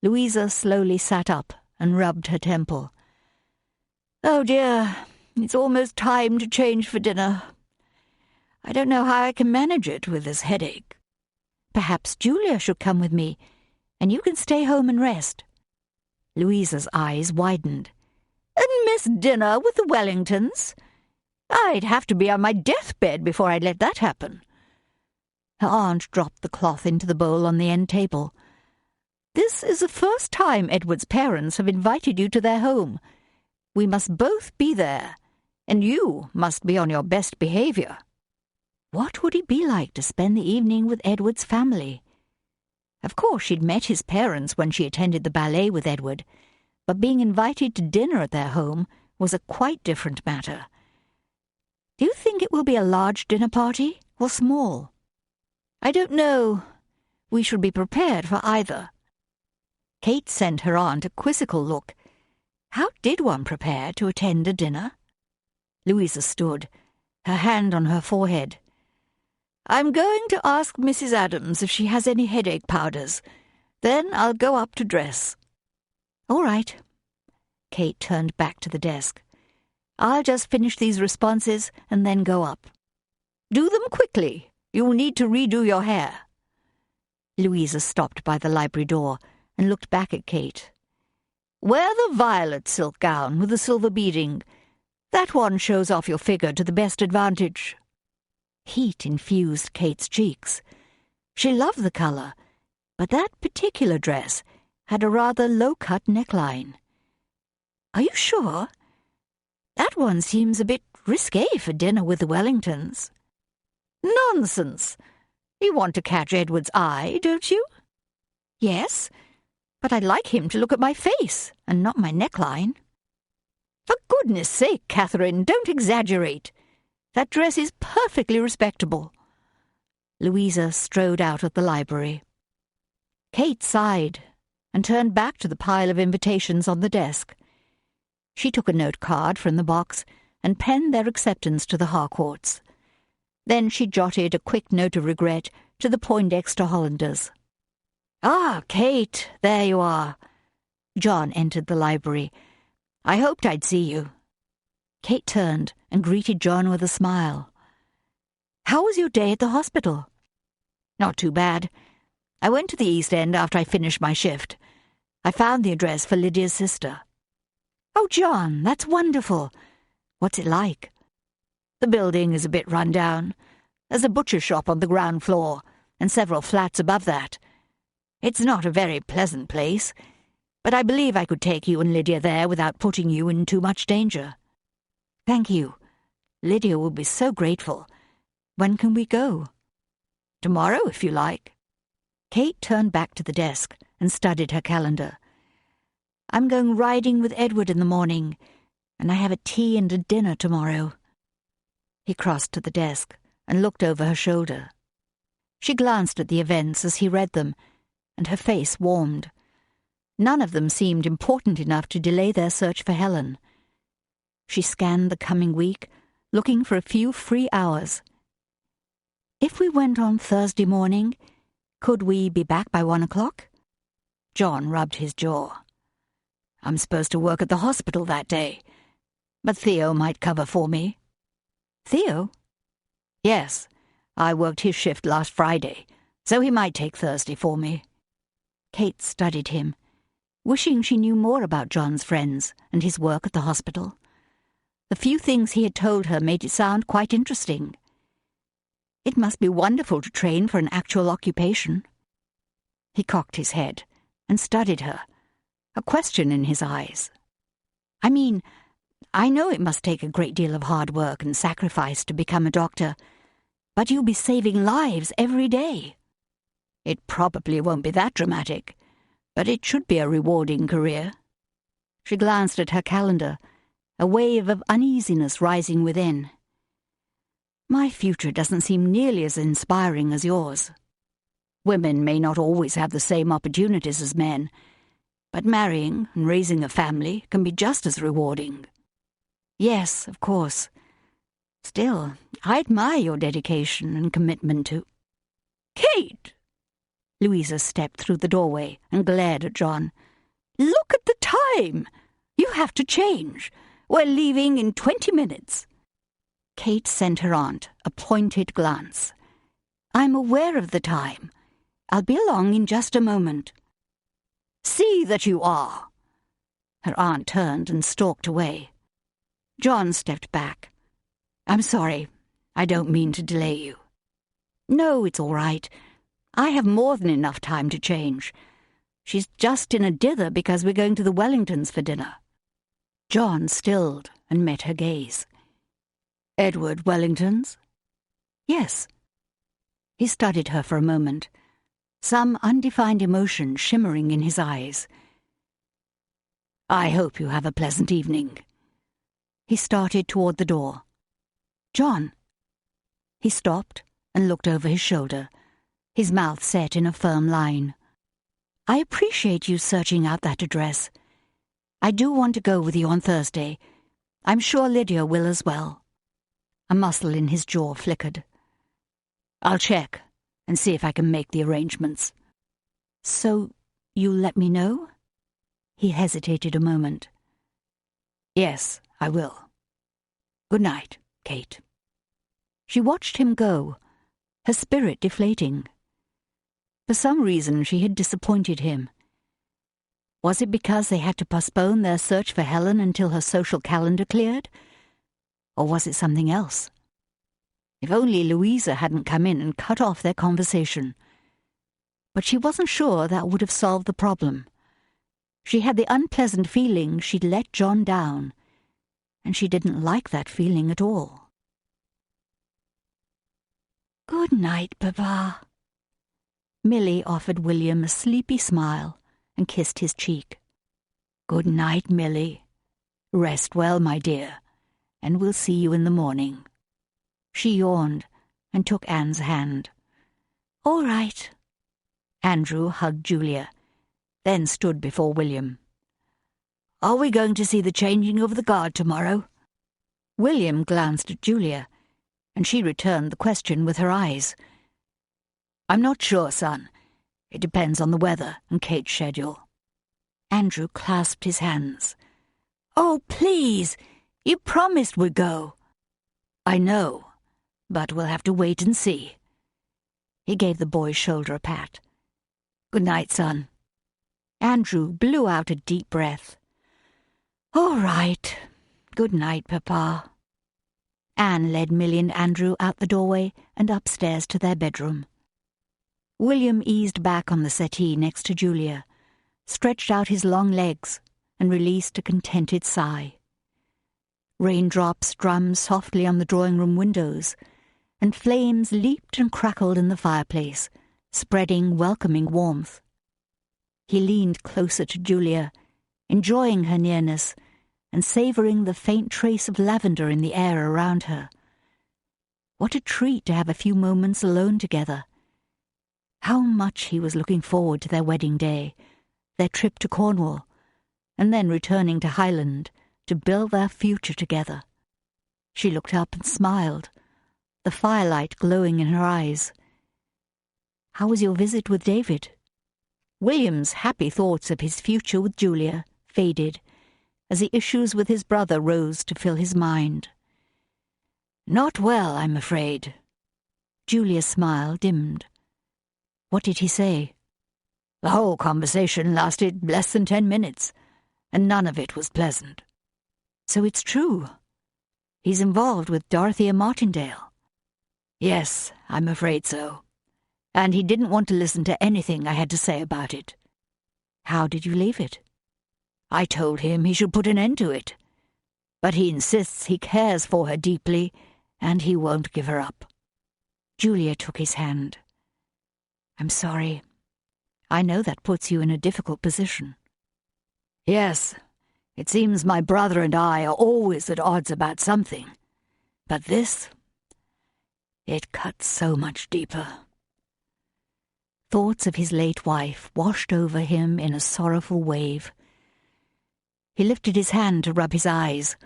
S2: Louisa slowly sat up and rubbed her temple.
S1: Oh dear, it's almost time to change for dinner. I don't know how I can manage it with this headache.
S2: Perhaps Julia should come with me, and you can stay home and rest. Louisa's eyes widened.
S1: And miss dinner with the Wellingtons? I'd have to be on my deathbed before I'd let that happen.
S2: Her aunt dropped the cloth into the bowl on the end table.
S1: This is the first time Edward's parents have invited you to their home. We must both be there, and you must be on your best behaviour.
S2: What would it be like to spend the evening with Edward's family? Of course, she'd met his parents when she attended the ballet with Edward, but being invited to dinner at their home was a quite different matter. Do you think it will be a large dinner party or small?
S1: I don't know. We should be prepared for either.
S2: Kate sent her aunt a quizzical look. How did one prepare to attend a dinner? Louisa stood, her hand on her forehead.
S1: I'm going to ask Mrs. Adams if she has any headache powders. Then I'll go up to dress.
S2: All right. Kate turned back to the desk. I'll just finish these responses and then go up.
S1: Do them quickly. You'll need to redo your hair.
S2: Louisa stopped by the library door and looked back at Kate.
S1: Wear the violet silk gown with the silver beading. That one shows off your figure to the best advantage.
S2: Heat infused Kate's cheeks. She loved the colour, but that particular dress had a rather low-cut neckline.
S1: Are you sure? That one seems a bit risqué for dinner with the Wellingtons. Nonsense! You want to catch Edward's eye, don't you?
S2: Yes,
S1: but I'd like him to look at my face and not my neckline. For goodness sake, Catherine, don't exaggerate. That dress is perfectly respectable.
S2: Louisa strode out of the library. Kate sighed and turned back to the pile of invitations on the desk. She took a note card from the box and penned their acceptance to the Harcourts. Then she jotted a quick note of regret to the Poindexter Hollanders.
S1: Ah, Kate, there you are.
S2: John entered the library.
S1: I hoped I'd see you.
S2: Kate turned and greeted John with a smile.
S1: How was your day at the hospital? Not too bad. I went to the East End after I finished my shift. I found the address for Lydia's sister.
S2: Oh, John, that's wonderful. What's it like?
S1: The building is a bit run down. There's a butcher shop on the ground floor, and several flats above that. It's not a very pleasant place, but I believe I could take you and Lydia there without putting you in too much danger.
S2: Thank you. Lydia will be so grateful. When can we go?
S1: Tomorrow, if you like.
S2: Kate turned back to the desk and studied her calendar. I'm going riding with Edward in the morning, and I have a tea and a dinner tomorrow. He crossed to the desk and looked over her shoulder. She glanced at the events as he read them, and her face warmed. None of them seemed important enough to delay their search for Helen. She scanned the coming week, looking for a few free hours. If we went on Thursday morning, could we be back by 1 o'clock?
S1: John rubbed his jaw. I'm supposed to work at the hospital that day, but Theo might cover for me.
S2: Theo?
S1: Yes, I worked his shift last Friday, so he might take Thursday for me.
S2: Kate studied him, wishing she knew more about John's friends and his work at the hospital. The few things he had told her made it sound quite interesting. It must be wonderful to train for an actual occupation. He cocked his head and studied her, a question in his eyes. I mean, I know it must take a great deal of hard work and sacrifice to become a doctor, but you'll be saving lives every day.
S1: It probably won't be that dramatic, but it should be a rewarding career. She glanced at her calendar, a wave of uneasiness rising within. My future doesn't seem nearly as inspiring as yours. Women may not always have the same opportunities as men, but marrying and raising a family can be just as rewarding. Yes, of course. Still, I admire your dedication and commitment to... Kate! Louisa stepped through the doorway and glared at John. Look at the time! You have to change. We're leaving in 20 minutes. Kate sent her aunt a pointed glance. I'm aware of the time. I'll be along in just a moment. See that you are. Her aunt turned and stalked away. John stepped back. I'm sorry. I don't mean to delay you. No, it's all right. I have more than enough time to change. She's just in a dither because we're going to the Wellingtons for dinner. John stilled and met her gaze. Edward Wellington's? Yes. He studied her for a moment, some undefined emotion shimmering in his eyes. I hope you have a pleasant evening. He started toward the door. John. He stopped and looked over his shoulder, his mouth set in a firm line. I appreciate you searching out that address. I do want to go with you on Thursday. I'm sure Lydia will as well. A muscle in his jaw flickered. I'll check and see if I can make the arrangements. So, you'll let me know? He hesitated a moment. Yes, I will. Good night, Kate. She watched him go, her spirit deflating. For some reason she had disappointed him. Was it because they had to postpone their search for Helen until her social calendar cleared? Or was it something else? If only Louisa hadn't come in and cut off their conversation. But she wasn't sure that would have solved the problem. She had the unpleasant feeling she'd let John down, and she didn't like that feeling at all. Good night, Papa. Milly offered William a sleepy smile and kissed his cheek. Good night, Milly. Rest well, my dear, and we'll see you in the morning. She yawned and took Anne's hand. All right. Andrew hugged Julia, then stood before William. Are we going to see the changing of the guard tomorrow? William glanced at Julia, and she returned the question with her eyes. I'm not sure, son. It depends on the weather and Kate's schedule. Andrew clasped his hands. Oh, please! You promised we'd go. I know, but we'll have to wait and see. He gave the boy's shoulder a pat. Good night, son. Andrew blew out a deep breath. All right. Good night, Papa. Anne led Milly and Andrew out the doorway and upstairs to their bedroom. William eased back on the settee next to Julia, stretched out his long legs, and released a contented sigh. Raindrops drummed softly on the drawing-room windows, and flames leaped and crackled in the fireplace, spreading welcoming warmth. He leaned closer to Julia, enjoying her nearness and savouring the faint trace of lavender in the air around her. What a treat to have a few moments alone together. How much he was looking forward to their wedding day, their trip to Cornwall, and then returning to Highland to build their future together. She looked up and smiled, the firelight glowing in her eyes. How was your visit with David? William's happy thoughts of his future with Julia faded as the issues with his brother rose to fill his mind. Not well, I'm afraid. Julia's smile dimmed. What did he say? The whole conversation lasted less than 10 minutes, and none of it was pleasant. So it's true. He's involved with Dorothea Martindale. Yes, I'm afraid so. And he didn't want to listen to anything I had to say about it. How did you leave it? I told him he should put an end to it. But he insists he cares for her deeply, and he won't give her up. Julia took his hand. I'm sorry. I know that puts you in a difficult position. Yes,
S2: It seems my brother and I are always at odds about something. But this, it cuts so much deeper."
S1: Thoughts of his late wife washed over him in a sorrowful wave. He lifted his hand to rub his eyes,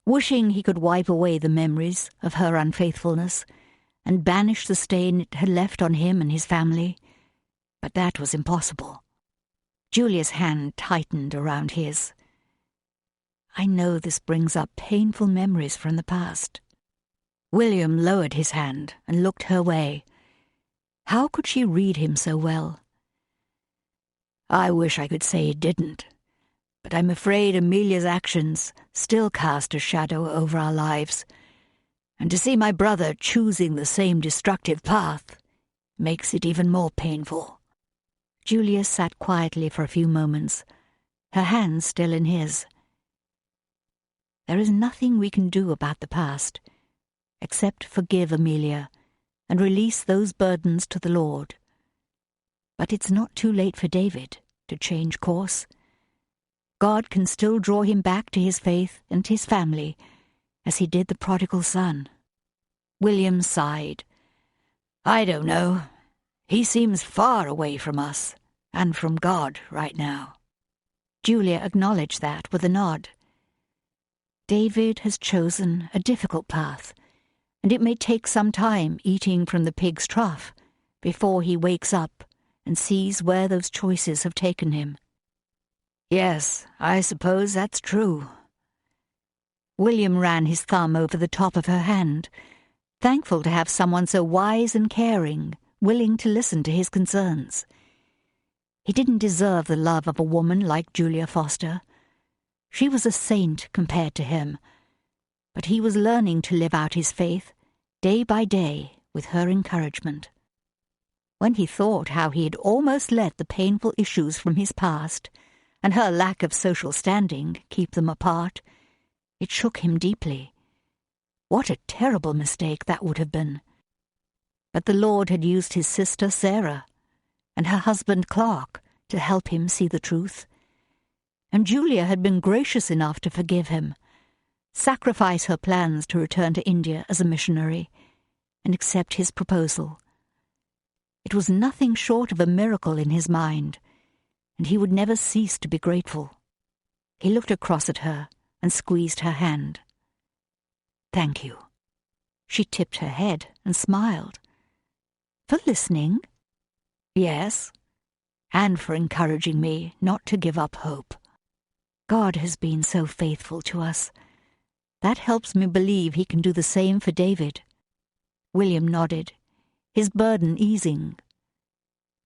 S1: wishing he could wipe away the memories of her unfaithfulness and banish the stain it had left on him and his family. But that was impossible. Julia's hand tightened around his. "I know this brings up painful memories from the past." William lowered his hand and looked her way. How could she read him so well?
S2: "I wish I could say it didn't, but I'm afraid Amelia's actions still cast a shadow over our lives, and to see my brother choosing the same destructive path makes it even more painful."
S1: Julia sat quietly for a few moments, her hands still in his. "There is nothing we can do about the past, except forgive Amelia and release those burdens to the Lord. But it's not too late for David to change course. God can still draw him back to his faith and his family, as he did the prodigal son."
S2: William sighed. "I don't know. He seems far away from us and from God right now."
S1: Julia acknowledged that with a nod. "David has chosen a difficult path, and it may take some time eating from the pig's trough before he wakes up and sees where those choices have taken him."
S2: "Yes, I suppose that's true."
S1: William ran his thumb over the top of her hand, thankful to have someone so wise and caring, willing to listen to his concerns. He didn't deserve the love of a woman like Julia Foster. She was a saint compared to him, but he was learning to live out his faith day by day with her encouragement. When he thought how he had almost let the painful issues from his past and her lack of social standing keep them apart, it shook him deeply. What a terrible mistake that would have been. But the Lord had used his sister Sarah and her husband Clark to help him see the truth. And Julia had been gracious enough to forgive him, sacrifice her plans to return to India as a missionary, and accept his proposal. It was nothing short of a miracle in his mind, and he would never cease to be grateful. He looked across at her and squeezed her hand. "Thank you." She tipped her head and smiled. "For listening?"
S2: "Yes, and for encouraging me not to give up hope."
S1: "God has been so faithful to us. That helps me believe he can do the same for David." William nodded, his burden easing.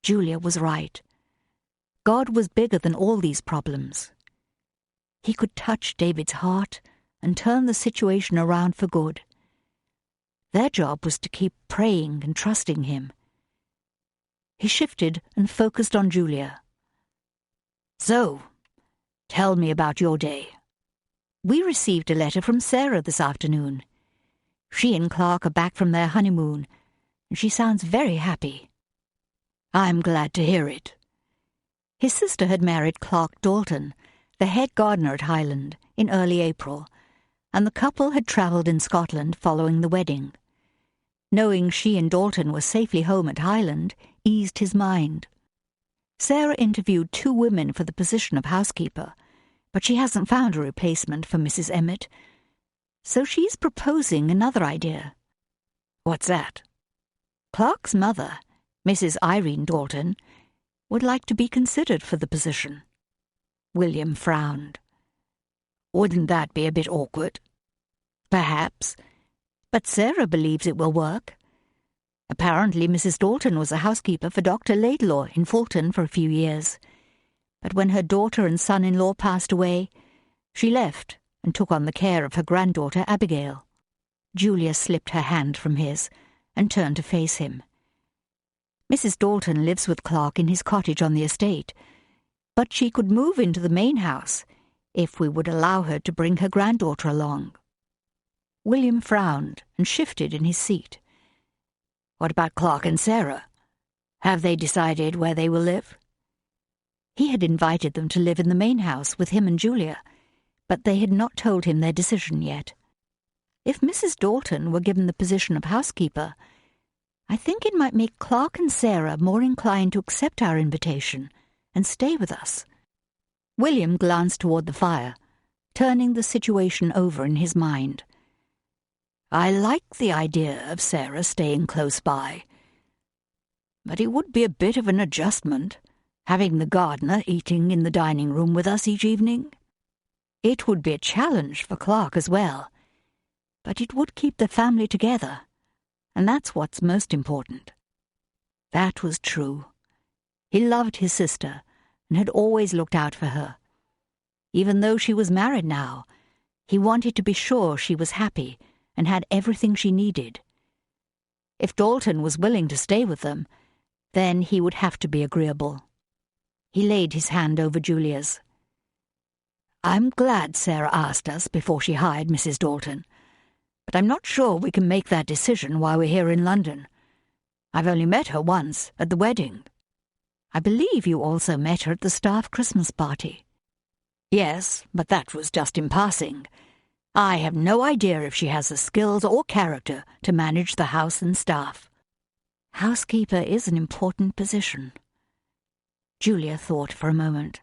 S1: Julia was right. God was bigger than all these problems. He could touch David's heart and turn the situation around for good. Their job was to keep praying and trusting him. He shifted and focused on Julia.
S2: "So, tell me about your day."
S1: "We received a letter from Sarah this afternoon. She and Clark are back from their honeymoon, and she sounds very happy."
S2: "I'm glad to hear it."
S1: His sister had married Clark Dalton, the head gardener at Highland, in early April, and the couple had travelled in Scotland following the wedding. Knowing she and Dalton were safely home at Highland eased his mind. Sarah interviewed 2 women for the position of housekeeper, but she hasn't found a replacement for Mrs. Emmett, so she's proposing another idea.
S2: "What's that?"
S1: Clark's mother, Mrs. Irene Dalton, would like to be considered for the position.
S2: William frowned. "Wouldn't that be a bit awkward?"
S1: "Perhaps, but Sarah believes it will work. Apparently Mrs. Dalton was a housekeeper for Dr. Laidlaw in Fulton for a few years, but when her daughter and son-in-law passed away, she left and took on the care of her granddaughter Abigail." Julia slipped her hand from his and turned to face him. "Mrs. Dalton lives with Clark in his cottage on the estate, but she could move into the main house if we would allow her to bring her granddaughter along." William frowned and shifted in his seat.
S2: "What about Clark and Sarah? Have they decided where they will live?"
S1: He had invited them to live in the main house with him and Julia,
S2: but they had not told him their decision yet. If Mrs. Dalton were given the position of housekeeper, I think it might make Clark and Sarah more inclined to accept our invitation and stay with us. William glanced toward the fire, turning the situation over in his mind. I like the idea of Sarah staying close by, but it would be a bit of an adjustment, having the gardener eating in the dining room with us each evening. It would be a challenge for Clark as well, but it would keep the family together, and that's what's most important. That was true. He loved his sister and had always looked out for her. Even though she was married now, he wanted to be sure she was happy and had everything she needed. If Dalton was willing to stay with them, then he would have to be agreeable. He laid his hand over Julia's. I'm glad Sarah asked us before she hired Mrs. Dalton, but I'm not sure we can make that decision while we're here in London. I've only met her once, at the wedding. I believe you also met her at the staff Christmas party. Yes, but that was just in passing. I have no idea if she has the skills or character to manage the house and staff. Housekeeper is an important position. Julia thought for a moment.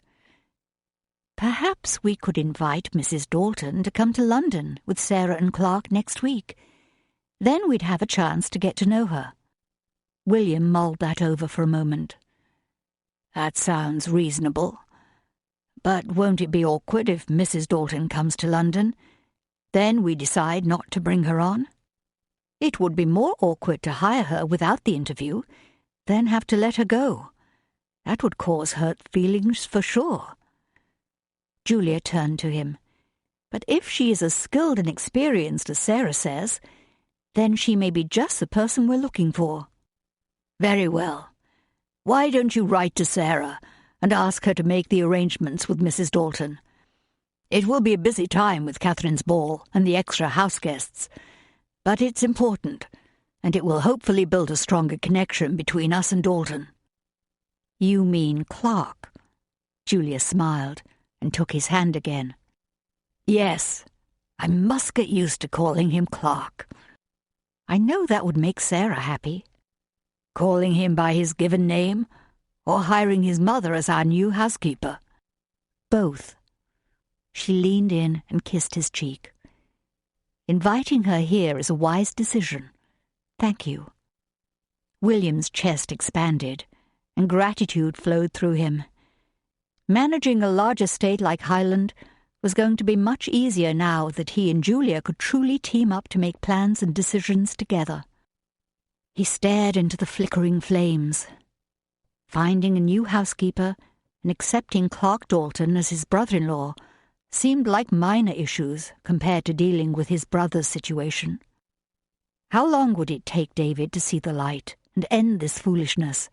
S2: Perhaps we could invite Mrs. Dalton to come to London with Sarah and Clark next week. Then we'd have a chance to get to know her. William mulled that over for a moment. That sounds reasonable. But won't it be awkward if Mrs. Dalton comes to London? Then we decide not to bring her on? It would be more awkward to hire her without the interview, then have to let her go. That would cause hurt feelings for sure. Julia turned to him. But if she is as skilled and experienced as Sarah says, then she may be just the person we're looking for. Very well. Why don't you write to Sarah and ask her to make the arrangements with Mrs. Dalton? It will be a busy time with Catherine's ball and the extra house guests, but it's important, and it will hopefully build a stronger connection between us and Dalton. You mean Clark? Julia smiled and took his hand again. Yes, I must get used to calling him Clark. I know that would make Sarah happy. Calling him by his given name, or hiring his mother as our new housekeeper? Both. She leaned in and kissed his cheek. Inviting her here is a wise decision. Thank you. William's chest expanded, and gratitude flowed through him. Managing a large estate like Highland was going to be much easier now that he and Julia could truly team up to make plans and decisions together. He stared into the flickering flames. Finding a new housekeeper and accepting Clark Dalton as his brother-in-law seemed like minor issues compared to dealing with his brother's situation. How long would it take David to see the light and end this foolishness?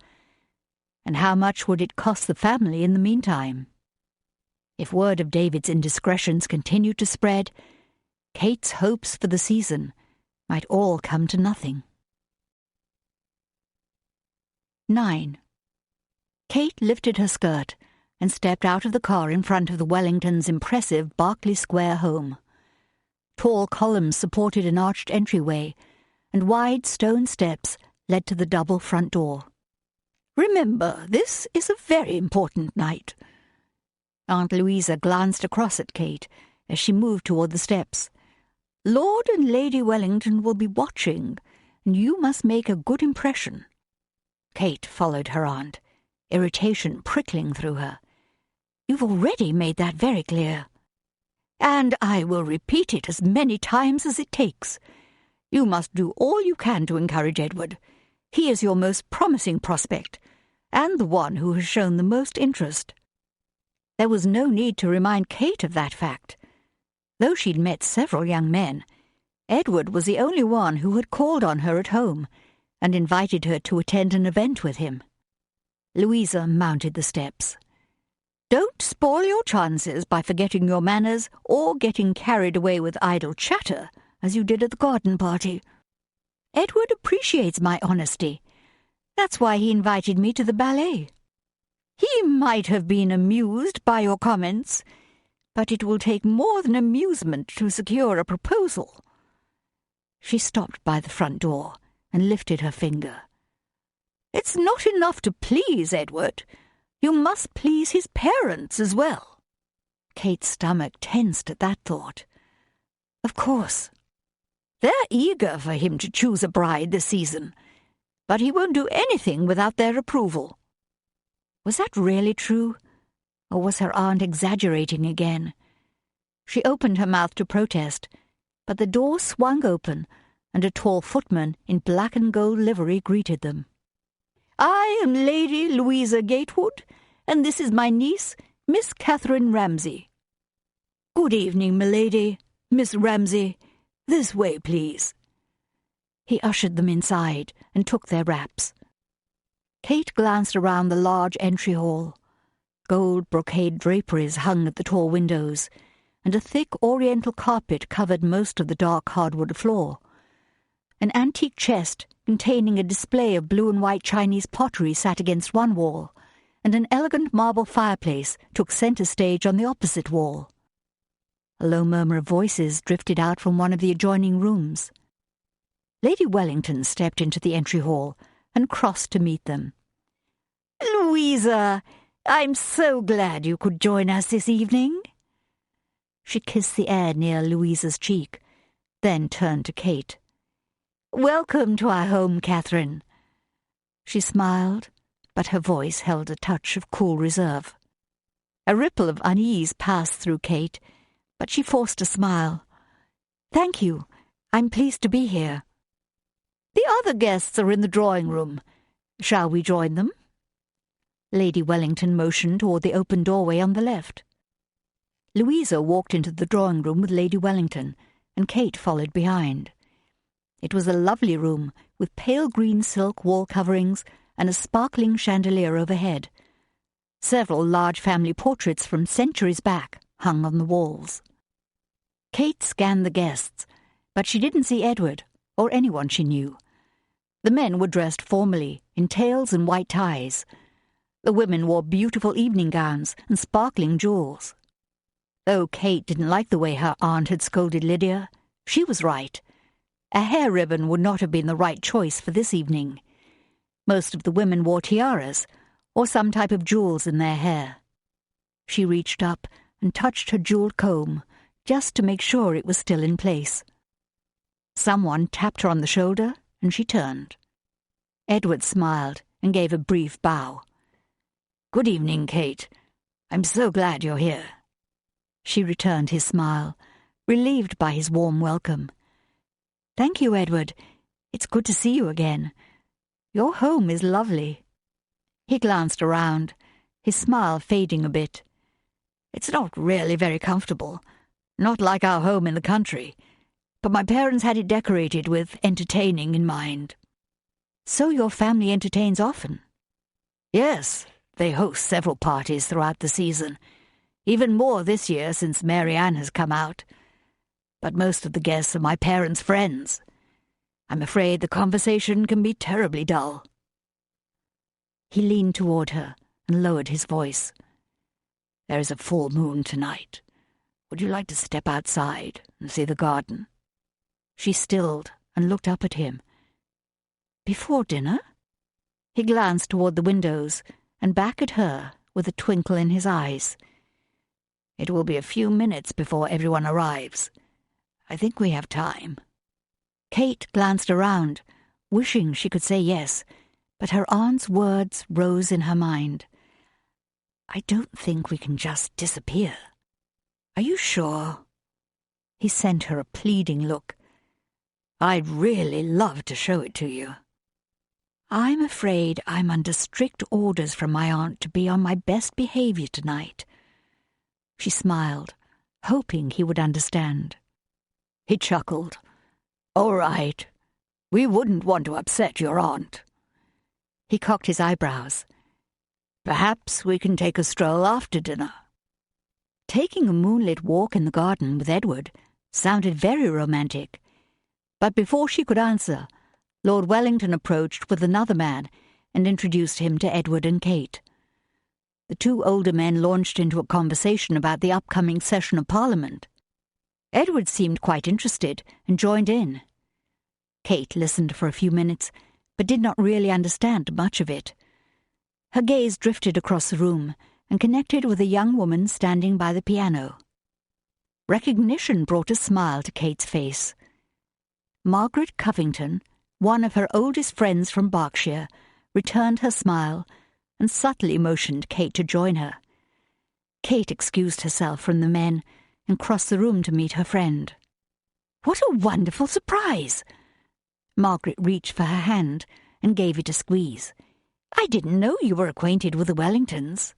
S2: And how much would it cost the family in the meantime? If word of David's indiscretions continued to spread, Kate's hopes for the season might all come to nothing. 9. Kate lifted her skirt and stepped out of the car in front of the Wellingtons' impressive Berkeley Square home. Tall columns supported an arched entryway, and wide stone steps led to the double front door. Remember, this is a very important night. Aunt Louisa glanced across at Kate as she moved toward the steps. Lord and Lady Wellington will be watching, and you must make a good impression. Kate followed her aunt, irritation prickling through her. You've already made that very clear. And I will repeat it as many times as it takes. You must do all you can to encourage Edward. He is your most promising prospect, and the one who has shown the most interest. There was no need to remind Kate of that fact. Though she'd met several young men, Edward was the only one who had called on her at home and invited her to attend an event with him. Louisa mounted the steps. Don't spoil your chances by forgetting your manners or getting carried away with idle chatter, as you did at the garden party. Edward appreciates my honesty. That's why he invited me to the ballet. He might have been amused by your comments,
S1: But it will take more than amusement to secure a proposal." She stopped by the front door and lifted her finger. "It's not enough to please Edward. You must please his parents as well." Kate's stomach tensed at that thought. "Of course. They're eager for him to choose a bride this season, but he won't do anything without their approval." Was that really true? Or was her aunt exaggerating again? She opened her mouth to protest, but the door swung open, and a tall footman in black and gold livery greeted them. "I am Lady Louisa Gatewood, and this is my niece, Miss Catherine Ramsay." "Good evening, milady. Miss Ramsay. This way, please." He ushered them inside and took their wraps. Kate glanced around the large entry hall. Gold brocade draperies hung at the tall windows, and a thick oriental carpet covered most of the dark hardwood floor. An antique chest containing a display of blue and white Chinese pottery sat against one wall, and an elegant marble fireplace took centre stage on the opposite wall. A low murmur of voices drifted out from one of the adjoining rooms. Lady Wellington stepped into the entry hall and crossed to meet them. "Louisa, I'm so glad you could join us this evening." She kissed the air near Louisa's cheek, then turned to Kate. "Welcome to our home, Catherine." She smiled, but her voice held a touch of cool reserve. A ripple of unease passed through Kate, but she forced a smile. "Thank you. I'm pleased to be here." "The other guests are in the drawing-room. Shall we join them?" Lady Wellington motioned toward the open doorway on the left. Louisa walked into the drawing-room with Lady Wellington, and Kate followed behind. It was a lovely room, with pale green silk wall coverings and a sparkling chandelier overhead. Several large family portraits from centuries back hung on the walls. Kate scanned the guests, but she didn't see Edward, or anyone she knew. The men were dressed formally, in tails and white ties. The women wore beautiful evening gowns and sparkling jewels. Though Kate didn't like the way her aunt had scolded Lydia, she was right. A hair ribbon would not have been the right choice for this evening. Most of the women wore tiaras, or some type of jewels in their hair. She reached up and touched her jeweled comb, just to make sure it was still in place. Someone tapped her on the shoulder, and she turned. Edward smiled and gave a brief bow. "Good evening, Kate. I'm so glad you're here." She returned his smile, relieved by his warm welcome. "Thank you, Edward. It's good to see you again. Your home is lovely." He glanced around, his smile fading a bit. "It's not really very comfortable, not like our home in the country, but my parents had it decorated with entertaining in mind." "So your family entertains often?" "Yes, they host several parties throughout the season, even more this year since Mary Ann has come out. But most of the guests are my parents' friends. I'm afraid the conversation can be terribly dull." He leaned toward her and lowered his voice. "There is a full moon tonight. Would you like to step outside and see the garden?" She stilled and looked up at him. "Before dinner?" He glanced toward the windows and back at her with a twinkle in his eyes. "It will be a few minutes before everyone arrives. I think we have time." Kate glanced around, wishing she could say yes, but her aunt's words rose in her mind. "I don't think we can just disappear." "Are you sure?" He sent her a pleading look. "I'd really love to show it to you." "I'm afraid I'm under strict orders from my aunt to be on my best behavior tonight." She smiled, hoping he would understand. He chuckled. "All right. We wouldn't want to upset your aunt." He cocked his eyebrows. "Perhaps we can take a stroll after dinner." Taking a moonlit walk in the garden with Edward sounded very romantic. But before she could answer, Lord Wellington approached with another man and introduced him to Edward and Kate.
S2: The two older men launched into a conversation about the upcoming session of Parliament. Edward seemed quite interested and joined in. Kate listened for a few minutes, but did not really understand much of it. Her gaze drifted across the room and connected with a young woman standing by the piano. Recognition brought a smile to Kate's face. Margaret Covington, one of her oldest friends from Berkshire, returned her smile and subtly motioned Kate to join her. Kate excused herself from the men and crossed the room to meet her friend. "What a wonderful surprise!" Margaret reached for her hand and gave it a squeeze. "I didn't know you were acquainted with the Wellingtons."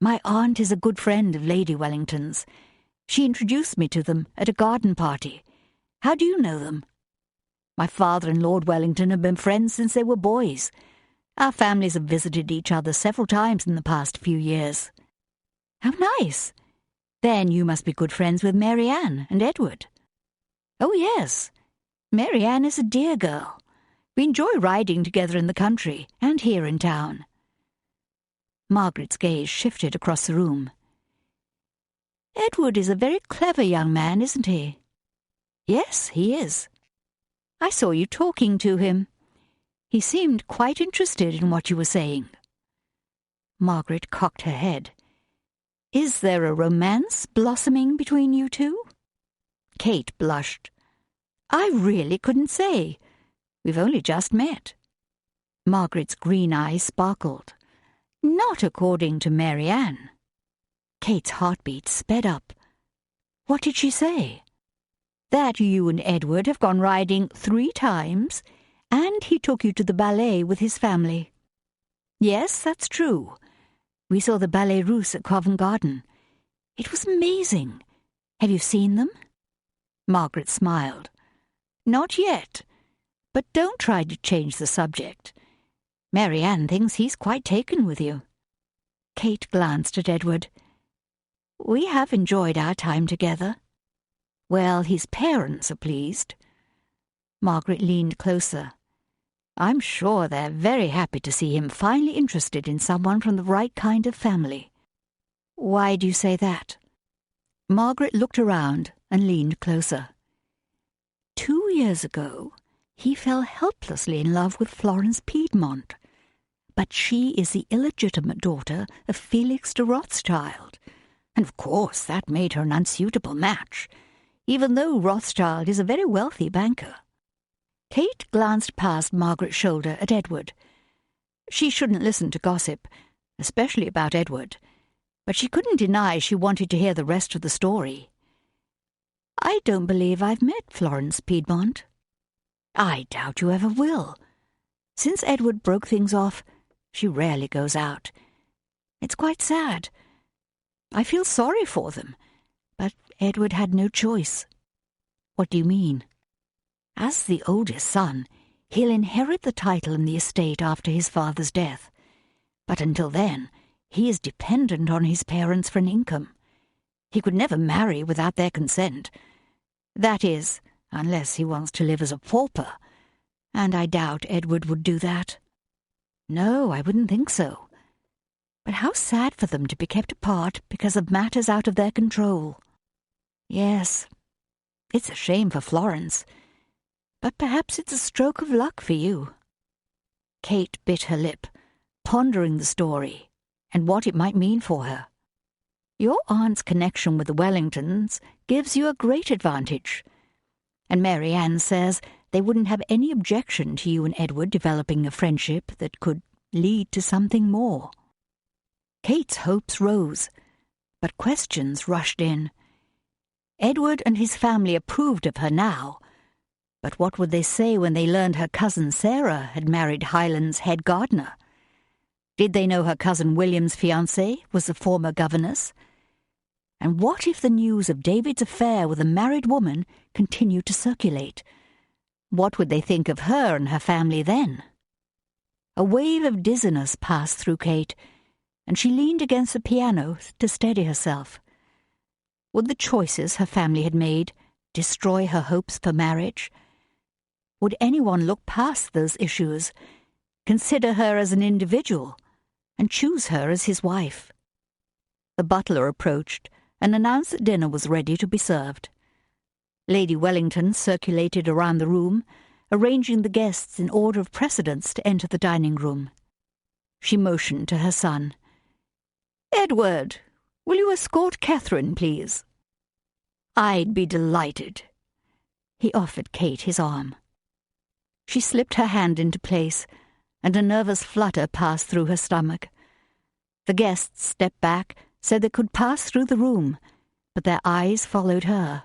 S2: "My aunt is a good friend of Lady Wellington's. She introduced me to them at a garden party. How do you know them?" "My father and Lord Wellington have been friends since they were boys. Our families have visited each other several times in the past few years." "How nice! Then you must be good friends with Mary Ann and Edward." "Oh, yes. Mary Ann is a dear girl. We enjoy riding together in the country and here in town." Margaret's gaze shifted across the room. "Edward is a very clever young man, isn't he?" "Yes, he is. I saw you talking to him. He seemed quite interested in what you were saying." Margaret cocked her head. "Is there a romance blossoming between you two?" Kate blushed. "I really couldn't say. We've only just met." Margaret's green eyes sparkled. "Not according to Mary Ann." Kate's heartbeat sped up. "What did she say?" "That you and Edward have gone riding 3 times, and he took you to the ballet with his family." "Yes, that's true. We saw the Ballet Russe at Covent Garden. It was amazing. Have you seen them?" Margaret smiled. "Not yet. But don't try to change the subject. Mary Ann thinks he's quite taken with you." Kate glanced at Edward. "We have enjoyed our time together." "Well, his parents are pleased." Margaret leaned closer. "I'm sure they're very happy to see him finally interested in someone from the right kind of family." "Why do you say that?" Margaret looked around and leaned closer. 2 years ago, he fell helplessly in love with Florence Piedmont. But she is the illegitimate daughter of Felix de Rothschild, and of course that made her an unsuitable match, even though Rothschild is a very wealthy banker. Kate glanced past Margaret's shoulder at Edward. She shouldn't listen to gossip, especially about Edward, but she couldn't deny she wanted to hear the rest of the story. "I don't believe I've met Florence Piedmont." "I doubt you ever will. Since Edward broke things off, she rarely goes out. It's quite sad. I feel sorry for them, but Edward had no choice." "What do you mean?" "As the oldest son, he'll inherit the title and the estate after his father's death. But until then, he is dependent on his parents for an income. He could never marry without their consent. That is, unless he wants to live as a pauper, and I doubt Edward would do that." "No, I wouldn't think so. But how sad for them to be kept apart because of matters out of their control." "Yes, it's a shame for Florence, but perhaps it's a stroke of luck for you." Kate bit her lip, pondering the story and what it might mean for her. "Your aunt's connection with the Wellingtons gives you a great advantage, and Mary Ann says they wouldn't have any objection to you and Edward developing a friendship that could lead to something more." Kate's hopes rose, but questions rushed in. Edward and his family approved of her now, but what would they say when they learned her cousin Sarah had married Highland's head gardener? Did they know her cousin William's fiancée was the former governess? And what if the news of David's affair with a married woman continued to circulate? What would they think of her and her family then? A wave of dizziness passed through Kate, and she leaned against the piano to steady herself. Would the choices her family had made destroy her hopes for marriage? Would anyone look past those issues, consider her as an individual, and choose her as his wife. The butler approached and announced that dinner was ready to be served. Lady Wellington circulated around the room, arranging the guests in order of precedence to enter the dining room. She motioned to her son. "Edward, will you escort Catherine, please?" "I'd be delighted." He offered Kate his arm. She slipped her hand into place, and a nervous flutter passed through her stomach. The guests stepped back so they could pass through the room, but their eyes followed her.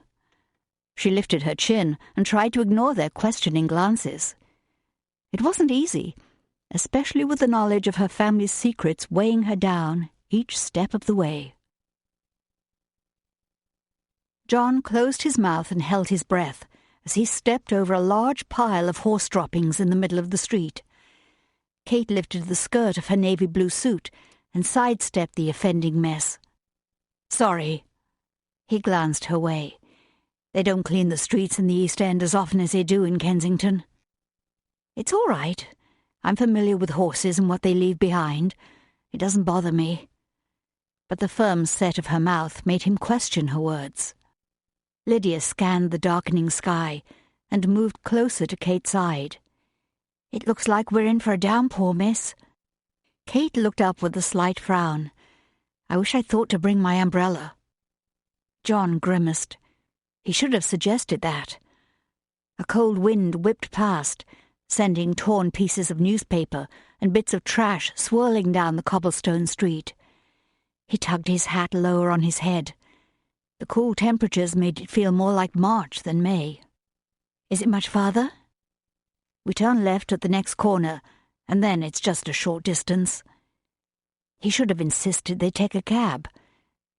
S2: She lifted her chin and tried to ignore their questioning glances. It wasn't easy, especially with the knowledge of her family's secrets weighing her down each step of the way. John closed his mouth and held his breath as he stepped over a large pile of horse droppings in the middle of the street. Kate lifted the skirt of her navy blue suit and sidestepped the offending mess. "Sorry." He glanced her way. "They don't clean the streets in the East End as often as they do in Kensington." "It's all right. I'm familiar with horses and what they leave behind. It doesn't bother me." But the firm set of her mouth made him question her words. Lydia scanned the darkening sky and moved closer to Kate's side. "It looks like we're in for a downpour, miss." Kate looked up with a slight frown. "I wish I'd thought to bring my umbrella." John grimaced. He should have suggested that. A cold wind whipped past, sending torn pieces of newspaper and bits of trash swirling down the cobblestone street. He tugged his hat lower on his head. The cool temperatures made it feel more like March than May. "Is it much farther?" "We turn left at the next corner, and then it's just a short distance." He should have insisted they take a cab,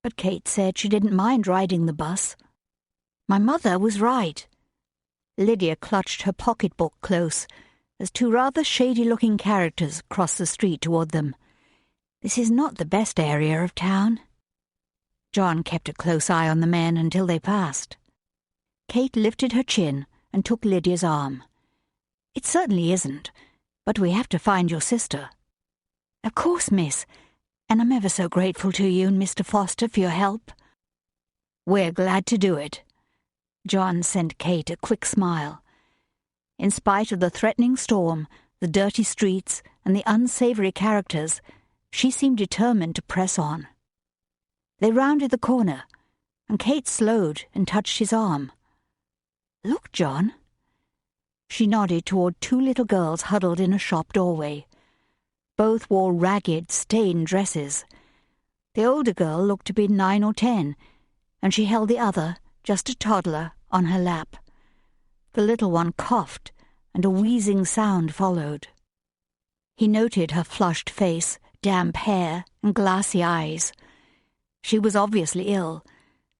S2: but Kate said she didn't mind riding the bus. "My mother was right." Lydia clutched her pocketbook close as two rather shady-looking characters crossed the street toward them. "This is not the best area of town." John kept a close eye on the men until they passed. Kate lifted her chin and took Lydia's arm. "It certainly isn't, but we have to find your sister." "Of course, miss, and I'm ever so grateful to you and Mr. Foster for your help." "We're glad to do it." John sent Kate a quick smile. In spite of the threatening storm, the dirty streets, and the unsavory characters, she seemed determined to press on. They rounded the corner, and Kate slowed and touched his arm. "Look, John." She nodded toward two little girls huddled in a shop doorway. Both wore ragged, stained dresses. The older girl looked to be 9 or 10, and she held the other, just a toddler, on her lap. The little one coughed, and a wheezing sound followed. He noted her flushed face, damp hair, and glassy eyes. She was obviously ill,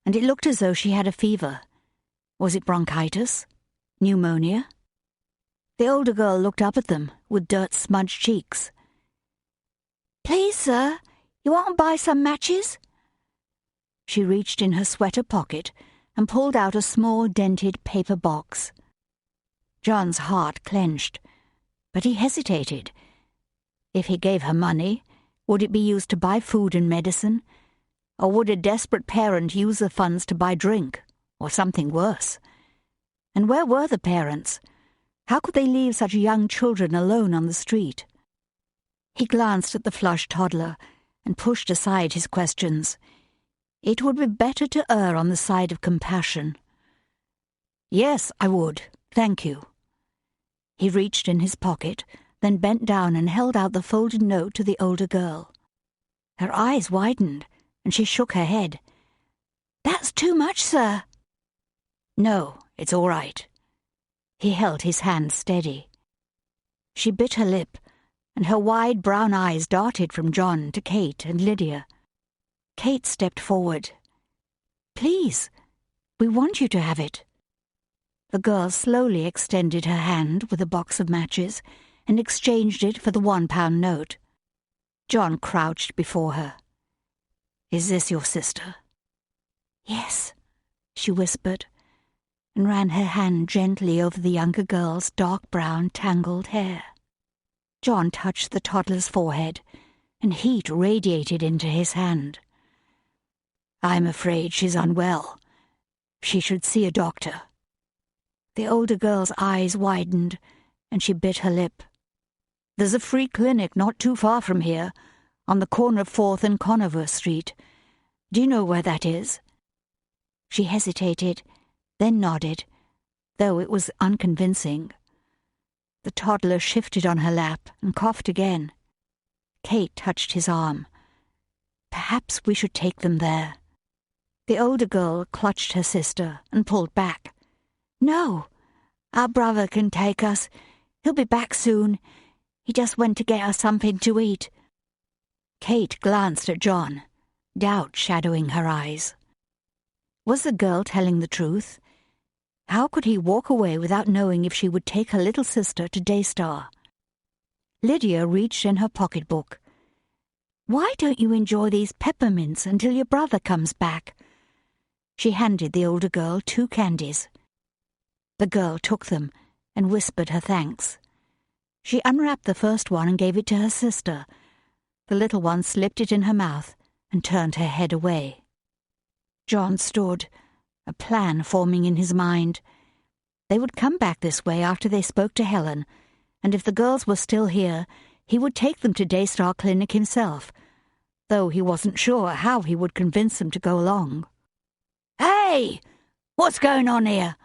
S2: and it looked as though she had a fever. Was it bronchitis? Pneumonia? The older girl looked up at them with dirt-smudged cheeks. "Please, sir, you want to buy some matches?" She reached in her sweater pocket and pulled out a small dented paper box. John's heart clenched, but he hesitated. If he gave her money, would it be used to buy food and medicine? Or would a desperate parent use the funds to buy drink, or something worse? And where were the parents? How could they leave such young children alone on the street? He glanced at the flushed toddler and pushed aside his questions. It would be better to err on the side of compassion. "Yes, I would, thank you." He reached in his pocket, then bent down and held out the folded note to the older girl. Her eyes widened, and she shook her head. "That's too much, sir." "No, it's all right." He held his hand steady. She bit her lip, and her wide brown eyes darted from John to Kate and Lydia. Kate stepped forward. "Please, we want you to have it." The girl slowly extended her hand with a box of matches and exchanged it for the £1 note. John crouched before her. "Is this your sister?" "Yes," she whispered, and ran her hand gently over the younger girl's dark brown tangled hair. John touched the toddler's forehead, and heat radiated into his hand. "I'm afraid she's unwell. She should see a doctor." The older girl's eyes widened, and she bit her lip. "There's a free clinic not too far from here, on the corner of 4th and Conover Street. Do you know where that is?" She hesitated, then nodded, though it was unconvincing. The toddler shifted on her lap and coughed again. Kate touched his arm. "Perhaps we should take them there." The older girl clutched her sister and pulled back. "No, our brother can take us. He'll be back soon. He just went to get us something to eat." Kate glanced at John, doubt shadowing her eyes. Was the girl telling the truth? How could he walk away without knowing if she would take her little sister to Daystar? Lydia reached in her pocketbook. "Why don't you enjoy these peppermints until your brother comes back?" She handed the older girl 2 candies. The girl took them and whispered her thanks. She unwrapped the first one and gave it to her sister. The little one slipped it in her mouth and turned her head away. John stood, a plan forming in his mind. They would come back this way after they spoke to Helen, and if the girls were still here, he would take them to Daystar Clinic himself, though he wasn't sure how he would convince them to go along. "Hey! What's going on here?"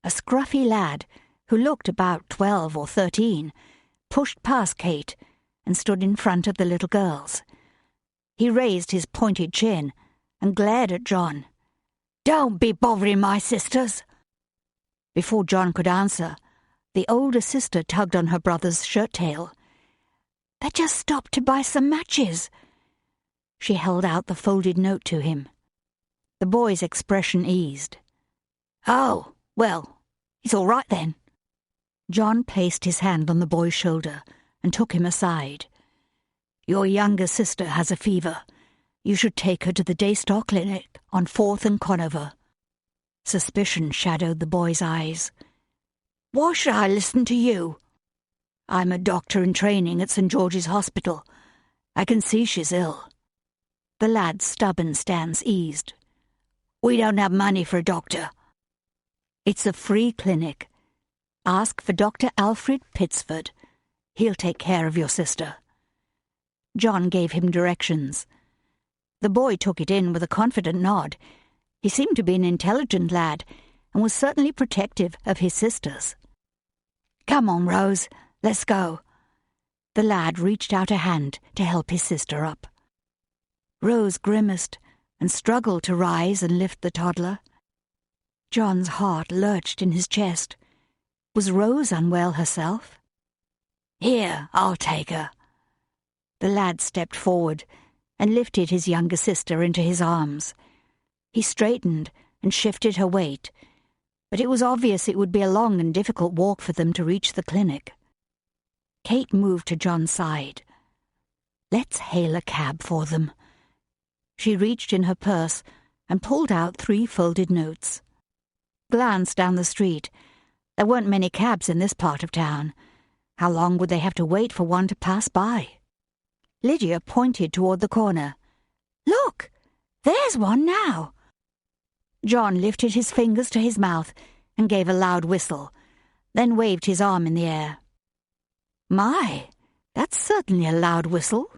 S2: A scruffy lad, who looked about 12 or 13, pushed past Kate and stood in front of the little girls. He raised his pointed chin and glared at John. "Don't be bothering my sisters." Before John could answer, the older sister tugged on her brother's shirt-tail. "They just stopped to buy some matches." She held out the folded note to him. The boy's expression eased. "Oh, well, it's all right then." John placed his hand on the boy's shoulder and took him aside. "Your younger sister has a fever. You should take her to the Daystar Clinic on 4th and Conover." Suspicion shadowed the boy's eyes. "Why should I listen to you?" "I'm a doctor in training at St. George's Hospital. I can see she's ill." The lad's stubborn stance eased. "We don't have money for a doctor." "It's a free clinic. Ask for Dr. Alfred Pittsford. He'll take care of your sister." John gave him directions. The boy took it in with a confident nod. He seemed to be an intelligent lad, and was certainly protective of his sisters. "Come on, Rose, let's go." The lad reached out a hand to help his sister up. Rose grimaced and struggled to rise and lift the toddler. John's heart lurched in his chest. Was Rose unwell herself? "Here, I'll take her." The lad stepped forward and lifted his younger sister into his arms. He straightened and shifted her weight, but it was obvious it would be a long and difficult walk for them to reach the clinic. Kate moved to John's side. "Let's hail a cab for them." She reached in her purse and pulled out 3 folded notes. Glanced down the street. There weren't many cabs in this part of town. How long would they have to wait for one to pass by? Lydia pointed toward the corner. "Look! There's one now!" John lifted his fingers to his mouth and gave a loud whistle, then waved his arm in the air. "My, that's certainly a loud whistle."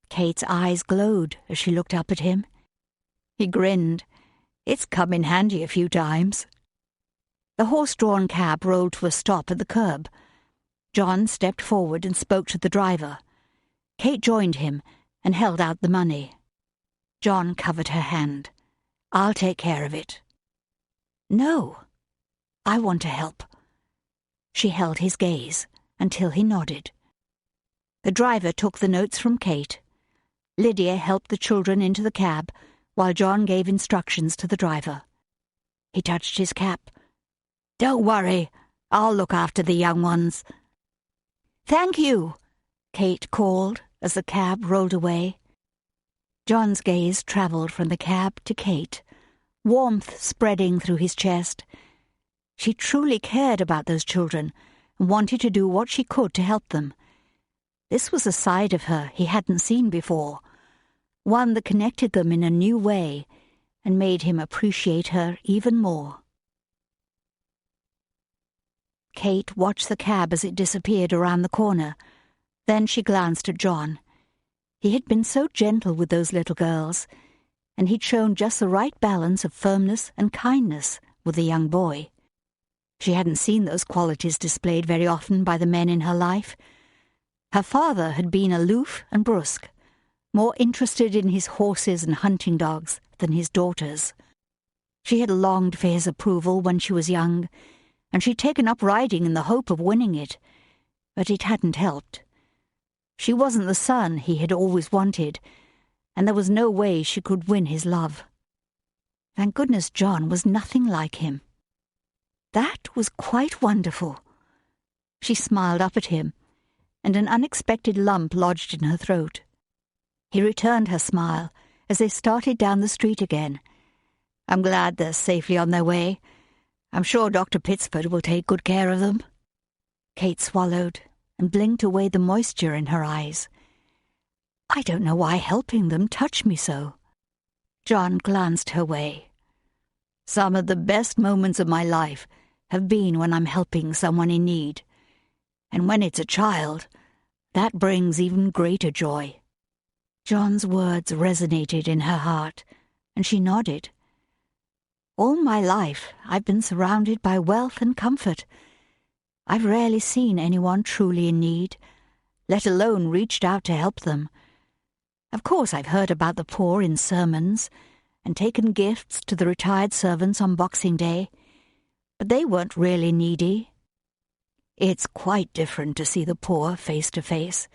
S2: Kate's eyes glowed as she looked up at him. He grinned. "It's come in handy a few times." The horse-drawn cab rolled to a stop at the curb. John stepped forward and spoke to the driver. Kate joined him and held out the money. John covered her hand. "I'll take care of it." "No, I want to help." She held his gaze until he nodded. The driver took the notes from Kate. Lydia helped the children into the cab while John gave instructions to the driver. He touched his cap. "Don't worry, I'll look after the young ones." "Thank you," Kate called as the cab rolled away. John's gaze travelled from the cab to Kate, warmth spreading through his chest. She truly cared about those children and wanted to do what she could to help them.
S1: This was a side of her he hadn't seen before, one that connected them in a new way and made him appreciate her even more. Kate watched the cab as it disappeared around the corner. Then she glanced at John. He had been so gentle with those little girls, and he'd shown just the right balance of firmness and kindness with the young boy. She hadn't seen those qualities displayed very often by the men in her life. Her father had been aloof and brusque, more interested in his horses and hunting dogs than his daughters. She had longed for his approval when she was young, and she'd taken up riding in the hope of winning it, but it hadn't helped. She wasn't the son he had always wanted, and there was no way she could win his love. Thank goodness John was nothing like him. That was quite wonderful. She smiled up at him, and an unexpected lump lodged in her throat. He returned her smile as they started down the street again. "I'm glad they're safely on their way. I'm sure Dr. Pittsford will take good care of them." Kate swallowed and blinked away the moisture in her eyes. "I don't know why helping them touched me so." John glanced her way. "Some of the best moments of my life have been when I'm helping someone in need. And when it's a child, that brings even greater joy." John's words resonated in her heart, and she nodded. "All my life I've been surrounded by wealth and comfort. I've rarely seen anyone truly in need, let alone reached out to help them. Of course I've heard about the poor in sermons and taken gifts to the retired servants on Boxing Day, but they weren't really needy. It's quite different to see the poor face to face,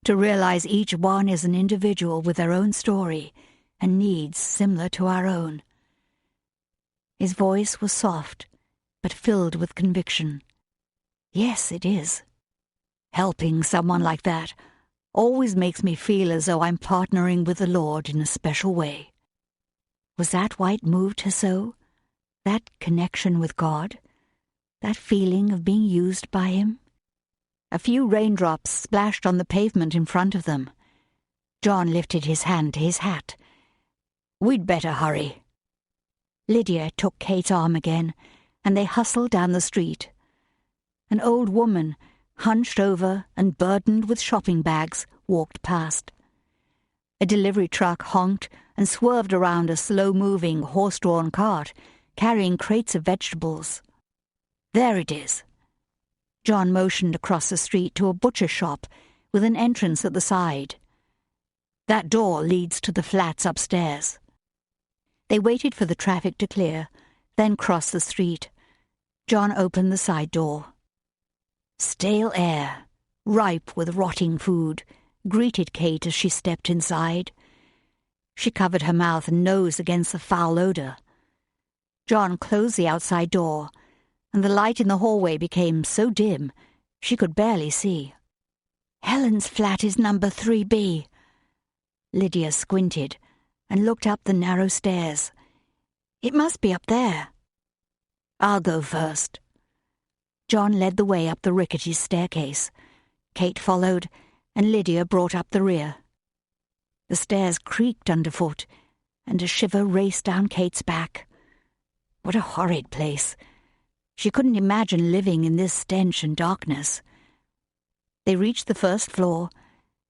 S1: to realize each one is an individual with their own story and needs similar to our own." His voice was soft, but filled with conviction. "Yes, it is. Helping someone like that always makes me feel as though I'm partnering with the Lord in a special way." Was that why it moved her so? That connection with God? That feeling of being used by Him? A few raindrops splashed on the pavement in front of them. John lifted his hand to his hat. "We'd better hurry." Lydia took Kate's arm again, and they hustled down the street. An old woman, hunched over and burdened with shopping bags, walked past. A delivery truck honked and swerved around a slow-moving, horse-drawn cart, carrying crates of vegetables. "There it is." John motioned across the street to a butcher shop with an entrance at the side. "That door leads to the flats upstairs." They waited for the traffic to clear, then crossed the street. John opened the side door. Stale air, ripe with rotting food, greeted Kate as she stepped inside. She covered her mouth and nose against the foul odor. John closed the outside door, and the light in the hallway became so dim she could barely see. "Helen's flat is number 3B. Lydia squinted and looked up the narrow stairs. "It must be up there." "I'll go first." John led the way up the rickety staircase. Kate followed, and Lydia brought up the rear. The stairs creaked underfoot, and a shiver raced down Kate's back. What a horrid place. She couldn't imagine living in this stench and darkness. They reached the first floor,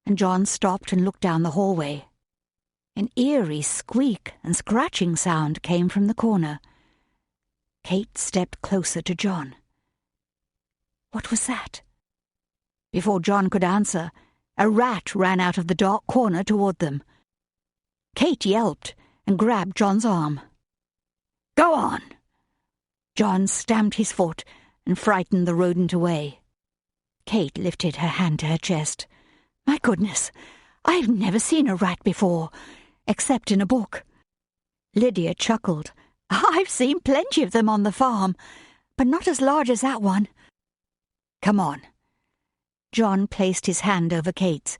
S1: and John stopped and looked down the hallway. An eerie squeak and scratching sound came from the corner. Kate stepped closer to John. What was that? Before John could answer, a rat ran out of the dark corner toward them. Kate yelped and grabbed John's arm. "Go on!" John stamped his foot and frightened the rodent away. Kate lifted her hand to her chest. "My goodness, I've never seen a rat before, except in a book." Lydia chuckled. "I've seen plenty of them on the farm, but not as large as that one." "Come on." John placed his hand over Kate's,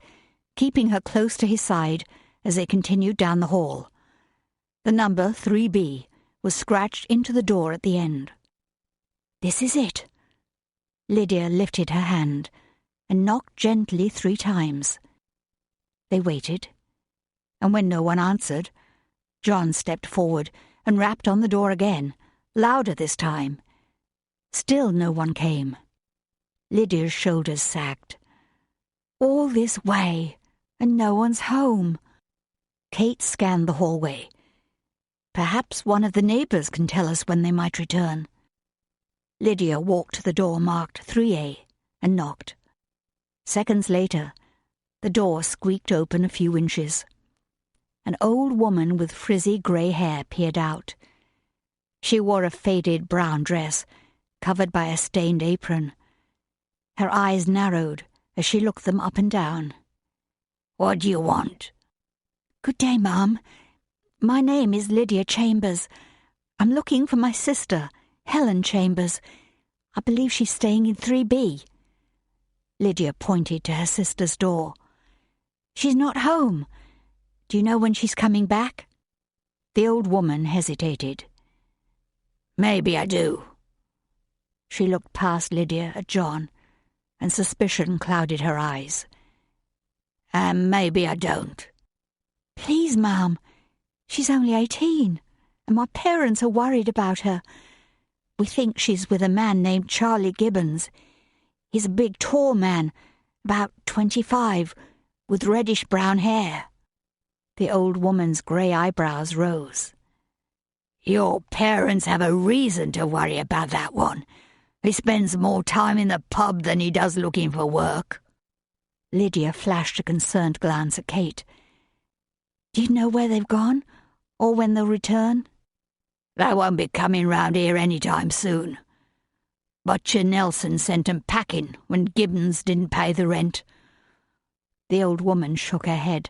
S1: keeping her close to his side as they continued down the hall. The number 3B was scratched into the door at the end. "This is it." Lydia lifted her hand, and knocked gently 3 times. They waited, and when no one answered, John stepped forward and rapped on the door again, louder this time. Still no one came. Lydia's shoulders sagged. All this way, and no one's home. Kate scanned the hallway. Perhaps one of the neighbours can tell us when they might return. Lydia walked to the door marked 3A and knocked. Seconds later, the door squeaked open a few inches. An old woman with frizzy grey hair peered out. She wore a faded brown dress, covered by a stained apron. Her eyes narrowed as she looked them up and down. "What do you want?" "Good day, ma'am. My name is Lydia Chambers. I'm looking for my sister, Helen Chambers. I believe she's staying in 3B. Lydia pointed to her sister's door. "She's not home. Do you know when she's coming back?" The old woman hesitated. "Maybe I do." She looked past Lydia at John, and suspicion clouded her eyes. "And maybe I don't." "Please, ma'am. She's only 18, and my parents are worried about her. We think she's with a man named Charlie Gibbons. He's a big, tall man, about 25, with reddish-brown hair." The old woman's grey eyebrows rose. "Your parents have a reason to worry about that one. He spends more time in the pub than he does looking for work." Lydia flashed a concerned glance at Kate. "Do you know where they've gone, or when they'll return?" "They won't be coming round here any time soon. Butcher Nelson sent 'em packing when Gibbons didn't pay the rent." The old woman shook her head.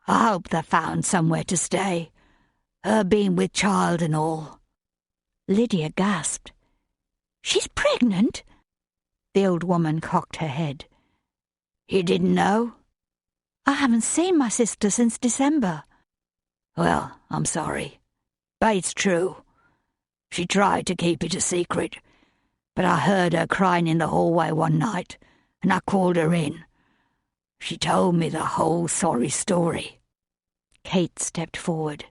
S1: "I hope they found somewhere to stay, her being with child and all." Lydia gasped. "She's pregnant?" The old woman cocked her head. "You didn't know?" "I haven't seen my sister since December." "Well, I'm sorry. But it's true. She tried to keep it a secret, but I heard her crying in the hallway one night, and I called her in. She told me the whole sorry story." Kate stepped forward.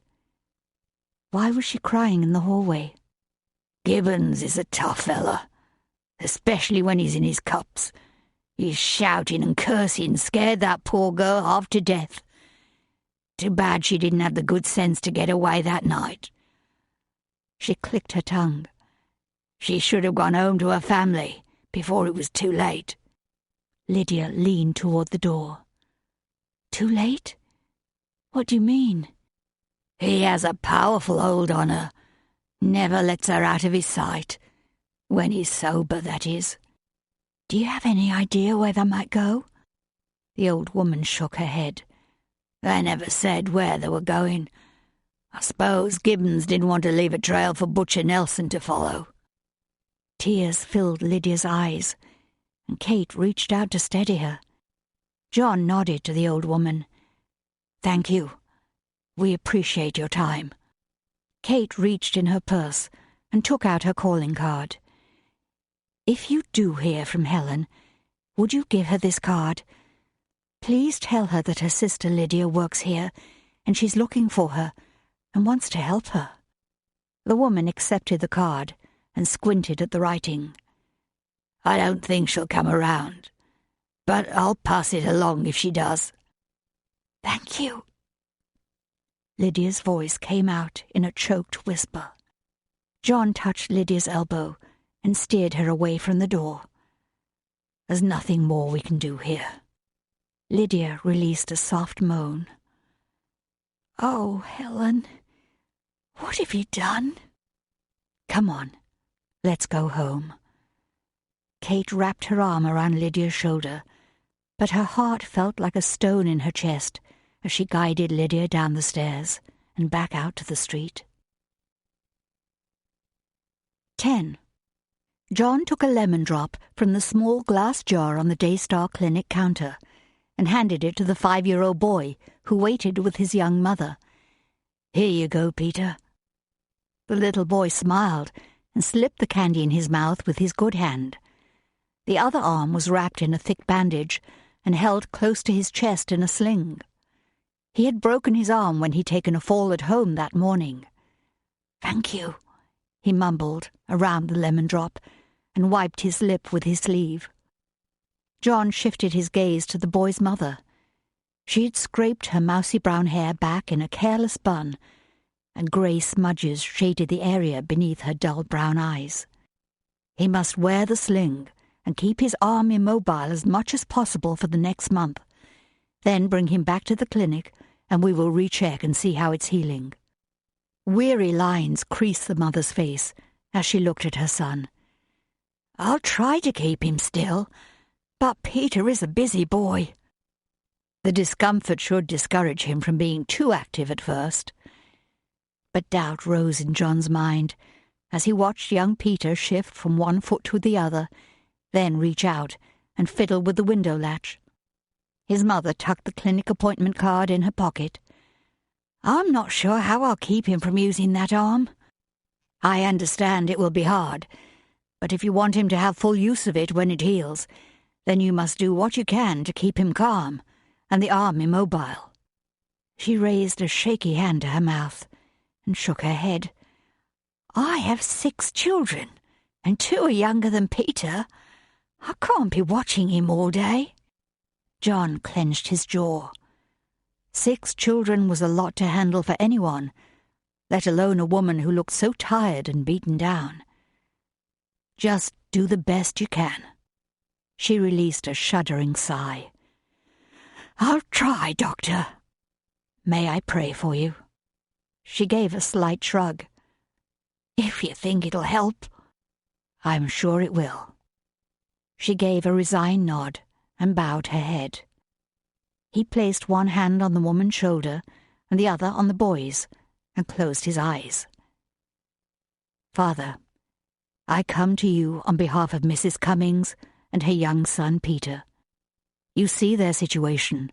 S1: "Why was she crying in the hallway?" "Gibbons is a tough fella, especially when he's in his cups. His shouting and cursing scared that poor girl half to death. Too bad she didn't have the good sense to get away that night." She clicked her tongue. "She should have gone home to her family before it was too late." Lydia leaned toward the door. "Too late? What do you mean?" "He has a powerful hold on her. Never lets her out of his sight. When he's sober, that is." "Do you have any idea where they might go?" The old woman shook her head. "They never said where they were going. I suppose Gibbons didn't want to leave a trail for Butcher Nelson to follow." Tears filled Lydia's eyes, and Kate reached out to steady her. John nodded to the old woman. "Thank you. We appreciate your time." Kate reached in her purse and took out her calling card. "If you do hear from Helen, would you give her this card? Please tell her that her sister Lydia works here, and she's looking for her and wants to help her." The woman accepted the card and squinted at the writing. "I don't think she'll come around, but I'll pass it along if she does." "Thank you." Lydia's voice came out in a choked whisper. John touched Lydia's elbow and steered her away from the door. "There's nothing more we can do here." Lydia released a soft moan. "Oh, Helen, what have you done?" "Come on, let's go home." Kate wrapped her arm around Lydia's shoulder, but her heart felt like a stone in her chest as she guided Lydia down the stairs and back out to the street. 10. John took a lemon drop from the small glass jar on the Daystar Clinic counter and handed it to the 5-year-old boy who waited with his young mother. "Here you go, Peter." The little boy smiled and slipped the candy in his mouth with his good hand. The other arm was wrapped in a thick bandage and held close to his chest in a sling. He had broken his arm when he'd taken a fall at home that morning. "Thank you," he mumbled around the lemon drop and wiped his lip with his sleeve. John shifted his gaze to the boy's mother. She had scraped her mousy brown hair back in a careless bun, and grey smudges shaded the area beneath her dull brown eyes. He must wear the sling and keep his arm immobile as much as possible for the next month. Then bring him back to the clinic, and we will recheck and see how it's healing. Weary lines creased the mother's face as she looked at her son. "I'll try to keep him still, but Peter is a busy boy." The discomfort should discourage him from being too active at first. But doubt rose in John's mind as he watched young Peter shift from one foot to the other, then reach out and fiddle with the window latch. His mother tucked the clinic appointment card in her pocket. "I'm not sure how I'll keep him from using that arm. I understand it will be hard, but if you want him to have full use of it when it heals, then you must do what you can to keep him calm and the arm immobile." She raised a shaky hand to her mouth and shook her head. "I have 6 children, and 2 are younger than Peter. I can't be watching him all day." John clenched his jaw. 6 children was a lot to handle for anyone, let alone a woman who looked so tired and beaten down. "Just do the best you can." She released a shuddering sigh. "I'll try, Doctor." "May I pray for you?" She gave a slight shrug. "If you think it'll help." "I'm sure it will." She gave a resigned nod and bowed her head. He placed one hand on the woman's shoulder and the other on the boy's and closed his eyes. "Father, I come to you on behalf of Mrs. Cummings and her young son Peter. You see their situation,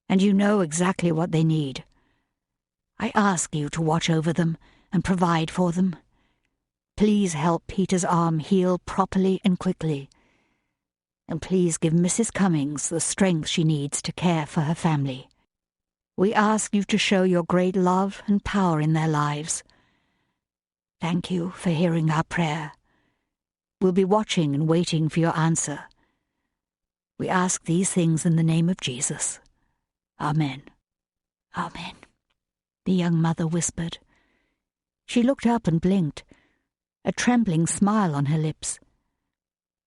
S1: and you know exactly what they need. I ask you to watch over them and provide for them. Please help Peter's arm heal properly and quickly. And please give Mrs. Cummings the strength she needs to care for her family. We ask you to show your great love and power in their lives. Thank you for hearing our prayer. We'll be watching and waiting for your answer. We ask these things in the name of Jesus. Amen." "Amen," the young mother whispered. She looked up and blinked, a trembling smile on her lips.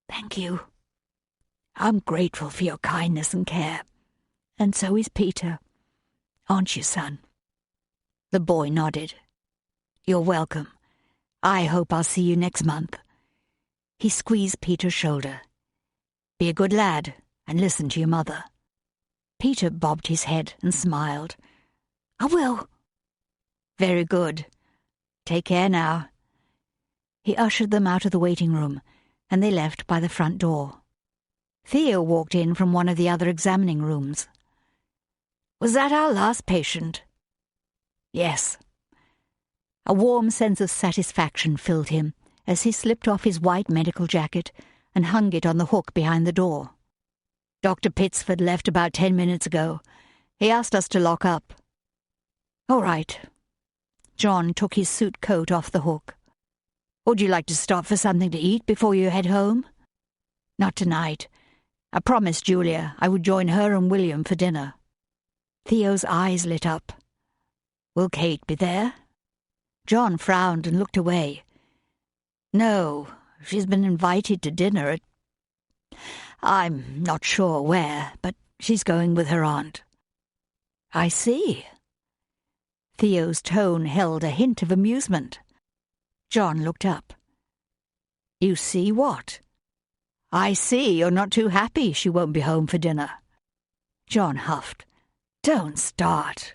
S1: "Thank you. I'm grateful for your kindness and care, and so is Peter. Aren't you, son?" The boy nodded. "You're welcome. I hope I'll see you next month." He squeezed Peter's shoulder. "Be a good lad and listen to your mother." Peter bobbed his head and smiled. "I will." "Very good. Take care now." He ushered them out of the waiting room, and they left by the front door. Theo walked in from one of the other examining rooms. "Was that our last patient?" "Yes." A warm sense of satisfaction filled him as he slipped off his white medical jacket and hung it on the hook behind the door. "Dr. Pittsford left about 10 minutes ago. He asked us to lock up." "All right." John took his suit coat off the hook. "Would you like to stop for something to eat before you head home?" "Not tonight. I promised Julia I would join her and William for dinner." Theo's eyes lit up. "Will Kate be there?" John frowned and looked away. "No, she's been invited to dinner at... I'm not sure where, but she's going with her aunt." "I see." Theo's tone held a hint of amusement. John looked up. "You see what?" "I see you're not too happy she won't be home for dinner." John huffed. "Don't start."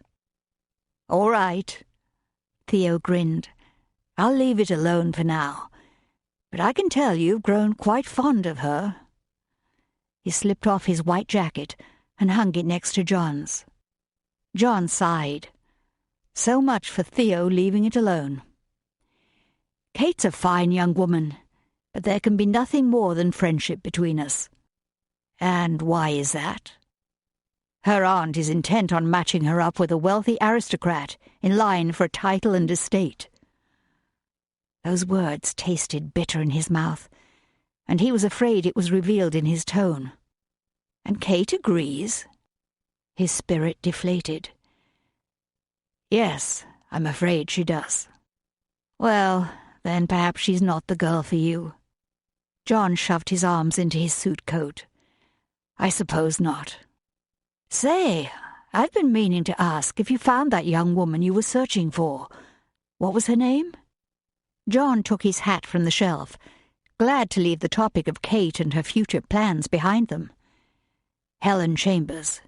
S1: "All right." Theo grinned. "I'll leave it alone for now. But I can tell you've grown quite fond of her." He slipped off his white jacket and hung it next to John's. John sighed. So much for Theo leaving it alone. "Kate's a fine young woman,
S2: But there can be nothing more than friendship between us. And why is that? Her aunt is intent on matching her up with a wealthy aristocrat in line for a title and estate. Those words tasted bitter in his mouth, and he was afraid it was revealed in his tone. And Kate agrees? His spirit deflated. Yes, I'm afraid she does. Well, then perhaps she's not the girl for you. John shoved his arms into his suit coat. I suppose not. Say, I've been meaning to ask if you found that young woman you were searching for. What was her name? John took his hat from the shelf, glad to leave the topic of Kate and her future plans behind them. Helen Chambers.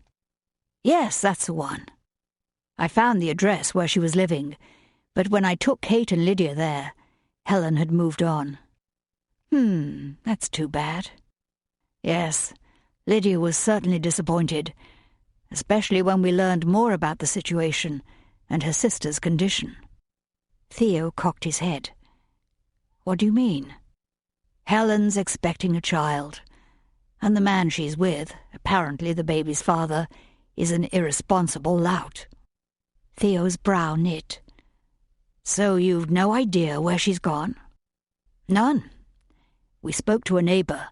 S2: Yes, that's the one. I found the address where she was living, but when I took Kate and Lydia there, Helen had moved on. That's too bad. Yes, Lydia was certainly disappointed, especially when we learned more about the situation and her sister's condition. Theo cocked his head. What do you mean? Helen's expecting a child, and the man she's with, apparently the baby's father, is an irresponsible lout. Theo's brow knit. So you've no idea where she's gone? None. We spoke to a neighbour,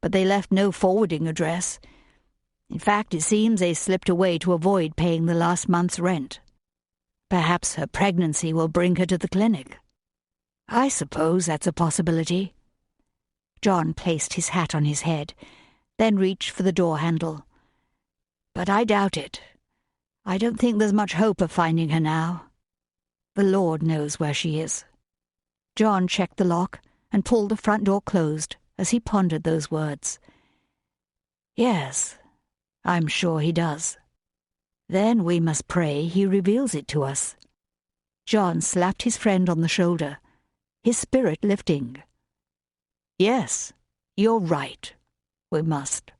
S2: but they left no forwarding address. In fact, it seems they slipped away to avoid paying the last month's rent. Perhaps her pregnancy will bring her to the clinic. I suppose that's a possibility. John placed his hat on his head, then reached for the door handle. But I doubt it. I don't think there's much hope of finding her now. The Lord knows where she is. John checked the lock and pulled the front door closed as he pondered those words. Yes, I'm sure he does. Then we must pray he reveals it to us. John slapped his friend on the shoulder, his spirit lifting. Yes, you're right. We must.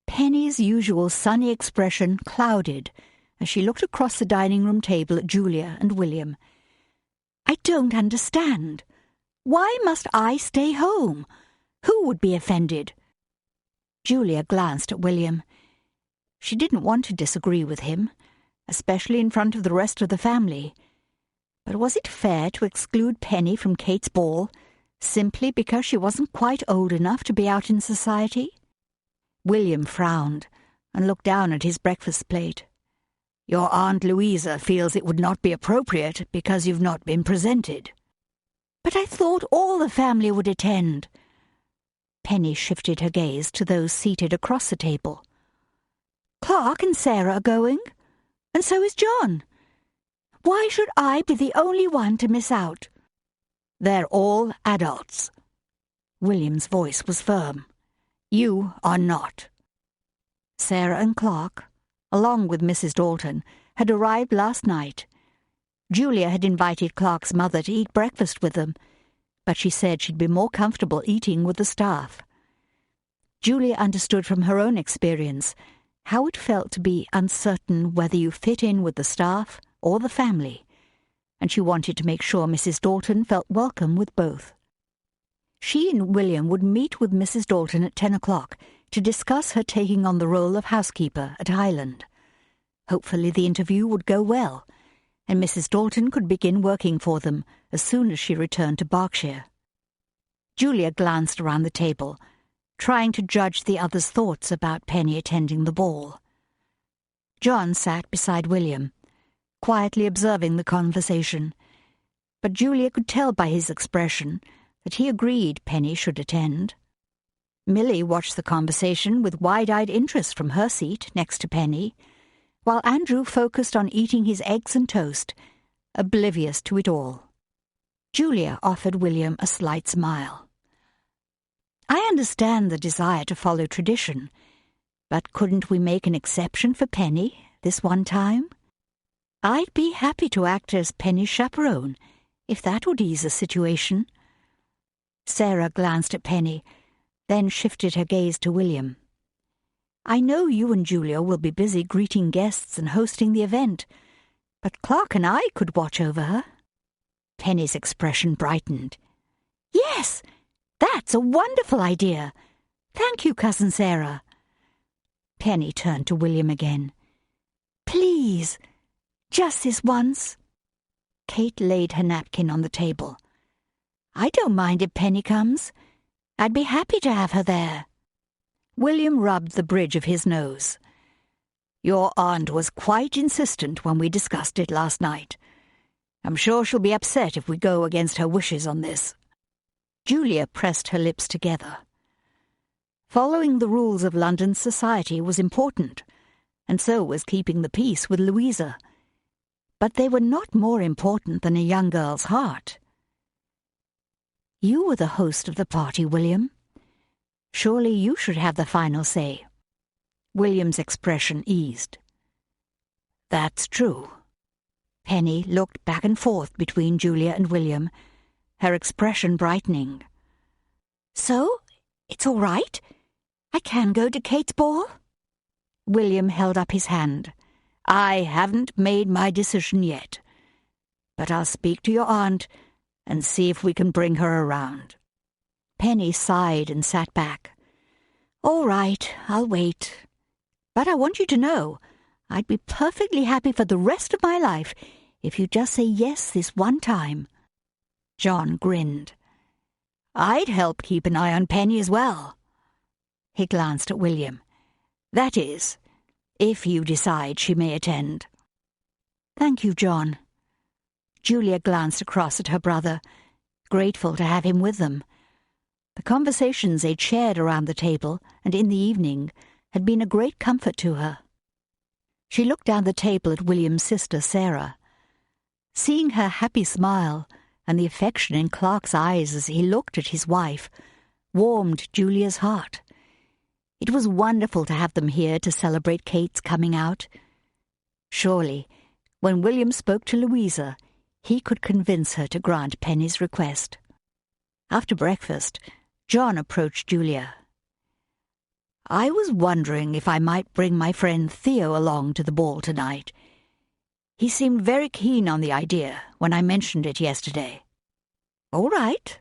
S2: Penny's usual sunny expression clouded as she looked across the dining-room table at Julia and William. I don't understand. Why must I stay home? Who would be offended? Julia glanced at William. She didn't want to disagree with him, especially in front of the rest of the family. But was it fair to exclude Penny from Kate's ball, simply because she wasn't quite old enough to be out in society? William frowned and looked down at his breakfast plate. Your Aunt Louisa feels it would not be appropriate because you've not been presented. But I thought all the family would attend. Penny shifted her gaze to those seated across the table. Clark and Sarah are going, and so is John. Why should I be the only one to miss out? They're all adults. William's voice was firm. You are not. Sarah and Clark, along with Mrs. Dalton, had arrived last night. Julia had invited Clark's mother to eat breakfast with them, but she said she'd be more comfortable eating with the staff. Julia understood from her own experience how it felt to be uncertain whether you fit in with the staff or the family, and she wanted to make sure Mrs. Dalton felt welcome with both. She and William would meet with Mrs. Dalton at 10 o'clock to discuss her taking on the role of housekeeper at Highland. Hopefully the interview would go well, and Mrs. Dalton could begin working for them as soon as she returned to Berkshire. Julia glanced around the table, trying to judge the others' thoughts about Penny attending the ball. John sat beside William, quietly observing the conversation, but Julia could tell by his expression that he agreed Penny should attend. Milly watched the conversation with wide-eyed interest from her seat next to Penny, while Andrew focused on eating his eggs and toast, oblivious to it all. Julia offered William a slight smile. I understand the desire to follow tradition, but couldn't we make an exception for Penny this one time? I'd be happy to act as Penny's chaperone, if that would ease the situation. Sarah glanced at Penny, then shifted her gaze to William. I know you and Julia will be busy greeting guests and hosting the event, but Clark and I could watch over her. Penny's expression brightened.
S1: Yes, that's a wonderful idea. Thank you, Cousin Sarah. Penny turned to William again. Please, just this once. Kate laid her napkin on the table. I don't mind if Penny comes. I'd be happy to have her there. William rubbed the bridge of his nose. Your aunt was quite insistent when we discussed it last night. I'm sure she'll be upset if we go against her wishes on this. Julia pressed her lips together. Following the rules of London society was important, and so was keeping the peace with Louisa. But they were not more important than a young girl's heart. You were the host of the party, William. Surely you should have the final say. William's expression eased. That's true. Penny looked back and forth between Julia and William, her expression brightening. So, it's all right? I can go to Kate's ball? William held up his hand. I haven't made my decision yet, but I'll speak to your aunt and see if we can bring her around. Penny sighed and sat back. All right, I'll wait. But I want you to know, I'd be perfectly happy for the rest of my life if you just say yes this one time. John grinned. I'd help keep an eye on Penny as well. He glanced at William. That is, if you decide she may attend. Thank you, John. Julia glanced across at her brother, grateful to have him with them. The conversations they'd shared around the table and in the evening had been a great comfort to her. She looked down the table at William's sister, Sarah. Seeing her happy smile and the affection in Clark's eyes as he looked at his wife warmed Julia's heart. It was wonderful to have them here to celebrate Kate's coming out. Surely, when William spoke to Louisa, he could convince her to grant Penny's request. After breakfast, John approached Julia. I was wondering if I might bring my friend Theo along to the ball tonight. He seemed very keen on the idea when I mentioned it yesterday. All right.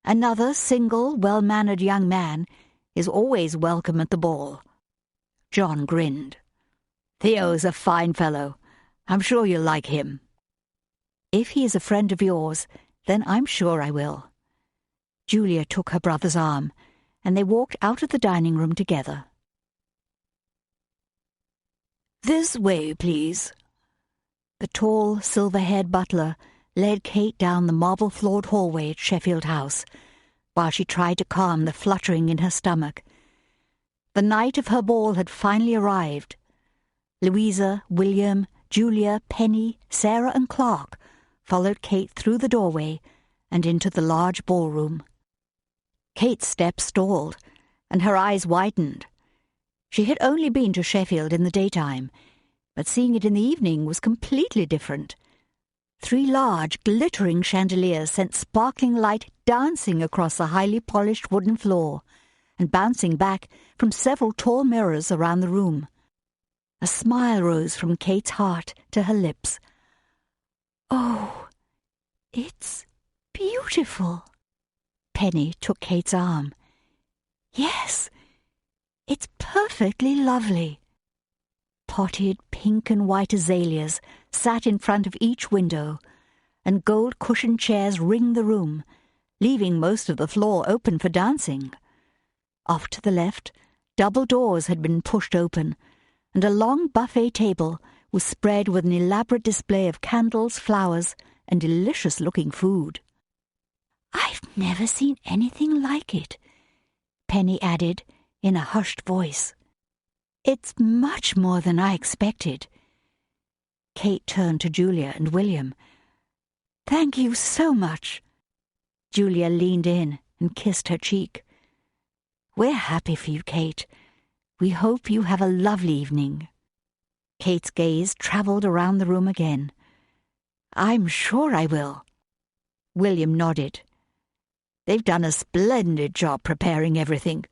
S1: Another single, well-mannered young man is always welcome at the ball. John grinned. Theo's a fine fellow. I'm sure you'll like him. If he is a friend of yours, then I'm sure I will. Julia took her brother's arm, and they walked out of the dining room together. This way, please. The tall, silver-haired butler led Kate down the marble-floored hallway at Sheffield House, while she tried to calm the fluttering in her stomach. The night of her ball had finally arrived. Louisa, William, Julia, Penny, Sarah and Clark followed Kate through the doorway and into the large ballroom. Kate's steps stalled, and her eyes widened. She had only been to Sheffield in the daytime, but seeing it in the evening was completely different. 3 large, glittering chandeliers sent sparkling light dancing across the highly polished wooden floor and bouncing back from several tall mirrors around the room. A smile rose from Kate's heart to her lips. Oh, it's beautiful. Penny took Kate's arm. Yes, it's perfectly lovely. Potted pink and white azaleas sat in front of each window, and gold-cushioned chairs ringed the room, leaving most of the floor open for dancing. Off to the left, double doors had been pushed open, and a long buffet table was spread with an elaborate display of candles, flowers, and delicious-looking food. I've never seen anything like it, Penny added in a hushed voice. It's much more than I expected. Kate turned to Julia and William. Thank you so much. Julia leaned in and kissed her cheek. We're happy for you, Kate. We hope you have a lovely evening. Kate's gaze travelled around the room again. I'm sure I will. William nodded. They've done a splendid job preparing everything.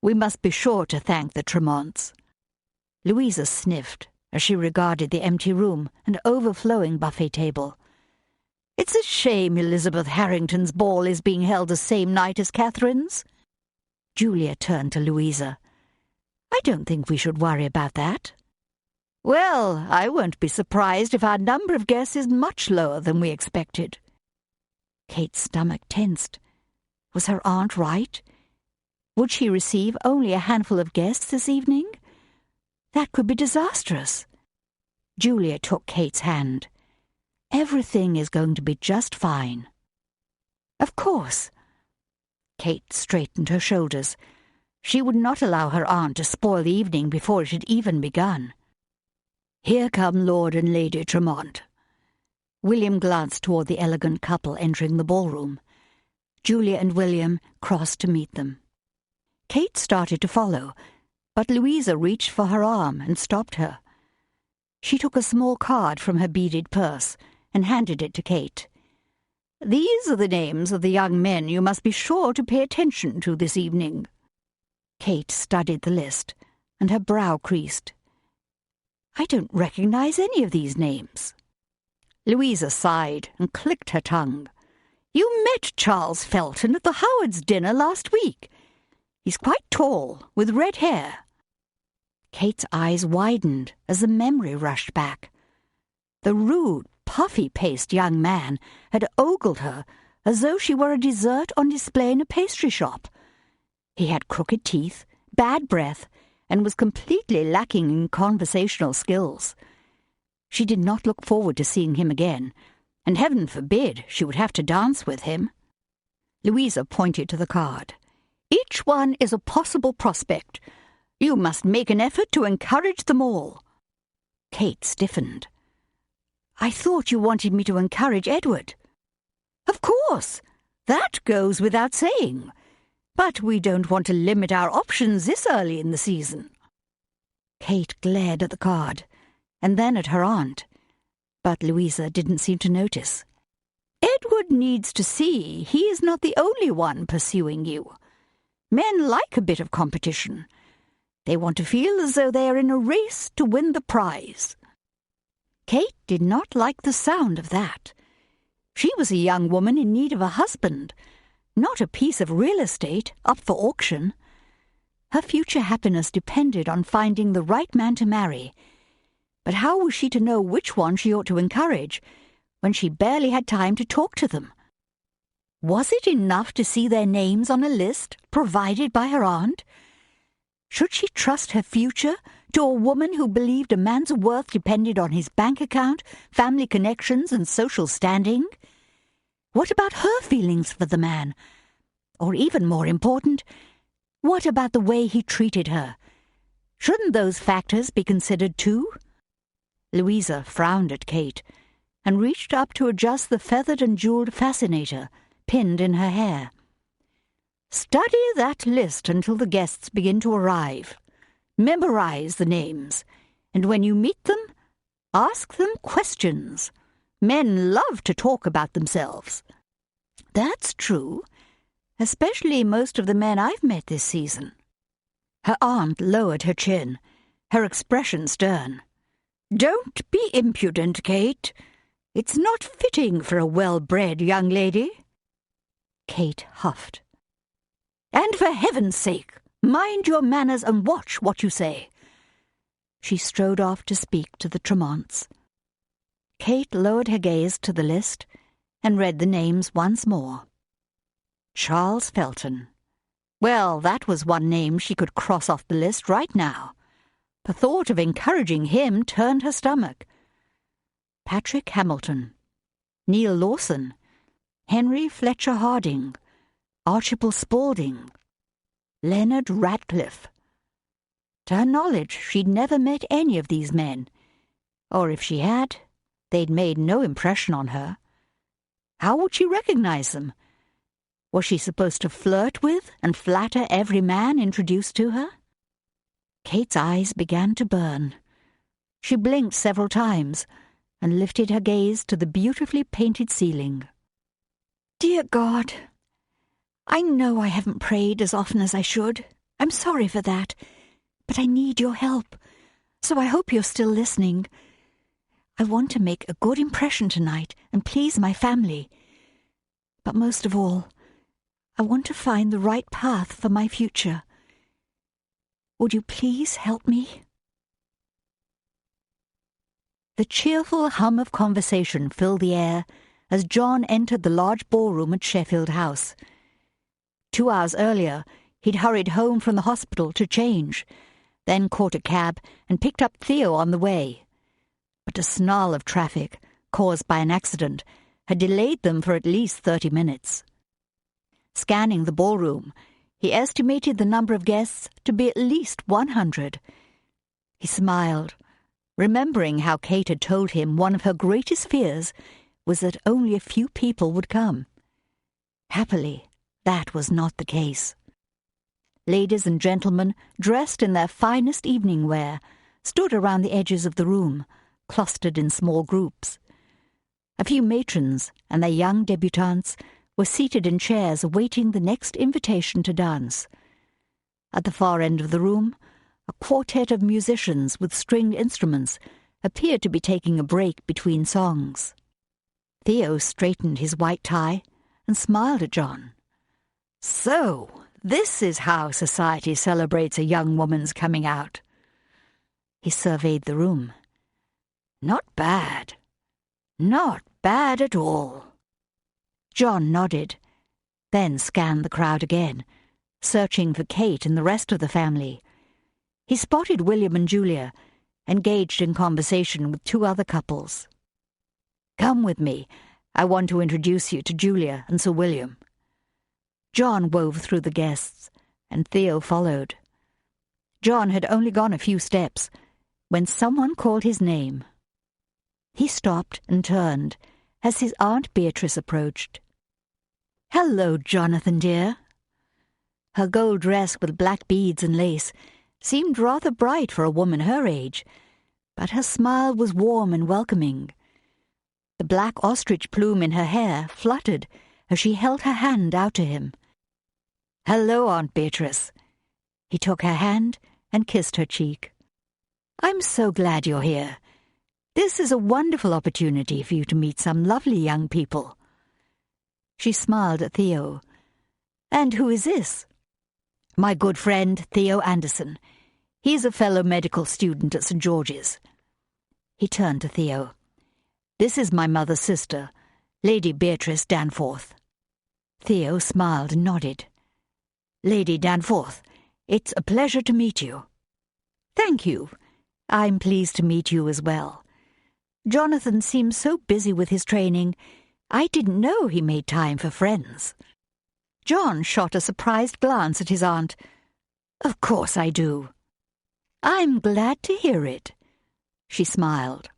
S1: We must be sure to thank the Tremonts. Louisa sniffed as she regarded the empty room and overflowing buffet table. It's a shame Elizabeth Harrington's ball is being held the same night as Catherine's. Julia turned to Louisa. I don't think we should worry about that. Well, I won't be surprised if our number of guests is much lower than we expected. Kate's stomach tensed. Was her aunt right? Would she receive only a handful of guests this evening? That could be disastrous. Julia took Kate's hand. Everything is going to be just fine. Of course. Kate straightened her shoulders. She would not allow her aunt to spoil the evening before it had even begun. Here come Lord and Lady Tremont. William glanced toward the elegant couple entering the ballroom. Julia and William crossed to meet them. Kate started to follow, but Louisa reached for her arm and stopped her. She took a small card from her beaded purse and handed it to Kate. These are the names of the young men you must be sure to pay attention to this evening. Kate studied the list, and her brow creased. I don't recognize any of these names. Louisa sighed and clicked her tongue. You met Charles Felton at the Howards' dinner last week. He's quite tall, with red hair. Kate's eyes widened as the memory rushed back. The rude, puffy-paced young man had ogled her as though she were a dessert on display in a pastry shop. He had crooked teeth, bad breath, and was completely lacking in conversational skills. She did not look forward to seeing him again, and heaven forbid she would have to dance with him. Louisa pointed to the card. Each one is a possible prospect. You must make an effort to encourage them all. Kate stiffened. I thought you wanted me to encourage Edward. Of course, that goes without saying. But we don't want to limit our options this early in the season. Kate glared at the card, and then at her aunt. But Louisa didn't seem to notice. Edward needs to see he is not the only one pursuing you. Men like a bit of competition. They want to feel as though they are in a race to win the prize. Kate did not like the sound of that. She was a young woman in need of a husband, not a piece of real estate up for auction. Her future happiness depended on finding the right man to marry. But how was she to know which one she ought to encourage when she barely had time to talk to them? Was it enough to see their names on a list provided by her aunt? Should she trust her future to a woman who believed a man's worth depended on his bank account, family connections, and social standing? What about her feelings for the man? Or even more important, what about the way he treated her? Shouldn't those factors be considered too? Louisa frowned at Kate and reached up to adjust the feathered and jewelled fascinator pinned in her hair. Study that list until the guests begin to arrive. Memorize the names, and when you meet them, ask them questions. Men love to talk about themselves. That's true, especially most of the men I've met this season. Her aunt lowered her chin, her expression stern. Don't be impudent, Kate. It's not fitting for a well-bred young lady. Kate huffed. And for heaven's sake, mind your manners and watch what you say. She strode off to speak to the Tremonts. Kate lowered her gaze to the list and read the names once more. Charles Felton. Well, that was one name she could cross off the list right now. The thought of encouraging him turned her stomach. Patrick Hamilton. Neil Lawson. Henry Fletcher Harding. Archibald Spaulding. Leonard Radcliffe. To her knowledge, she'd never met any of these men. Or if she had, they'd made no impression on her. How would she recognize them? Was she supposed to flirt with and flatter every man introduced to her? Kate's eyes began to burn. She blinked several times and lifted her gaze to the beautifully painted ceiling. Dear God, I know I haven't prayed as often as I should. I'm sorry for that, but I need your help, so I hope you're still listening. I want to make a good impression tonight and please my family. But most of all, I want to find the right path for my future. Would you please help me?"
S2: The cheerful hum of conversation filled the air as John entered the large ballroom at Sheffield House. 2 hours earlier, he'd hurried home from the hospital to change, then caught a cab and picked up Theo on the way. But a snarl of traffic, caused by an accident, had delayed them for at least 30 minutes. Scanning the ballroom, he estimated the number of guests to be at least 100. He smiled, remembering how Kate had told him one of her greatest fears was that only a few people would come. Happily, that was not the case. Ladies and gentlemen, dressed in their finest evening wear, stood around the edges of the room, clustered in small groups. A few matrons and their young debutantes were seated in chairs awaiting the next invitation to dance. At the far end of the room, a quartet of musicians with stringed instruments appeared to be taking a break between songs. Theo straightened his white tie and smiled at John. "So, this is how society celebrates a young woman's coming out." He surveyed the room. "Not bad. Not bad at all." John nodded, then scanned the crowd again, searching for Kate and the rest of the family. He spotted William and Julia, engaged in conversation with 2 other couples. "Come with me. I want to introduce you to Julia and Sir William." John wove through the guests, and Theo followed. John had only gone a few steps when someone called his name. He stopped and turned as his Aunt Beatrice approached. "Hello, Jonathan, dear." Her gold dress with black beads and lace seemed rather bright for a woman her age, but her smile was warm and welcoming. The black ostrich plume in her hair fluttered as she held her hand out to him. "Hello, Aunt Beatrice." He took her hand and kissed her cheek. "I'm so glad you're here. This is a wonderful opportunity for you to meet some lovely young people." She smiled at Theo. "And who is this?" "My good friend, Theo Anderson. He's a fellow medical student at St. George's." He turned to Theo. "This is my mother's sister, Lady Beatrice Danforth." Theo smiled and nodded. "Lady Danforth, it's a pleasure to meet you." "Thank you. I'm pleased to meet you as well. Jonathan seems so busy with his training, I didn't know he made time for friends." John shot a surprised glance at his aunt. "Of course I do." "I'm glad to hear it." She smiled.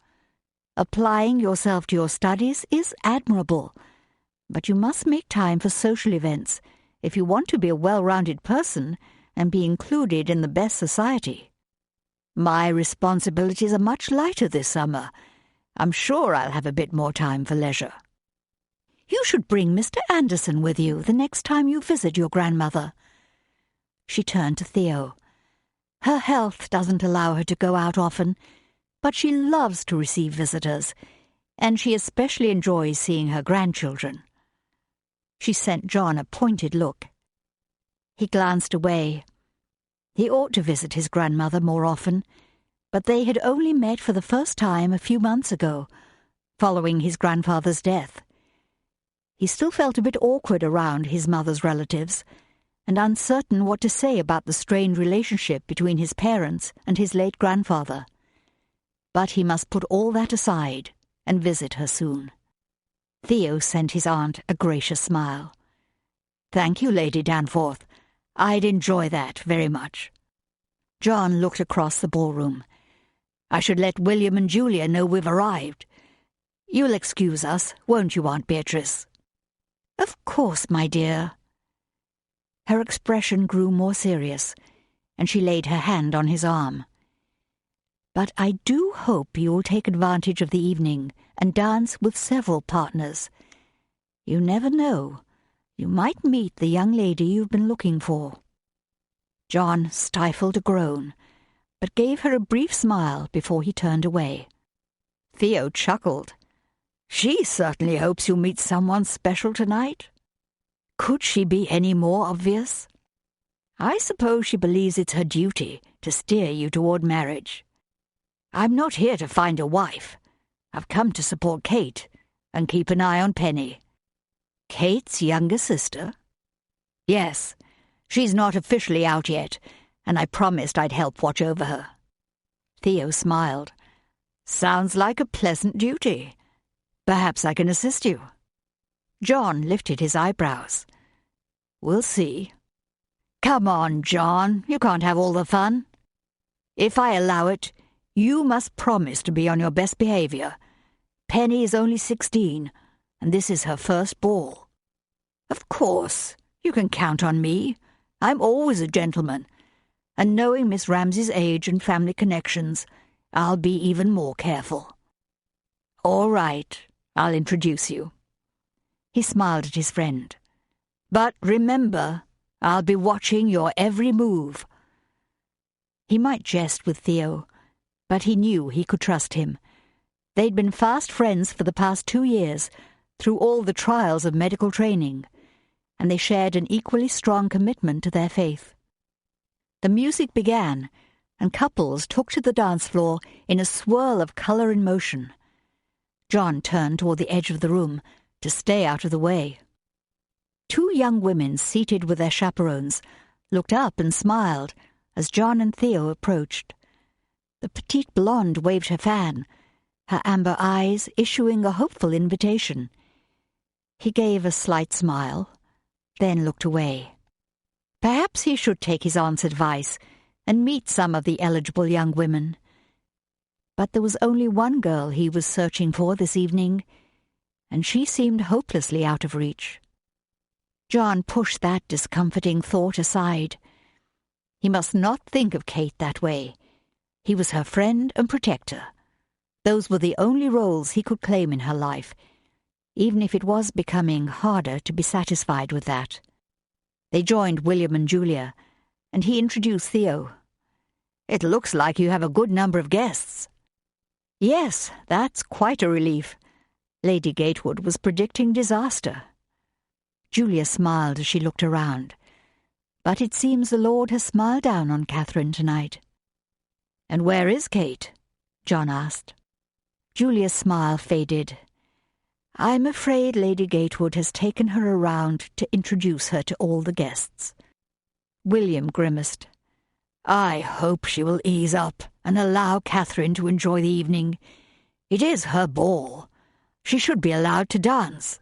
S2: "Applying yourself to your studies is admirable, but you must make time for social events if you want to be a well-rounded person and be included in the best society. My responsibilities are much lighter this summer. I'm sure I'll have a bit more time for leisure." "You should bring Mr. Anderson with you the next time you visit your grandmother." She turned to Theo. Her health doesn't allow her to go out often, but she loves to receive visitors, and she especially enjoys seeing her grandchildren. She sent John a pointed look. He glanced away. He ought to visit his grandmother more often, but they had only met for the first time a few months ago, following his grandfather's death. He still felt a bit awkward around his mother's relatives, and uncertain what to say about the strained relationship between his parents and his late grandfather. But he must put all that aside and visit her soon. Theo sent his aunt a gracious smile. "Thank you, Lady Danforth. I'd enjoy that very much." John looked across the ballroom. "I should let William and Julia know we've arrived. You'll excuse us, won't you, Aunt Beatrice?" "Of course, my dear." Her expression grew more serious, and she laid her hand on his arm. "But I do hope you will take advantage of the evening and dance with several partners. You never know. You might meet the young lady you've been looking for." John stifled a groan, but gave her a brief smile before he turned away. Theo chuckled. She certainly hopes you'll meet someone special tonight. Could she be any more obvious? I suppose she believes it's her duty to steer you toward marriage. I'm not here to find a wife. I've come to support Kate and keep an eye on Penny. Kate's younger sister? Yes, she's not officially out yet, and I promised I'd help watch over her. Theo smiled. Sounds like a pleasant duty. Perhaps I can assist you. John lifted his eyebrows. We'll see. Come on, John, you can't have all the fun. If I allow it, you must promise to be on your best behavior. Penny is only 16, and this is her first ball. Of course, you can count on me. I'm always a gentleman, and knowing Miss Ramsay's age and family connections, I'll be even more careful. All right, I'll introduce you. He smiled at his friend. But remember, I'll be watching your every move. He might jest with Theo, but he knew he could trust him. They'd been fast friends for the past 2 years, through all the trials of medical training, and they shared an equally strong commitment to their faith. The music began, and couples took to the dance floor in a swirl of colour and motion. John turned toward the edge of the room to stay out of the way. 2 young women seated with their chaperones looked up and smiled as John and Theo approached. The petite blonde waved her fan, her amber eyes issuing a hopeful invitation. He gave a slight smile, then looked away. Perhaps he should take his aunt's advice and meet some of the eligible young women. But there was only one girl he was searching for this evening, and she seemed hopelessly out of reach. John pushed that discomforting thought aside. He must not think of Kate that way. He was her friend and protector. Those were the only roles he could claim in her life, even if it was becoming harder to be satisfied with that. They joined William and Julia, and he introduced Theo. It looks like you have a good number of guests. Yes, that's quite a relief. Lady Gatewood was predicting disaster. Julia smiled as she looked around. But it seems the Lord has smiled down on Catherine tonight. And where is Kate? John asked. Julia's smile faded. I'm afraid Lady Gatewood has taken her around to introduce her to all the guests. William grimaced. I hope she will ease up and allow Catherine to enjoy the evening. It is her ball. She should be allowed to dance.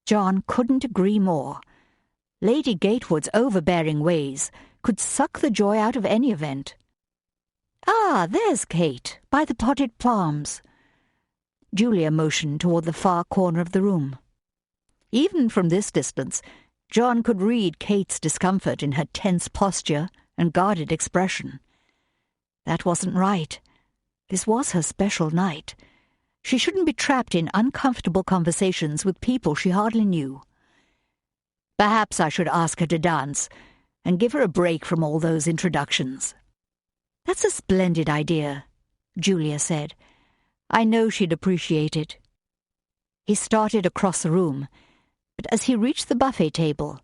S2: John couldn't agree more. Lady Gatewood's overbearing ways could suck the joy out of any event. Ah, there's Kate, by the potted palms. Julia motioned toward the far corner of the room. Even from this distance, John could read Kate's discomfort in her tense posture and guarded expression. That wasn't right. This was her special night. She shouldn't be trapped in uncomfortable conversations with people she hardly knew. Perhaps I should ask her to dance and give her a break from all those introductions. That's a splendid idea, Julia said. I know she'd appreciate it. He started across the room, but as he reached the buffet table,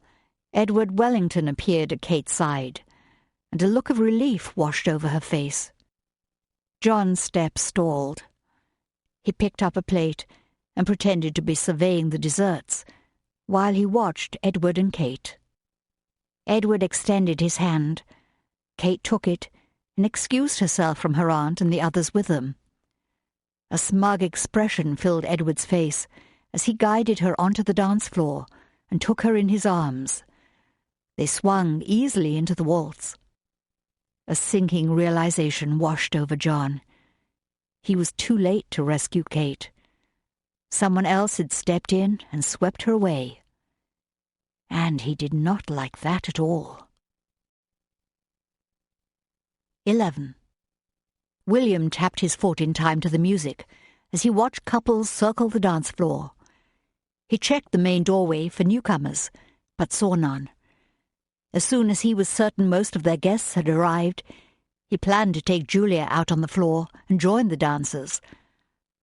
S2: Edward Wellington appeared at Kate's side, and a look of relief washed over her face. John's step stalled. He picked up a plate and pretended to be surveying the desserts, while he watched Edward and Kate. Edward extended his hand. Kate took it and excused herself from her aunt and the others with them. A smug expression filled Edward's face as he guided her onto the dance floor and took her in his arms. They swung easily into the waltz. A sinking realization washed over John. He was too late to rescue Kate. Someone else had stepped in and swept her away. And he did not like that at all. 11. William tapped his foot in time to the music as he watched couples circle the dance floor. He checked the main doorway for newcomers, but saw none. As soon as he was certain most of their guests had arrived, he planned to take Julia out on the floor and join the dancers.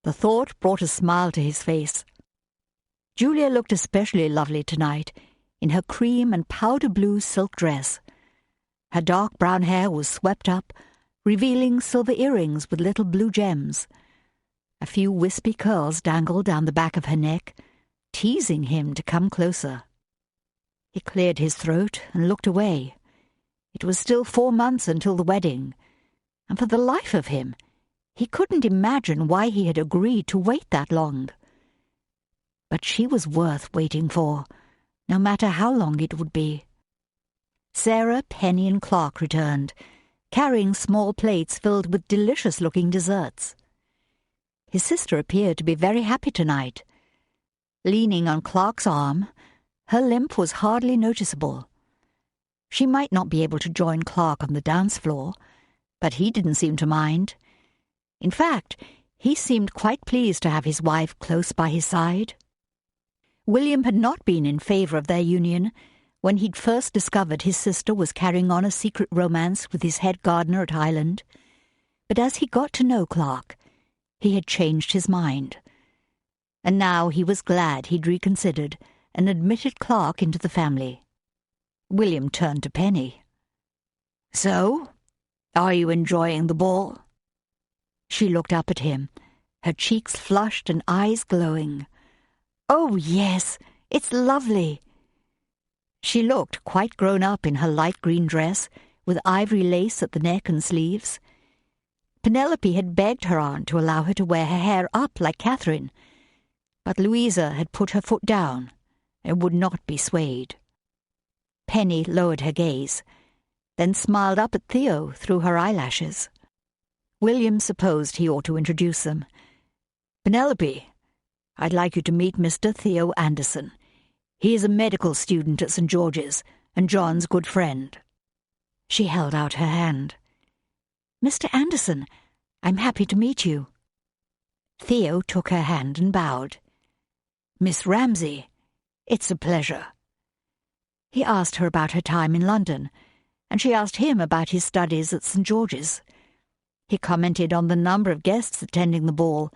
S2: The thought brought a smile to his face. Julia looked especially lovely tonight, in her cream and powder blue silk dress. Her dark brown hair was swept up, revealing silver earrings with little blue gems. A few wispy curls dangled down the back of her neck, teasing him to come closer. He cleared his throat and looked away. It was still 4 months until the wedding, and for the life of him, he couldn't imagine why he had agreed to wait that long. But she was worth waiting for, no matter how long it would be. Sarah, Penny, and Clark returned, carrying small plates filled with delicious-looking desserts. His sister appeared to be very happy tonight. Leaning on Clark's arm, her limp was hardly noticeable. She might not be able to join Clark on the dance floor, but he didn't seem to mind. In fact, he seemed quite pleased to have his wife close by his side. William had not been in favour of their union when he'd first discovered his sister was carrying on a secret romance with his head gardener at Highland, but as he got to know Clark, he had changed his mind. And now he was glad he'd reconsidered and admitted Clark into the family. William turned to Penny. "So, are you enjoying the ball?" She looked up at him, her cheeks flushed and eyes glowing. "Oh, yes, it's lovely." She looked quite grown up in her light green dress, with ivory lace at the neck and sleeves. Penelope had begged her aunt to allow her to wear her hair up like Catherine, but Louisa had put her foot down and would not be swayed. Penny lowered her gaze, then smiled up at Theo through her eyelashes. William supposed he ought to introduce them. "Penelope, I'd like you to meet Mr. Theo Anderson. He is a medical student at St. George's and John's good friend." She held out her hand. "Mr. Anderson, I'm happy to meet you." Theo took her hand and bowed. "Miss Ramsay, it's a pleasure." He asked her about her time in London, and she asked him about his studies at St. George's. He commented on the number of guests attending the ball,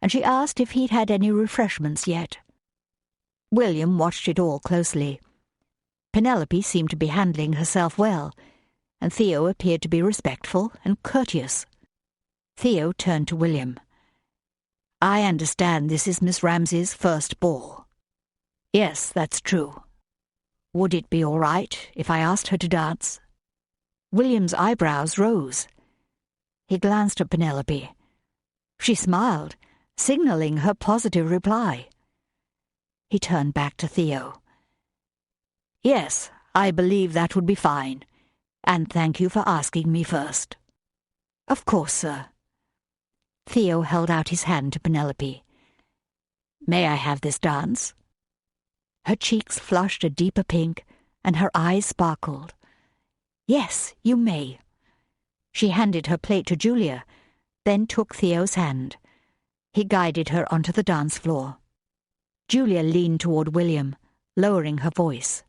S2: and she asked if he'd had any refreshments yet. William watched it all closely. Penelope seemed to be handling herself well, and Theo appeared to be respectful and courteous. Theo turned to William. "I understand this is Miss Ramsay's first ball." "Yes, that's true." "Would it be all right if I asked her to dance?" William's eyebrows rose. He glanced at Penelope. She smiled, signalling her positive reply. He turned back to Theo. "Yes, I believe that would be fine, and thank you for asking me first." "Of course, sir." Theo held out his hand to Penelope. "May I have this dance?" Her cheeks flushed a deeper pink, and her eyes sparkled. "Yes, you may." She handed her plate to Julia, then took Theo's hand. He guided her onto the dance floor. Julia leaned toward William, lowering her voice.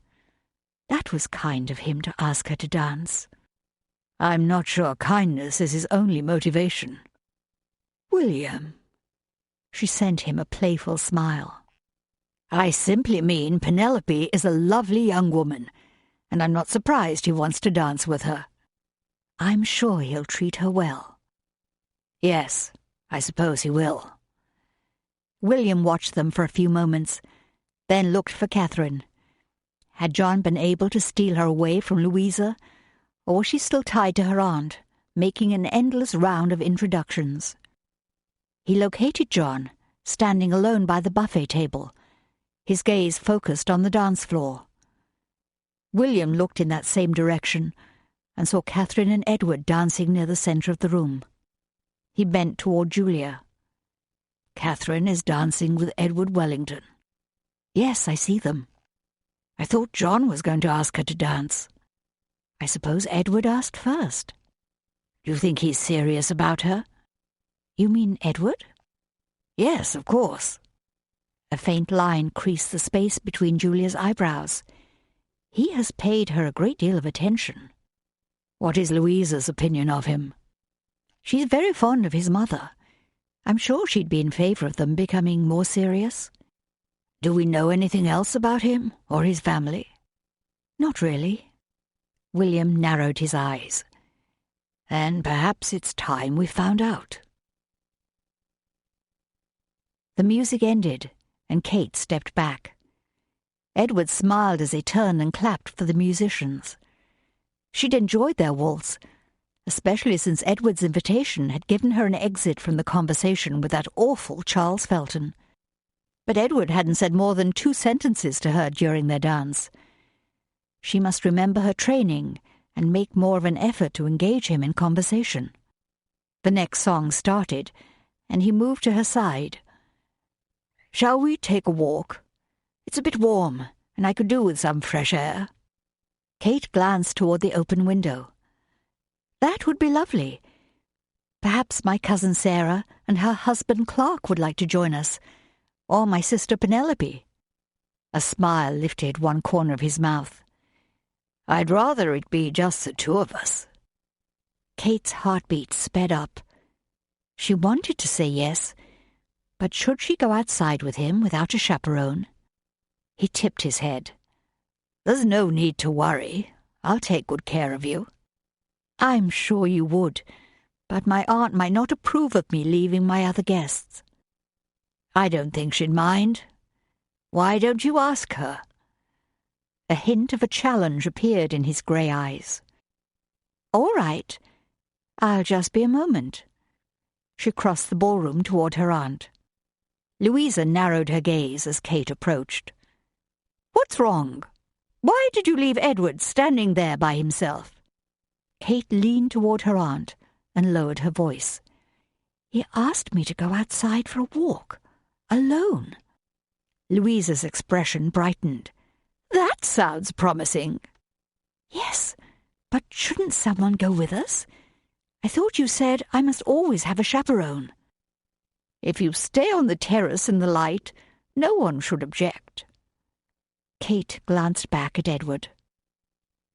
S2: That was kind of him to ask her to dance. "I'm not sure kindness is his only motivation." "William." She sent him a playful smile. "I simply mean Penelope is a lovely young woman, and I'm not surprised he wants to dance with her." "I'm sure he'll treat her well." "Yes, I suppose he will." William watched them for a few moments, then looked for Catherine. Had John been able to steal her away from Louisa, or was she still tied to her aunt, making an endless round of introductions? He located John, standing alone by the buffet table, his gaze focused on the dance floor. William looked in that same direction and saw Catherine and Edward dancing near the centre of the room. He bent toward Julia. "Catherine is dancing with Edward Wellington." "Yes, I see them." "I thought John was going to ask her to dance." "I suppose Edward asked first." "Do you think he's serious about her?" "You mean Edward?" "Yes, of course." A faint line creased the space between Julia's eyebrows. "He has paid her a great deal of attention." "What is Louisa's opinion of him?" "She's very fond of his mother. I'm sure she'd be in favor of them becoming more serious. Do we know anything else about him or his family? Not really. William narrowed his eyes. Then perhaps it's time we found out. The music ended, and Kate stepped back. Edward smiled as they turned and clapped for the musicians. She'd enjoyed their waltz, especially since Edward's invitation had given her an exit from the conversation with that awful Charles Felton. But Edward hadn't said more than 2 sentences to her during their dance. She must remember her training and make more of an effort to engage him in conversation. The next song started, and he moved to her side. "Shall we take a walk? It's a bit warm, and I could do with some fresh air." Kate glanced toward the open window. "That would be lovely. Perhaps my cousin Sarah and her husband Clark would like to join us, or my sister Penelope." A smile lifted one corner of his mouth. "I'd rather it be just the 2 of us." Kate's heartbeat sped up. She wanted to say yes, but should she go outside with him without a chaperone? He tipped his head. "There's no need to worry. I'll take good care of you." "I'm sure you would, but my aunt might not approve of me leaving my other guests." "I don't think she'd mind. Why don't you ask her?" A hint of a challenge appeared in his grey eyes. "All right. I'll just be a moment." She crossed the ballroom toward her aunt. Louisa narrowed her gaze as Kate approached. "What's wrong? Why did you leave Edward standing there by himself?" Kate leaned toward her aunt and lowered her voice. "He asked me to go outside for a walk, alone." Louisa's expression brightened. "That sounds promising." "Yes, but shouldn't someone go with us? I thought you said I must always have a chaperone." "If you stay on the terrace in the light, no one should object." Kate glanced back at Edward.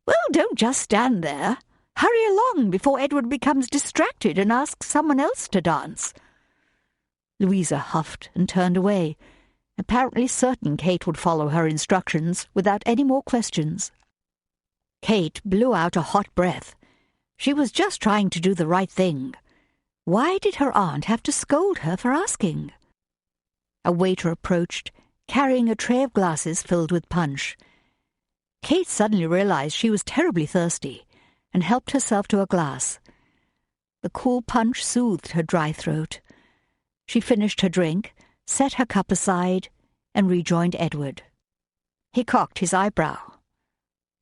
S2: "Well, don't just stand there. Hurry along before Edward becomes distracted and asks someone else to dance." Louisa huffed and turned away, apparently certain Kate would follow her instructions without any more questions. Kate blew out a hot breath. She was just trying to do the right thing. Why did her aunt have to scold her for asking? A waiter approached, carrying a tray of glasses filled with punch. Kate suddenly realized she was terribly thirsty and helped herself to a glass. The cool punch soothed her dry throat. She finished her drink, set her cup aside, and rejoined Edward. He cocked his eyebrow.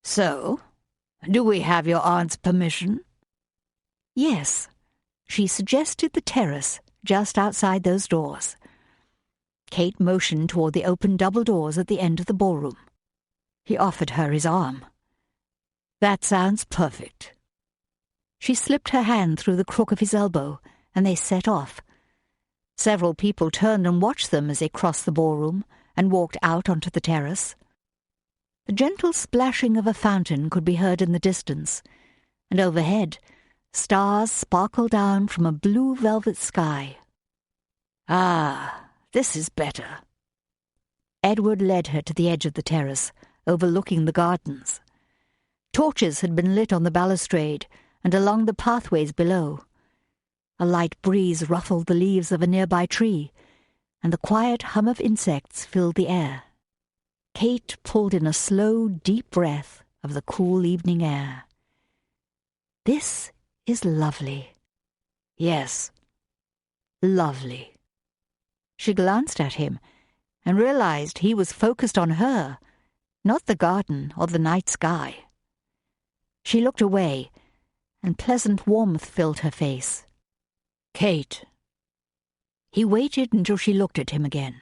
S2: "So, do we have your aunt's permission?" "Yes. She suggested the terrace just outside those doors." Kate motioned toward the open double doors at the end of the ballroom. He offered her his arm. "That sounds perfect." She slipped her hand through the crook of his elbow, and they set off. Several people turned and watched them as they crossed the ballroom and walked out onto the terrace. The gentle splashing of a fountain could be heard in the distance, and overhead, stars sparkled down from a blue velvet sky. "Ah, this is better." Edward led her to the edge of the terrace, overlooking the gardens. Torches had been lit on the balustrade and along the pathways below. A light breeze ruffled the leaves of a nearby tree, and the quiet hum of insects filled the air. Kate pulled in a slow, deep breath of the cool evening air. "This is lovely." "Yes, lovely." She glanced at him and realized he was focused on her, not the garden or the night sky. She looked away, and pleasant warmth filled her face. "Kate." He waited until she looked at him again.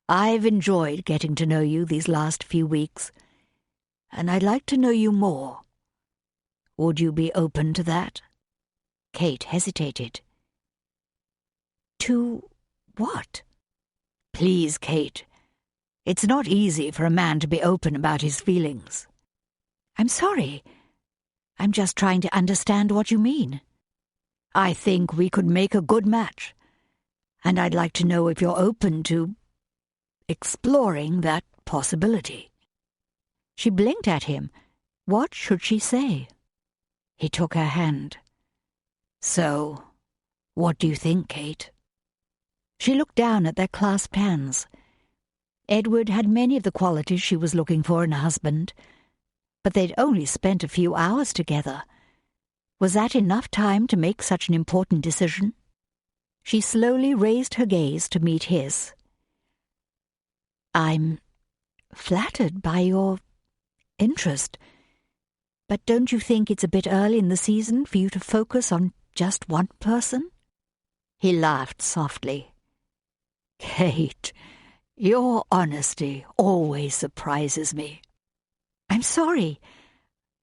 S2: "I've enjoyed getting to know you these last few weeks, and I'd like to know you more. Would you be open to that?" Kate hesitated. "To what?" "Please, Kate. It's not easy for a man to be open about his feelings." "I'm sorry. I'm just trying to understand what you mean." "I think we could make a good match. And I'd like to know if you're open to exploring that possibility."
S1: She blinked at him. What should she say? He took her hand.
S2: "So, what do you think, Kate?"
S1: She looked down at their clasped hands. Edward had many of the qualities she was looking for in a husband, but they'd only spent a few hours together. Was that enough time to make such an important decision? She slowly raised her gaze to meet his. "I'm flattered by your interest, but don't you think it's a bit early in the season for you to focus on just one person?" He laughed softly.
S2: "Kate, your honesty always surprises me."
S1: "I'm sorry.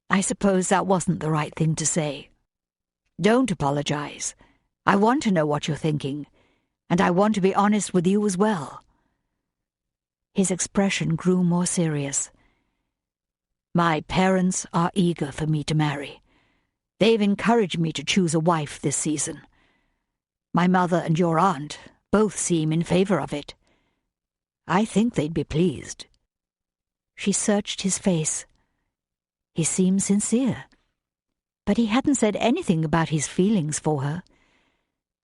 S1: I suppose that wasn't the right thing to say."
S2: "Don't apologize. I want to know what you're thinking, and I want to be honest with you as well."
S1: His expression grew more serious.
S2: "My parents are eager for me to marry. They've encouraged me to choose a wife this season. My mother and your aunt both seem in favor of it. I think they'd be pleased."
S1: She searched his face. He seemed sincere, but he hadn't said anything about his feelings for her.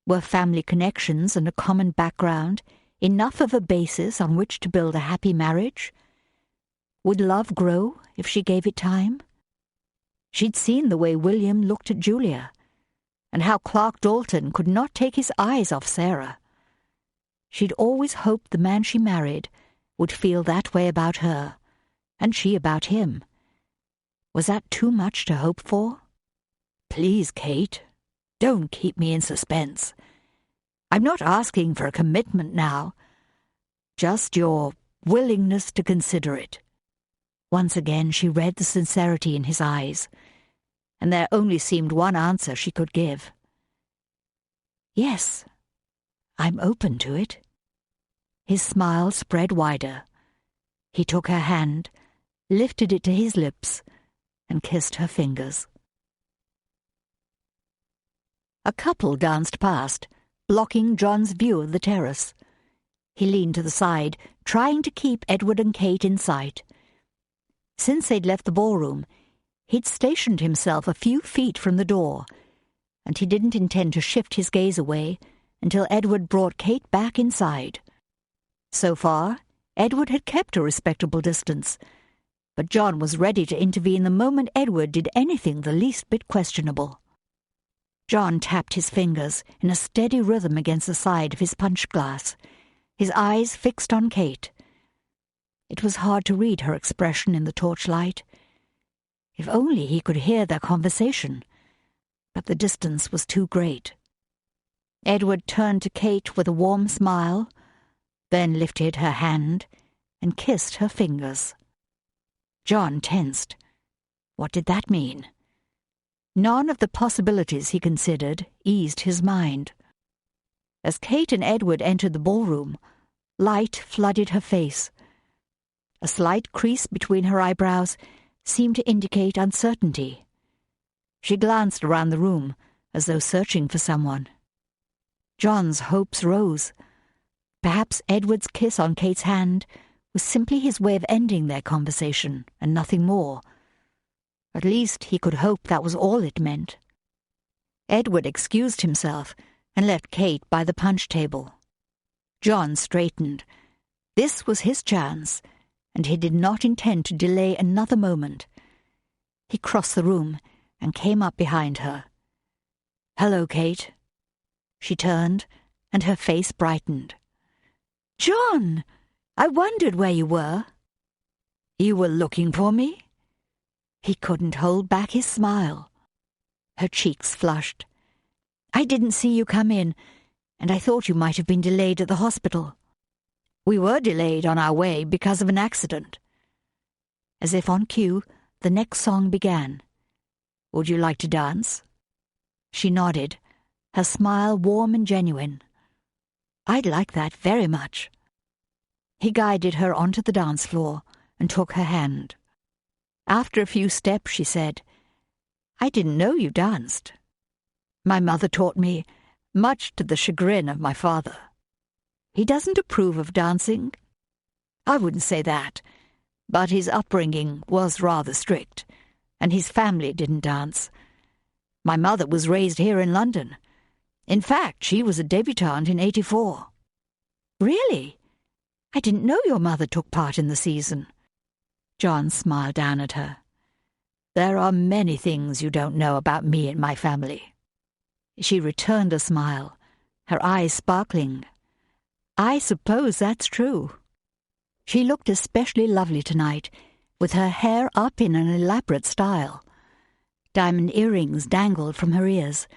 S1: Were family connections and a common background enough of a basis on which to build a happy marriage? Would love grow if she gave it time? She'd seen the way William looked at Julia, and how Clark Dalton could not take his eyes off Sarah. She'd always hoped the man she married would feel that way about her, and she about him. Was that too much to hope for?
S2: "Please, Kate, don't keep me in suspense. I'm not asking for a commitment now, just your willingness to consider it."
S1: Once again she read the sincerity in his eyes, and there only seemed one answer she could give. "Yes, I'm open to it." His smile spread wider. He took her hand, lifted it to his lips, and kissed her fingers. A couple danced past, blocking John's view of the terrace. He leaned to the side, trying to keep Edward and Kate in sight. Since they'd left the ballroom, he'd stationed himself a few feet from the door, and he didn't intend to shift his gaze away until Edward brought Kate back inside. So far, Edward had kept a respectable distance, but John was ready to intervene the moment Edward did anything the least bit questionable. John tapped his fingers in a steady rhythm against the side of his punch glass, his eyes fixed on Kate. It was hard to read her expression in the torchlight. If only he could hear their conversation, but the distance was too great. Edward turned to Kate with a warm smile, then lifted her hand and kissed her fingers. John tensed. What did that mean? None of the possibilities he considered eased his mind. As Kate and Edward entered the ballroom, light flooded her face. A slight crease between her eyebrows seemed to indicate uncertainty. She glanced around the room, as though searching for someone. John's hopes rose. Perhaps Edward's kiss on Kate's hand was simply his way of ending their conversation, and nothing more. At least he could hope that was all it meant. Edward excused himself and left Kate by the punch table. John straightened. This was his chance, and he did not intend to delay another moment. He crossed the room and came up behind her. "Hello, Kate." She turned, and her face brightened. "John! I wondered where you were." "You were looking for me?" He couldn't hold back his smile. Her cheeks flushed. "I didn't see you come in, and I thought you might have been delayed at the hospital." "We were delayed on our way because of an accident." As if on cue, the next song began. "Would you like to dance?" She nodded, her smile warm and genuine. "I'd like that very much." He guided her onto the dance floor and took her hand. After a few steps, she said, "I didn't know you danced." "My mother taught me, much to the chagrin of my father."
S2: He doesn't approve of dancing. I wouldn't say that, but his upbringing was rather strict, and his family didn't dance. My mother was raised here in London. In fact, she was a debutante in '84. Really? I didn't know your mother took part in the season. John smiled down at her. There are many things you don't know about me and my family. She returned a smile, her eyes sparkling. I suppose that's true. She looked especially lovely tonight, with her hair up in an elaborate style. Diamond earrings dangled from her ears,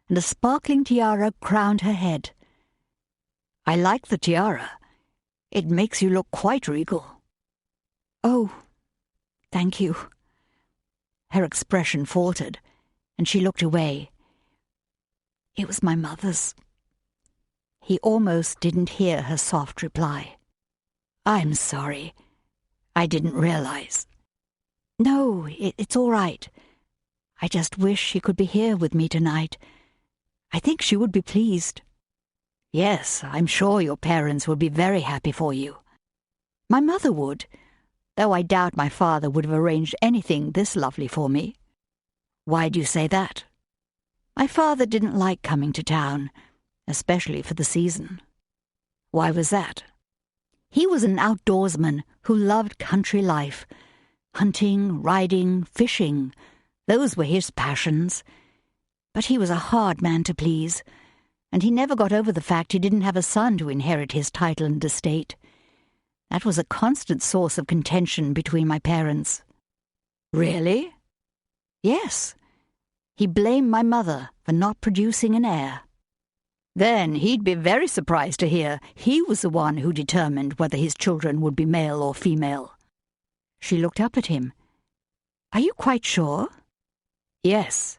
S2: and a sparkling tiara crowned her head. I like the tiara. It makes you look quite regal. Oh, thank you. Her expression faltered, and she looked away. It was my mother's. He almost didn't hear her soft reply. I'm sorry. I didn't realize. No, it's all right. I just wish she could be here with me tonight. I think she would be pleased. Yes, I'm sure your parents would be very happy for you. My mother would, though I doubt my father would have arranged anything this lovely for me. Why do you say that? My father didn't like coming to town, especially for the season. Why was that? He was an outdoorsman who loved country life. Hunting, riding, fishing, those were his passions. But he was a hard man to please, and he never got over the fact he didn't have a son to inherit his title and estate. That was a constant source of contention between my parents. Really? Yes. He blamed my mother for not producing an heir. Then he'd be very surprised to hear he was the one who determined whether his children would be male or female. She looked up at him. Are you quite sure? Yes.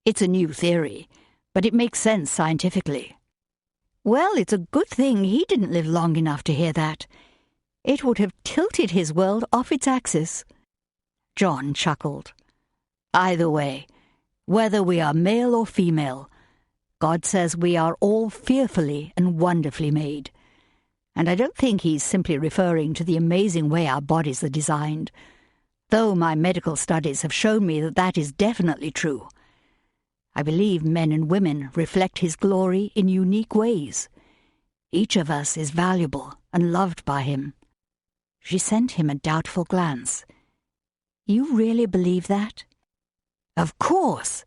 S2: It's a new theory, but it makes sense scientifically. Well, it's a good thing he didn't live long enough to hear that. It would have tilted his world off its axis. John chuckled. Either way, whether we are male or female, God says we are all fearfully and wonderfully made. And I don't think he's simply referring to the amazing way our bodies are designed, though my medical studies have shown me that that is definitely true. I believe men and women reflect his glory in unique ways. Each of us is valuable and loved by him. She sent him a doubtful glance. You really believe that? Of course.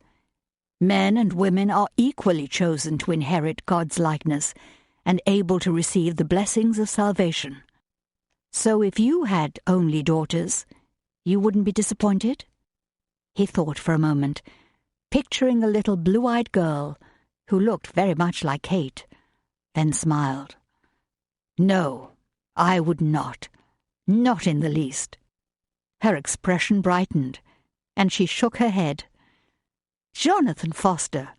S2: Men and women are equally chosen to inherit God's likeness and able to receive the blessings of salvation. So if you had only daughters, you wouldn't be disappointed? He thought for a moment, picturing a little blue-eyed girl who looked very much like Kate, then smiled. No, I would not. Not in the least. Her expression brightened, and she shook her head. Jonathan Foster,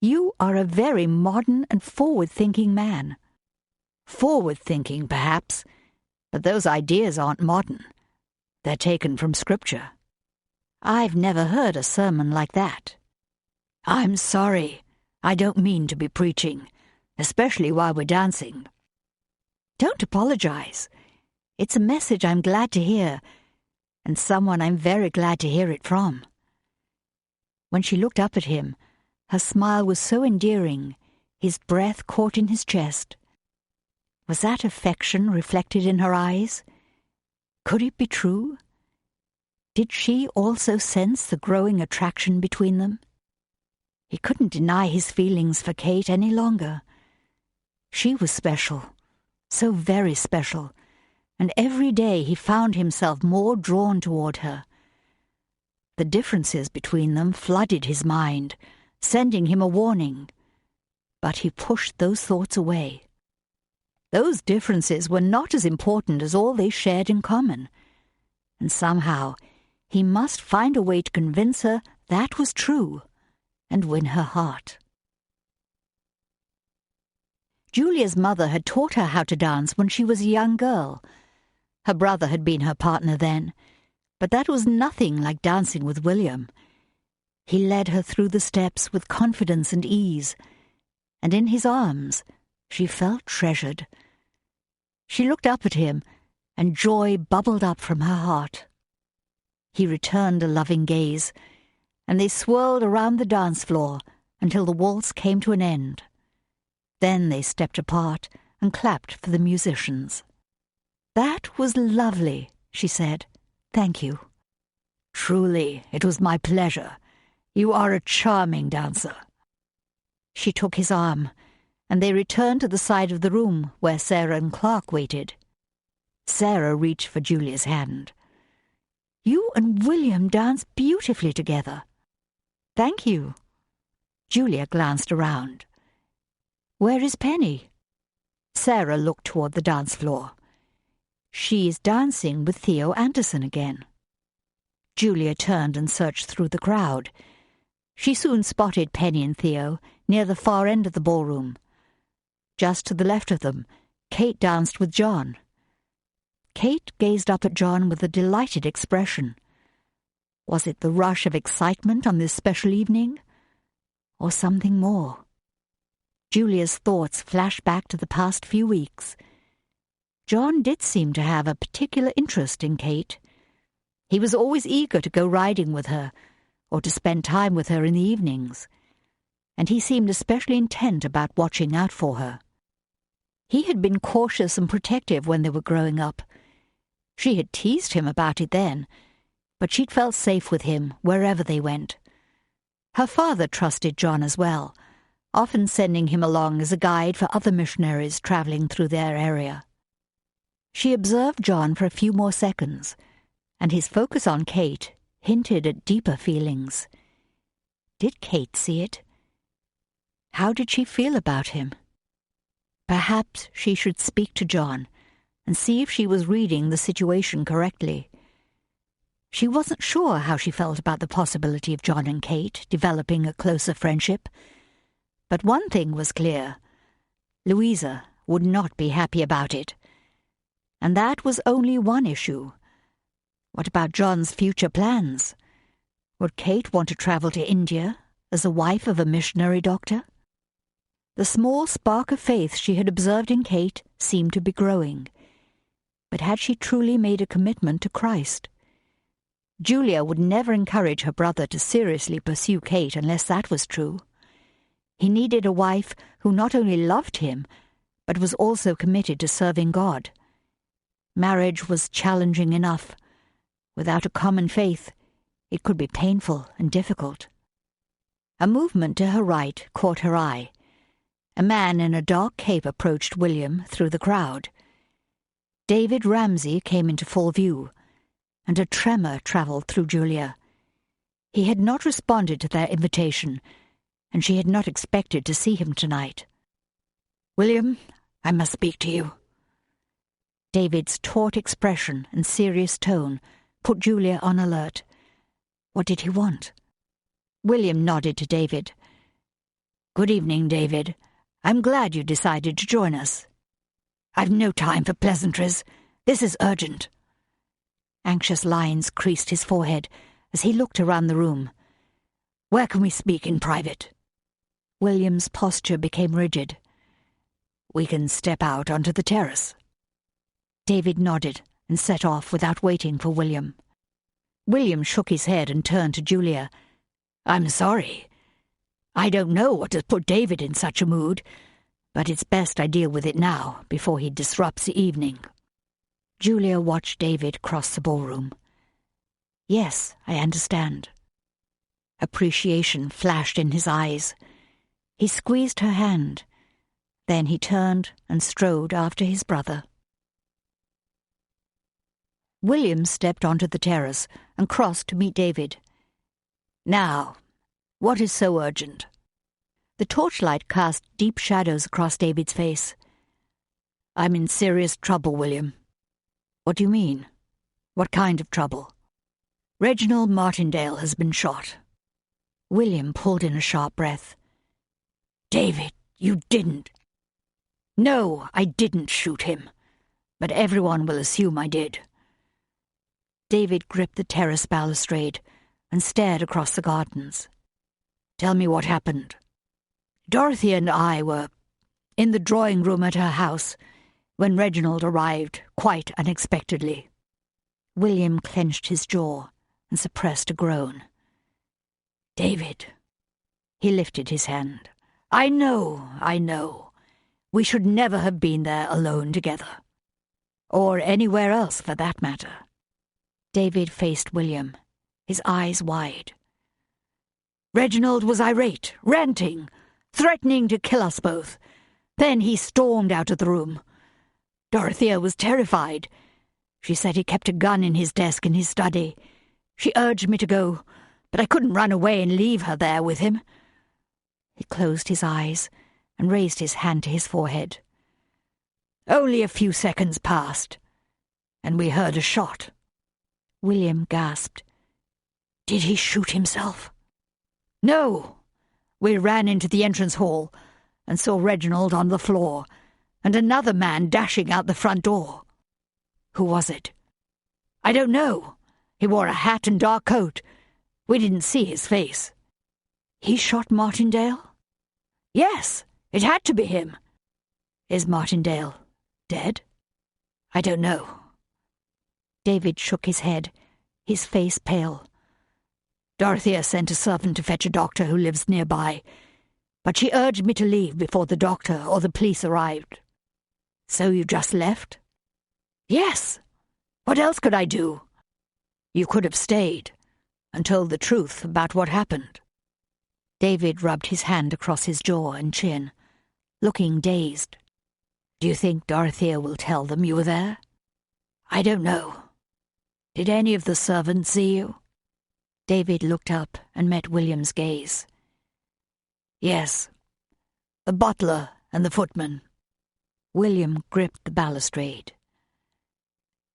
S2: you are a very modern and forward-thinking man. Forward-thinking, perhaps, but those ideas aren't modern. They're taken from Scripture. I've never heard a sermon like that. I'm sorry. I don't mean to be preaching, especially while we're dancing. Don't apologize. It's a message I'm glad to hear, and someone I'm very glad to hear it from. When she looked up at him, her smile was so endearing, his breath caught in his chest. Was that affection reflected in her eyes? Could it be true? Did she also sense the growing attraction between them? He couldn't deny his feelings for Kate any longer. She was special, so very special, and every day he found himself more drawn toward her. The differences between them flooded his mind, sending him a warning. But he pushed those thoughts away. Those differences were not as important as all they shared in common. And somehow he must find a way to convince her that was true and win her heart. Julia's mother had taught her how to dance when she was a young girl. Her brother had been her partner then, but that was nothing like dancing with William. He led her through the steps with confidence and ease, and in his arms she felt treasured, She looked up at him, and joy bubbled up from her heart. He returned a loving gaze, and they swirled around the dance floor until the waltz came to an end. Then they stepped apart and clapped for the musicians. "That was lovely," she said. "Thank you." "Truly, it was my pleasure. You are a charming dancer." She took his arm, and they returned to the side of the room where Sarah and Clark waited. Sarah reached for Julia's hand. "You and William dance beautifully together." "Thank you." Julia glanced around. "Where is Penny?" Sarah looked toward the dance floor. "She is dancing with Theo Anderson again." Julia turned and searched through the crowd. She soon spotted Penny and Theo near the far end of the ballroom. Just to the left of them, Kate danced with John. Kate gazed up at John with a delighted expression. Was it the rush of excitement on this special evening? Or something more? Julia's thoughts flashed back to the past few weeks. John did seem to have a particular interest in Kate. He was always eager to go riding with her, or to spend time with her in the evenings, and he seemed especially intent about watching out for her. He had been cautious and protective when they were growing up. She had teased him about it then, but she'd felt safe with him wherever they went. Her father trusted John as well, often sending him along as a guide for other missionaries traveling through their area. She observed John for a few more seconds, and his focus on Kate hinted at deeper feelings. Did Kate see it? How did she feel about him? Perhaps she should speak to John and see if she was reading the situation correctly. She wasn't sure how she felt about the possibility of John and Kate developing a closer friendship. But one thing was clear. Louisa would not be happy about it. And that was only one issue. What about John's future plans? Would Kate want to travel to India as a wife of a missionary doctor? The small spark of faith she had observed in Kate seemed to be growing. But had she truly made a commitment to Christ? Julia would never encourage her brother to seriously pursue Kate unless that was true. He needed a wife who not only loved him, but was also committed to serving God. Marriage was challenging enough. Without a common faith, it could be painful and difficult. A movement to her right caught her eye. A man in a dark cape approached William through the crowd. David Ramsay came into full view, and a tremor travelled through Julia. He had not responded to their invitation, and she had not expected to see him tonight. "William, I must speak to you." David's taut expression and serious tone put Julia on alert. What did he want? William nodded to David. "Good evening, David. I'm glad you decided to join us." "I've no time for pleasantries. This is urgent." Anxious lines creased his forehead as he looked around the room. "Where can we speak in private?" William's posture became rigid. "We can step out onto the terrace." David nodded and set off without waiting for William. William shook his head and turned to Julia. "I'm sorry. I don't know what has put David in such a mood, but it's best I deal with it now, before he disrupts the evening." Julia watched David cross the ballroom. "Yes, I understand." Appreciation flashed in his eyes. He squeezed her hand. Then he turned and strode after his brother. William stepped onto the terrace and crossed to meet David. "Now, what is so urgent?" The torchlight cast deep shadows across David's face. "I'm in serious trouble, William." "What do you mean? What kind of trouble?" "Reginald Martindale has been shot." William pulled in a sharp breath. "David, you didn't." "No, I didn't shoot him, but everyone will assume I did." David gripped the terrace balustrade and stared across the gardens. "Tell me what happened." "Dorothy and I were in the drawing room at her house. when Reginald arrived quite unexpectedly. William clenched his jaw and suppressed a groan. David. He lifted his hand. I know. We should never have been there alone together. Or anywhere else, for that matter. David faced William, his eyes wide. Reginald was irate, ranting, threatening to kill us both. Then he stormed out of the room. Dorothea was terrified. She said he kept a gun in his desk in his study. She urged me to go, but I couldn't run away and leave her there with him. He closed his eyes and raised his hand to his forehead. Only a few seconds passed, and we heard a shot. William gasped. Did he shoot himself? No. We ran into the entrance hall and saw Reginald on the floor and another man dashing out the front door. Who was it? I don't know. He wore a hat and dark coat. We didn't see his face. He shot Martindale? Yes, it had to be him. Is Martindale dead? I don't know. David shook his head, his face pale. Dorothea sent a servant to fetch a doctor who lives nearby, but she urged me to leave before the doctor or the police arrived. So you just left? Yes. What else could I do? You could have stayed and told the truth about what happened. David rubbed his hand across his jaw and chin, looking dazed. Do you think Dorothea will tell them you were there? I don't know. Did any of the servants see you? David looked up and met William's gaze. Yes, the butler and the footman. William gripped the balustrade.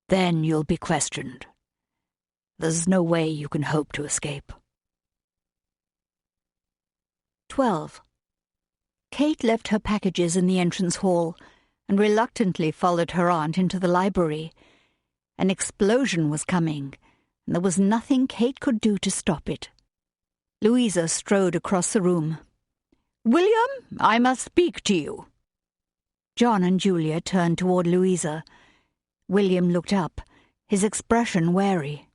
S2: Then you'll be questioned. There's no way you can hope to escape.
S1: 12. Kate left her packages in the entrance hall and reluctantly followed her aunt into the library. An explosion was coming, and there was nothing Kate could do to stop it. Louisa strode across the room. William, I must speak to you. John and Julia turned toward Louisa. William looked up, his expression wary.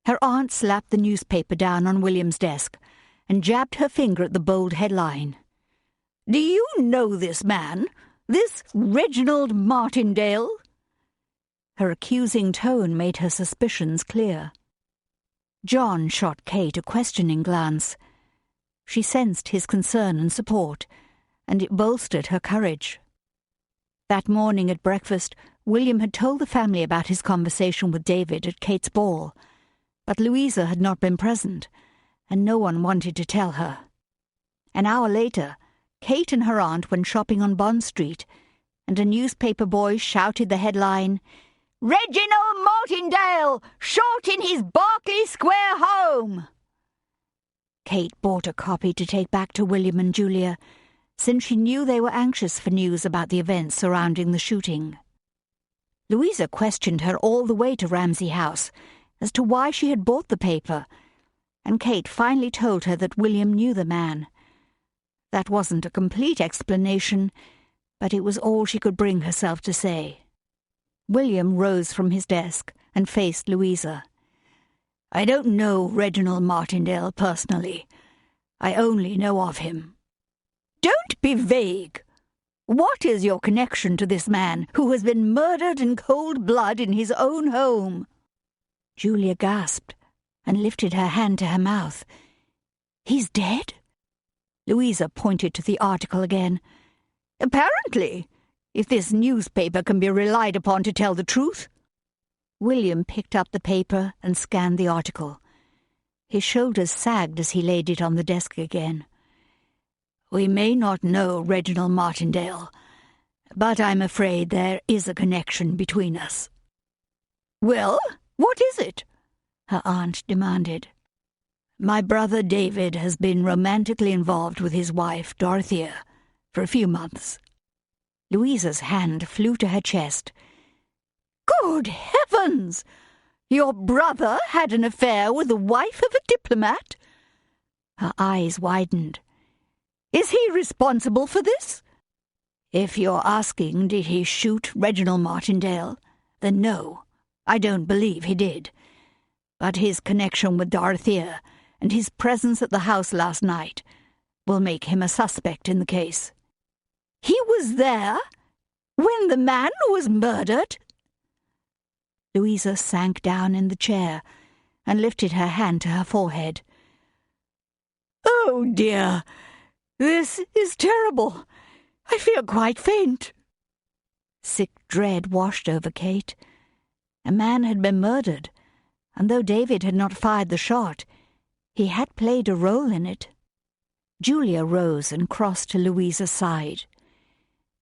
S1: Her aunt slapped the newspaper down on William's desk and jabbed her finger at the bold headline. Do you know this man? This Reginald Martindale? Her accusing tone made her suspicions clear. John shot Kate a questioning glance. She sensed his concern and support, and it bolstered her courage. That morning at breakfast, William had told the family about his conversation with David at Kate's ball, but Louisa had not been present, and no one wanted to tell her. An hour later, Kate and her aunt went shopping on Bond Street, and a newspaper boy shouted the headline, Reginald Martindale, shot in his Berkeley Square home! Kate bought a copy to take back to William and Julia, since she knew they were anxious for news about the events surrounding the shooting. Louisa questioned her all the way to Ramsay House as to why she had bought the paper, and Kate finally told her that William knew the man. That wasn't a complete explanation, but it was all she could bring herself to say. William rose from his desk and faced Louisa. I don't know Reginald Martindale personally. I only know of him. Don't be vague. What is your connection to this man who has been murdered in cold blood in his own home? Julia gasped and lifted her hand to her mouth. He's dead? Louisa pointed to the article again. Apparently, if this newspaper can be relied upon to tell the truth. William picked up the paper and scanned the article. His shoulders sagged as he laid it on the desk again. We may not know Reginald Martindale, but I'm afraid there is a connection between us. Well, what is it? Her aunt demanded. My brother David has been romantically involved with his wife, Dorothea, for a few months. Louisa's hand flew to her chest. Good heavens! Your brother had an affair with the wife of a diplomat? Her eyes widened. Is he responsible for this?
S2: If you're asking did he shoot Reginald Martindale, then no, I don't believe he did. But his connection with Dorothea and his presence at the house last night will make him a suspect in the case.
S1: He was there when the man was murdered?
S2: Louisa sank down in the chair and lifted her hand to her forehead.
S1: Oh, dear, this is terrible. I feel quite faint.
S2: Sick dread washed over Kate. A man had been murdered, and though David had not fired the shot, he had played a role in it. Julia rose and crossed to Louisa's side.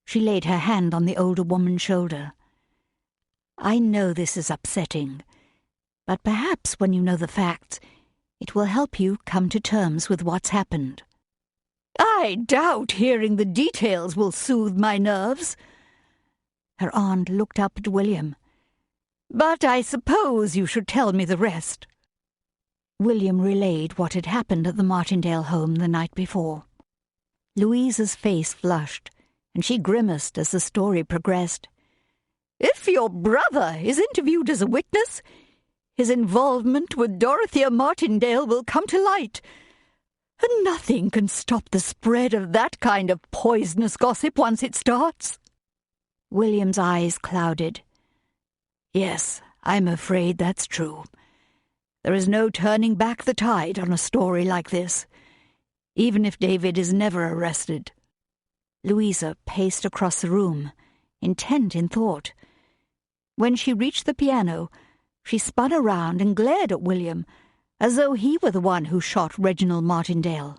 S2: She laid her hand on the older woman's shoulder. I know this is upsetting, but perhaps when you know the facts, it will help you come to terms with what's happened.
S1: I doubt hearing the details will soothe my nerves.
S2: Her aunt looked up at William.
S1: But I suppose you should tell me the rest.
S2: William relayed what had happened at the Martindale home the night before. Louisa's face flushed, and she grimaced as the story progressed.
S1: If your brother is interviewed as a witness, his involvement with Dorothea Martindale will come to light, and nothing can stop the spread of that kind of poisonous gossip once it starts.
S2: William's eyes clouded.
S1: Yes, I'm afraid that's true. There is no turning back the tide on a story like this, even if David is never arrested.
S2: Louisa paced across the room, intent in thought. When she reached the piano, she spun around and glared at William, as though he were the one who shot Reginald Martindale.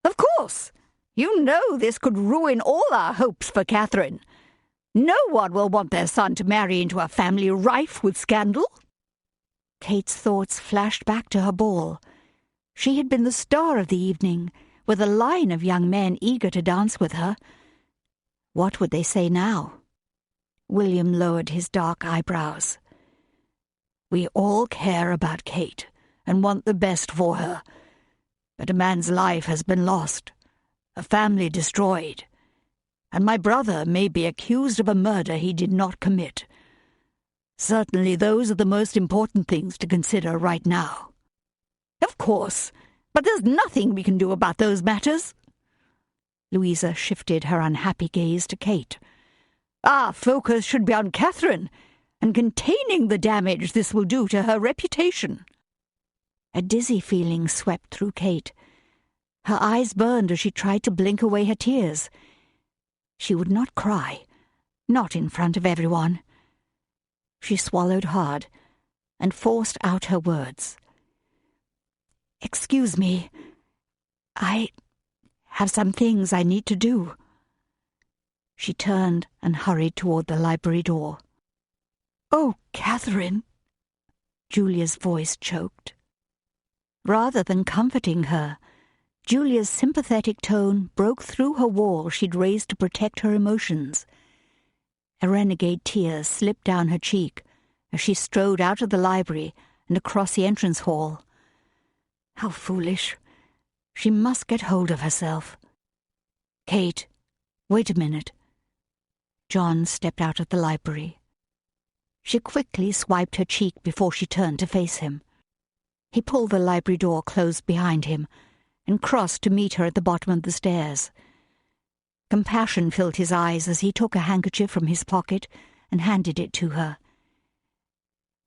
S1: Of course! You know this could ruin all our hopes for Catherine. No one will want their son to marry into a family rife with scandal.
S2: Kate's thoughts flashed back to her ball. She had been the star of the evening, with a line of young men eager to dance with her. What would they say now? William lowered his dark eyebrows.
S1: We all care about Kate and want the best for her. But a man's life has been lost, a family destroyed, and my brother may be accused of a murder he did not commit. Certainly those are the most important things to consider right now. Of course, but there's nothing we can do about those matters.
S2: Louisa shifted her unhappy gaze to Kate.
S1: Our focus should be on Catherine and containing the damage this will do to her reputation.
S2: A dizzy feeling swept through Kate. Her eyes burned as she tried to blink away her tears. She would not cry, not in front of everyone. She swallowed hard and forced out her words.
S1: Excuse me. I have some things I need to do.
S2: She turned and hurried toward the library door.
S1: Oh, Catherine!
S2: Julia's voice choked. Rather than comforting her, Julia's sympathetic tone broke through her wall she'd raised to protect her emotions. A renegade tear slipped down her cheek as she strode out of the library and across the entrance hall. How foolish. She must get hold of herself. Kate, wait a minute. John stepped out of the library. She quickly swiped her cheek before she turned to face him. He pulled the library door closed behind him and crossed to meet her at the bottom of the stairs. Compassion filled his eyes as he took a handkerchief from his pocket and handed it to her.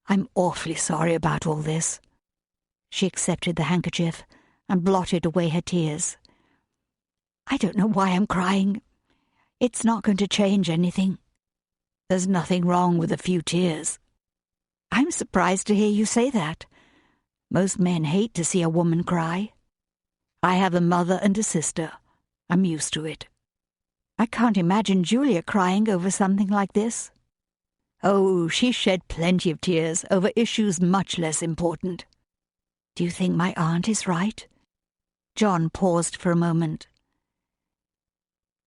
S1: I'm awfully sorry about all this.
S2: She accepted the handkerchief and blotted away her tears.
S1: I don't know why I'm crying. It's not going to change anything. There's nothing wrong with a few tears.
S2: I'm surprised to hear you say that. Most men hate to see a woman cry.
S1: I have a mother and a sister. I'm used to it.
S2: I can't imagine Julia crying over something like this.
S1: Oh, she shed plenty of tears over issues much less important.
S2: Do you think my aunt is right? John paused for a moment.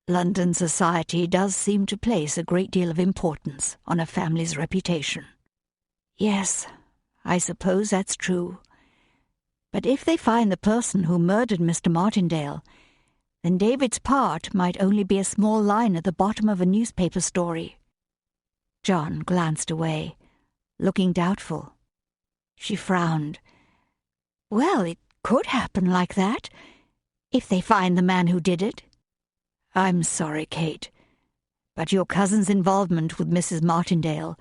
S1: London society does seem to place a great deal of importance on a family's reputation.
S2: Yes, I suppose that's true. But if they find the person who murdered Mr. Martindale,
S1: then David's part might only be a small line at the bottom of a newspaper story. John glanced away, looking doubtful. She frowned. Well, it could happen like that, if they find the man who did it. I'm sorry, Kate, but your cousin's involvement with Mrs. Martindale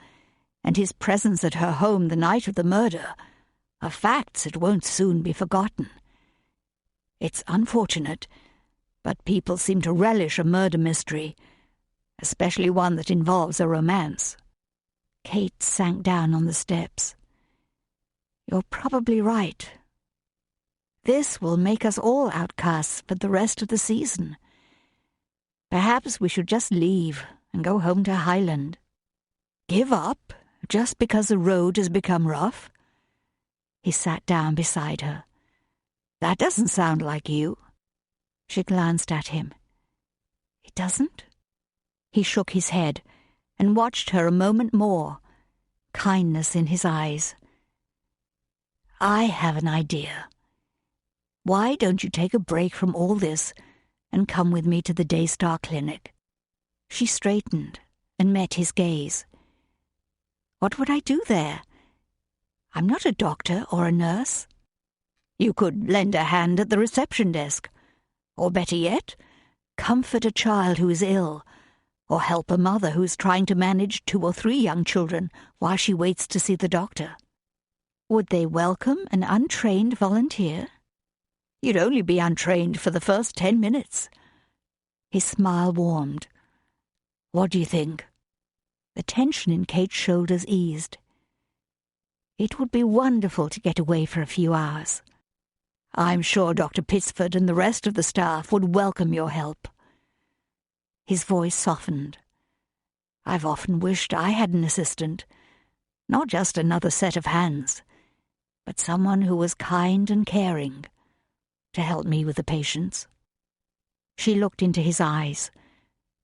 S1: and his presence at her home the night of the murder are facts that won't soon be forgotten. It's unfortunate, but people seem to relish a murder mystery, especially one that involves a romance. Kate sank down on the steps. You're probably right. This will make us all outcasts for the rest of the season. Perhaps we should just leave and go home to Highland. Give up just because the road has become rough? He sat down beside her. That doesn't sound like you. She glanced at him. It doesn't? He shook his head and watched her a moment more, kindness in his eyes. I have an idea. Why don't you take a break from all this and come with me to the Daystar Clinic? She straightened and met his gaze. What would I do there? I'm not a doctor or a nurse. You could lend a hand at the reception desk, or better yet, comfort a child who is ill, or help a mother who is trying to manage 2 or 3 young children while she waits to see the doctor. Would they welcome an untrained volunteer? You'd only be untrained for the first 10 minutes. His smile warmed. What do you think? The tension in Kate's shoulders eased. It would be wonderful to get away for a few hours. I'm sure Dr. Pittsford and the rest of the staff would welcome your help. His voice softened. I've often wished I had an assistant, not just another set of hands, but someone who was kind and caring, to help me with the patients. She looked into his eyes,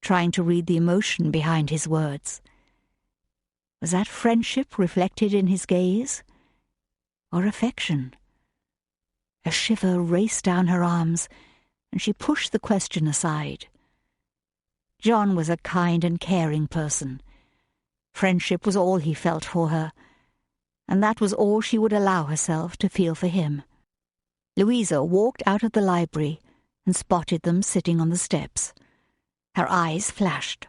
S1: trying to read the emotion behind his words. Was that friendship reflected in his gaze, or affection? A shiver raced down her arms, and she pushed the question aside. John was a kind and caring person. Friendship was all he felt for her, and that was all she would allow herself to feel for him. Louisa walked out of the library and spotted them sitting on the steps. Her eyes flashed.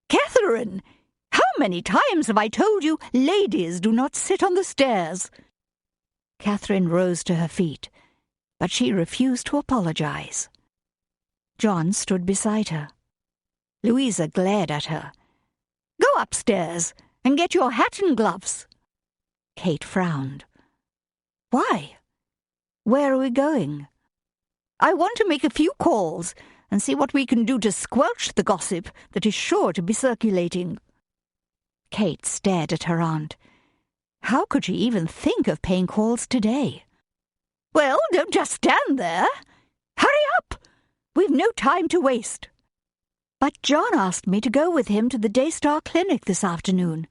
S1: Catherine! How many times have I told you ladies do not sit on the stairs? Catherine rose to her feet, but she refused to apologize. John stood beside her. Louisa glared at her. Go upstairs and get your hat and gloves. Kate frowned. Why? Where are we going? I want to make a few calls and see what we can do to squelch the gossip that is sure to be circulating. Kate stared at her aunt. How could she even think of paying calls today? Well, don't just stand there. Hurry up! We've no time to waste. But John asked me to go with him to the Daystar Clinic this afternoon.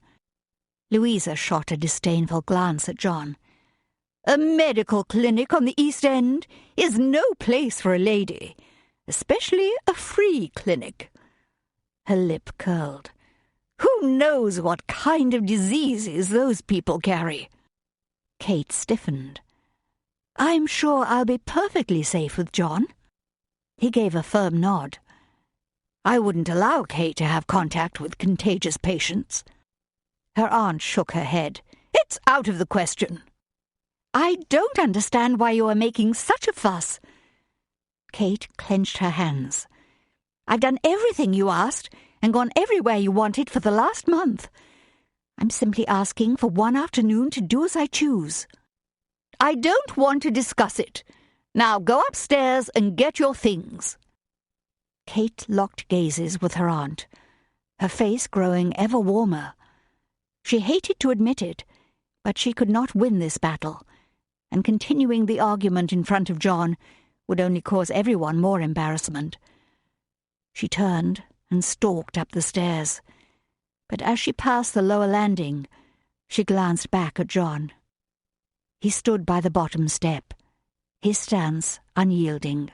S1: Louisa shot a disdainful glance at John. A medical clinic on the East End is no place for a lady, especially a free clinic. Her lip curled. Who knows what kind of diseases those people carry? Kate stiffened. I'm sure I'll be perfectly safe with John. He gave a firm nod. I wouldn't allow Kate to have contact with contagious patients. Her aunt shook her head. It's out of the question. I don't understand why you are making such a fuss. Kate clenched her hands. I've done everything you asked and gone everywhere you wanted for the last month. I'm simply asking for one afternoon to do as I choose. I don't want to discuss it. Now go upstairs and get your things. Kate locked gazes with her aunt, her face growing ever warmer. She hated to admit it, but she could not win this battle, and continuing the argument in front of John would only cause everyone more embarrassment. She turned and stalked up the stairs, but as she passed the lower landing, she glanced back at John. He stood by the bottom step, his stance unyielding.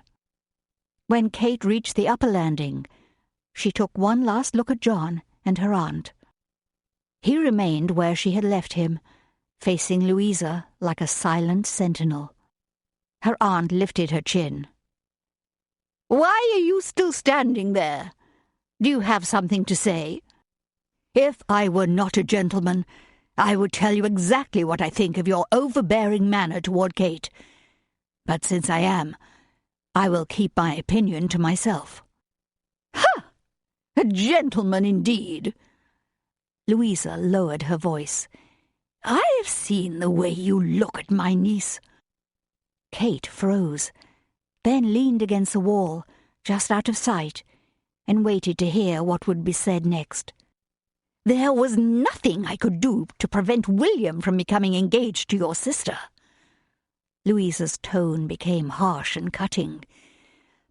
S1: When Kate reached the upper landing, she took one last look at John and her aunt. He remained where she had left him, facing Louisa like a silent sentinel. Her aunt lifted her chin. "Why are you still standing there? Do you have something to say?" "If I were not a gentleman, I would tell you exactly what I think of your overbearing manner toward Kate. But since I am, I will keep my opinion to myself." "Ha! A gentleman indeed!" Louisa lowered her voice. "I have seen the way you look at my niece." Kate froze, then leaned against the wall, just out of sight, and waited to hear what would be said next. "There was nothing I could do to prevent William from becoming engaged to your sister." Louisa's tone became harsh and cutting.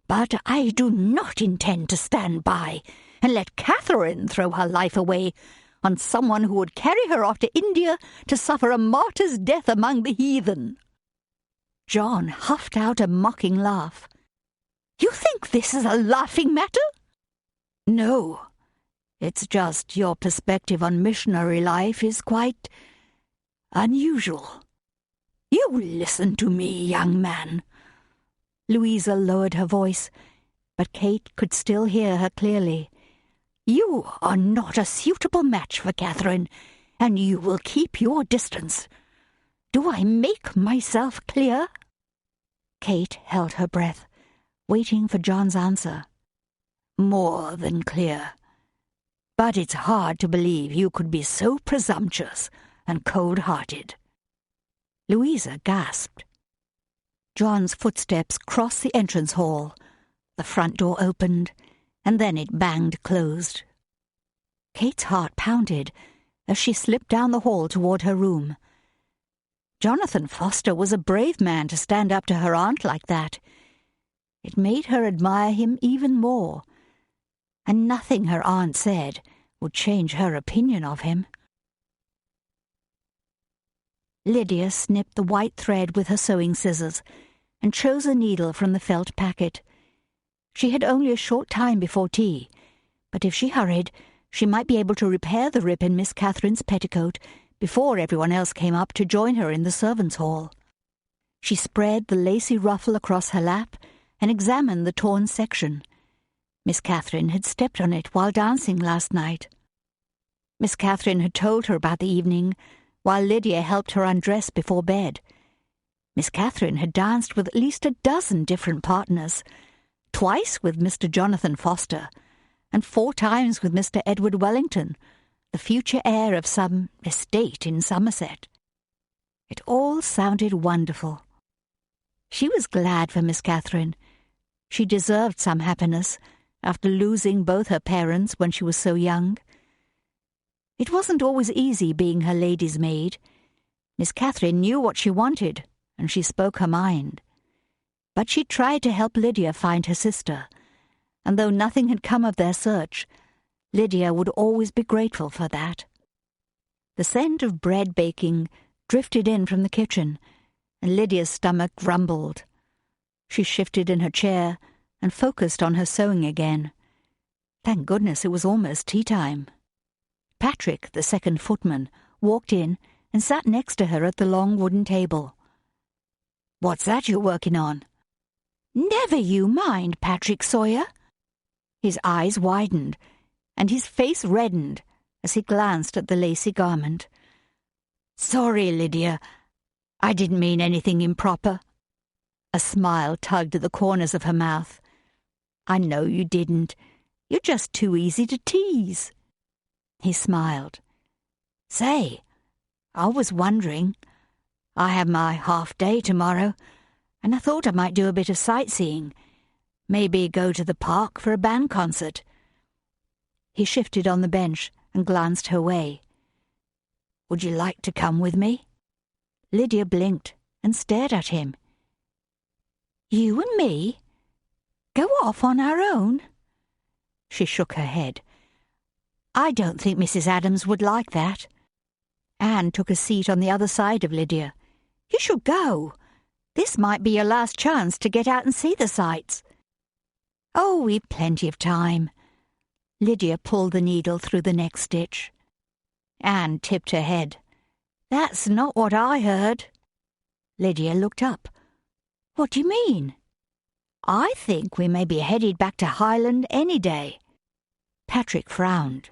S1: "But I do not intend to stand by and let Catherine throw her life away on someone who would carry her off to India to suffer a martyr's death among the heathen." John huffed out a mocking laugh. "You think this is a laughing matter?" "No. It's just your perspective on missionary life is quite unusual." "You listen to me, young man." Louisa lowered her voice, but Kate could still hear her clearly. "You are not a suitable match for Catherine, and you will keep your distance. Do I make myself clear?" Kate held her breath, waiting for John's answer. "More than clear. But it's hard to believe you could be so presumptuous and cold-hearted." Louisa gasped. John's footsteps crossed the entrance hall. The front door opened, and then it banged closed. Kate's heart pounded as she slipped down the hall toward her room. Jonathan Foster was a brave man to stand up to her aunt like that. It made her admire him even more, and nothing her aunt said would change her opinion of him. Lydia snipped the white thread with her sewing scissors and chose a needle from the felt packet. She had only a short time before tea, but if she hurried, she might be able to repair the rip in Miss Catherine's petticoat before everyone else came up to join her in the servants' hall. She spread the lacy ruffle across her lap and examined the torn section. Miss Catherine had stepped on it while dancing last night. Miss Catherine had told her about the evening, while Lydia helped her undress before bed. Miss Catherine had danced with at least a dozen different partners, twice with Mr. Jonathan Foster, and 4 times with Mr. Edward Wellington, the future heir of some estate in Somerset. It all sounded wonderful. She was glad for Miss Catherine. She deserved some happiness after losing both her parents when she was so young. It wasn't always easy being her lady's maid. Miss Catherine knew what she wanted, and she spoke her mind. But she tried to help Lydia find her sister, and though nothing had come of their search, Lydia would always be grateful for that. The scent of bread baking drifted in from the kitchen, and Lydia's stomach grumbled. She shifted in her chair and focused on her sewing again. Thank goodness it was almost tea time. Patrick, the second footman, walked in and sat next to her at the long wooden table. "What's that you're working on?" "Never you mind, Patrick Sawyer." His eyes widened, and his face reddened as he glanced at the lacy garment. "Sorry, Lydia. I didn't mean anything improper." A smile tugged at the corners of her mouth. "I know you didn't. You're just too easy to tease." He smiled. "Say, I was wondering. I have my half-day tomorrow, and I thought I might do a bit of sightseeing. Maybe go to the park for a band concert." He shifted on the bench and glanced her way. "Would you like to come with me?" Lydia blinked and stared at him. "You and me? Go off on our own?" She shook her head. "I don't think Mrs. Adams would like that." Anne took a seat on the other side of Lydia. "You should go. This might be your last chance to get out and see the sights." "Oh, we've plenty of time." Lydia pulled the needle through the next stitch. Anne tipped her head. "That's not what I heard." Lydia looked up. "What do you mean?" "I think we may be headed back to Highland any day." Patrick frowned.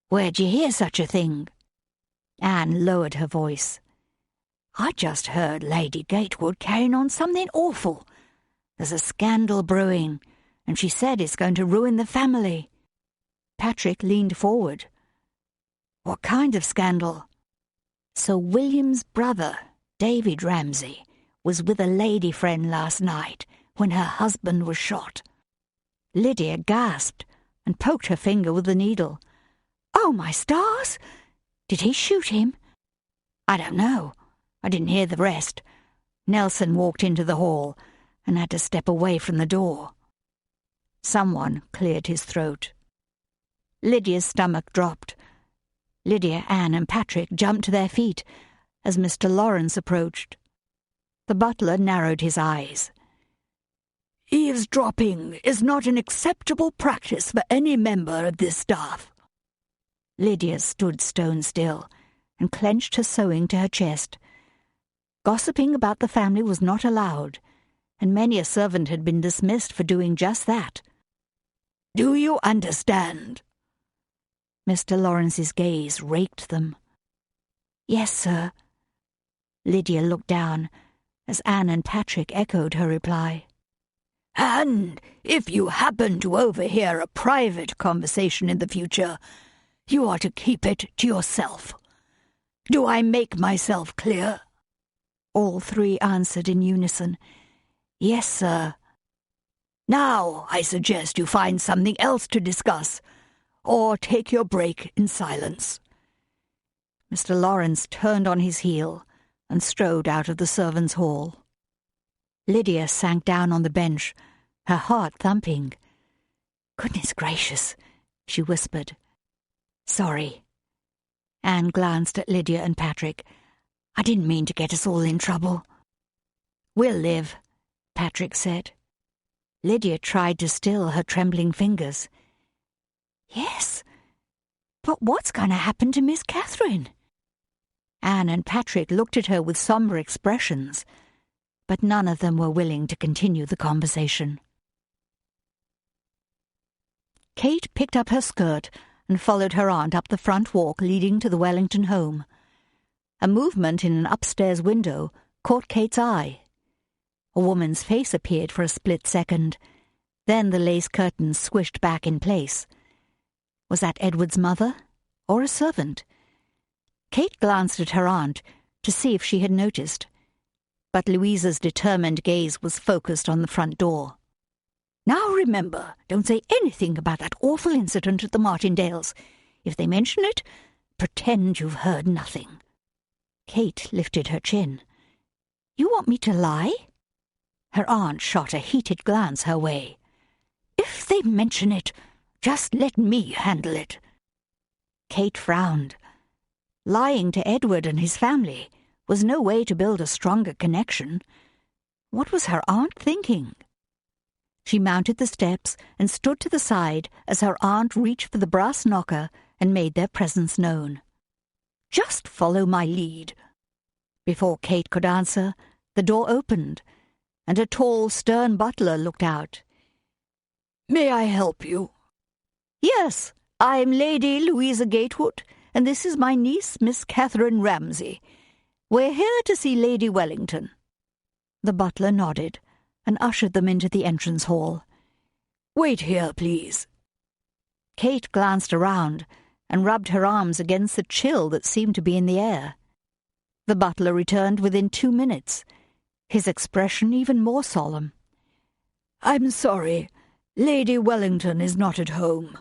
S1: "Where'd you hear such a thing?" Anne lowered her voice. "I just heard Lady Gatewood carrying on something awful. There's a scandal brewing, and she said it's going to ruin the family." Patrick leaned forward. "What kind of scandal?" "Sir William's brother, David Ramsay, was with a lady friend last night when her husband was shot." Lydia gasped and poked her finger with the needle. "Oh, my stars! Did he shoot him?" "I don't know. I didn't hear the rest. Nelson walked into the hall and had to step away from the door." Someone cleared his throat. Lydia's stomach dropped. Lydia, Anne, and Patrick jumped to their feet as Mr. Lawrence approached. The butler narrowed his eyes. "Eavesdropping is not an acceptable practice for any member of this staff." Lydia stood stone still and clenched her sewing to her chest. Gossiping about the family was not allowed, and many a servant had been dismissed for doing just that. "Do you understand?" Mr. Lawrence's gaze raked them. "Yes, sir." Lydia looked down as Anne and Patrick echoed her reply. "And if you happen to overhear a private conversation in the future, you are to keep it to yourself. Do I make myself clear?" All three answered in unison. "Yes, sir." "Now I suggest you find something else to discuss, or take your break in silence." Mr. Lawrence turned on his heel and strode out of the servants' hall. Lydia sank down on the bench, her heart thumping. "Goodness gracious," she whispered. "Sorry." Anne glanced at Lydia and Patrick. "I didn't mean to get us all in trouble." "We'll live," Patrick said. Lydia tried to still her trembling fingers. "Yes, but what's going to happen to Miss Catherine?" Anne and Patrick looked at her with sombre expressions, but none of them were willing to continue the conversation. Kate picked up her skirt and followed her aunt up the front walk leading to the Wellington home. A movement in an upstairs window caught Kate's eye. A woman's face appeared for a split second. Then the lace curtains swished back in place. Was that Edward's mother or a servant? Kate glanced at her aunt to see if she had noticed, but Louisa's determined gaze was focused on the front door. "Now remember, don't say anything about that awful incident at the Martindales. If they mention it, pretend you've heard nothing." Kate lifted her chin. "You want me to lie?" Her aunt shot a heated glance her way. "If they mention it, just let me handle it." Kate frowned. Lying to Edward and his family was no way to build a stronger connection. What was her aunt thinking? She mounted the steps and stood to the side as her aunt reached for the brass knocker and made their presence known. "Just follow my lead." Before Kate could answer, the door opened, and a tall, stern butler looked out. "May I help you?" "Yes, I'm Lady Louisa Gatewood, and this is my niece, Miss Catherine Ramsay. We're here to see Lady Wellington." The butler nodded and ushered them into the entrance hall. "Wait here, please." Kate glanced around and rubbed her arms against the chill that seemed to be in the air. The butler returned within 2 minutes, his expression even more solemn. "I'm sorry, Lady Wellington is not at home."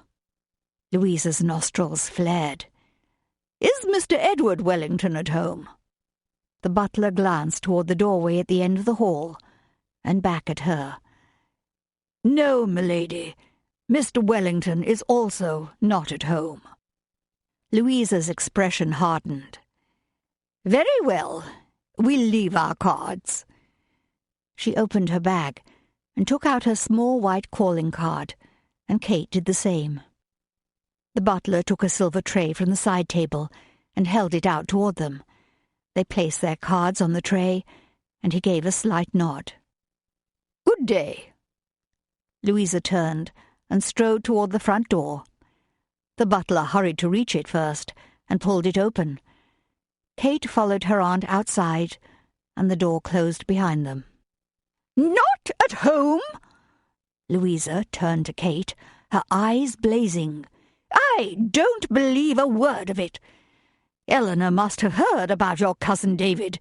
S1: Louisa's nostrils flared. "Is Mr. Edward Wellington at home?" The butler glanced toward the doorway at the end of the hall, and back at her. "No, milady. Mr. Wellington is also not at home." Louisa's expression hardened. "Very well. We'll leave our cards." She opened her bag and took out her small white calling card, and Kate did the same. The butler took a silver tray from the side table and held it out toward them. They placed their cards on the tray, and he gave a slight nod. "Good day." Louisa turned and strode toward the front door. The butler hurried to reach it first and pulled it open. Kate followed her aunt outside, and the door closed behind them. "Not at home?" Louisa turned to Kate, her eyes blazing. "I don't believe a word of it. Eleanor must have heard about your cousin David.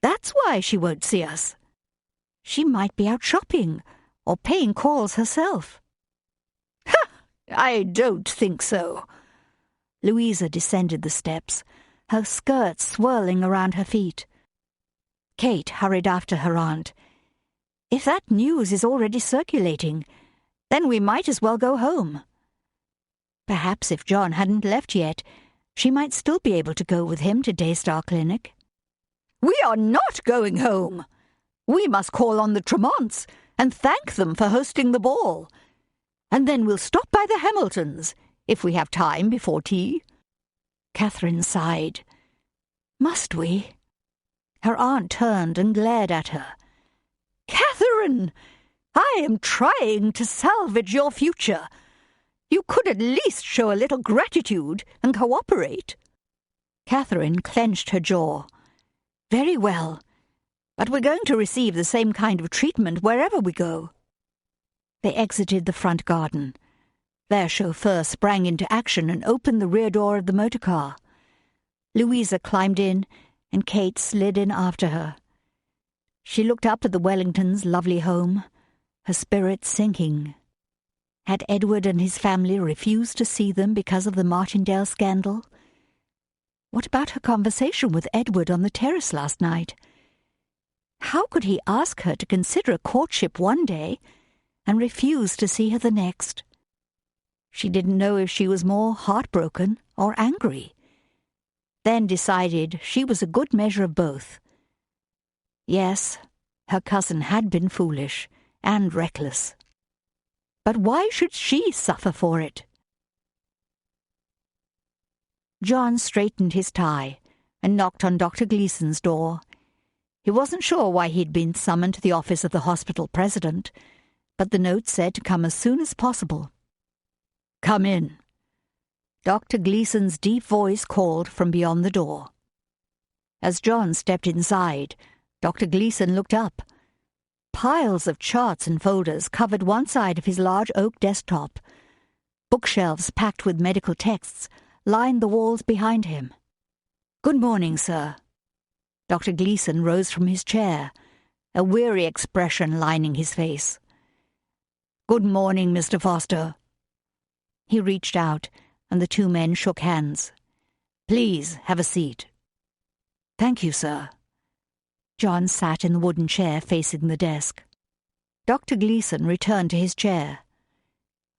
S1: That's why she won't see us. She might be out shopping or paying calls herself." "Ha! I don't think so." Louisa descended the steps, her skirts swirling around her feet. Kate hurried after her aunt. "If that news is already circulating, then we might as well go home." Perhaps if John hadn't left yet, she might still be able to go with him to Daystar Clinic. "We are not going home. We must call on the Tremonts and thank them for hosting the ball. And then we'll stop by the Hamiltons, if we have time before tea." Catherine sighed. "Must we?" Her aunt turned and glared at her. "Catherine, I am trying to salvage your future. You could at least show a little gratitude and cooperate." Catherine clenched her jaw. "Very well, but we're going to receive the same kind of treatment wherever we go." They exited the front garden. Their chauffeur sprang into action and opened the rear door of the motor car. Louisa climbed in, and Kate slid in after her. She looked up at the Wellingtons' lovely home, her spirit sinking. Had Edward and his family refused to see them because of the Martindale scandal? What about her conversation with Edward on the terrace last night? How could he ask her to consider a courtship one day and refuse to see her the next? She didn't know if she was more heartbroken or angry, then decided she was a good measure of both. Yes, her cousin had been foolish and reckless. But why should she suffer for it? John straightened his tie and knocked on Dr. Gleason's door. He wasn't sure why he'd been summoned to the office of the hospital president, but the note said to come as soon as possible. "Come in." Dr. Gleason's deep voice called from beyond the door. As John stepped inside, Dr. Gleason looked up. Piles of charts and folders covered one side of his large oak desktop. Bookshelves packed with medical texts lined the walls behind him. "Good morning, sir." Dr. Gleason rose from his chair, a weary expression lining his face. "Good morning, Mr. Foster." He reached out, and the two men shook hands. "Please have a seat." "Thank you, sir." John sat in the wooden chair facing the desk. Dr. Gleason returned to his chair.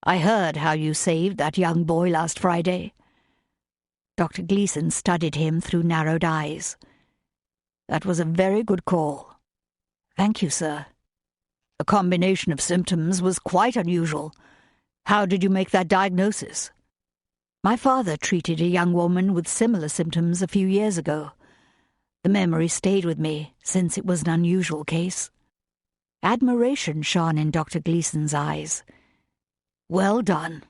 S1: "I heard how you saved that young boy last Friday." Dr. Gleason studied him through narrowed eyes. "That was a very good call." "Thank you, sir." "The combination of symptoms was quite unusual. How did you make that diagnosis?" "My father treated a young woman with similar symptoms a few years ago. The memory stayed with me, since it was an unusual case." Admiration shone in Dr. Gleason's eyes. "Well done."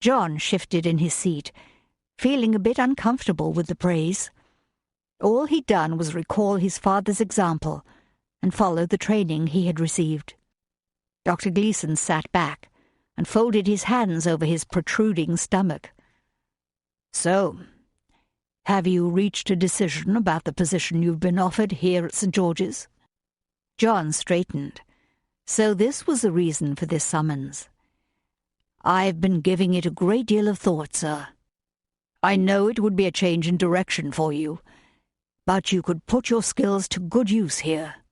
S1: John shifted in his seat, feeling a bit uncomfortable with the praise. All he'd done was recall his father's example and follow the training he had received. Dr. Gleason sat back and folded his hands over his protruding stomach. "So, have you reached a decision about the position you've been offered here at St. George's?" John straightened. So this was the reason for this summons. "I've been giving it a great deal of thought, sir. I know it would be a change in direction for you, but you could put your skills to good use here.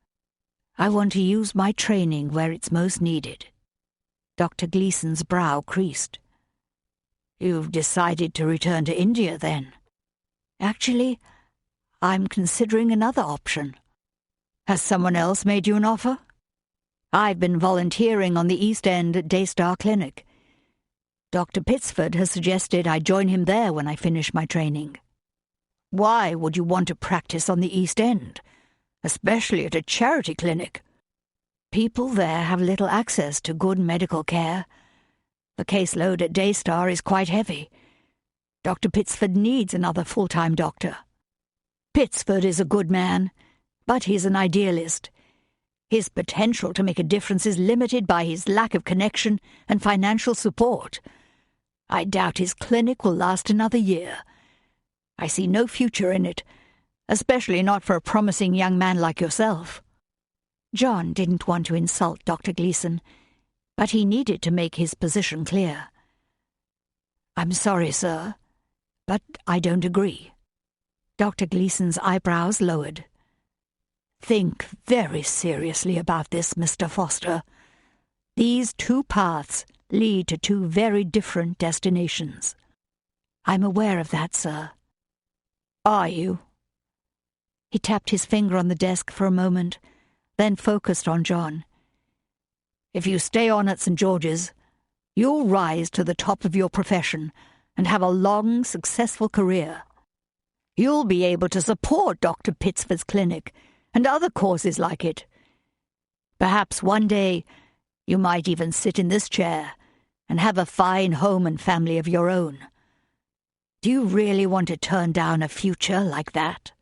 S1: I want to use my training where it's most needed." Dr. Gleason's brow creased. "You've decided to return to India, then?" "Actually, I'm considering another option." "Has someone else made you an offer?"
S2: I've been volunteering on the East End at Daystar Clinic. Dr. Pitsford has suggested I join him there when I finish my training. Why would you want to practice on the East End, especially at a charity clinic? People there have little access to good medical care. The caseload at Daystar is quite heavy. Dr. Pitsford needs another full-time doctor. Pitsford is a good man, but he's an idealist. His potential to make a difference is limited by his lack of connection and financial support. I doubt his clinic will last another year. I see no future in it, especially not for a promising young man like yourself. John didn't want to insult Dr. Gleason, but he needed to make his position clear. I'm sorry, sir, but I don't agree. Dr. Gleason's eyebrows lowered. Think very seriously about this, Mr. Foster. These two paths lead to two very different destinations. I'm aware of that, sir. Are you? He tapped his finger on the desk for a moment, then focused on John. If you stay on at St. George's, you'll rise to the top of your profession and have a long, successful career. You'll be able to support Dr. Pitsford's clinic and other causes like it. Perhaps one day you might even sit in this chair and have a fine home and family of your own. Do you really want to turn down a future like that?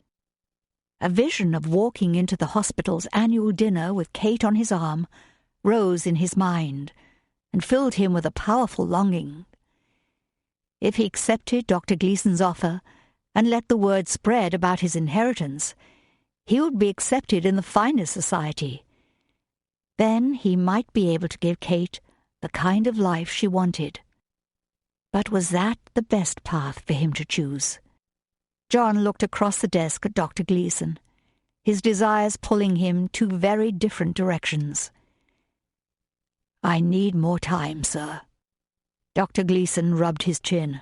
S2: A vision of walking into the hospital's annual dinner with Kate on his arm rose in his mind and filled him with a powerful longing. If he accepted Dr. Gleason's offer and let the word spread about his inheritance, he would be accepted in the finest society. Then he might be able to give Kate the kind of life she wanted. But was that the best path for him to choose? John looked across the desk at Dr. Gleason, his desires pulling him two very different directions. I need more time, sir. Dr. Gleason rubbed his chin.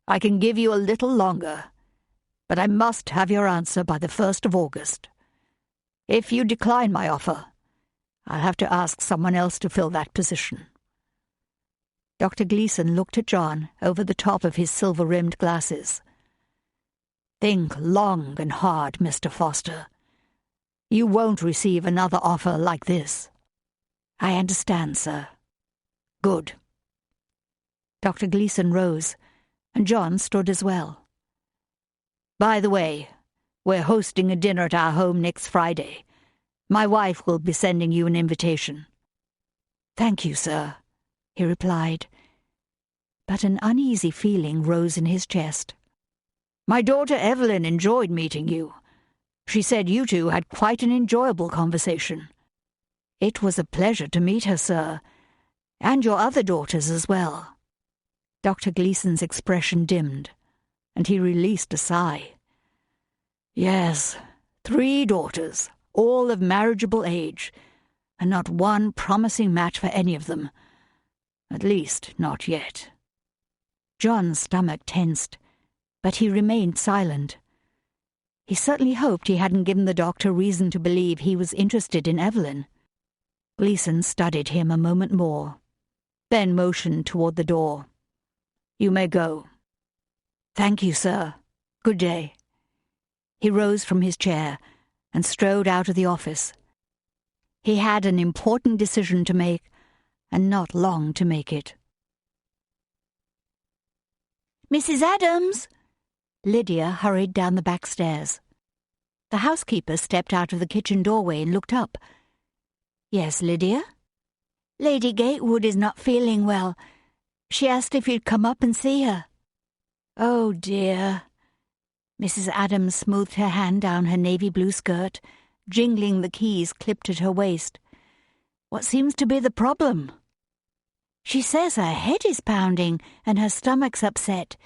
S2: I can give you a little longer, but I must have your answer by the 1st of August. If you decline my offer, I'll have to ask someone else to fill that position. Dr. Gleason looked at John over the top of his silver-rimmed glasses. Think long and hard, Mr. Foster. You won't receive another offer like this. I understand, sir. Good. Dr. Gleason rose, and John stood as well. By the way, we're hosting a dinner at our home next Friday. My wife will be sending you an invitation. Thank you, sir, he replied, but an uneasy feeling rose in his chest. My daughter Evelyn enjoyed meeting you. She said you two had quite an enjoyable conversation. It was a pleasure to meet her, sir, and your other daughters as well. Dr. Gleason's expression dimmed, and he released a sigh. Yes, 3 daughters, all of marriageable age, and not one promising match for any of them. At least, not yet. John's stomach tensed, but he remained silent. He certainly hoped he hadn't given the doctor reason to believe he was interested in Evelyn. Gleason studied him a moment more, then motioned toward the door. You may go. Thank you, sir. Good day. He rose from his chair and strode out of the office. He had an important decision to make, and not long to make it. Mrs. Adams! Lydia hurried down the back stairs. The housekeeper stepped out of the kitchen doorway and looked up. Yes, Lydia? Lady Gatewood is not feeling well. She asked if you'd come up and see her. Oh, dear. Mrs. Adams smoothed her hand down her navy blue skirt, jingling the keys clipped at her waist. What seems to be the problem? She says her head is pounding and her stomach's upset.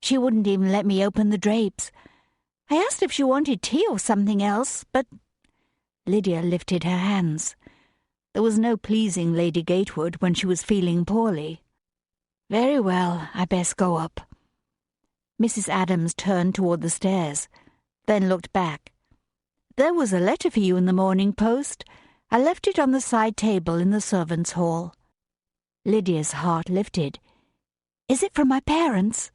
S2: She wouldn't even let me open the drapes. I asked if she wanted tea or something else, but... Lydia lifted her hands. There was no pleasing Lady Gatewood when she was feeling poorly. Very well, I best go up. Mrs. Adams turned toward the stairs, then looked back. There was a letter for you in the Morning Post.
S1: I left it on the side table in the servants' hall." Lydia's heart lifted. "Is it from my parents?"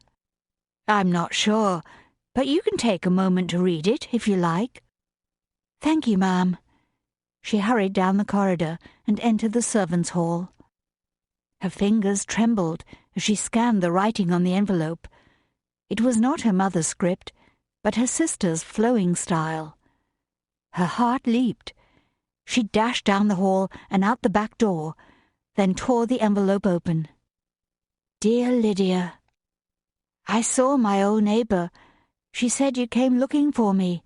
S1: "I'm not sure, but you can take a moment to read it, if you like." "Thank you, ma'am." She hurried down the corridor and entered the servants' hall. Her fingers trembled as she scanned the writing on the envelope. It was not her mother's script, but her sister's flowing style. Her heart leaped. She dashed down the hall and out the back door, then tore the envelope open. "Dear Lydia, I saw my old neighbour. She said you came looking for me.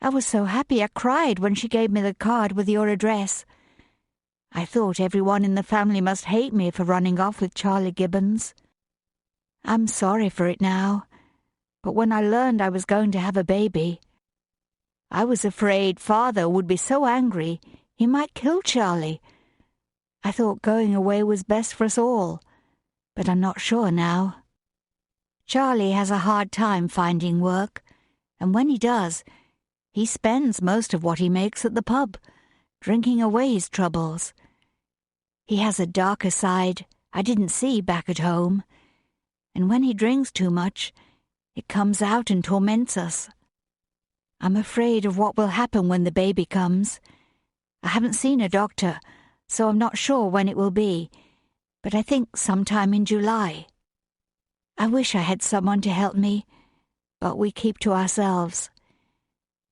S1: I was so happy I cried when she gave me the card with your address. I thought everyone in the family must hate me for running off with Charlie Gibbons. I'm sorry for it now, but when I learned I was going to have a baby, I was afraid Father would be so angry he might kill Charlie. I thought going away was best for us all, but I'm not sure now. Charlie has a hard time finding work, and when he does, he spends most of what he makes at the pub, drinking away his troubles. He has a darker side I didn't see back at home, and when he drinks too much, it comes out and torments us. I'm afraid of what will happen when the baby comes. I haven't seen a doctor, so I'm not sure when it will be, but I think sometime in July. I wish I had someone to help me, but we keep to ourselves.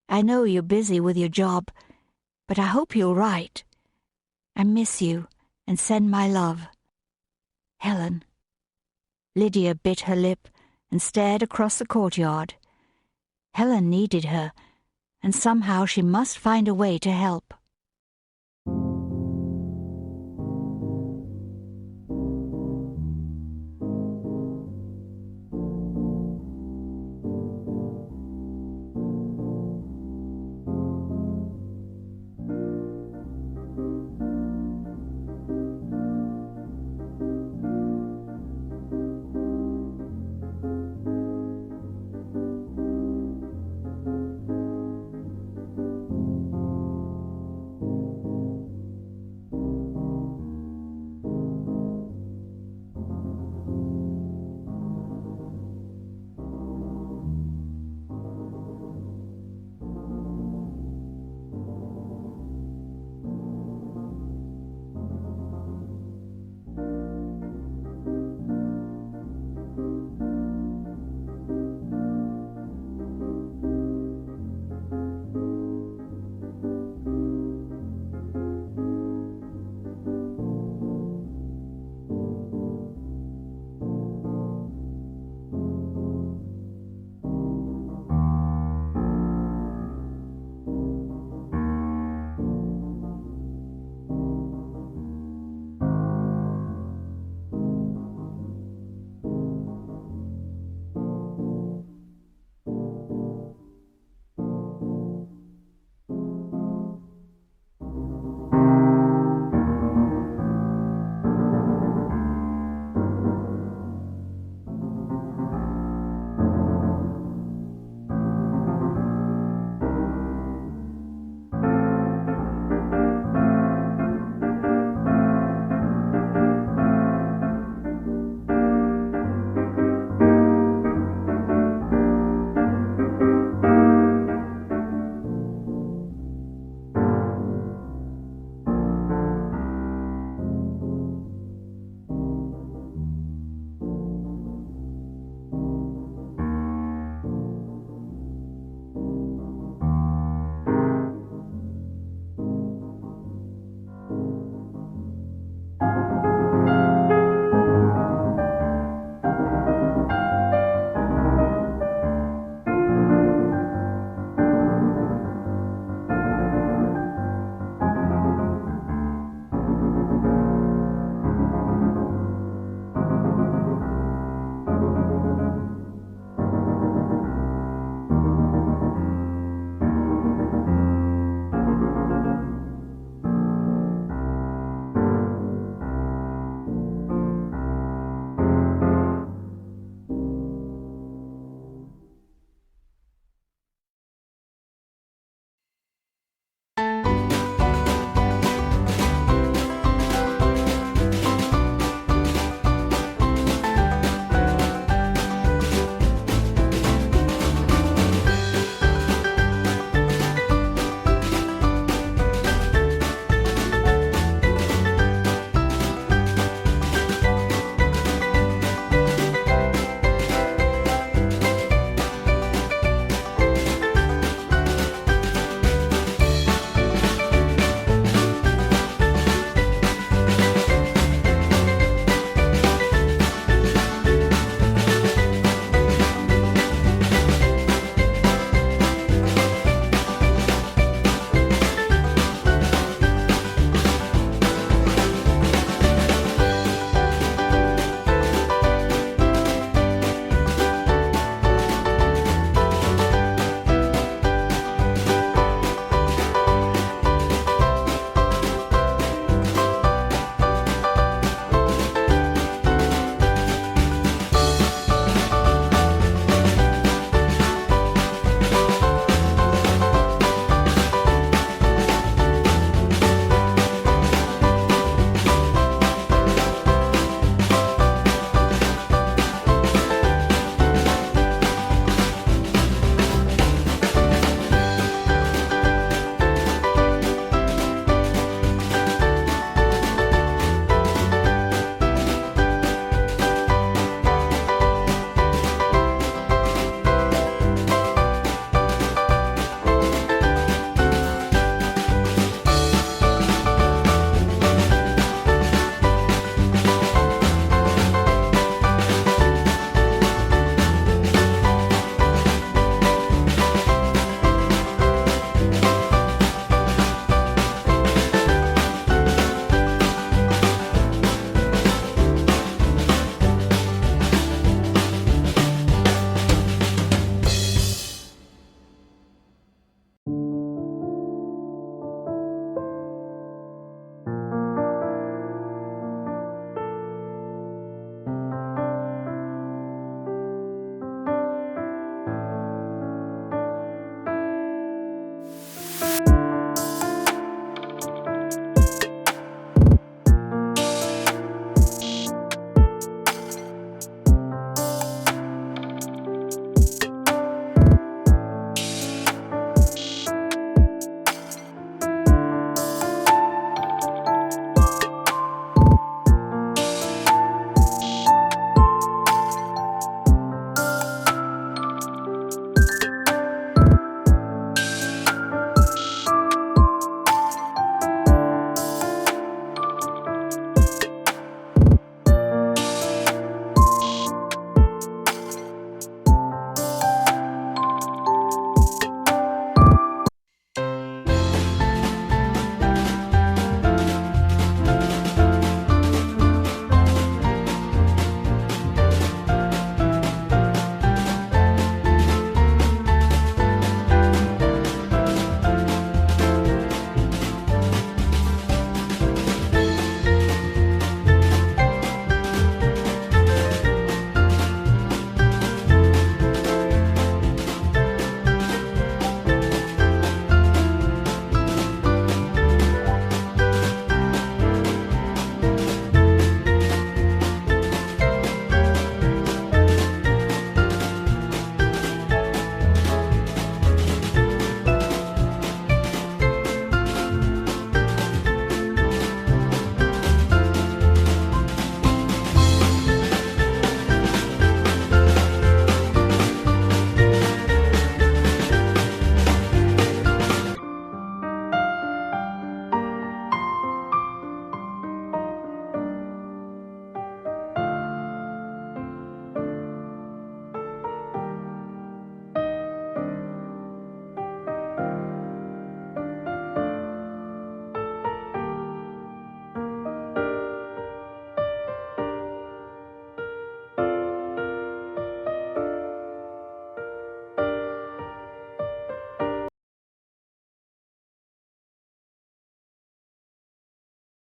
S1: I know you're busy with your job, but I hope you'll write. I miss you, and send my love. Helen." Lydia bit her lip and stared across the courtyard. Helen needed her, and somehow she must find a way to help.